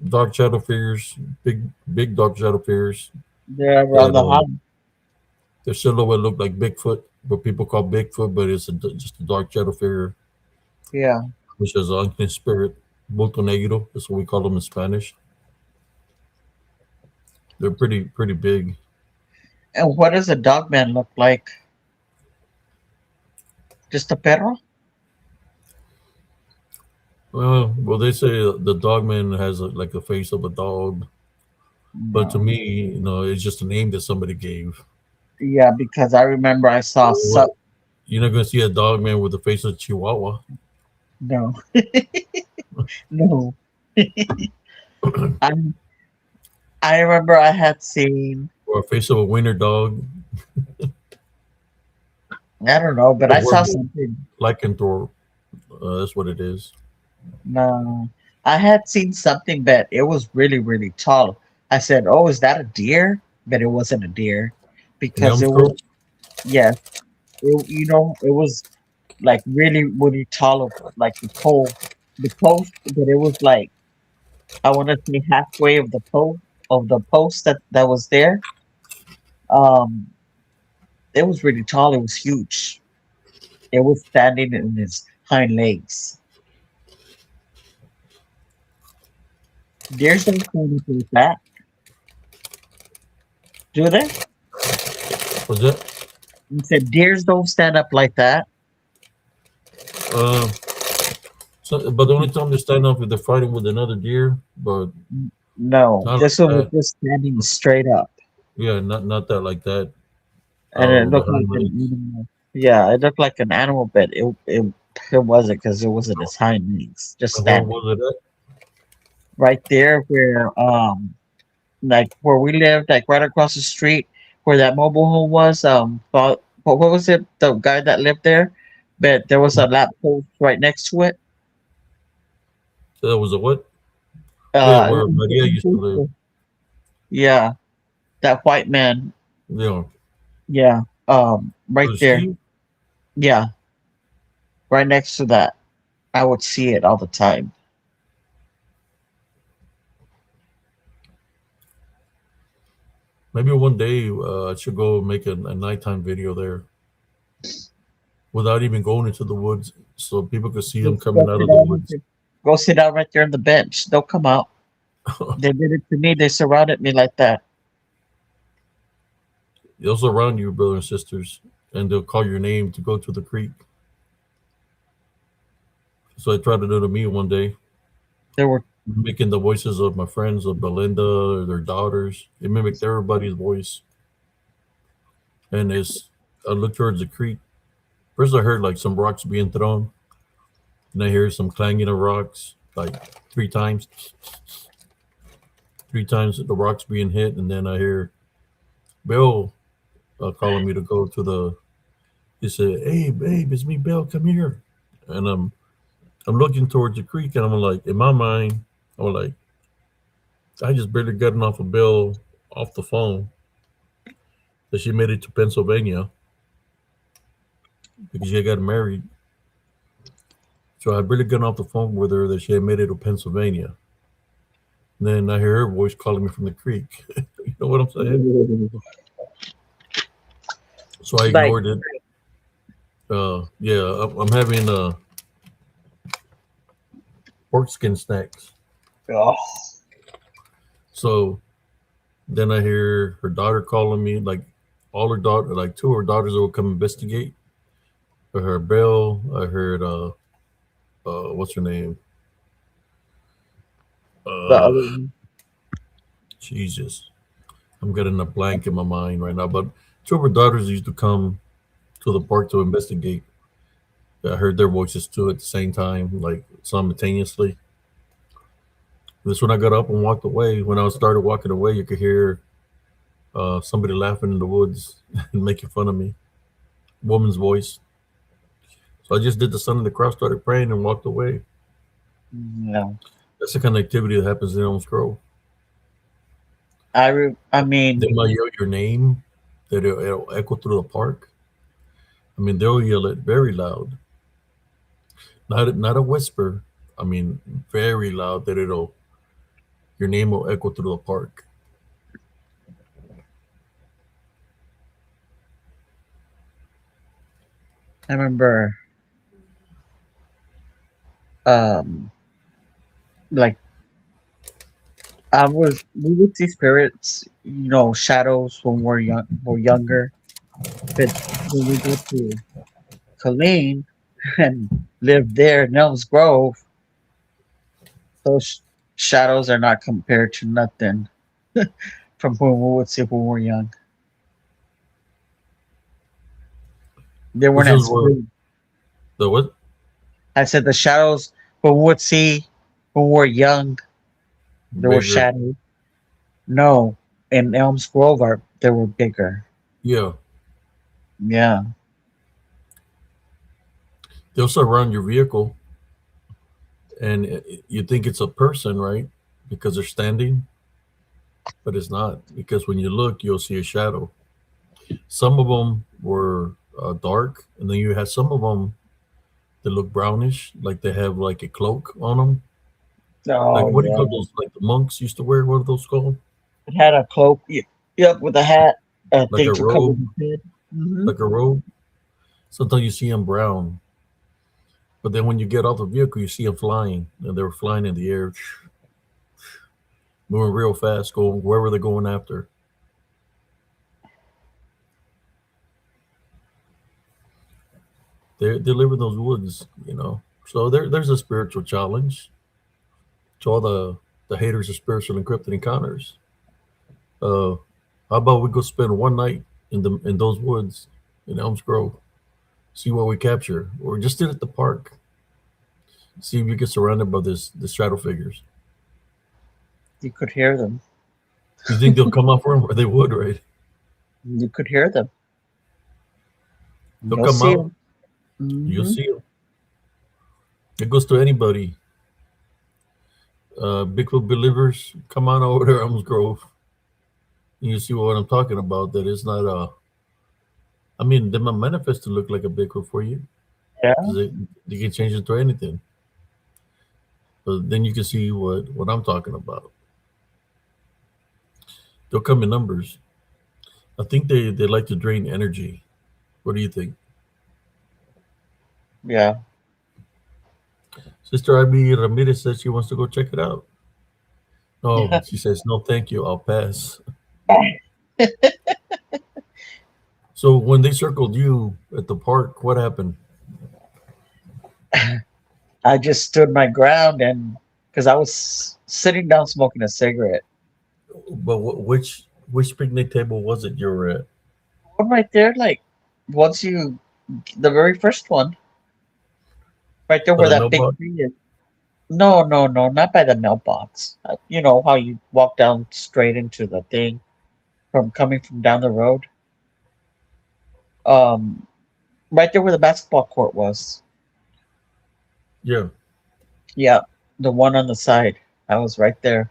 dark shadow figures, big dark shadow figures they're around that the house. their silhouette looked like Bigfoot, what people call Bigfoot, but it's just a dark shadow figure, Yeah. which is an unclean spirit, bulto negro. That's what we call them in Spanish. They're pretty big. And what does a dog man look like? Just a perro? Well, they say the dog man has like a face of a dog, but to No. me, it's just a name that somebody gave. Yeah, because I remember I saw What? some. You're not gonna see a dog man with the face of a Chihuahua No, no. I I remember I had seen. or a face of a wiener dog, I don't know, but the I saw word something. lycanthrope. That's what it is. No, I had seen something, but it was really, really tall. I said, "Oh, is that a deer?" But it wasn't a deer An because elm it was. scroll. Yes, it was like really, really tall of like the post, but it was like I want to say halfway of the post that was there. Um, it was really tall. It was huge. It was standing in its hind legs. Deers don't stand up like that, do they? Was that? You said deers don't stand up like that. Uh, but the only time they stand up if they're fighting with another deer, but No, not this like one was that. just standing straight up, Yeah, not that like that. and it The looked like hind an legs. animal. Yeah, it looked like an animal, but it wasn't because it wasn't its hind legs, just Where standing was it at? right there where like where we lived, like right across the street where that mobile home was. But what was it? The guy that lived there, but there was a lamp post right next to it. So that was a what? Oh yeah, It where Maria used to live. was- yeah, that white man. Yeah. Yeah, right The there. ski? Yeah, right next to that. I would see it all the time. Maybe one day I should go make a nighttime video there without even going into the woods, so people could see them Just coming out of the woods. go sit down right there on the bench. Don't come out. They did it to me. They surrounded me like that. They'll surround you, brothers and sisters, and they'll call your name to go to the creek. So I tried to do it to me one day, There were making the voices of my friends, of Belinda, their daughters. It mimicked everybody's voice. And as I looked towards the creek, first I heard like some rocks being thrown, and I hear some clanging of rocks like three times, three times the rocks being hit, and then I hear Bill calling me to go to the. He said, "Hey, babe, it's me, Bill. Come here." And I'm looking towards the creek, and I'm like, in my mind, I'm like, I just barely gotten off a Bill off the phone that she made it to Pennsylvania because she got married. So I barely gotten off the phone with her that she had made it to Pennsylvania. And then I hear her voice calling me from the creek. You know what I'm saying? So I like ignored it. Yeah, I'm having pork skin snacks. oh, So then I hear her daughter calling me, like all her daughter, like two of her daughters will come investigate. I heard Belle. I heard what's her name? the other Uh, one. Jesus, I'm getting a blank in my mind right now. But two of her daughters used to come to the park to investigate. I heard their voices too at the same time, like simultaneously. This when I got up and walked away. When I started walking away, you could hear somebody laughing in the woods and making fun of me. Woman's voice. So I just did the sign of the cross, started praying, and walked away. No, That's the kind of activity that happens in Elms Grove. I mean, They might yell your name, that it'll echo through the park. I mean, they'll yell it very loud, not a whisper. I mean, very loud that it'll your name will echo through the park. I remember, um, like we would see spirits, shadows when we're younger. But when we go to Colleen and live there in Elms Grove, those shadows are not compared to nothing from when we would see when we were young. They weren't Which is as where big. the what? I said the shadows when we would see when we were young, there were Bigger. shadows. No, in Elms Grove, they were bigger. Yeah, Yeah. they'll surround your vehicle, and you think it's a person, right? Because they're standing, but it's not. Because when you look, you'll see a shadow. Some of them were dark, and then you had some of them that look brownish, like they have like a cloak on them. Like Oh what do you call yeah. those? Like the monks used to wear. What are those called? It had a cloak. Yep, with a hat, a Like thing a to cover robe, the head. Hmm. like a robe. Sometimes you see them brown, but then when you get off the vehicle, you see them flying, and they were flying in the air, moving real fast, going wherever they're going after. They live in those woods, you know. So there's a spiritual challenge to all the haters of spiritual encrypted encounters. Uh, how about we go spend one night in those woods in Elms Grove? See what we capture, or just sit at the park. See if you get surrounded by this the shadow figures. You could hear them. You think they'll come out for him, or they would, right? You could hear them. They'll You'll come see out. them. You'll Hmm. see them. It goes to anybody. Bigfoot believers, come on over to Elms Grove. And you see what I'm talking about. That is not a. I mean, they might manifest to look like a Bigfoot for you. Yeah. 'Cause they can change it to anything. But then you can see what I'm talking about. They'll come in numbers. I think they like to drain energy. What do you think? Yeah. Sister Ivy Ramirez says she wants to go check it out. No, she says, no, thank you. I'll pass. So when they circled you at the park, what happened? I just stood my ground and because I was sitting down smoking a cigarette. But which picnic table was it you were at? One right there, like once you, the very first one, right there By where the that big mailbox? tree is. No, no, no, not by the mailbox. You know how you walk down straight into the thing from coming from down the road. Um, right there where the basketball court was. Yeah, Yeah, the one on the side. I was right there,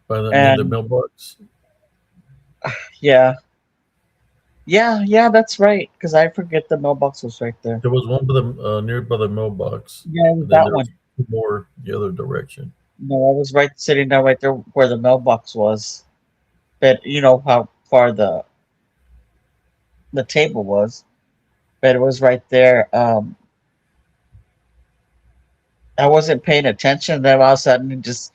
by the near the and mailbox. yeah, yeah, that's right. Because I forget the mailbox was right there. There was one by the near by the mailbox, Yeah, it was and then that there was one. two more the other direction. No, I was right sitting down right there where the mailbox was. But you know how far the table was. But it was right there. I wasn't paying attention. Then all of a sudden, it just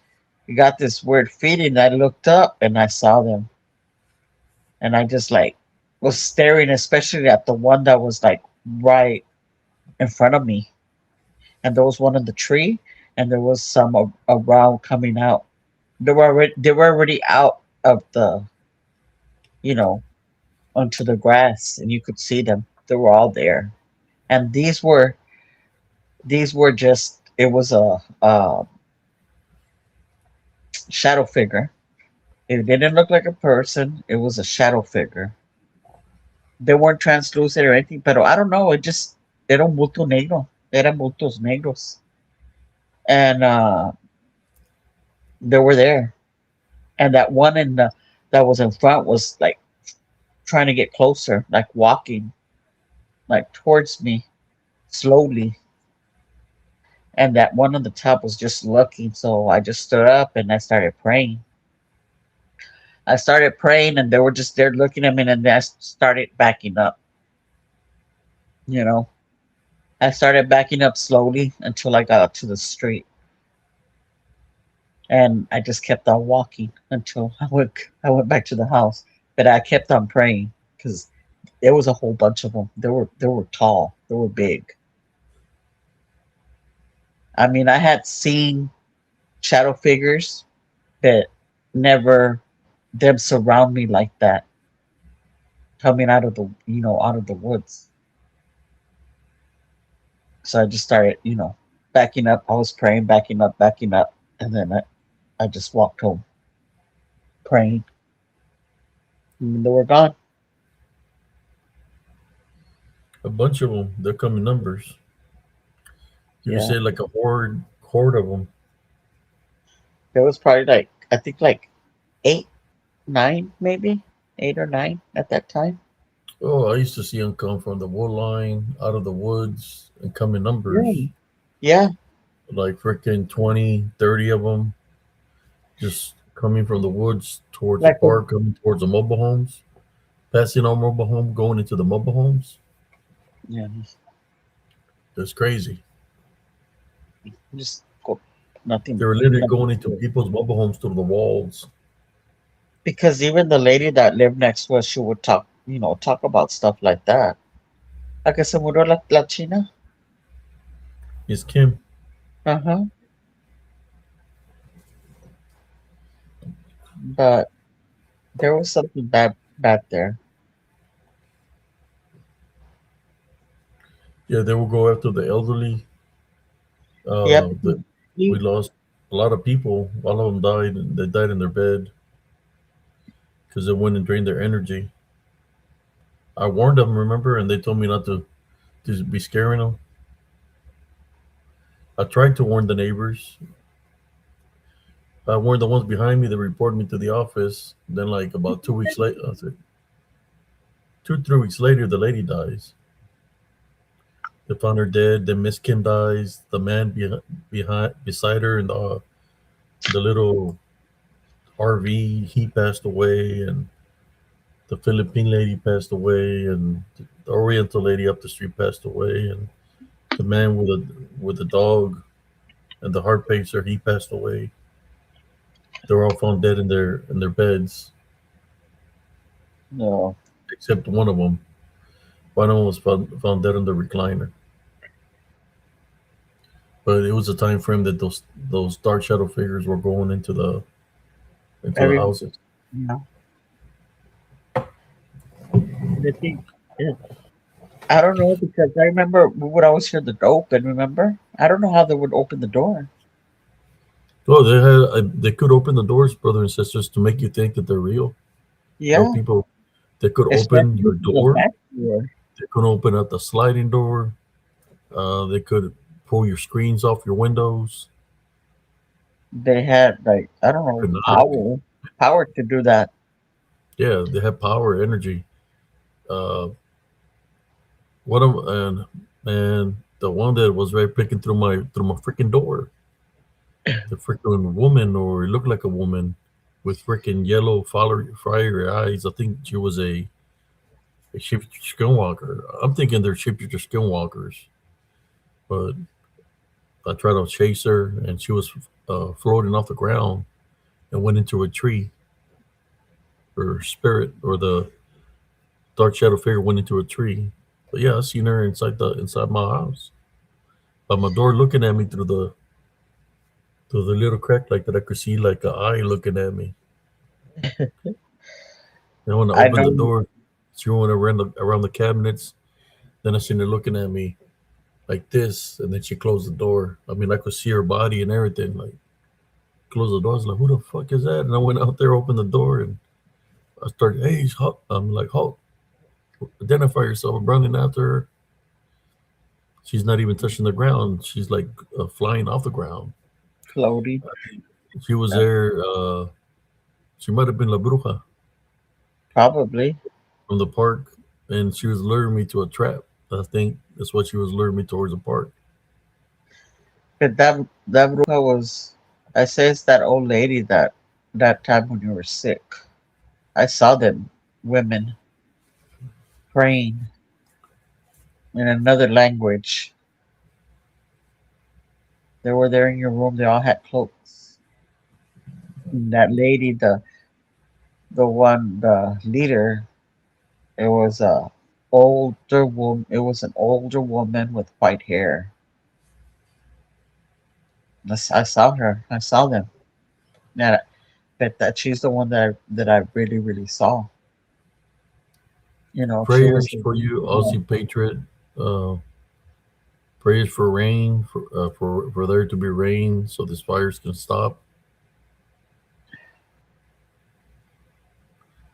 got this weird feeling. I looked up and I saw them, and I just like was staring, especially at the one that was like right in front of me. And there was one in the tree, and there was some around coming out. They were already out of the you know onto the grass, and you could see them. They were all there, and these were just it was a shadow figure. It didn't look like a person. It was a shadow figure. They weren't translucent or anything, but I don't know. It just era un bulto negro. Eran bultos negros, and they were there. And that one in the that was in front was like trying to get closer, like walking, like towards me slowly. And that one on the top was just looking. So I just stood up and I started praying. I started praying, and they were just there looking at me, and then I started backing up. You know, I started backing up slowly until I got up to the street, and I just kept on walking until I went back to the house. But I kept on praying because there was a whole bunch of them. They were tall. They were big. I mean, I had seen shadow figures, but never them surround me like that, coming out of the woods. So I just started, backing up. I was praying, backing up, and then I just walked home praying. And they were gone. A bunch of them. They're coming numbers. You Yeah, say like a horde of them. there was probably like I think like 8, 9, maybe 8 or 9 at that time. Oh, I used to see them come from the wood line, out of the woods, and come in numbers. Really? Yeah, Like freaking 20, 30 of them just coming from the woods towards the like park, coming towards the mobile homes, passing on mobile home, going into the mobile homes. yeah, That's crazy. just go, nothing, They were literally nothing going to into do. people's mobile homes through the walls. Because even the lady that lived next to us, she would talk about stuff like that. Like I said, murió la China. It's Kim. Uh huh. But there was something bad there. Yeah, they will go after the elderly. Yeah, That we lost a lot of people. All of them died. And they died in their bed because they went and drained their energy. I warned them, remember, and they told me not to be scaring them. I tried to warn the neighbors. I warned the ones behind me that reported me to the office. Then, like about 2 weeks later, I said, 2, 3 weeks later, the lady dies. They found her dead. Then Miss Kim dies. The man behind beside her in the little RV, he passed away, and the Philippine lady passed away, and the Oriental lady up the street passed away, and the man with the dog and the heart pacer, he passed away. They were all found dead in their beds, no, except one of them. One of them was found dead in the recliner. But it was a time frame that those dark shadow figures were going into the every houses. yeah. And I think I don't know because I remember we would always hear the door open. Remember? I don't know how they would open the door. Oh, they could open the doors, brothers and sisters, to make you think that they're real. There were Yeah, people that could open especially your to the door. back door. They could open up the sliding door. They could pull your screens off your windows. They had like I don't They know could knock. power to do that. Yeah, they have power, energy. Uh, one of and the one that was right picking through my freaking door, the freaking woman, or it looked like a woman with freaking yellow fiery eyes. I think she was a shifter skinwalker. I'm thinking they're shifter skinwalkers, but I tried to chase her, and she was floating off the ground and went into a tree. Her spirit or the dark shadow figure went into a tree. But yeah, I seen her inside my house by my door, looking at me through the little crack like that. I could see like an eye looking at me. And when I I opened the know. door, she went around the cabinets. Then I seen her looking at me like this, and then she closed the door. I mean, I could see her body and everything. Like, close the door. I was like, "Who the fuck is that?" And I went out there, opened the door, and I started, "Hey, Hulk." I'm like, "Hulk, identify yourself." I'm running after her. She's not even touching the ground. She's like flying off the ground. Floaty, She was uh, there. She might have been La Bruja probably. from the park, and she was luring me to a trap. I think that's what she was luring me towards the park. But that bruja was. I say it's that old lady that time when you were sick. I saw them women praying in another language. They were there in your room. They all had cloaks. And that lady, the leader, it was a older woman. It was an older woman with white hair. I saw her. I saw them. Yeah, that she's the one that I really really saw. You know, she was. Prayers for you, Aussie Patriot. Uh, Prayers for rain, for there to be rain, so these fires can stop.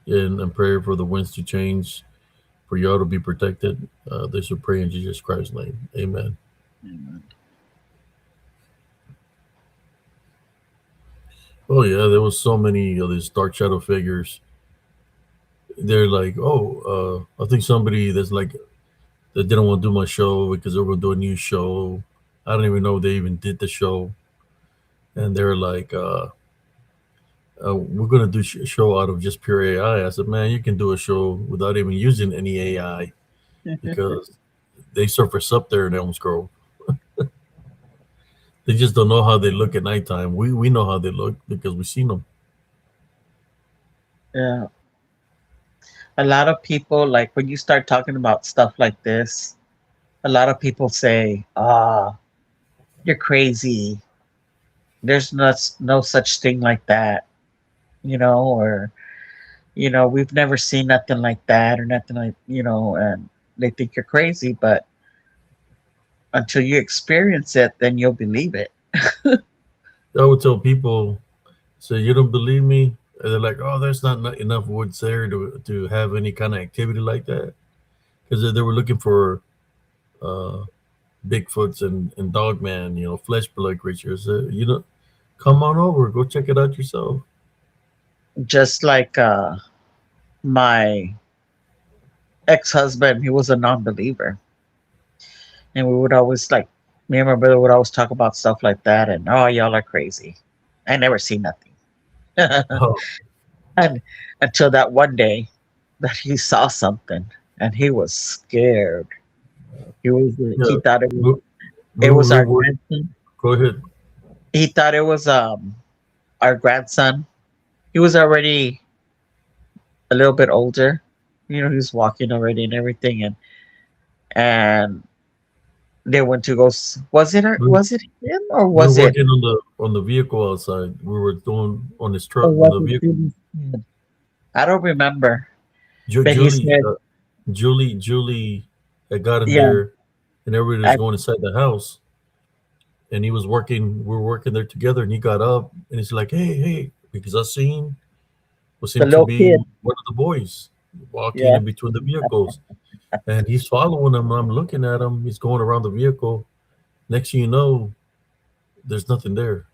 And prayer for the winds to change, for y'all to be protected. They should pray in Jesus Christ's name. Amen. Oh yeah, there was so many of these dark shadow figures. They're like, oh, I think somebody that's like that didn't want to do my show because they were going to do a new show. I don't even know if they even did the show, and they're like, we're going to do a show out of just pure AI. I said, man, you can do a show without even using any AI because they surface up there in Elms Grove. They just don't know how they look at nighttime. We know how they look because we've seen them. Yeah, a lot of people like when you start talking about stuff like this. A lot of people say, "Ah, you're crazy. There's no such thing like that." Or we've never seen nothing like that or nothing like and they think you're crazy, but until you experience it, then you'll believe it. I would tell people, so you don't believe me? And they're like, oh, there's not enough woods there to have any kind of activity like that. Because they were looking for uh, Bigfoots and Dogman, flesh blood creatures. Come on over, go check it out yourself. Just like my ex-husband, he was a non-believer, and we would always like me and my brother would always talk about stuff like that, and oh, y'all are crazy. I never see nothing. Oh, And until that one day that he saw something, and he was scared. He yeah. thought We, it was we our were, grandson. go ahead. He thought it was our grandson. He was already a little bit older. He was walking already and everything, and they went to go. We, Was it him or we were was it? working on the vehicle outside. We were doing on his Or truck on was the it vehicle. Julie's kid? I don't remember. Ju- But he Julie, said, uh, Julie had gotten "Yeah, there, and everybody was I, going inside the house. And he was working. We were working there together, and he got up and he's like, "Hey, hey," because I seen what the seemed to little be kid." one of the boys walking Yeah, in between the vehicles, and he's following him. I'm looking at him. He's going around the vehicle. Next thing you know, there's nothing there.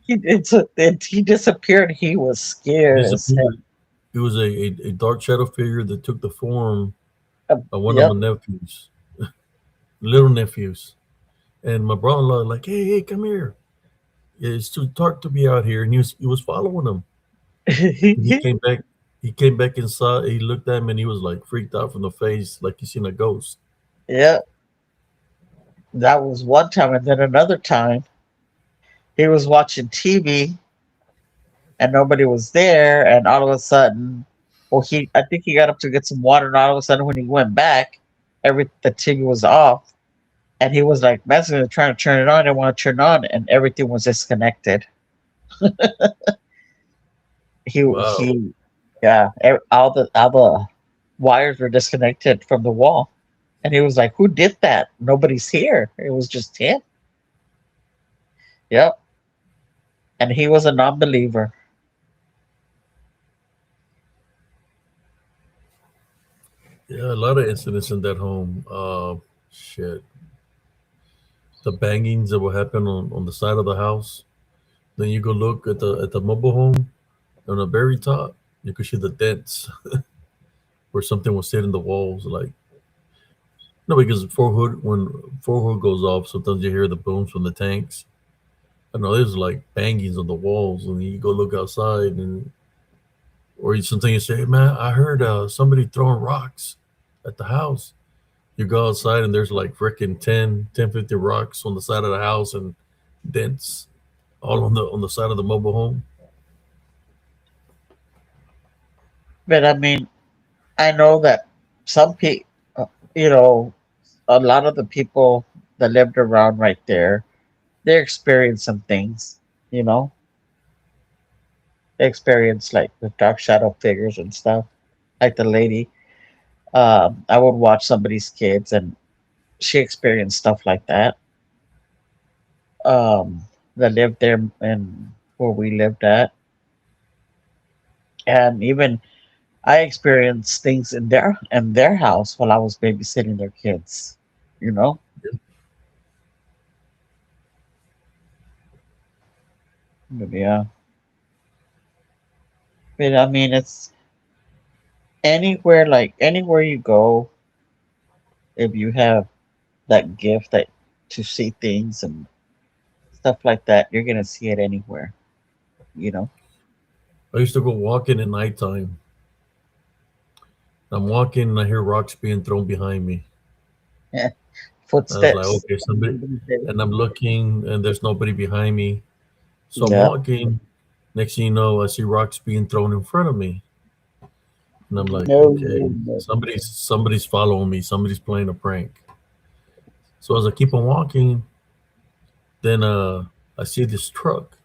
he disappeared. He was He scared as heck. disappeared. It was a dark shadow figure that took the form of one of my Yep. nephews, little nephews. And my brother-in-law like, hey, hey, come here. It's too dark to be out here. And he was following him. And he came back. He came back inside. He looked at him and he was like freaked out from the face, like he seen a ghost. Yeah, that was one time, and then another time he was watching TV and nobody was there, and all of a sudden, well, I think he got up to get some water, and all of a sudden, when he went back, the TV was off, and he was like messing, trying to turn it on, and want to turn it on, and everything was disconnected. Wow. He Yeah, all the wires were disconnected from the wall, and he was like, "Who did that? Nobody's here. It was just him." Yep, and he was a non-believer. Yeah, a lot of incidents in that home. Shit. The bangings that would happen on the side of the house. Then you go look at the mobile home on the very top. You could see the dents where something was hitting the walls. Like no, because when four hood goes off, sometimes you hear the booms from the tanks. I know there's like bangings on the walls, and you go look outside, and or something you say, hey, man, I heard somebody throwing rocks at the house. You go outside, and there's like freaking 50 rocks on the side of the house and dents all on the side of the mobile home. But I mean, I know that some people, you know, a lot of the people that lived around right there, they experienced some things. You know, they experienced like the dark shadow figures and stuff. Like the lady, I would watch somebody's kids, and she experienced stuff like that. That lived there and where we lived at, and even I experienced things in their house while I was babysitting their kids. You know, but yeah. But I mean, it's anywhere you go, if you have that gift that to see things and stuff like that, you're gonna see it anywhere. You know, I used to go walking at nighttime. I'm walking, and I hear rocks being thrown behind me. I was like, footsteps. okay, somebody, Somebody's there. and I'm looking, and there's nobody behind me. So I'm Yeah. walking. Next thing you know, I see rocks being thrown in front of me, and I'm like, No, okay, no, no. somebody's following me. Somebody's playing a prank. So as I keep on walking, then I see this truck,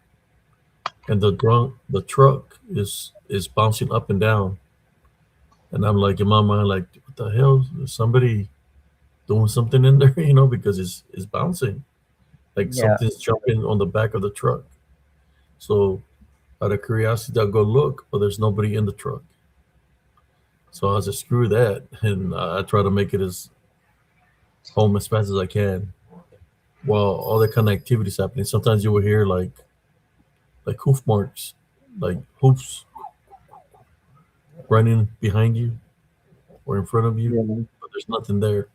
and the truck is bouncing up and down, and I'm like in my mind, like, what the hell? doing something in there, because it's bouncing, like Yeah. something's jumping on the back of the truck. So out of curiosity, I'll go look, but there's nobody in the truck. So I just screw that, and I try to make it as home as fast as I can while all that kind of activity is happening. Sometimes you will hear like hoof marks, like hoofs running behind you or in front of you, Yeah. but there's nothing there.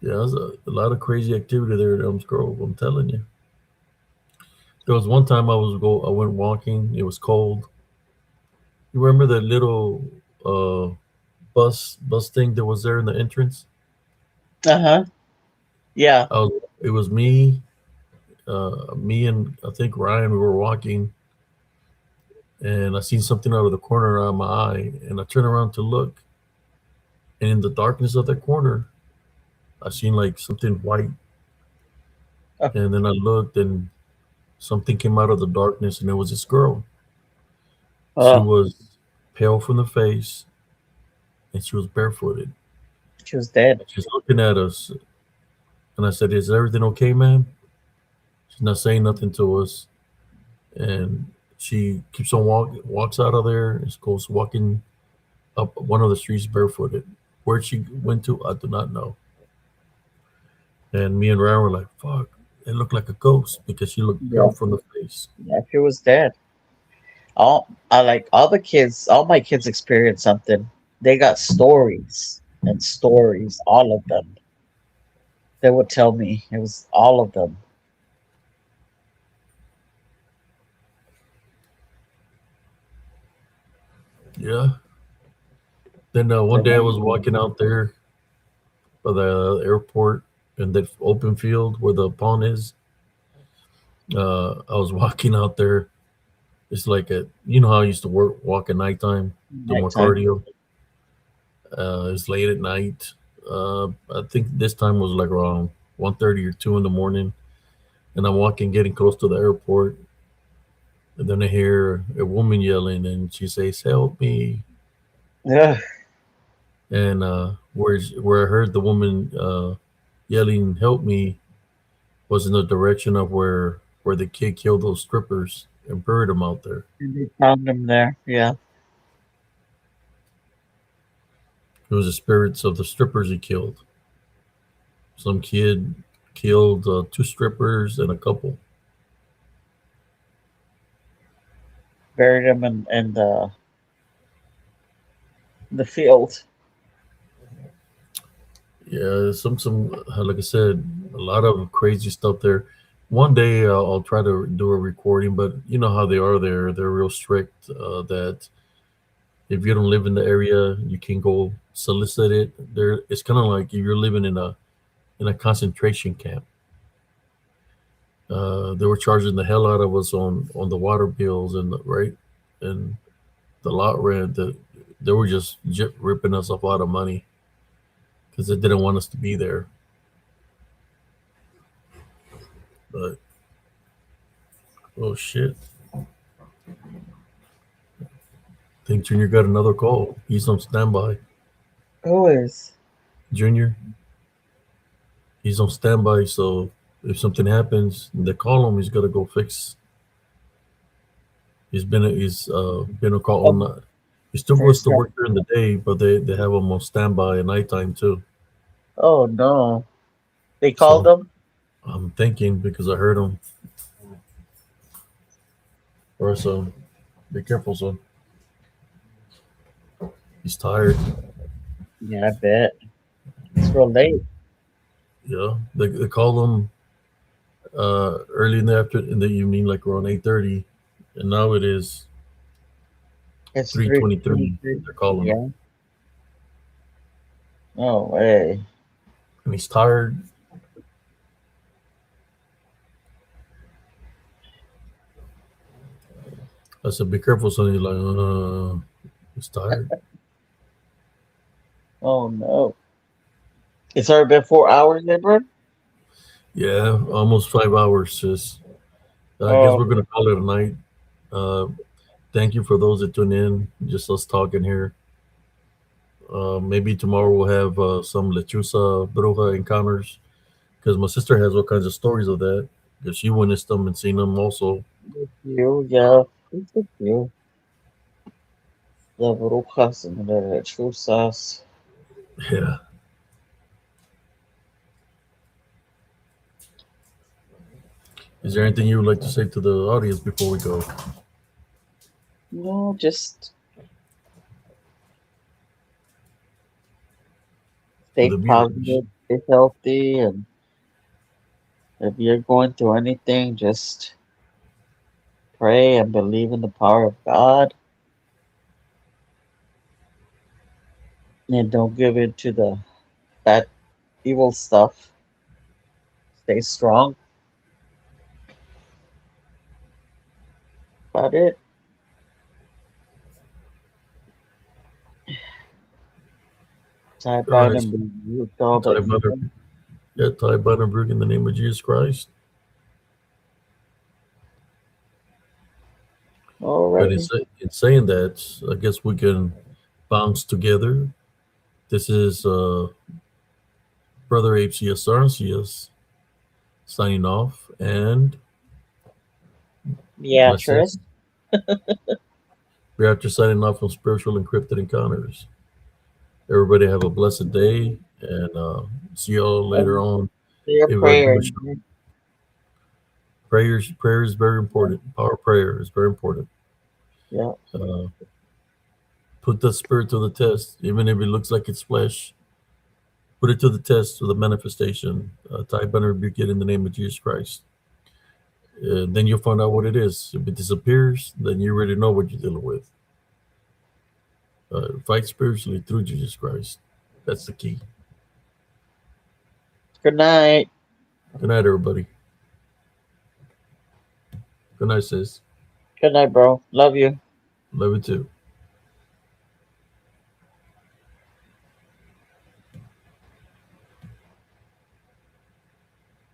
Yeah, there's a lot of crazy activity there at Elms Grove. I'm telling you. There was one time I went walking. It was cold. You remember that little uh, bus thing that was there in the entrance? Uh huh. Yeah. It was me and I think Ryan. We were walking, and I seen something out of the corner of my eye, and I turned around to look, and in the darkness of that corner, I seen like something white, Oh, and then I looked, and something came out of the darkness, and it was this girl. She oh, was pale from the face, and she was barefooted. she was dead. She's looking at us, and I said, "Is everything okay, ma'am?" She's not saying nothing to us, and she keeps on walks out of there, and goes walking up one of the streets barefooted. Where she went to, I do not know. And me and Ryan were like, "Fuck!" It looked like a ghost because she looked pale Yeah. from the face. Yeah. She was dead. I like all the kids. All my kids experienced something. They got stories and stories. All of them. They would tell me it was all of them. Yeah. Then one day I was walking out there by the airport in that open field where the pond is. I was walking out there. It's like how I used to walk at nighttime, do my Nighttime. cardio. It's late at night. I think this time was like around 1:30 or 2 in the morning, and I'm walking, getting close to the airport, and then I hear a woman yelling, and she says, "Help me!" Yeah. And where I heard the woman yelling, "Help me," was in the direction of where the kid killed those strippers and buried them out there. And they found them there. Yeah. It was the spirits of the strippers he killed. Some kid killed two strippers and a couple. Buried them in the field. Yeah, some like I said, a lot of crazy stuff there. One day I'll try to do a recording, but you know how they are there. They're real strict that if you don't live in the area, you can go solicit it. There, it's kind of like if you're living in a concentration camp. They were charging the hell out of us on the water bills and right and the lot rent. They were just ripping us off a lot of money because they didn't want us to be there. But oh shit, I think Junior got another call. He's on standby. Always. Junior, he's on standby. So if something happens, they call him. He's got to go fix. He's been a call all Um, night. He still goes there's to no- work during the day, but they have him on standby at nighttime too. oh no. They called So them? I'm thinking because I heard him. Or so, be careful, son. He's tired. Yeah, I bet. It's real late. Yeah, they call him early in in the evening, like around 8:30, and now it is It's 3:23. 3:23. They're calling him, Yeah. No way. and he's tired. I said, "Be careful, son." He's like, he's tired. Oh no. It's already been 4 hours, Edward? Yeah, almost 5 hours, sis. I guess Oh, we're gonna call it a night. Uh, Thank you for those that tune in. Just us talking here. Maybe tomorrow we'll have some lechuza bruja encounters because my sister has all kinds of stories of that because she witnessed them and seen them also. You, yeah. It's a few. The brujas and the lechuzas. Yeah. Is there anything you would like to say to the audience before we go? No, just To stay the viewers. positive, stay healthy, and if you're going through anything, just pray and believe in the power of God, and don't give in to the bad, evil stuff. Stay strong. About it. Tie All bind right. and rebuke all the Tie evil. Butterbrug. Yeah, Ty Butterbrug in the name of Jesus Christ. But Alrighty. in saying that, I guess we can bounce together. This is Brother HCS Sarncius signing off. And Beatrice. blessings. We're after signing off on Spiritual Encrypted Encounters. Everybody have a blessed day and see y'all later And on say your if I do prayer. a show. Prayer is very important. Power of prayer is very important. Yeah. Uh, put the spirit to the test, even if it looks like it's flesh. Put it to the test, to the manifestation. Type and rebuke it in the name of Jesus Christ. Then you'll find out what it is. If it disappears, then you already know what you're dealing with. Fight spiritually through Jesus Christ. That's the key. Good night. Good night, everybody. Good night, sis. Good night, bro. Love you. Love you too.